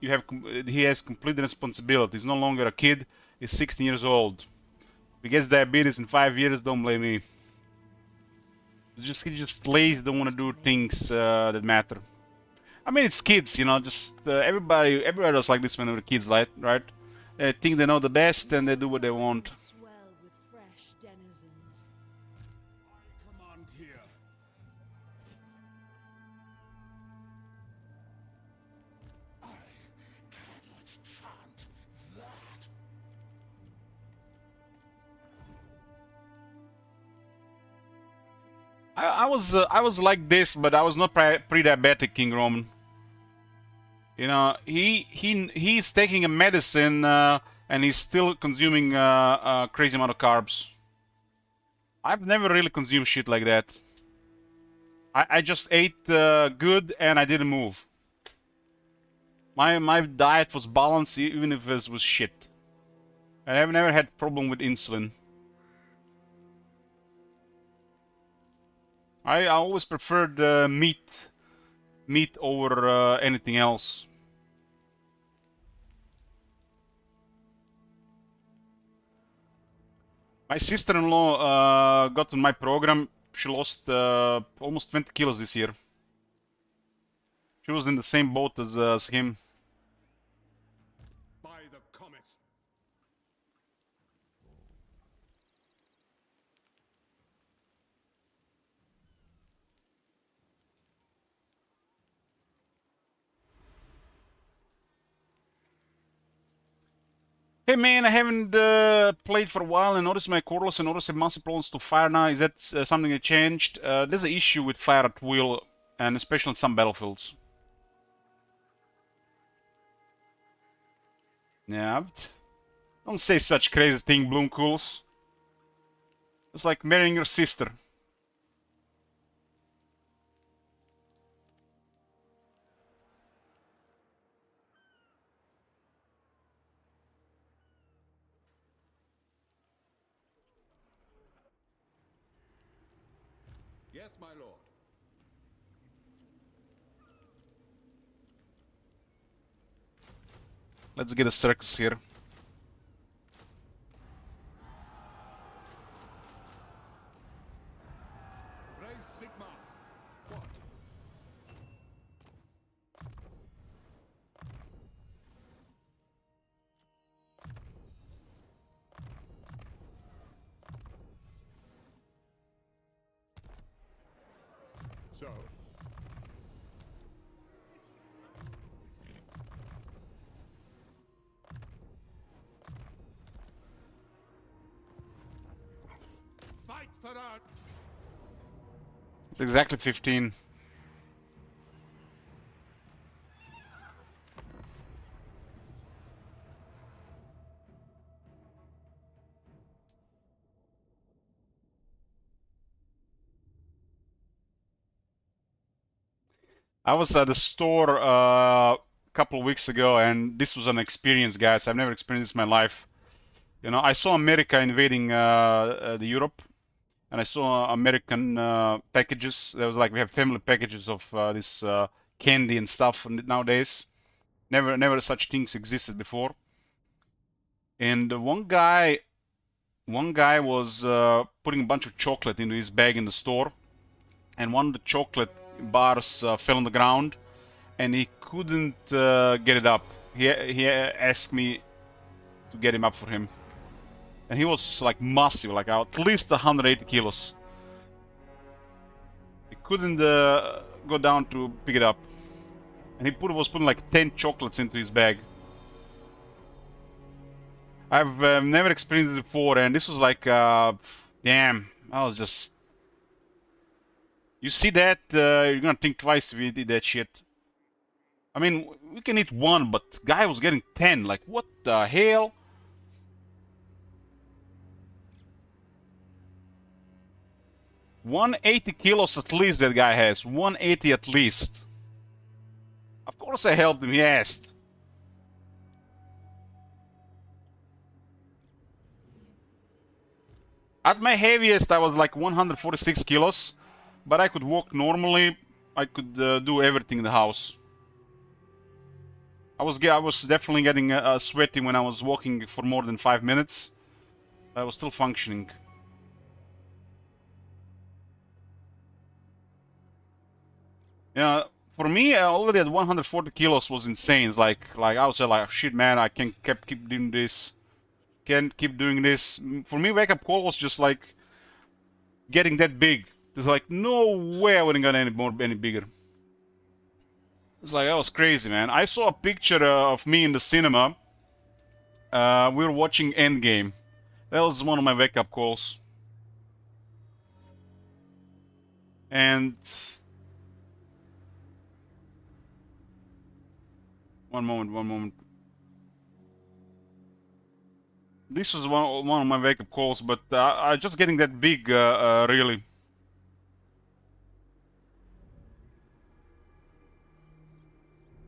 you have, he has complete responsibility. He's no longer a kid. He's 16 years old. If he gets diabetes in 5 years, don't blame me. He just lazy, don't want to do things that matter. I mean, it's kids, you know. Just everybody does like this when they're kids, right? They think they know the best and they do what they want. Swell with fresh denizens. I command here. Cannot chant that. I was like this, but I was not pre-diabetic, King Roman. You know, he's taking a medicine and he's still consuming a crazy amount of carbs. I've never really consumed shit like that. I just ate good and I didn't move. My diet was balanced even if it was shit. And I've never had problem with insulin. I always preferred meat over anything else. My sister-in-law got on my program. She lost almost 20 kilos this year. She was in the same boat as him. By the comet. Hey man, I haven't played for a while and noticed my cordless and noticed have massive problems to fire now. Is that something that changed? There's an issue with fire at will, and especially on some battlefields. Yeah, don't say such crazy thing, Bloomcools. It's like marrying your sister. Yes, my lord. Let's get a circus here. Raise Sigma. What? So. Fight for our... It's exactly 15. I was at the store a couple of weeks ago, and this was an experience, guys. I've never experienced this in my life. You know, I saw America invading the Europe, and I saw American packages. There was like, we have family packages of this candy and stuff nowadays. Never such things existed before. And one guy was putting a bunch of chocolate into his bag in the store, and one of the chocolate bars fell on the ground, and he couldn't get it up. He asked me to get him up for him, and he was like massive, like at least 180 kilos. He couldn't go down to pick it up, and he was putting like 10 chocolates into his bag. I've never experienced it before, and this was like, damn, I was just... You see that, you're gonna think twice if you did that shit. I mean, we can eat one, but guy was getting 10. Like, what the hell? 180 kilos at least that guy has. 180 at least. Of course I helped him, he asked. At my heaviest I was like 146 kilos. But I could walk normally. I could do everything in the house. I was definitely getting sweaty when I was walking for more than 5 minutes. I was still functioning. Yeah, for me, already at 140 kilos was insane. It's like I was like, shit, man, I can't keep doing this. Can't keep doing this. For me, wake up call was just like getting that big. There's like no way I wouldn't get any bigger. It's like that was crazy, man. I saw a picture of me in the cinema. We were watching Endgame. That was one of my wake up calls. And one moment. This was one of my wake up calls, but I just getting that big, really.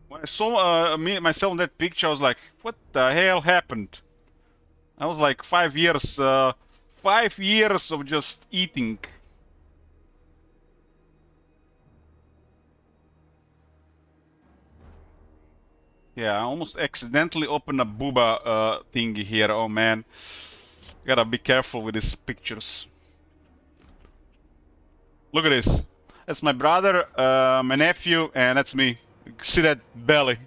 When I saw myself in that picture, I was like, what the hell happened? I was like 5 years, 5 years of just eating. Yeah, I almost accidentally opened a booba thingy here. Oh man, gotta be careful with these pictures. Look at this. That's my brother, my nephew, and that's me. See that belly?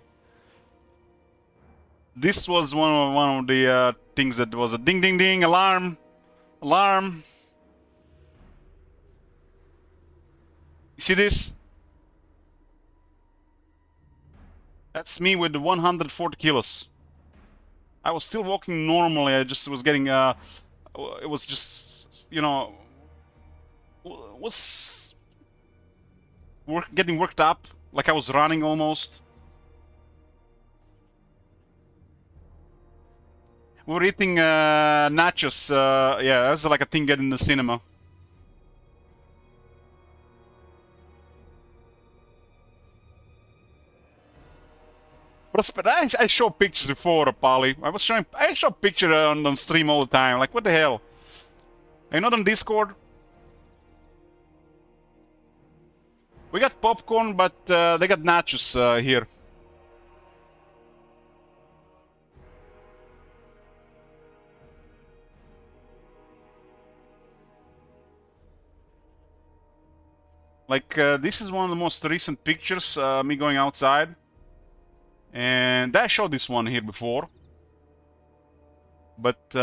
This was one of the things that was a ding ding ding alarm. See this? That's me with 140 kilos. I was still walking normally. I just was getting it was just, you know, was getting worked up. Like I was running almost. We were eating nachos. Yeah, that's like a thing getting in the cinema. But I show pictures before, Polly. I show pictures on stream all the time. Like, what the hell? Are you not on Discord? We got popcorn, but they got nachos here. Like, this is one of the most recent pictures, me going outside. And I showed this one here before. But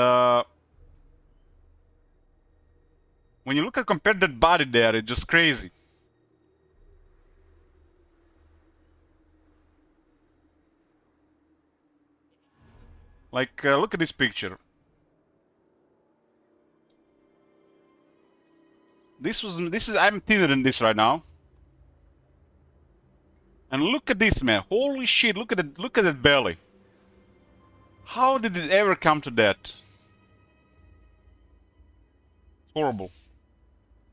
when you look at compare that body there, it's just crazy. Like, look at this picture. This is I'm thinner than this right now. And look at this, man. Holy shit, look at that belly. How did it ever come to that? It's horrible.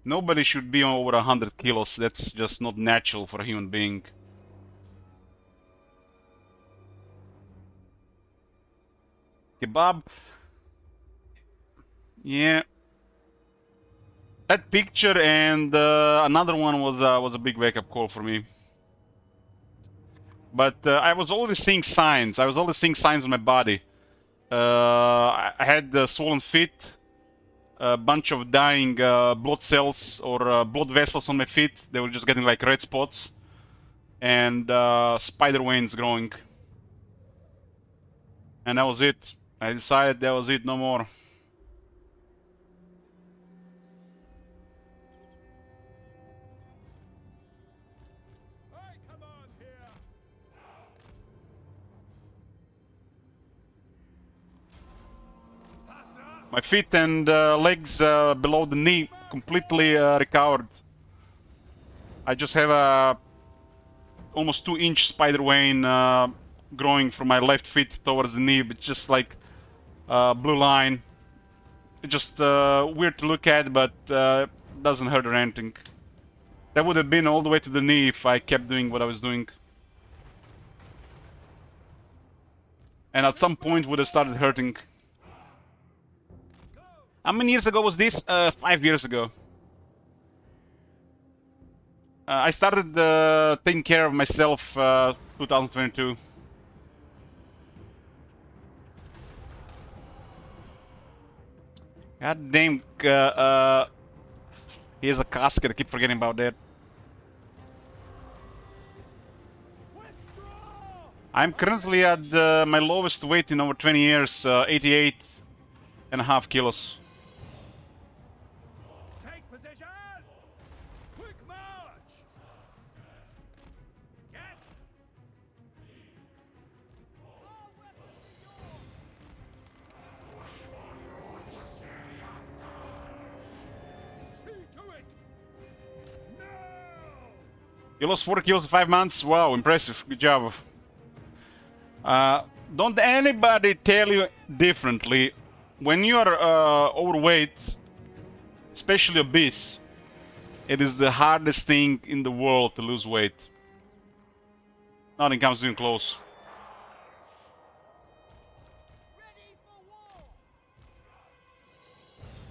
Nobody should be over 100 kilos. That's just not natural for a human being. Kebab. Yeah. That picture and another one was a big wake-up call for me. But I was already seeing signs. I was already seeing signs on my body. I had swollen feet, a bunch of dying blood cells or blood vessels on my feet. They were just getting like red spots. And spider veins growing. And that was it. I decided that was it, no more. My feet and legs below the knee completely recovered. I just have a almost 2-inch spider vein growing from my left foot towards the knee. It's just like blue line. It's just weird to look at, but doesn't hurt or anything. That would have been all the way to the knee if I kept doing what I was doing. And at some point would have started hurting. How many years ago was this? 5 years ago. I started taking care of myself 2022. God damn, here's a casket, I keep forgetting about that. I'm currently at my lowest weight in over 20 years, 88.5 kilos. Take position! Quick march! Yes! See to it! No! You lost 40 kilos in 5 months? Wow, impressive. Good job. Don't anybody tell you differently. When you are overweight, especially obese, it is the hardest thing in the world to lose weight. Nothing comes even close.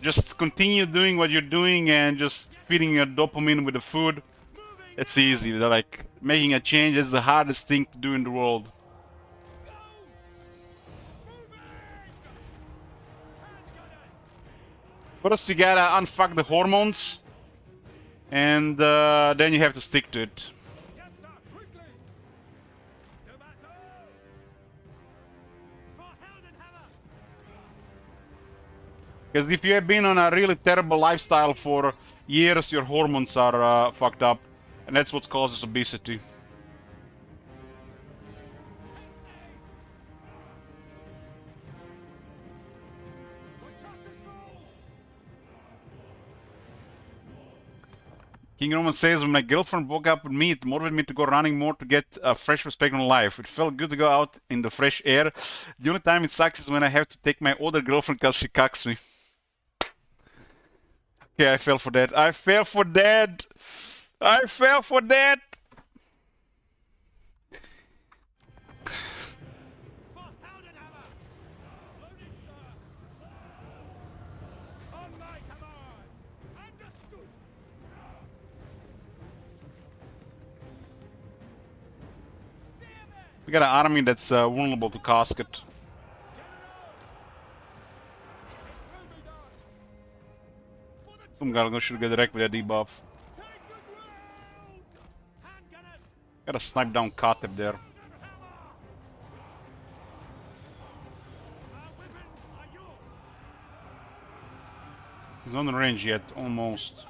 Just continue doing what you're doing and just feeding your dopamine with the food. It's easy. Like, making a change is the hardest thing to do in the world. First you gotta unfuck the hormones, and then you have to stick to it. Yes, sir, quickly! To battle! For Heldenhammer! Because if you have been on a really terrible lifestyle for years, your hormones are fucked up, and that's what causes obesity. King Roman says, when my girlfriend woke up with me, it motivated me to go running more to get a fresh perspective on life. It felt good to go out in the fresh air. The only time it sucks is when I have to take my older girlfriend because she cucks me. Okay, I fell for that. I fell for that. I fell for that. For Heldenhammer! Loaded, sir! On my command! Understood! We got an army that's vulnerable to casket. Doomgargle should get direct with a debuff. Gotta snipe down Kateb there. He's not in range yet, almost.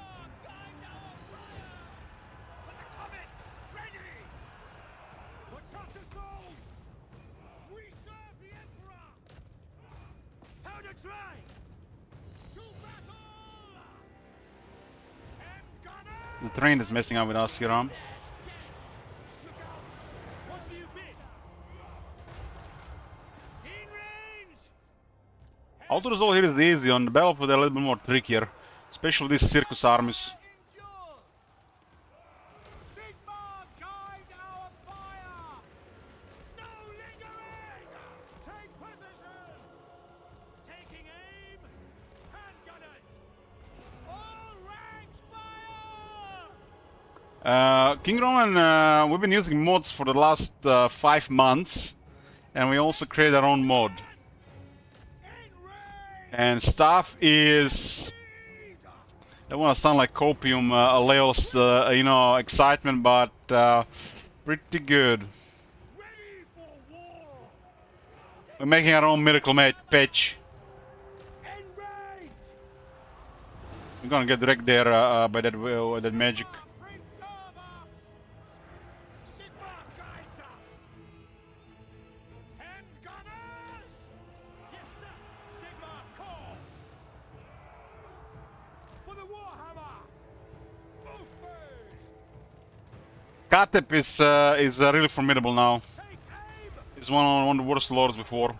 The train is messing up with us, Hiram. Autoresol here is easy, on the battlefield they're a little bit more trickier. Especially these circus armies. King Roman, we've been using mods for the last 5 months, and we also created our own mod. And stuff is, I don't want to sound like copium, Leo's, you know, excitement, but pretty good. We're making our own miracle patch. We're gonna get direct there by that magic. Kateb is really formidable now. He's one of the worst lords before.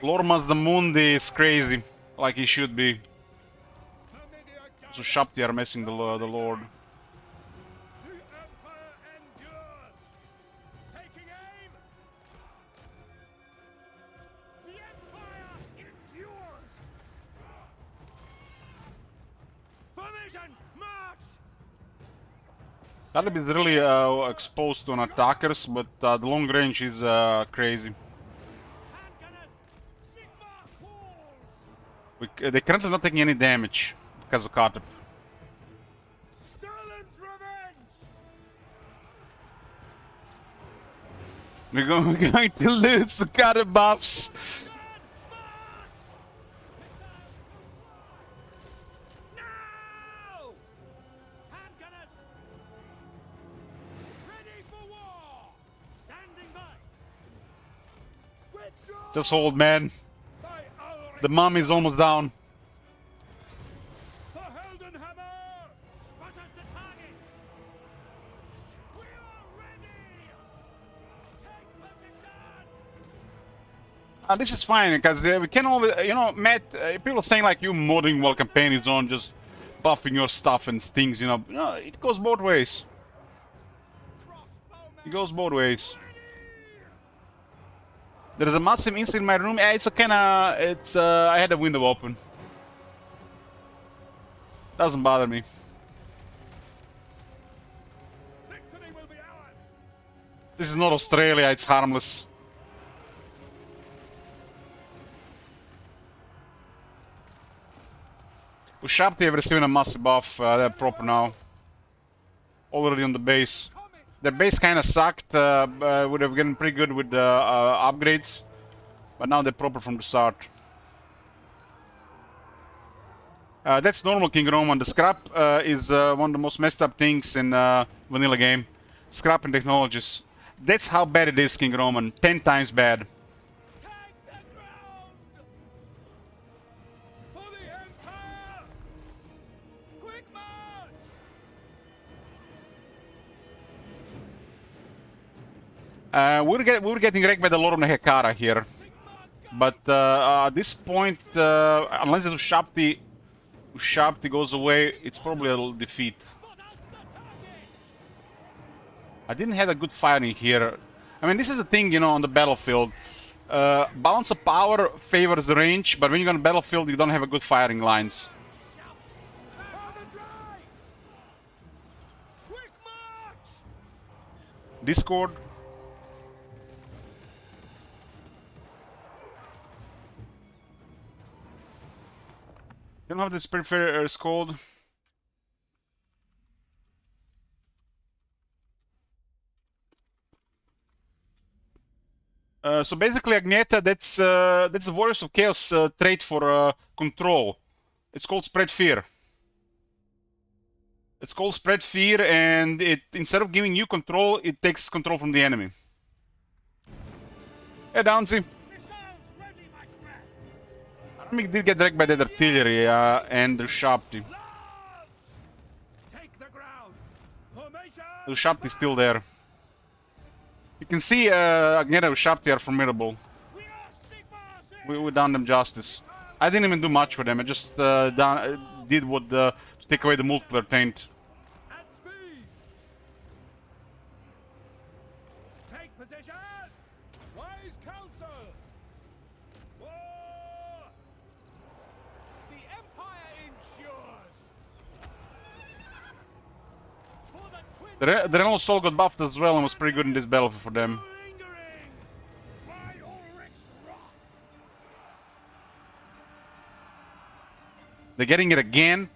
Lord Mazdamundi is crazy, like he should be. So Shapti are messing the Lord. The Empire endures. Taking aim. The Empire endures. Formation, march. Talib is really exposed on attackers, but the long range is crazy. Handgunners, Sigmar calls. They're currently not taking any damage because of Katep. Stalin's revenge. We're going to lose the Katep buffs. March. Now. Handgunners. Ready for war. Standing by. Withdraw. Just hold, man. By Ulrich. The mum is almost down. For Heldenhammer! Spotters the targets! We are ready! Take position! This is fine because we can always, you know, Matt. People saying like you modding while campaign is on, just buffing your stuff and things. You know, no, it goes both ways. It goes both ways. There is a massive insect in my room. Yeah, it's a kinda. It's. I had the window open. Doesn't bother me. Victory will be ours! This is not Australia. It's harmless. Ushapti have received a massive buff. They're proper now. Already on the base. The base kind of sucked. Would have gotten pretty good with the upgrades, but now they're proper from the start. That's normal, King Roman. The scrap is one of the most messed up things in vanilla game. Scrap and technologies. That's how bad it is, King Roman. 10 times bad. Take the ground! For the Empire! Quick march! We're getting wrecked by the Lord of Nehekara here. But at this point, unless the Ushapti goes away, it's probably a defeat. I didn't have a good firing here. I mean, this is the thing, you know, on the battlefield. Balance of power favors the range, but when you're on the battlefield, you don't have a good firing lines. Quick march! Discord. Don't know how this prefer is called. So basically, Agneta, that's the Warriors of Chaos trait for control. It's called Spread Fear. It's called Spread Fear, and it instead of giving you control, it takes control from the enemy. Yeah, Downsy. Army did get wrecked by that artillery and the Ushapti. Take the ground! Formation! The Ushapti is still there. You can see Agneta and Ushapti are formidable. We are Sigmar! We done them justice. I didn't even do much for them. I just did what to take away the multiplayer taint. At speed! Take position! Wise counsel! War! The Empire endures! For the twin The Renault Soul got buffed as well and was pretty good in this battle for them. lingering! By Ulrich's wrath! They're getting it again.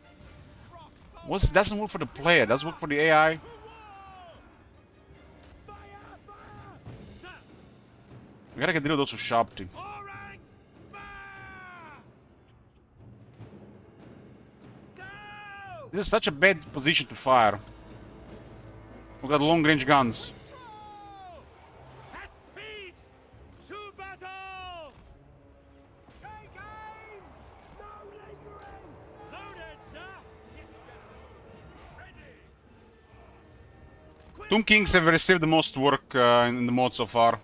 Doesn't work for the player, does work for the AI. Fire! Fire! Sir! We gotta get rid of those Ushapti. All ranks! Fire! Go! This is such a bad position to fire. We got long range guns. At speed! To battle! Take aim! No lingering! Loaded, sir! Yes, General. Ready! Tomb Kings have received the most work in the mod so far.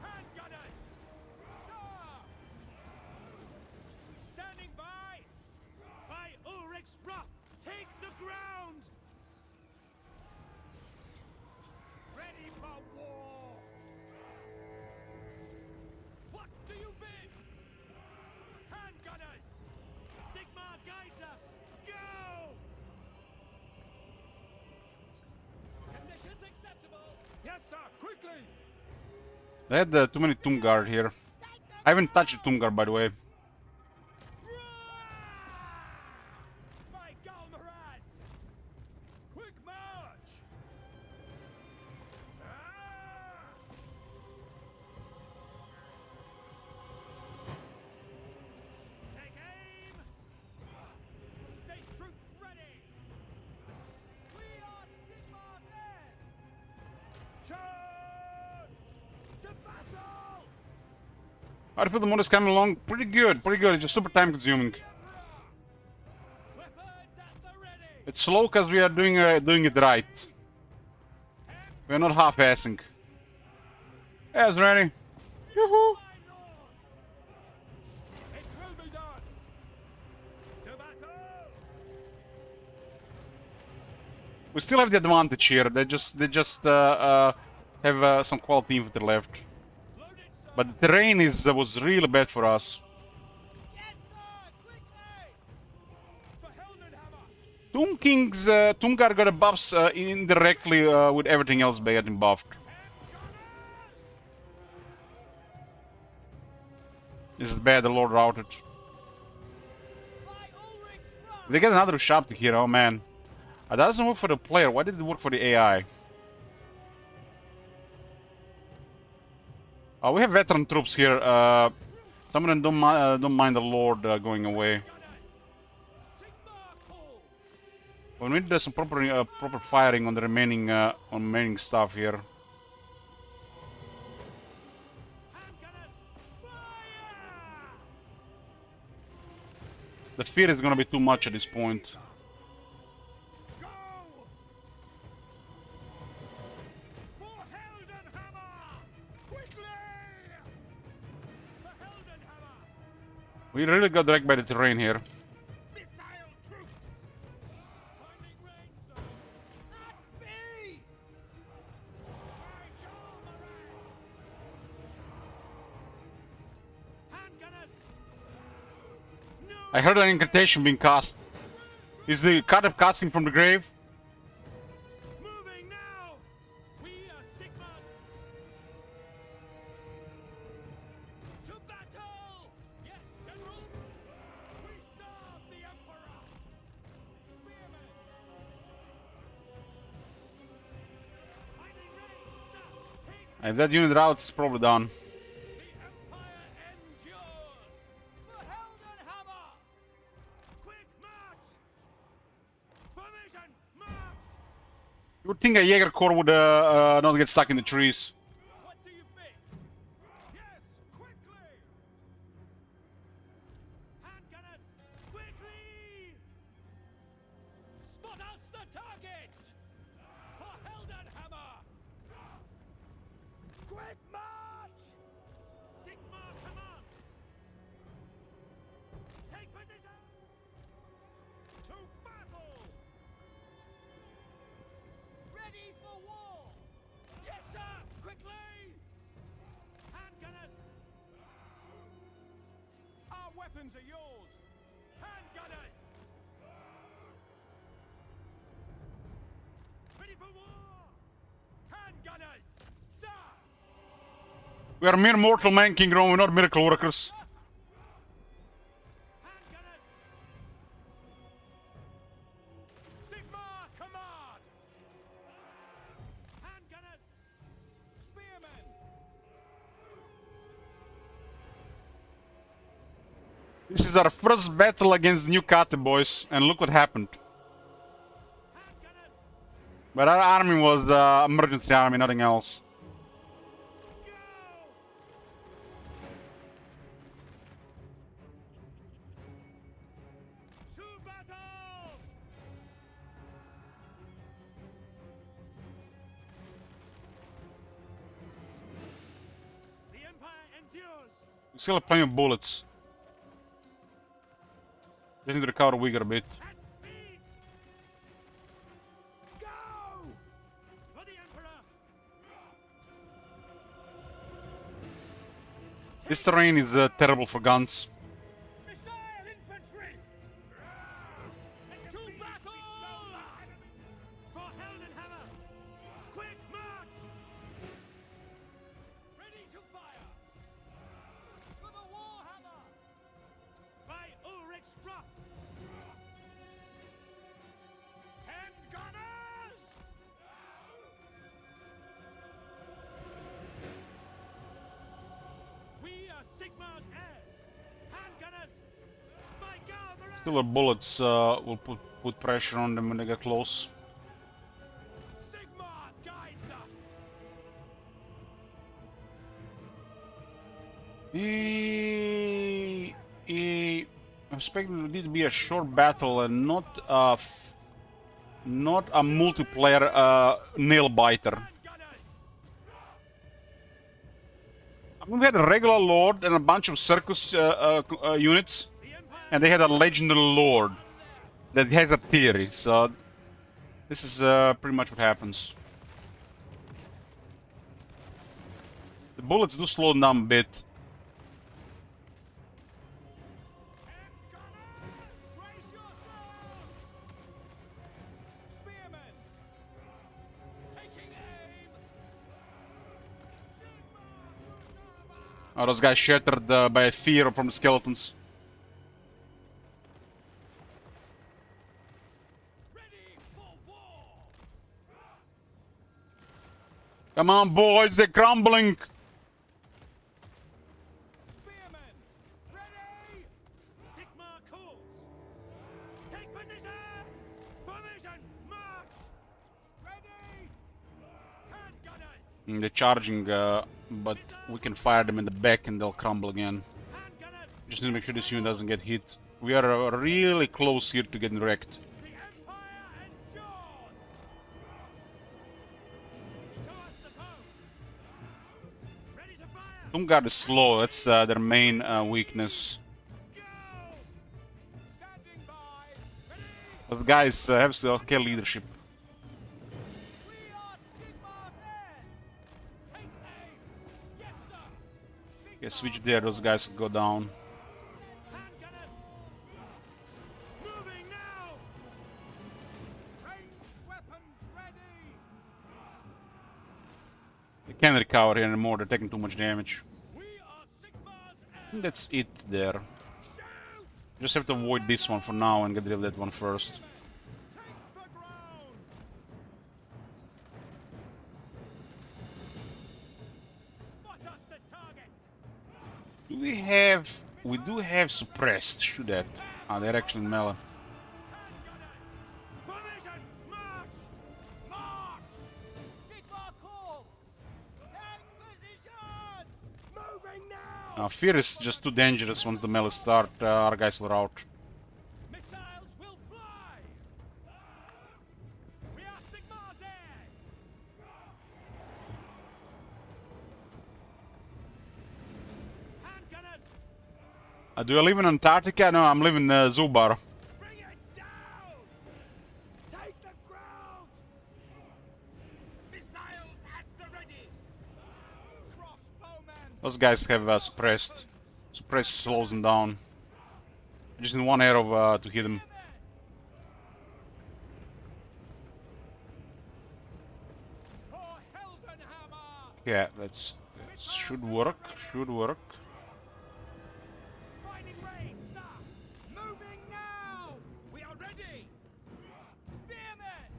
Handgunners! Sir! Yes, sir. Quickly. They had too many Tomb Guard here. I haven't touched a Tomb Guard, by the way. My Galmaraz. Quick march. Take aim. State troops ready. We are Sigmar's heirs. Charge to battle. I feel the mod is coming along pretty good, It's just super time consuming. Weapons at the ready. It's slow because we are doing it right. We are not half-assing. Yeah, it's ready. Yoo-hoo. My lord. It will be done. To battle. We still have the advantage here. They just have some quality infantry left. Load it, sir. But the terrain was really bad for us. Yes, sir. Quickly. For Heldenhammer. Tomb Kings, Tomb Guard got a buffs indirectly with everything else by getting buffed. This is bad, the Lord routed. By Ulrich's front. They get another Sharptic here, oh man. That doesn't work for the player, why did it work for the AI? We have veteran troops here. Some of them don't mind the Lord going away. Sigmar calls. We need some proper firing on the remaining stuff here. Handgunners. Fire. The fear is gonna be too much at this point. Go. For Heldenhammer. Quickly. For Heldenhammer. We really got dragged by the terrain here. Missile troops. Finding range, sir. At speed. My Galmaraz. Handgunners. No. I heard an incantation being cast. Is the Kateb casting from the grave? Moving now. We are Sigmar. To battle. Yes, General. We serve the Emperor. Spearmen. Finding range, sir. Take If that unit routes, it's probably done. the Empire endures. For Heldenhammer. Quick march. Formation march. You would think a Jaeger Corps would not get stuck in the trees. What do you think? Yes, quickly. Handgunners, quickly. Spot us the target. For Heldenhammer. Quick march. Sigmar commands. Take position. To battle. Ready for war. Yes, sir. Quickly. Handgunners. Our weapons are yours. Handgunners. Ready for war. Handgunners. Sir. We are mere mortal men, King Rome, we're not miracle workers. Handgunners. Sigmar commands. Handgunners. Spearmen. This is our first battle against the new Kateb, boys, and look what happened. Handgunners. But our army was emergency army, nothing else. Go. To battle. The Empire endures. We still have plenty of bullets. Just need to recover Uyghur a bit. At speed. Go. For the Emperor. This terrain is terrible for guns. Missile infantry. To battle. For Heldenhammer. Quick march. Sigmar's heirs. Handgunners. My God, the Still, our bullets will put pressure on them when they get close. Sigmar guides us. I'm expecting it to be a short battle and not not a multiplayer nail biter. I mean, we had a regular lord and a bunch of circus units, and they had a legendary lord that has a theory. So this is pretty much what happens. The bullets do slow down a bit. Brace yourselves. Spearmen. Taking aim. Oh, those guys shattered by fear from the skeletons. Ready for war. Come on, boys, they're crumbling. Spearmen. Ready. Sigmar calls. Take position. Formation. March. Ready. Handgunners. They're charging, but we can fire them in the back and they'll crumble again. Handgunners. Just need to make sure this unit doesn't get hit. We are really close here to getting wrecked. The Empire endures. Show us the foe. Ready to fire. Doomguard is slow, that's their main weakness. Go. Standing by. Ready. But the guys have okay leadership. We are Sigmar's heirs. Take aim. Yes, sir. Yeah, switch there, those guys go down. Handgunners. Moving now. Ranged weapons ready. They can't recover here anymore, they're taking too much damage. We are Sigmar's I heirs. think that's it there. Shoot. Just have to avoid this one for now and get rid of that one first. Take the ground. Spot us the target. Do we have... We do have suppressed, shoot that. Ah, they're actually melee. Handgunners. Formation. March. March. Sigmar calls. Take position. Moving now. Fear is just too dangerous once the melee start, our guys will out. Missiles will fly. We are Sigmar's heirs. Handgunners. Do you live in Antarctica? No, I'm living in Zubar. Bring it down. Take the ground. Missiles at the ready. Crossbowmen. Those guys have suppressed. Suppress slows them down. I just need one arrow to hit them. For Heldenhammer. Yeah, that should work. Should work. Fighting range, sir. Moving now. We are ready. Spearmen.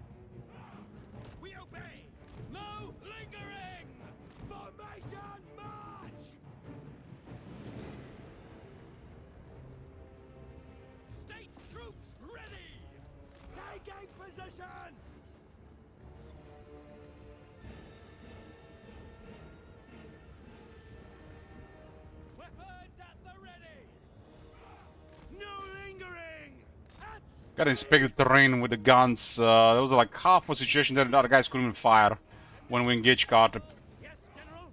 We obey. No lingering. Formation march. State troops ready. Taking position. Weapons at the ready. No lingering. Hats. Gotta inspect the terrain with the guns. There was like half a situation that the other guys couldn't even fire when we engaged Carter. Yes, General.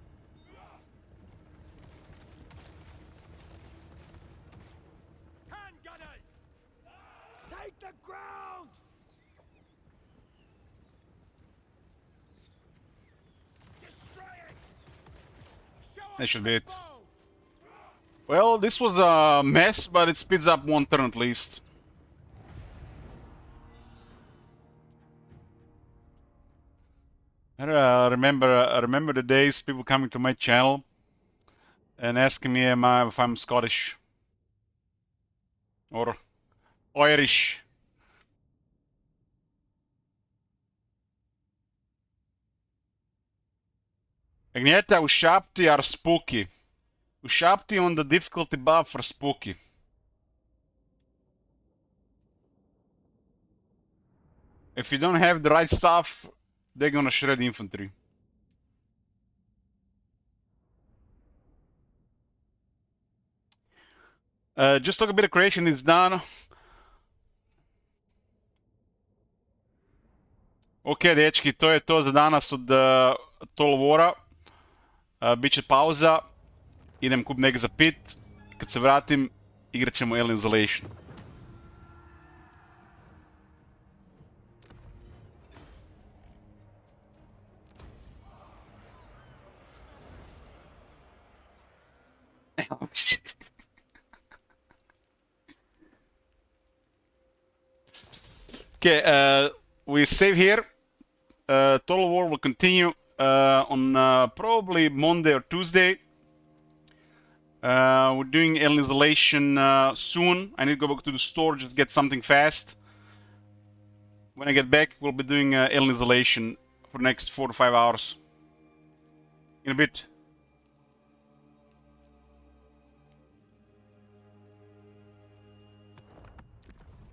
Handgunners. Take the ground. Destroy it. Show That us should the be it. foe. Well, this was a mess, but it speeds up one turn at least. I remember the days people coming to my channel and asking me if I'm Scottish or Irish. Agneta, usciapti are spooky. Ushapti on the difficulty buff for Spooky. If you don't have the right stuff, they're gonna shred infantry. Just talk a bit of creation is done. Ok, dečki, to je to za danas od Total Wara. Biće pauza. Idem kup nek za pit. Kad se vratim, igrat ćemo Alien Isolation. Okay, we save here. Total War will continue on probably Monday or Tuesday. We're doing Alien Isolation soon. I need to go back to the store, just get something fast. When I get back, we'll be doing Alien Isolation for the next 4 to 5 hours. In a bit.